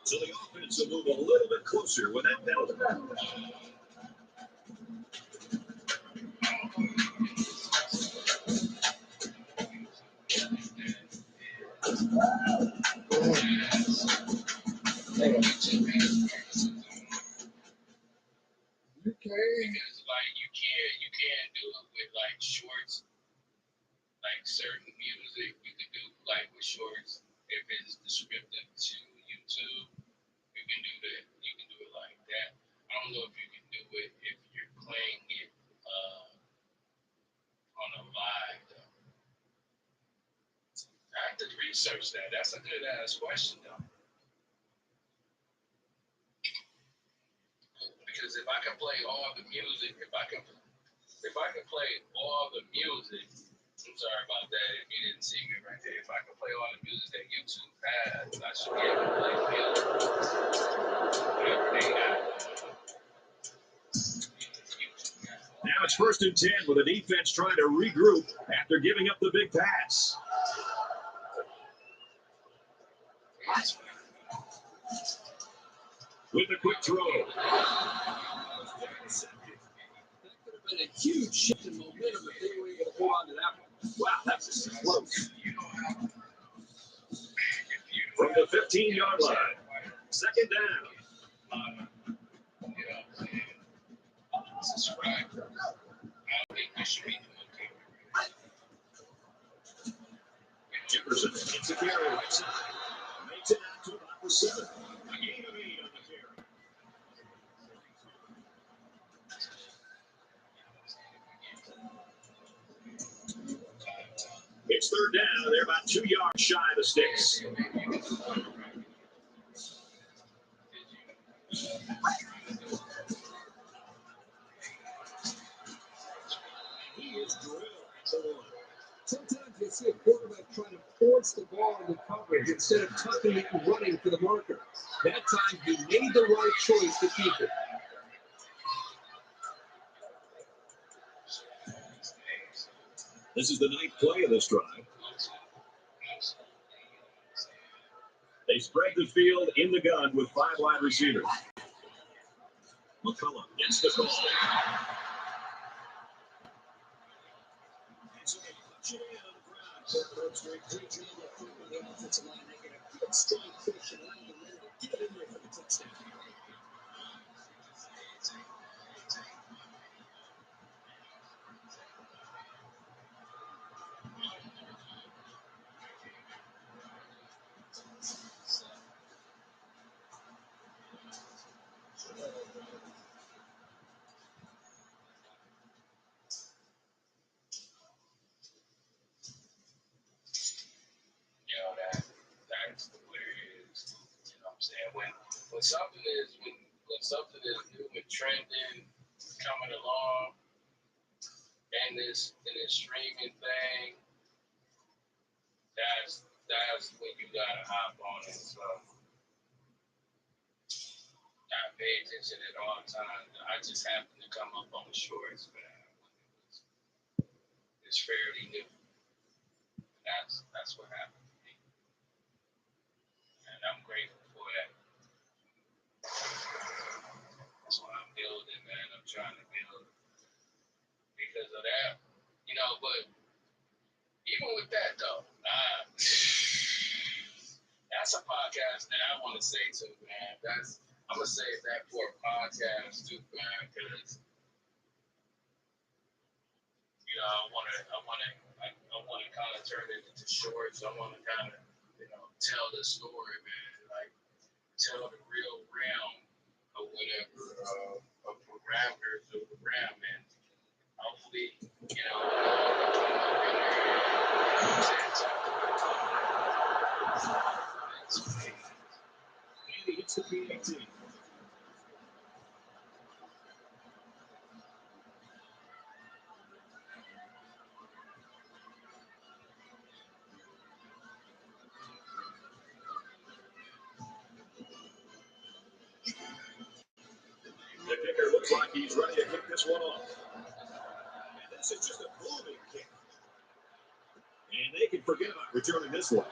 So the offense will move a little bit closer with that penalty. Because like you can't do it with like shorts, like certain music you can do like with shorts if it's descriptive to YouTube. You can do that. You can do it like that. I don't know if you can do it if you're playing it on a live though. I have to research that. That's a good ass question though. Because if I can play all the music, if I can play all the music, I'm sorry about that if you didn't see me right there. If I can play all the music that YouTube has, I should be able to play music. Whatever they got. Now it's first and 10 with the defense trying to regroup after giving up the big pass. With a quick throw. That could have been a huge shift in momentum if they were able to hold on to that one. Wow, that's close. From the 15-yard line. Second down. Subscribe. I think you should be doing Jefferson gets a carry right side. Makes it out to about the 7. A gain of 8 on the carry. It's third down. They're about 2 yards shy of the sticks. He is drilled at the 1. Sometimes you see a quarterback trying to force the ball into coverage instead of tucking it and running for the marker. That time, he made the right choice to keep it. This is the ninth play of this drive. They spread the field in the gun with 5 wide receivers. McCullum gets the call. And so they punch it in on the ground. Kirk's doing a great job of putting the offensive line, making a good strong push and allowing the runner to get in there for the touchdown. That's the way it is. You know what I'm saying? When something is new and trending, coming along, and this streaming thing, that's when you gotta hop on it. So I pay attention at all times. I just happen to come up on the shorts, man. It's fairly new. That's what happened to me. And I'm grateful for that. That's why I'm building, man. I'm trying to build because of that. You know, but even with that though, that's a podcast that I want to say too, man. I'm gonna save that for a podcast too, man, because you know I want to kind of turn it into shorts. I want to kind of tell the story, man, like tell the real realm or whatever of parameters of the realm, and hopefully It's the PAT. The kicker looks like he's ready to kick this one off. And this is just a booming kick. And they can forget about returning this one.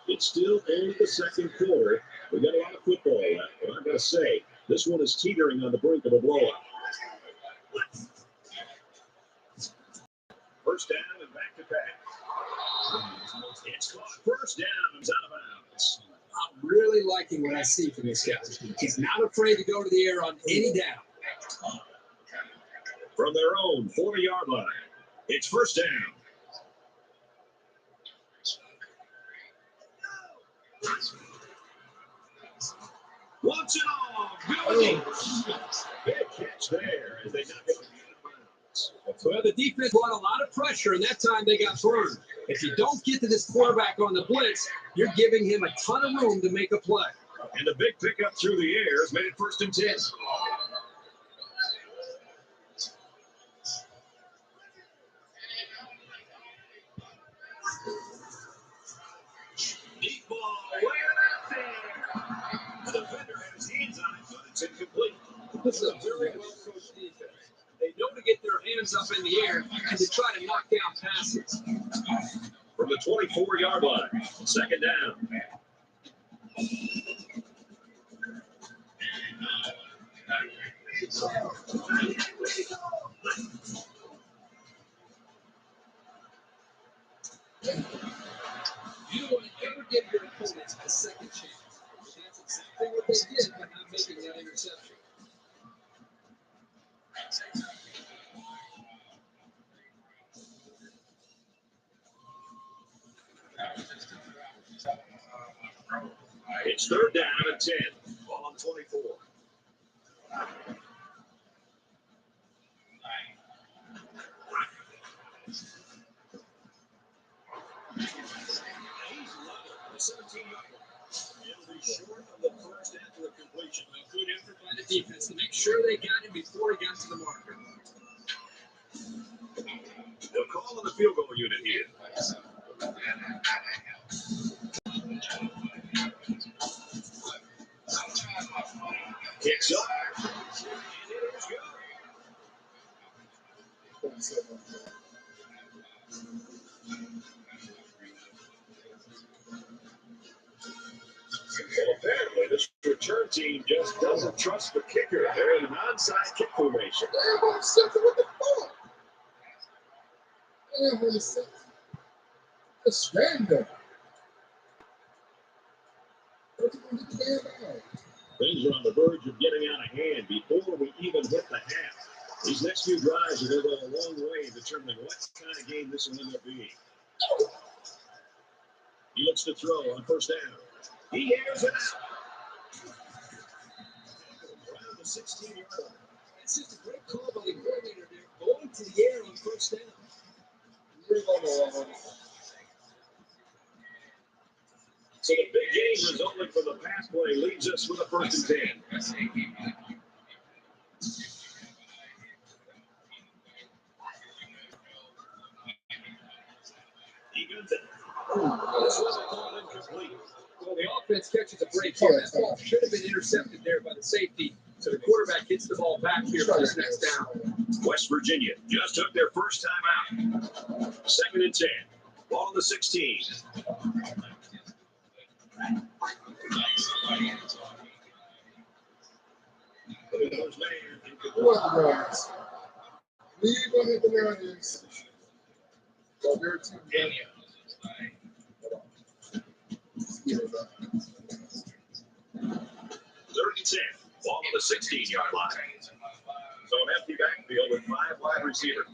It's still only the second quarter. We got a lot of football left, but I've got to say, this one is teetering on the brink of a blowout. First down and back to pass. It's caught. First down. It's out of bounds. I'm really liking what I see from this guy. He's not afraid to go to the air on any down. From their own 40-yard line, it's first down. Wants it all. Good. Big catch there as they knock it out of bounds. Well, the defense brought a lot of pressure, and that time they got burned. If you don't get to this quarterback on the blitz, you're giving him a ton of room to make a play. And a big pickup through the air has made it first and 10. Deep ball way out there. The defender had his hands on it, but it's incomplete. This is a very well-coached defense. They know to get their hands up in the air and to try to knock down passes. From the 24-yard line, second down. You don't want to ever give your opponents a second chance. That's exactly what they did by not making that interception. It's third down and 10. Ball on 24. He's level. The 17-yard line. It'll be short of the first after a completion. A good effort by the defense to make sure they got him before he got to the marker. They'll call on the field goal unit here. Kicks up. And it is good. Well, apparently, this return team just doesn't trust the kicker. They're in an onside kick formation. Damn, I'm something. What the fuck? Damn, what is it? It's random. What you gonna get the damn out? Things are on the verge of getting out of hand before we even hit the half. These next few drives are going to go a long way in determining what kind of game this will end up being. He looks to throw on first down. He airs it out. Around the 16-yard line. It's just a great call by the coordinator there, going to the air on first down. So the big game resulting from the pass play leads us with a 1st and 10. He guns it. This was incomplete. Well, the offense catches a break here. That ball should have been intercepted there by the safety. So the quarterback gets the ball back here for this next down. West Virginia just took their first time out. 2nd and 10. Ball on the 16. What the guys? Leave on hit the Lions. So they're too bad. 3rd and 10. Ball on the 16-yard line. So an empty backfield with 5 wide receivers.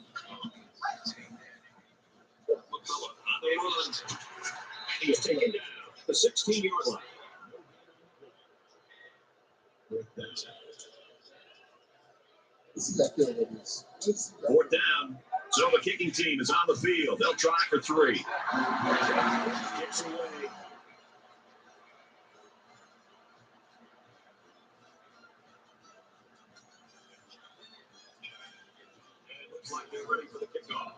McCullough on the run. He's taken down the 16-yard line. 4th down. So the kicking team is on the field. They'll try for 3. Kicks away. Looks like they're ready for the kickoff.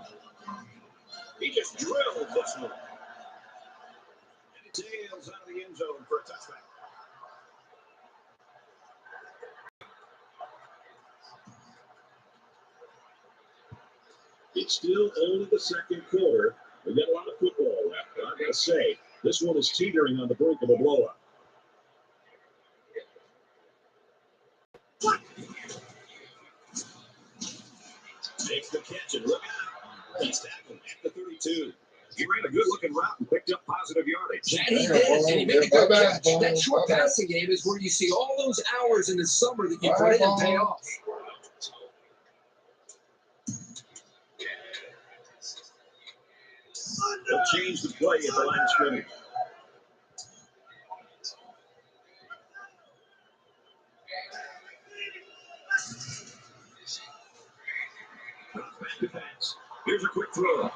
He just drilled this one. And it tails out of the end zone for a touchback. It's still only the 2nd quarter. We've got a lot of football left, but I've got to say, this one is teetering on the brink of a blowout. Makes the catch and look out. He's tackled at the 32. He ran a good-looking route and picked up positive yardage. That he did, and he made a good catch. That short passing game is where you see all those hours in the summer that you put in pay off. They'll change the play at the line of scrimmage. Back to pass. Here's a quick throw.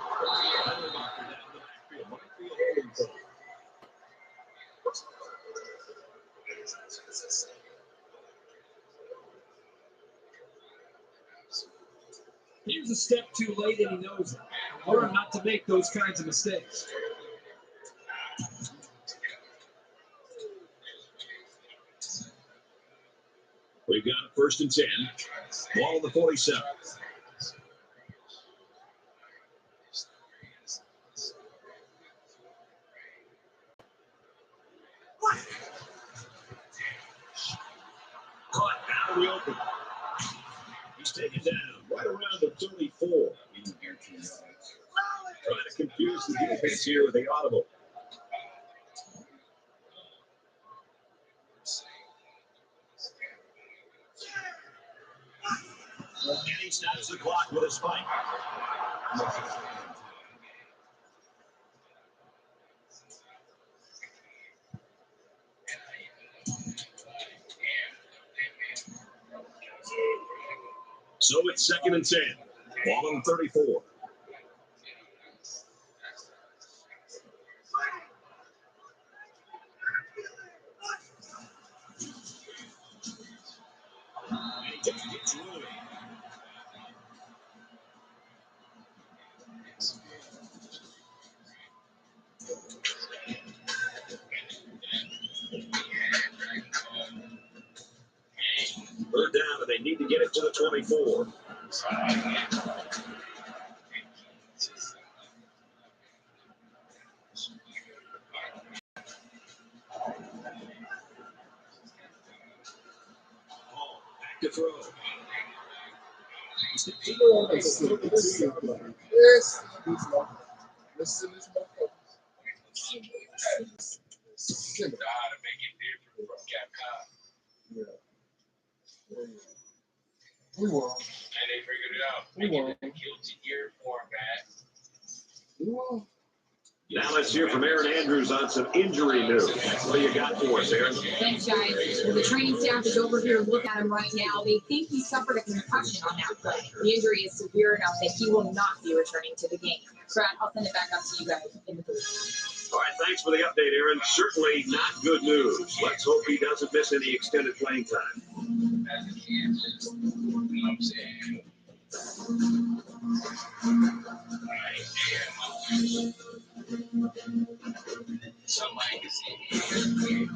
He was a step too late, and he knows it. Learn not to make those kinds of mistakes. We've got a 1st and 10. Ball on the 47. Caught out of the open. He's taken down right around the 34. Trying to confuse the defense here with the audible. And he stops the clock with a spike. So it's 2nd and 10. Ball on 34. And he just gets moving. Third down, and they need to get it to the 24. to throw. Yes. Listen, this motherfucker. Know how to make it different from Capcom. Yeah. We won. And they figured it out. We won. The Guilty Gear format. We won. Now let's hear from Aaron Andrews on some injury news. What do you got for us, Aaron? Thanks, guys. Well, the training staff is over here to look at him right now. They think he suffered a concussion on that play. The injury is severe enough that he will not be returning to the game. Brad, I'll send it back up to you guys in the booth. All right, thanks for the update, Aaron. Certainly not good news. Let's hope he doesn't miss any extended playing time. As a kid, just, you know what I'm saying? Somebody can see me.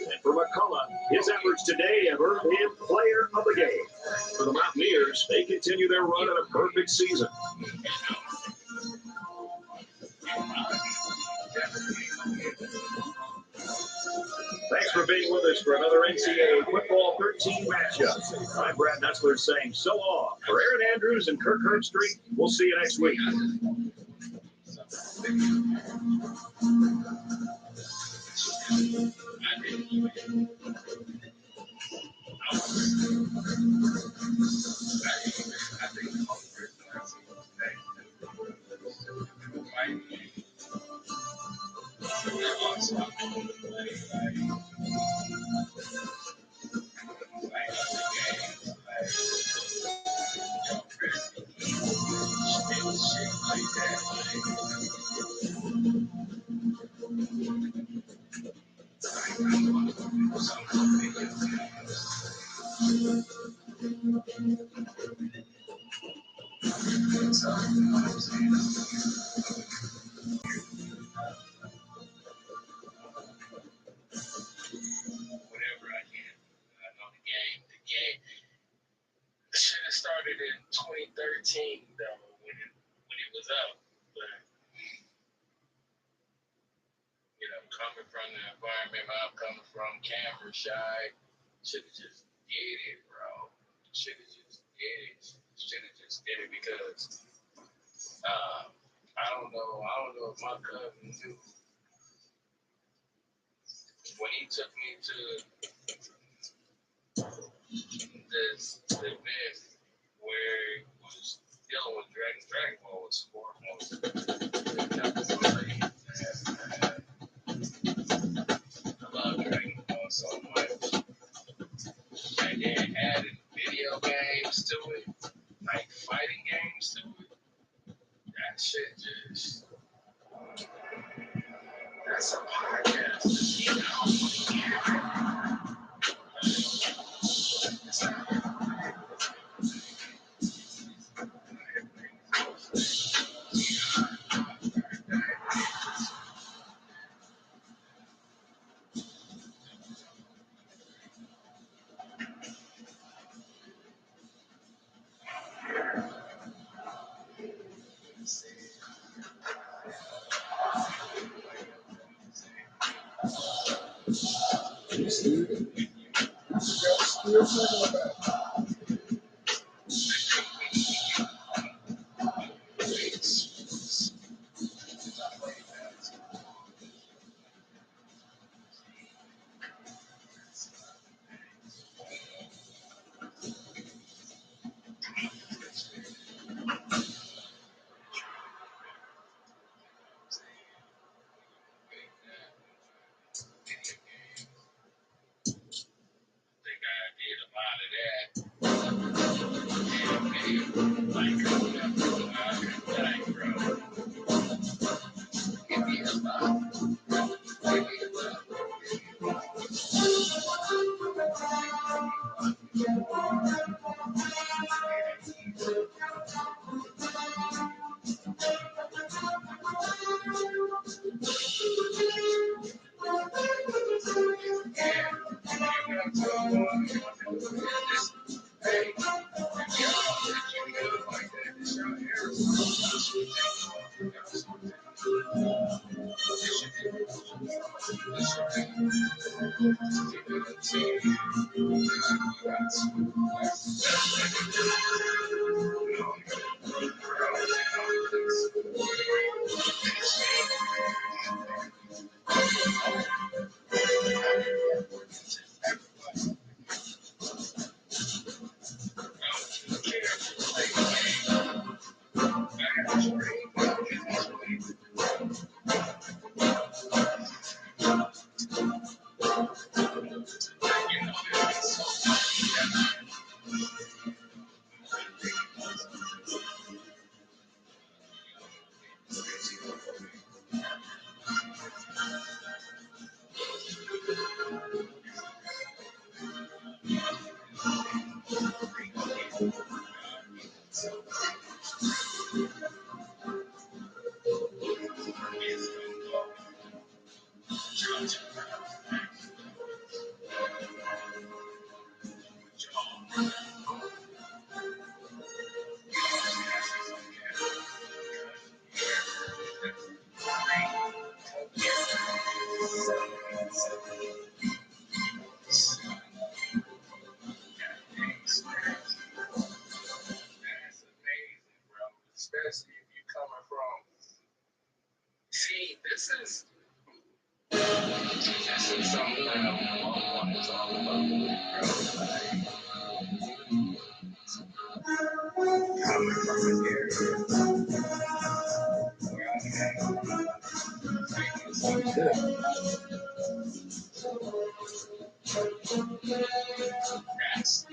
And for McCullough, his efforts today have earned him player of the game. For the Mountaineers, they continue their run at a perfect season. Thanks for being with us for another NCAA Football 13 matchup. I'm Brad Nessler saying so long. For Aaron Andrews and Kirk Herbstreit, we'll see you next week. Whatever I can. I know the game. The game should have started in 2013, though, when it was up. But you know, coming from the environment I'm coming from, Canberra shy, should have just did it, bro. Should have just did it. Should have just did it because I don't know if my cousin knew when he took me to this event where he was dealing with Dragon Ball was foremost. I love Dragon Ball so much. And then adding video games to it, like fighting games to it. That shit just. That's a podcast. You know? Especially if you're coming from. See, this is something that I want to talk about. Coming from an area where I had rats.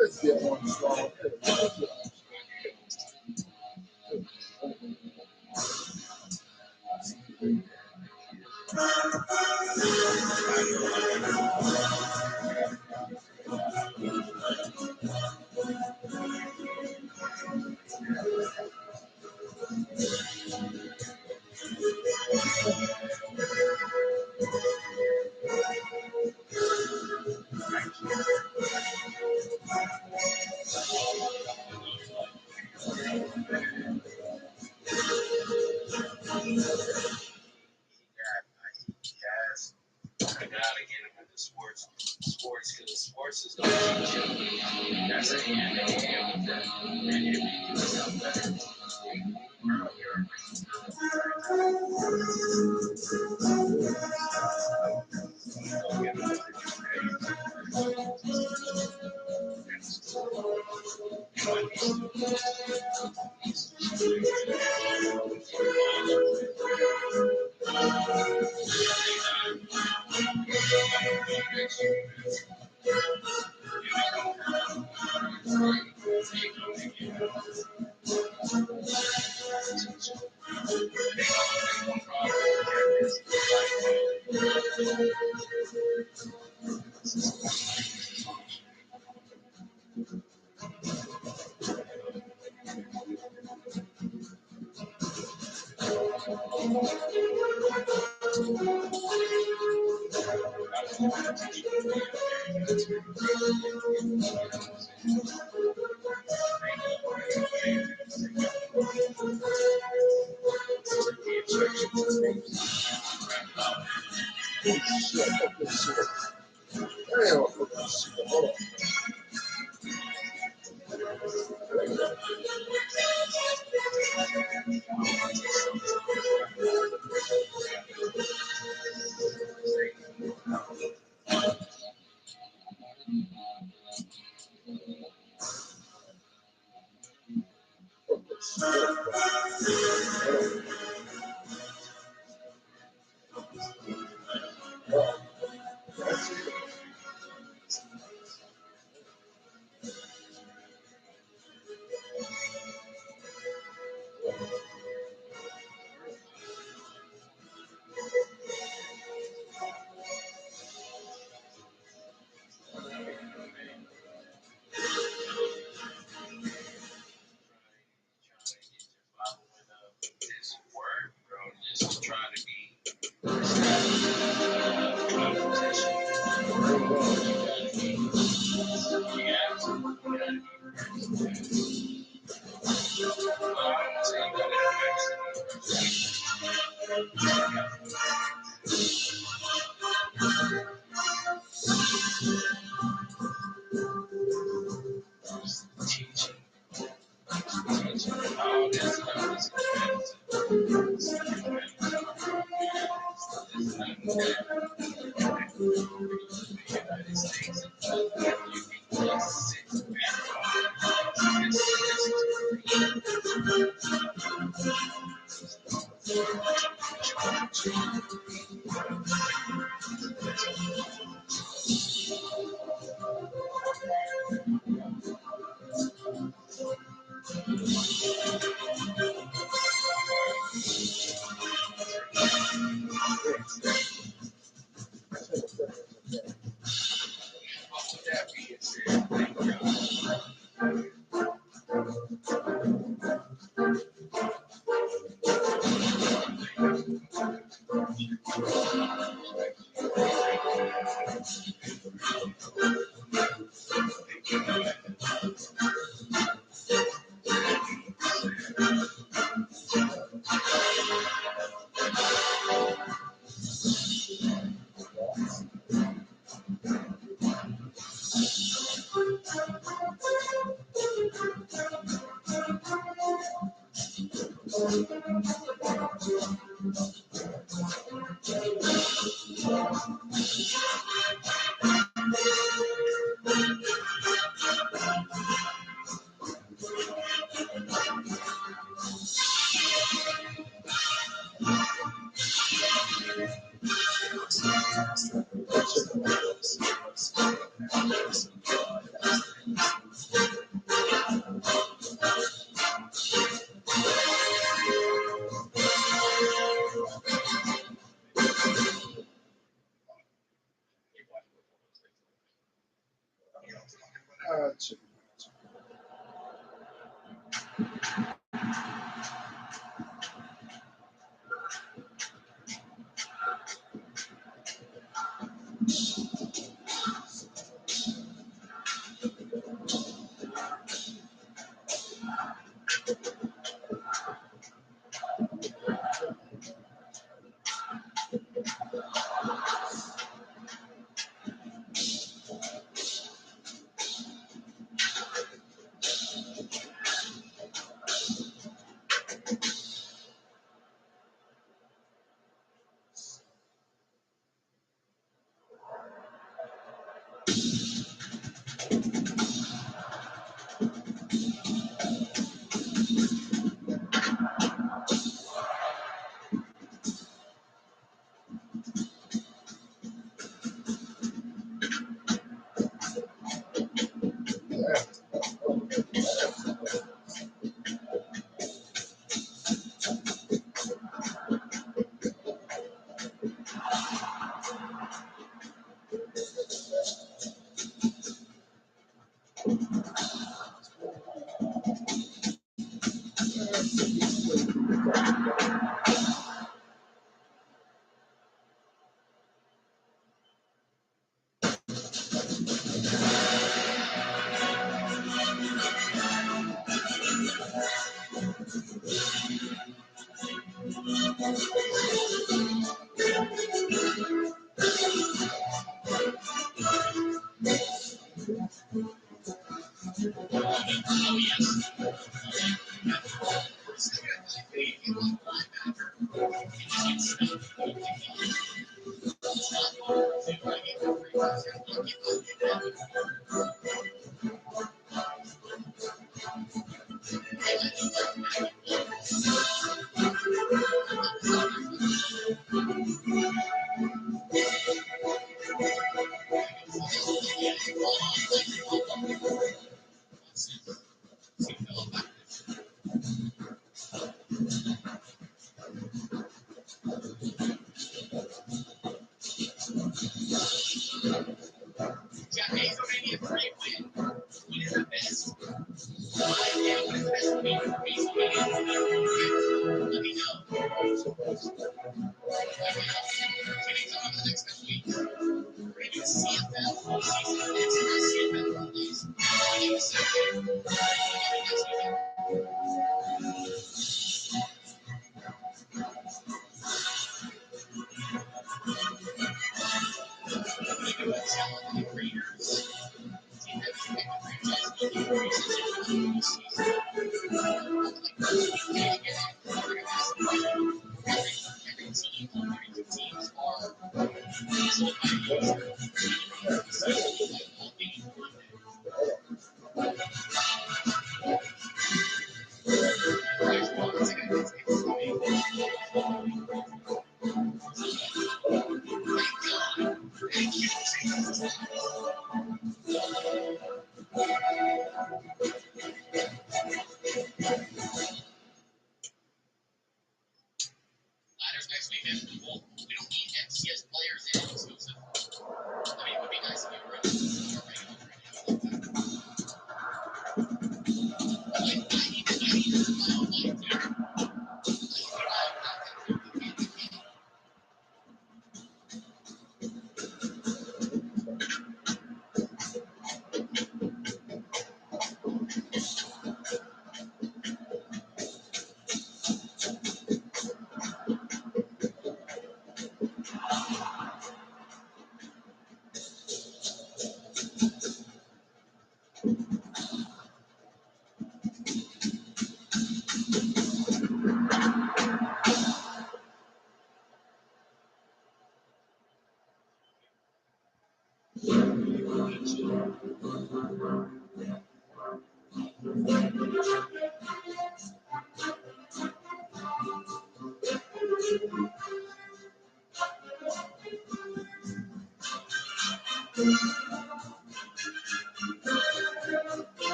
Let's get one strong. I gotta get him into sports because sports is gonna teach him. That's an end with that. And if he can become better, Shit, fuck this shit. Damn, fuck this shit. Hold on. Just trying to be Gotcha. Ladders next week, man. Cool. We don't need MCS players in exclusive. I mean, it would be nice if you were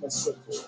That's so cool.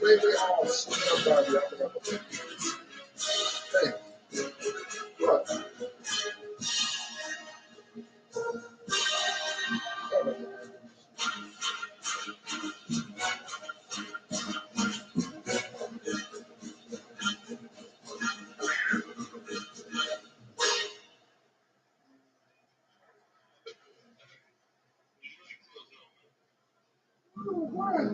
Wait. Oh, somebody. Hey, what?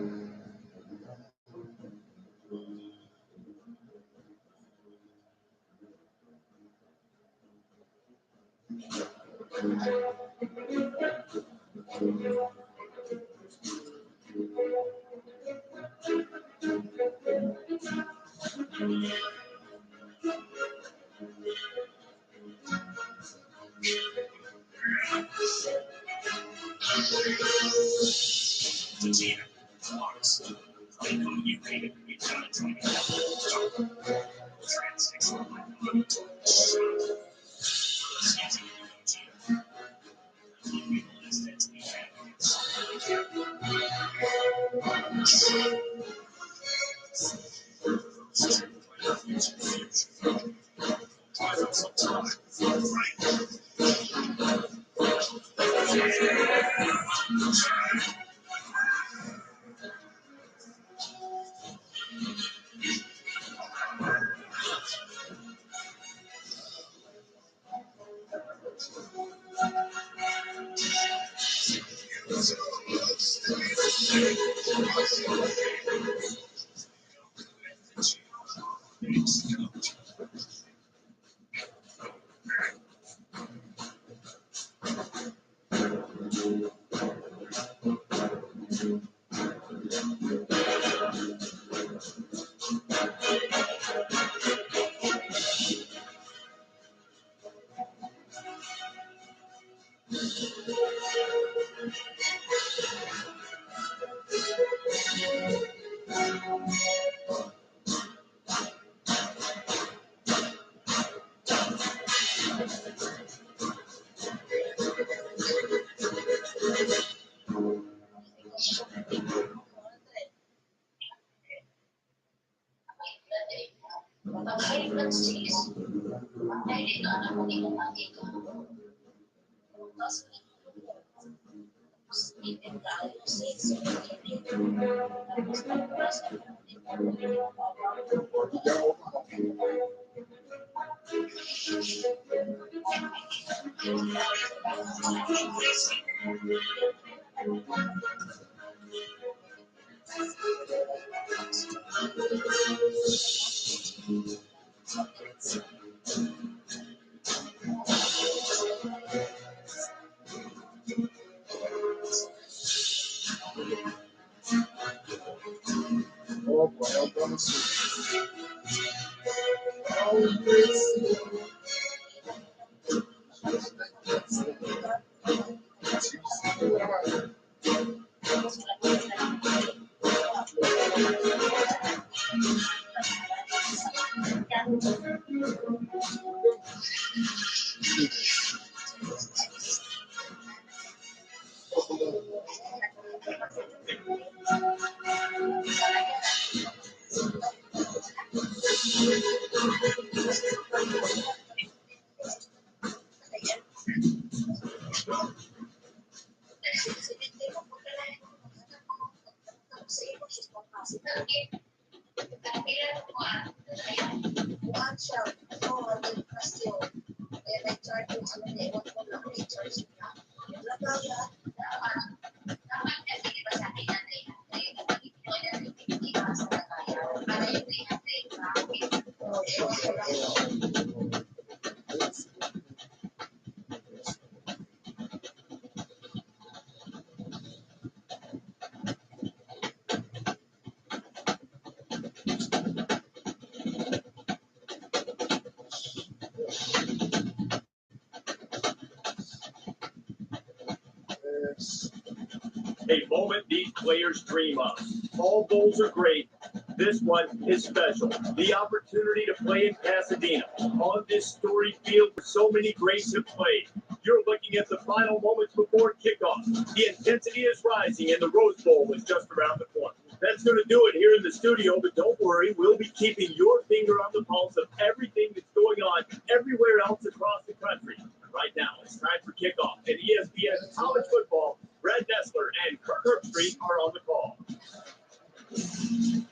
A moment these players dream of. All bowls are great. This one is special. The opportunity to play in Pasadena on this storied field where so many greats have played. You're looking at the final moments before kickoff. The intensity is rising and the Rose Bowl is just around the corner. That's going to do it here in the studio, but don't worry, we'll be keeping your finger on the pulse of everything that's going on everywhere else across the country. Right now, it's time for kickoff at ESPN College Football. Brad Nessler and Kirk Herbstreit are on the call.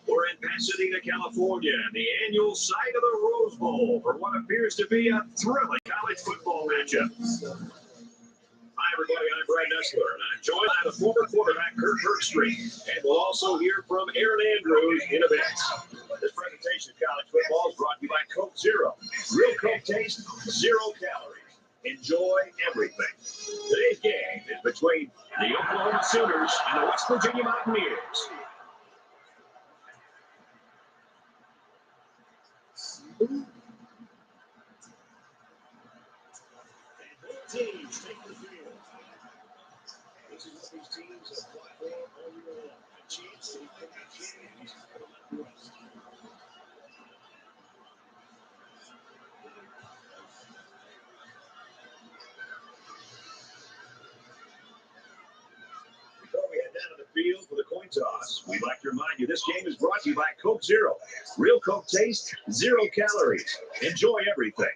We're in Pasadena, California, the annual site of the Rose Bowl for what appears to be a thrilling college football matchup. Hi, everybody. I'm Brad Nessler, and I'm joined by the former quarterback, Kirk Herbstreit. And we'll also hear from Aaron Andrews in a bit. This presentation of college football is brought to you by Coke Zero. Real Coke taste, 0 calories. Enjoy everything. Today's game is between the Oklahoma Sooners and the West Virginia Mountaineers. And both teams take the field. This is what these teams have fought for all year long. A chance to become champions of the Mountain West. Before we head down to the field for the coin toss, we'd like to remind you this game is brought to you by Coke Zero. Real Coke taste, 0 calories. Enjoy everything.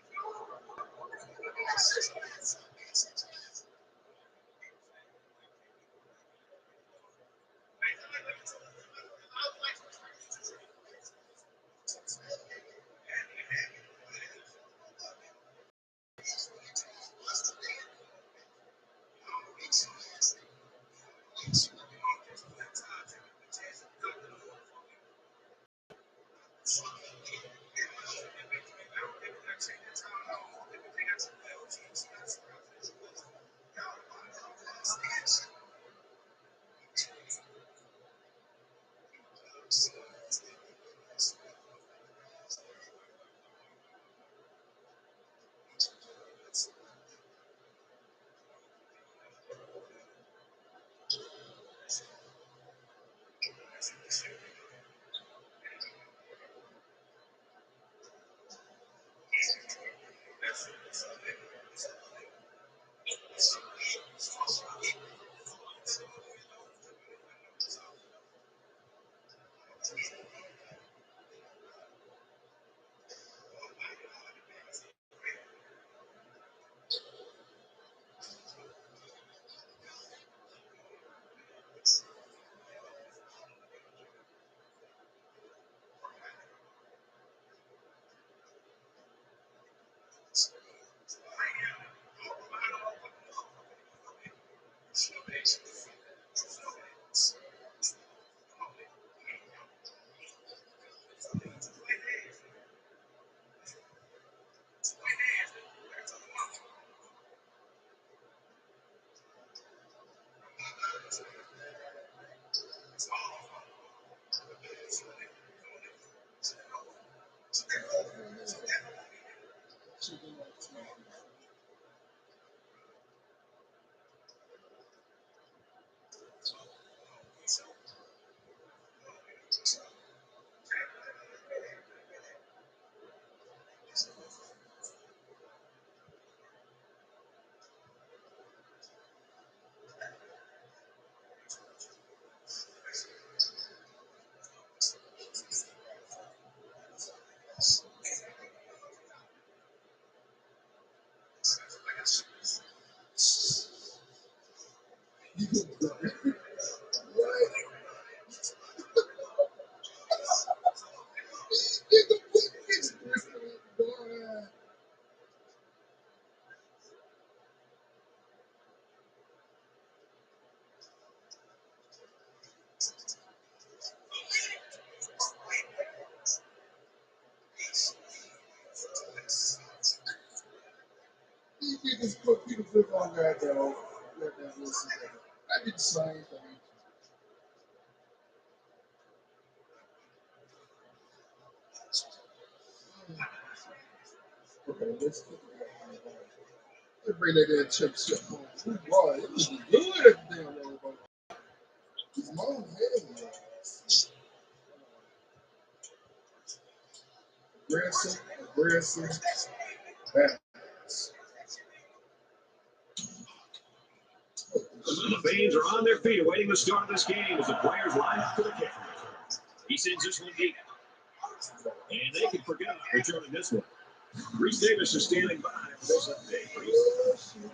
You just put Peter Flip on that, though. I did the same thing. Okay, let's bring that damn championship home. Oh, boy, it was good at the damn road. His mom had him. Aggressive. The fans are on their feet awaiting the start of this game as the players line up for the kick. He sends this one deep. And they can forget about returning this one. Reese Davis is standing by for this update.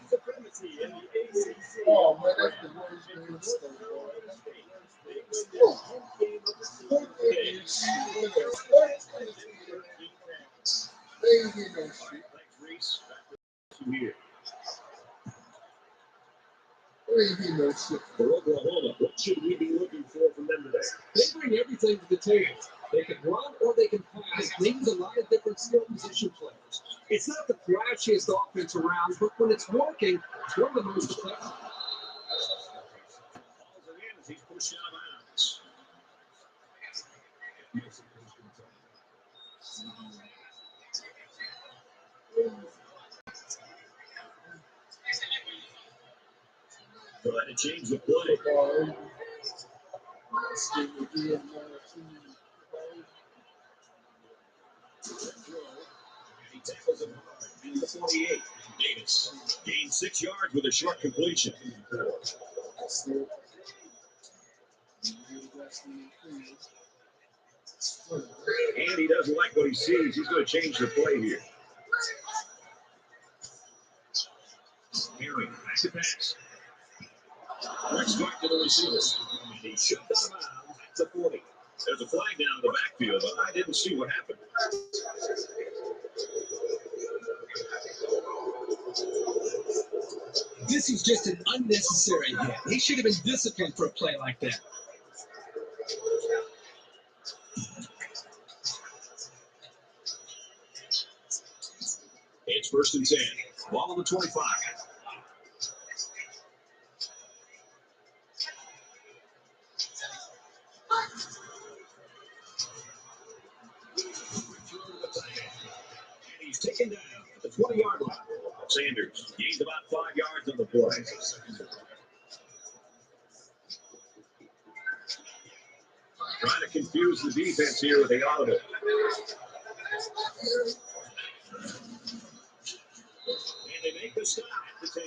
Supremacy in the ep6. Oh, man, that's the worst thing in the world. They ain't getting no shit. Reese, here. They ain't getting no shit. For Oklahoma, what should we be looking for from them today? They bring everything to the table. They can run or they can pass. They use a lot of different skill position players. It's not the flashiest offense around, but when it's working, it's one of the most effective. Calls it in as he's pushed out of bounds. Trying to change the play. He tackles him in the 48. Davis gained 6 yards with a short completion. And he doesn't like what he sees. He's going to change the play here. Herring, back to pass. Quick start to the receivers. And he shoved out of bounds at the 40. There's a flag down in the backfield, but I didn't see what happened. This is just an unnecessary hit. He should have been disciplined for a play like that. It's 1st and 10. Ball on the 25. And he's taken down at the 20-yard line. Sanders gains about 5 yards on the play. Trying to confuse the defense here with the audible. And they make the stop at the 10.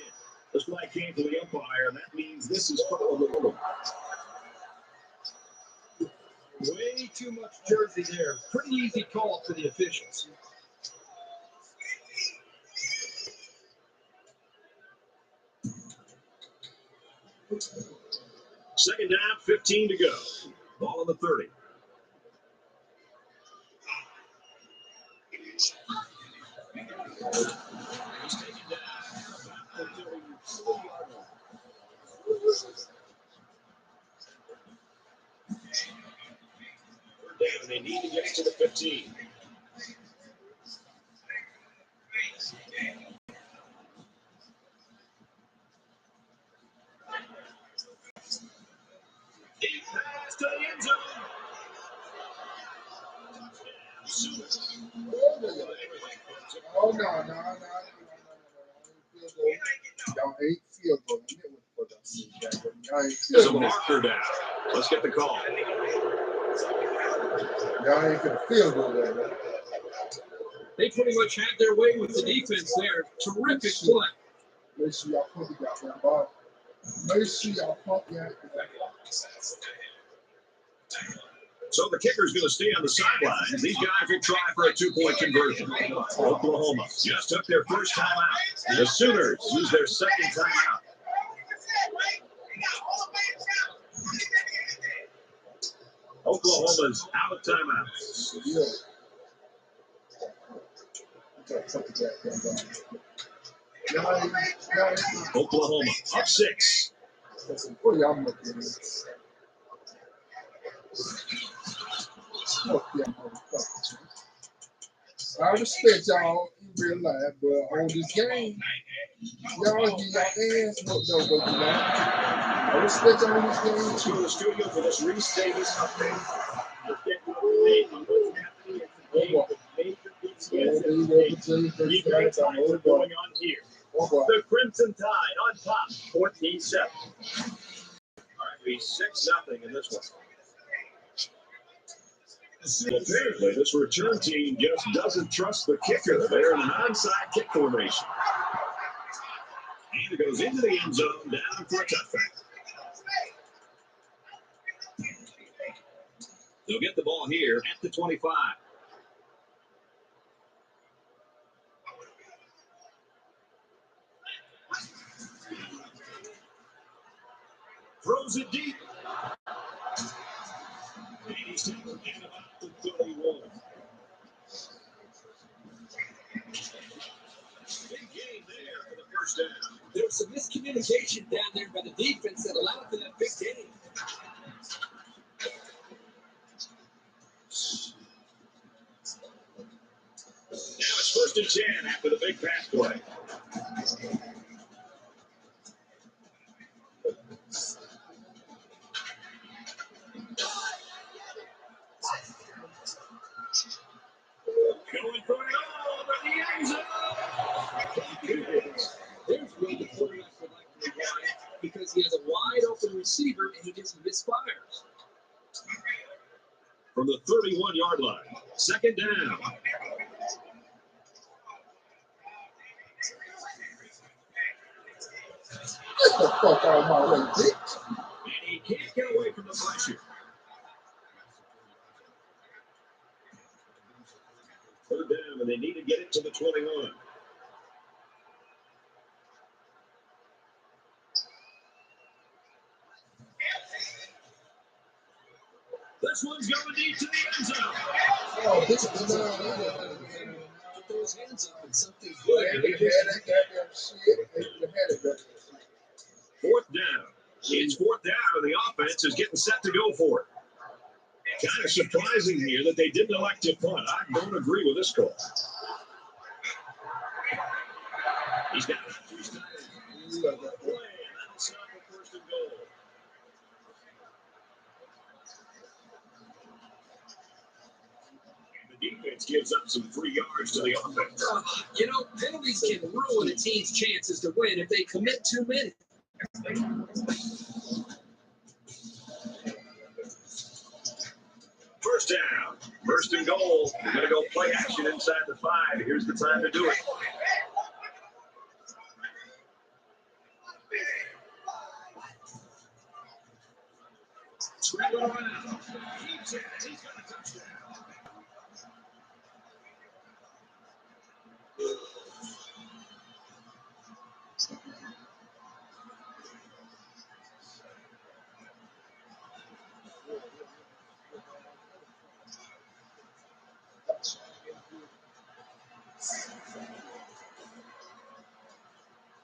This flag came from the umpire, and that means this is probably over. Way too much jersey there. Pretty easy call for the officials. Second down, 15 to go. Ball on the 30. He's taken down about the 34-yard line. Third down, they need to get to the 15. Deep pass to the end zone. Oh, no. Y'all ain't field goal. Y'all ain't There's field a goal. marker down. Let's get the call. Y'all ain't gonna field goal there, man. They pretty much had their way with the defense there. Terrific play. Make sure y'all pump it out there, Bob. Make sure y'all pump it out there. So the kicker's going to stay on the sidelines. These guys will try for a 2-point conversion. Oklahoma just took their first time out. The Sooners use their second time out. Oklahoma's out of timeouts. Yeah. Oklahoma up 6. What y'all looking at? Fuck y'all motherfuckers. I respect y'all in real life, but on this game, y'all get y'all ass whooped over, you know. I respect y'all on this game Let's go to too. the studio for this Reese Davis update. Going on here. The Crimson Tide on top, 14-7. All right, we 6-0 in this one. Apparently, this return team just doesn't trust the kicker. They're in an onside kick formation. And it goes into the end zone, down for a touchback. They'll get the ball here at the 25. Throws it deep. And he's taken at about the 31. Big game there for the first down. There was some miscommunication down there by the defense that allowed for that big game. Now it's 1st and 10 after the big pass play. Going for it all, but the end zone. There's where the quarterback would like to rewind because he has a wide open receiver and he just misfires. From the 31-yard line, 2nd down. Get the fuck out of my way, bitch. And he can't get away from the pressure. 3rd down, and they need to get it to the 21. This one's going deep to the end zone. Oh, this is Put those hands up and something They good. had that goddamn shit. They had it back. 4th down. It's 4th down, and the offense is getting set to go for it. Kind of surprising here that they didn't elect to punt. I don't agree with this call. He's got it. Play, and that'll stop the 1st and goal. And the defense gives up some free yards to the offense. You know, penalties can ruin a team's chances to win if they commit too many. First down, 1st and goal. We're going to go play action inside the 5. Here's the time to do it. Scrambling around. Keeps it. He's got a touchdown.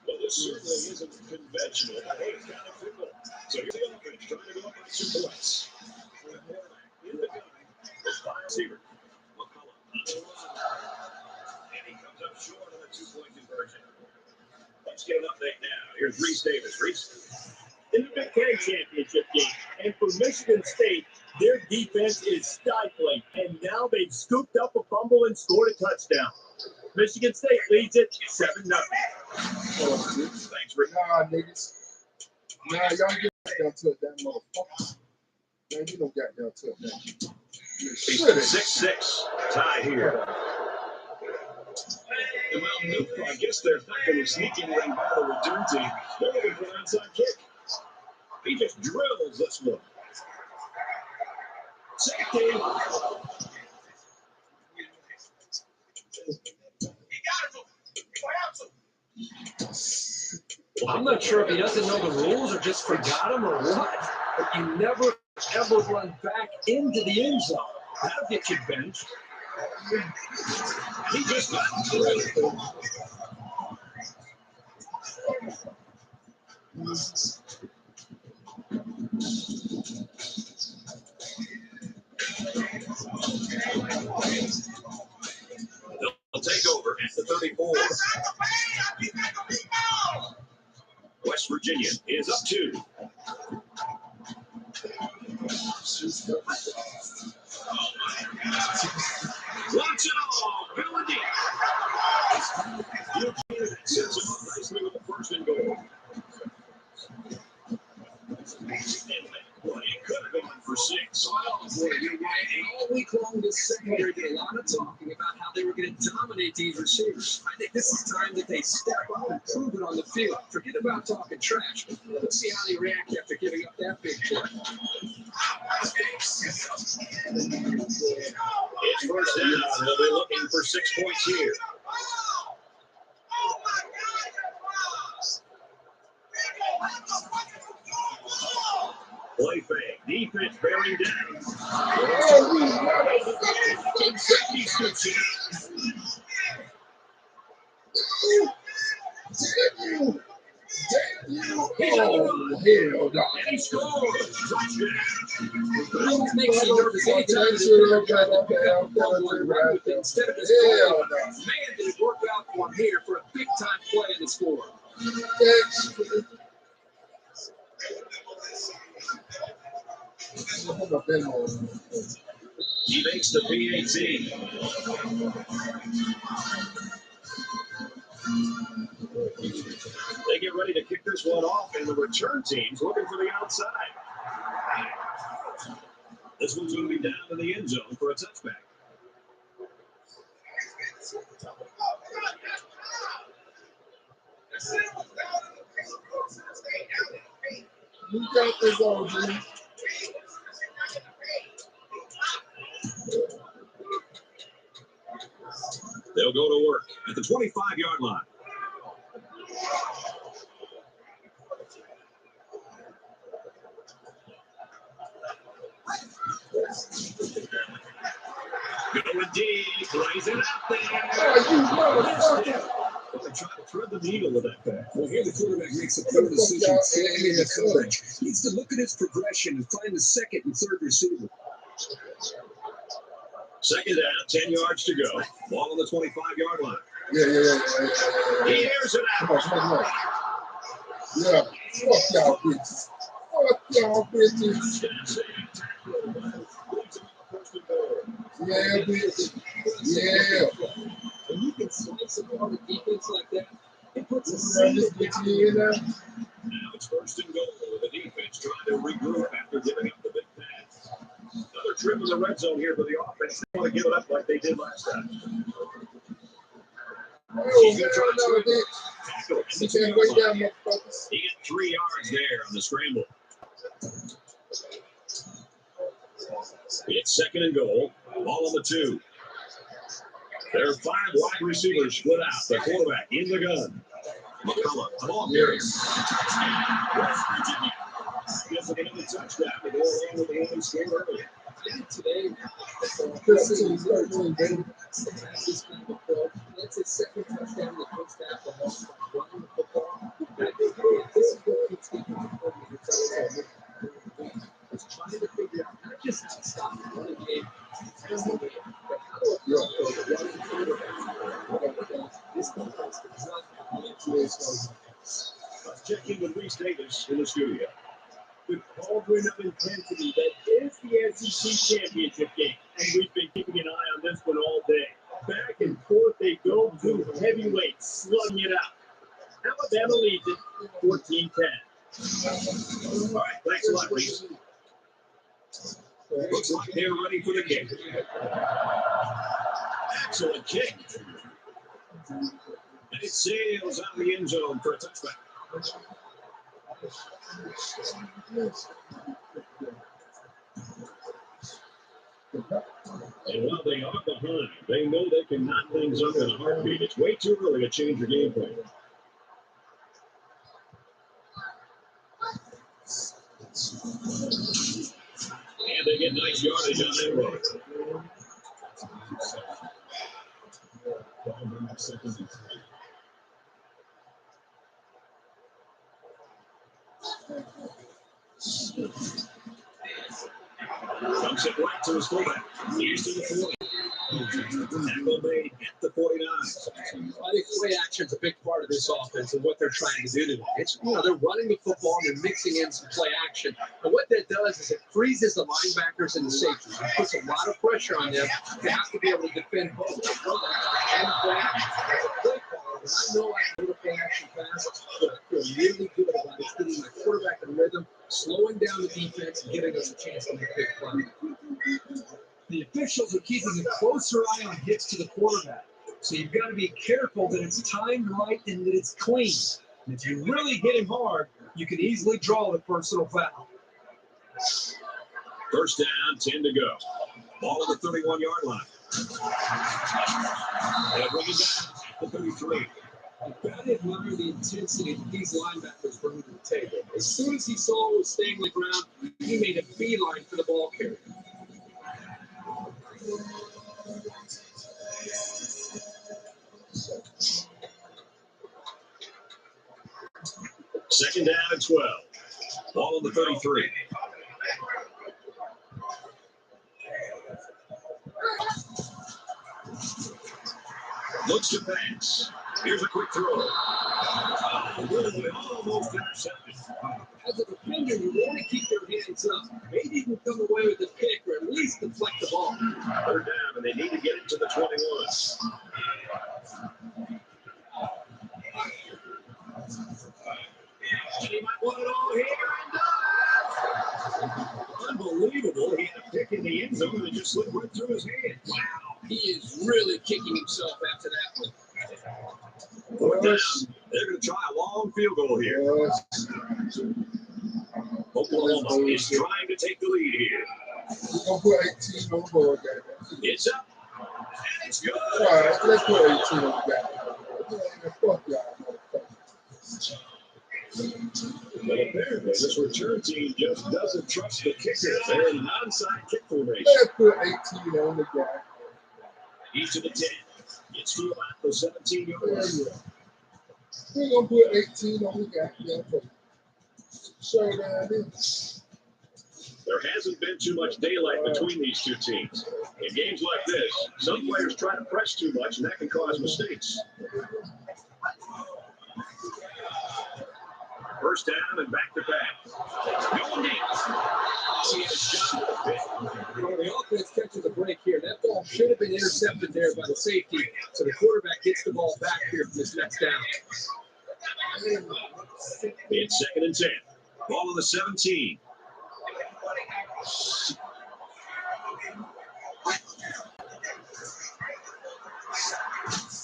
Well, this certainly isn't conventional, but hey, it's kind of football. So here's the offense trying to go up by 2 points. In the gun, it's by receiver. McCullough on the run. And he comes up short on a 2-point conversion. Let's get an update now. Here's Reese Davis. Reese. In the Big Ten championship game, and for Michigan State, their defense is stifling, and now they've scooped up a fumble and scored a touchdown. Michigan State leads it 7-0. Thanks, Rick. Nah, niggas. Nah, y'all get down to it, that motherfucker. Man, you don't got down to it, man. He's 6-6. Tie here. Well, nope. I guess they're not going to sneak anything by the return team. They're looking for an onside kick. He just drills this one. Safety. I'm not sure if he doesn't know the rules or just forgot them or what, but you never Ever run back into the end zone. That'll get you benched. He just got through. They'll take over at the 34. West Virginia is up 2. Wants it all. Penalty. Sets him up nicely with the first and goal. Well, it could have gone for 6. Oh, boy, you're right. And all week long, this secondary did a lot of talking about how they were going to dominate these receivers. I think this is time that they step up and prove it on the field. Forget about talking trash. Let's see how they react after giving up that big play. It's first down. They'll be looking for 6 points here. Play fake. Defense bearing down. Safety scoops it. Hell no. And he scores. Touchdown. It makes me nervous anytime they try to pick up the ball and run with it instead of just going. Man, did it work out for him here for a big-time play in the score. He makes the PAT. They get ready to kick this one off, and the return team's looking for the outside. This one's going to be down in the end zone for a touchback. You got this on, G. They'll go to work at the 25-yard line. Going deep, plays it out there. They try to thread the needle with that pass. Well, here the quarterback makes a poor decision staying in the coverage. He needs to look at his progression and find the second and third receiver. Second down, 10 yards to go. Ball on the 25-yard line. Yeah. He airs it out. Come on. Yeah. Fuck y'all bitches. Yeah, bitch. Yeah. When you can slice apart a defense like that, it puts a Run this bitch in there. Now it's first and goal with the defense trying to regroup after giving up the big pass. Another trip in the red zone here for the offense. They want to give it up like they did last time. He's going to try to tackle. He can't wait down, motherfuckers. He got 3 yards there on the scramble. It's second and goal. Ball on the 2. There are 5 wide receivers split out. The quarterback in the gun. McCullough, the ball carries. West Virginia gets another touchdown to go along with the one he scored earlier. Today, This is 13, baby. that's his second touchdown in the first half of running the football. I think this is what keeps getting the coordinator is trying to figure out not just how to stop the running game, but how to approach the running quarterback. This defense does not have the answers. Let's check in with Reese Davis in the studio. The cauldron of intensity that is the SEC championship game, and we've been keeping an eye on this one all day. Back and forth they go, 2 heavyweights slugging it out. Alabama leads it 14-10. All right, thanks a lot, Reese. Looks like they're ready for the kick. Excellent kick. And it sails out of the end zone for a touchback. And while they are behind, they know they can knot things up in a heartbeat. It's way too early to change your game plan. they get nice yardage on that one. Dumps it right to his fullback. Here's to the 40. Tackle made at the 49. I think play action's a big part of this offense and what they're trying to do today. It's, they're running the football and they're mixing in some play action. And what that does is it freezes the linebackers and the safeties. It puts a lot of pressure on them. They have to be able to defend both and play action. As a play caller, when I know I can do a play action pass, what I feel really good about is getting my quarterback in rhythm, slowing down the defense, and giving us a chance to make big plays. The officials are keeping a closer eye on hits to the quarterback. So you've got to be careful that it's timed right and that it's clean. And if you really hit him hard, you can easily draw the personal foul. First down, 10 to go. Ball on the 31-yard line. They'll bring it down at the 33. I've got to admire the intensity that these linebackers bring to the table. As soon as he saw it was staying on the ground, he made a beeline for the ball carrier. Second down and 12. Ball on the 33. Looks to pass. Here's a quick throw. Oh, boy, almost intercepted. As a defender, you want to keep your hands up. Maybe you can come away with a pick or at least deflect the ball. Third down, and they need to get it to the 21. And he might want it all here and does. Unbelievable. He had a pick in the end zone and it just slipped right through his hands. Wow, he is really kicking himself after that one. Fourth down. They're going to try a long field goal here. Oklahoma is trying to take the lead here. We're going to put 18 on the board, guys. It's up. And it's good. All right, let's put 18 on the back. Fuck y'all. Well, apparently, this return team just doesn't trust the kicker. They're in an onside kick formation. Let's put 18 on the guy. He's to the 10. Gets to about the 17-yard line. We're going to put 18 on the guy. Yeah, show down this. There hasn't been too much daylight between these two teams. In games like this, some players try to press too much, and that can cause mistakes. First down and back to back. Going deep. He has shot the bit. Well, the offense catches a break here. That ball should have been intercepted there by the safety. So the quarterback gets the ball back here for this next down. It's second and 10. Ball on the 17.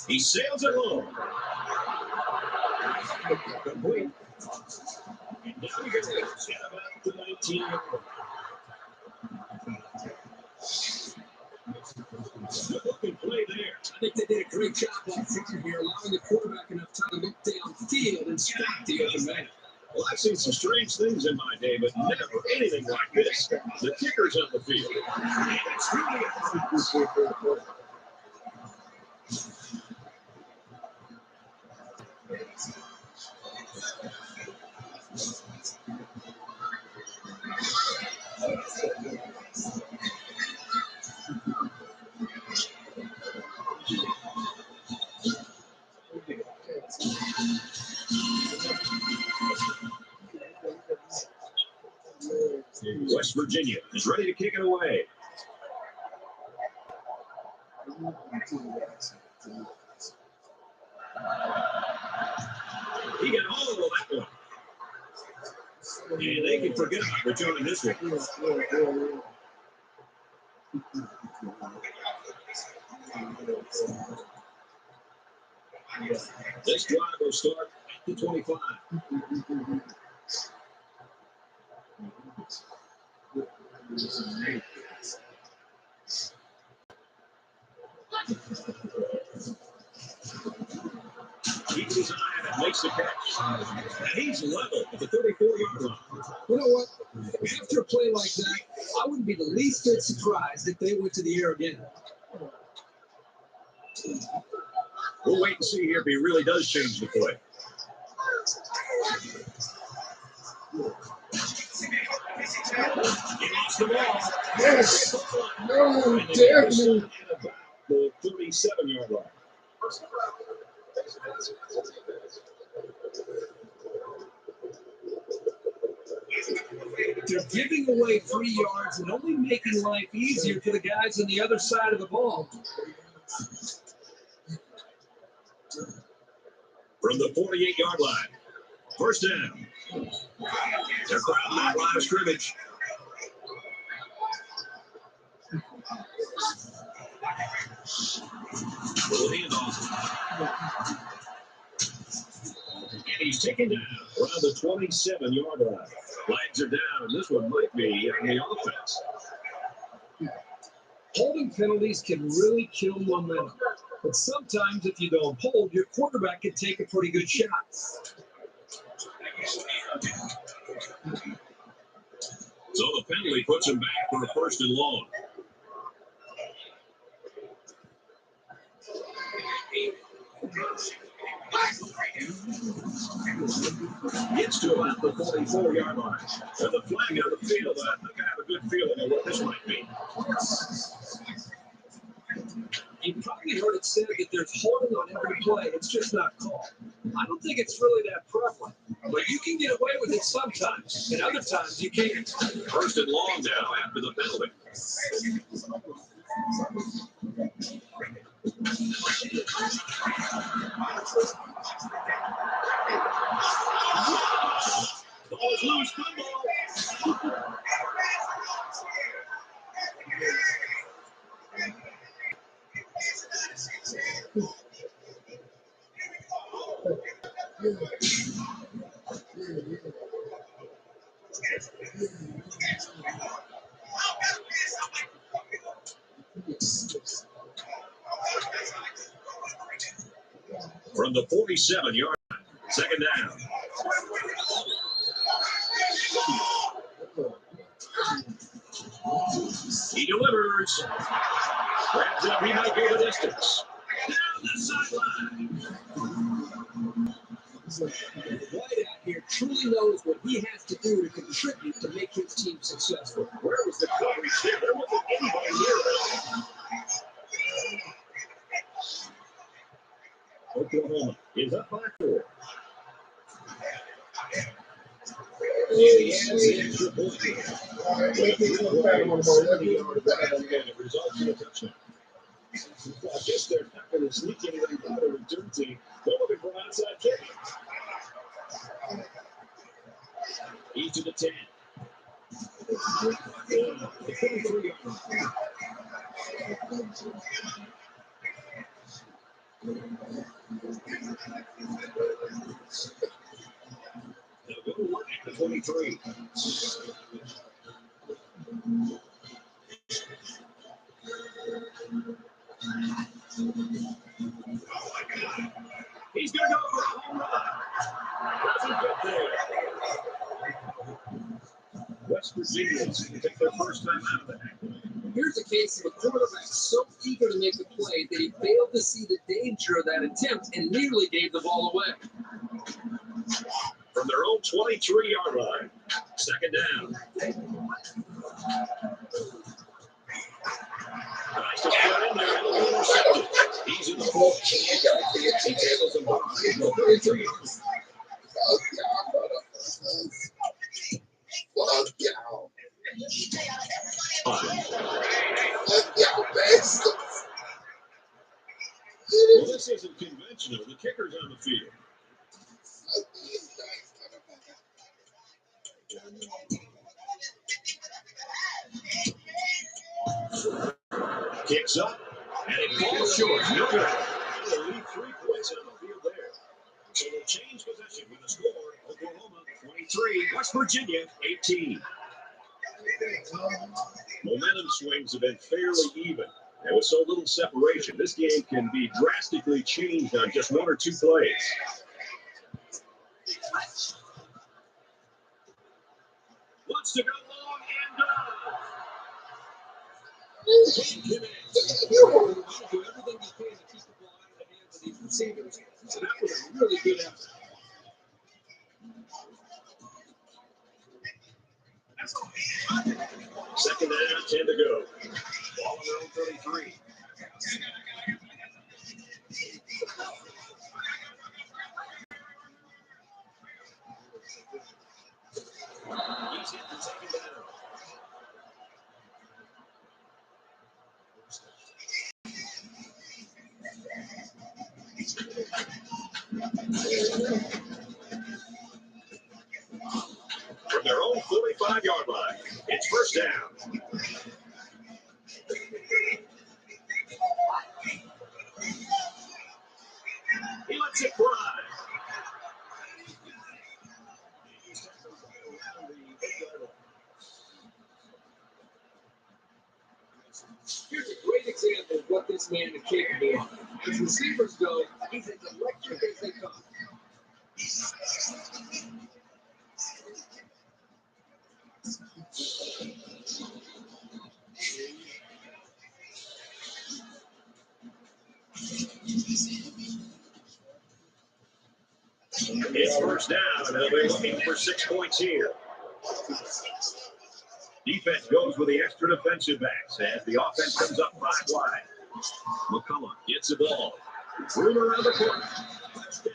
He sails it home. Complete. And now he gets it about the 19. Good looking play there. I think they did a great job up front here, allowing the quarterback enough time to look downfield and stop the open man. Well, I've seen some strange things in my day, but never anything like this. The kicker's on the field. And it's really West Virginia is ready to kick it away. He got all of that one. And they can forget about returning this one. This drive will start at the 25. Keep his eye on makes the catch. And he's level at the 34-yard line. You know what? After a play like that, I wouldn't be the least bit surprised if they went to the air again. We'll wait and see here if he really does change the play. He lost the ball. Yes. No, definitely. The 37-yard line. They're giving away 3 yards and only making life easier for the guys on the other side of the ball. From the 48-yard line. First down. They're crowding that line of scrimmage. Little handoff. And he's taken down around the 27-yard line. Flags are down, and this one might be on the offense. Holding penalties can really kill momentum. But sometimes if you don't hold, your quarterback can take a pretty good shot. So the penalty puts him back for a first and long. Gets to about the 44-yard line. And the flag on the field, I think I have a good feeling of what this might be. You probably heard it said that there's holding on every play. It's just not called. I don't think it's really that prevalent. But you can get away with it sometimes, and other times you can't. First and long now after the penalty. Ball is loose. Good ball. From the 47-yard line, second down. He delivers. Grabs up, he might go the distance. Down the sideline. The wideout here truly knows what he has to do to contribute to make his team successful. Where was the coverage there? There wasn't anybody near it. Oklahoma is up by 4. Indians the extra point. It results in a touchdown. I guess they're not going to sneak anything out of the return team. They're looking for an outside kick. He's to the 10. The 23-yard line. They'll go to work at the 23. He's going to go for a home run. Doesn't get there. West Virginians take their first time out of that. Here's a case of a quarterback so eager to make the play that he failed to see the danger of that attempt and nearly gave the ball away. From their own 23-yard line, second down. Nice to put in there, it'll be intercepted. He's in the ball. He tables him behind the 33 yards. Fuck y'all. Well, this isn't conventional. The kicker's on the field. Kicks up, and it falls short. No good. They'll leave 3 points on the field there. So they'll change possession with a score. Oklahoma 23, West Virginia 18. Momentum swings have been fairly even. And with so little separation, this game can be drastically changed on just 1 or 2 plays. Wants to go long and You do everything you can to keep the ball out of the hands of these receivers. So that was a really good effort. second down, 10 to go. Ball on their own 33. He's hit for second down. From their own 45-yard line, it's first down. He lets it fly. Here's a great example of what this man is capable of. As receivers go, he's as electric as they come. It's first down, and they'll be looking for 6 points here. Defense goes with the extra defensive backs as the offense comes up 5 wide. McCullough gets the ball. Room around the corner. Touchdown.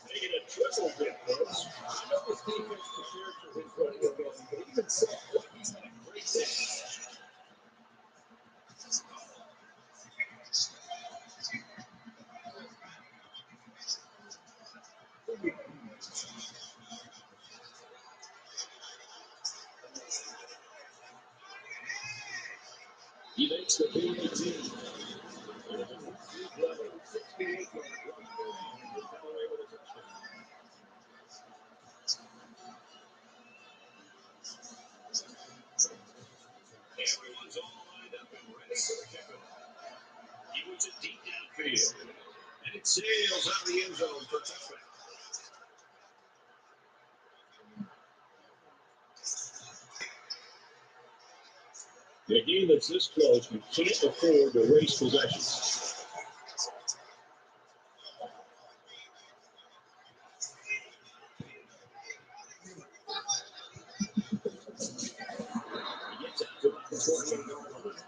Making a triple dip, folks. I know this defense prepared for his running ability, but even so, he's had a great day. He makes the PAT. Everyone's all lined up and ready for the kickoff. He moves it deep downfield, and it sails out of the end zone for a touchdown. In a game that's this close, you can't afford to waste possessions. He gets out to about the 28-yard line.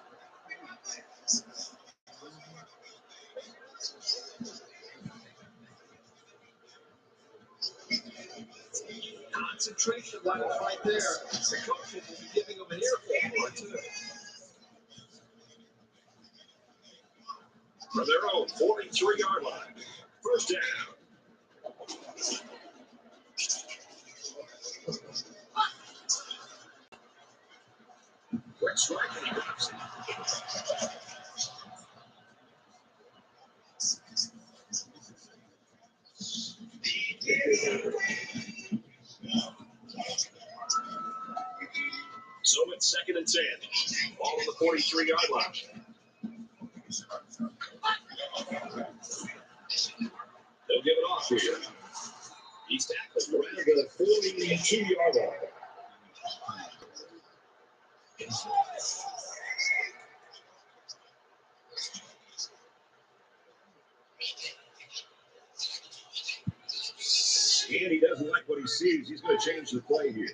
Concentration level right there. The coaches will be giving them an earful or two. From their own 43-yard line. First down. Quick strike, and he drops it. So it's second and 10. Ball on the 43-yard line. They'll give it off here. He's tackled around the 42-yard line. And he doesn't like what he sees. He's going to change the play here.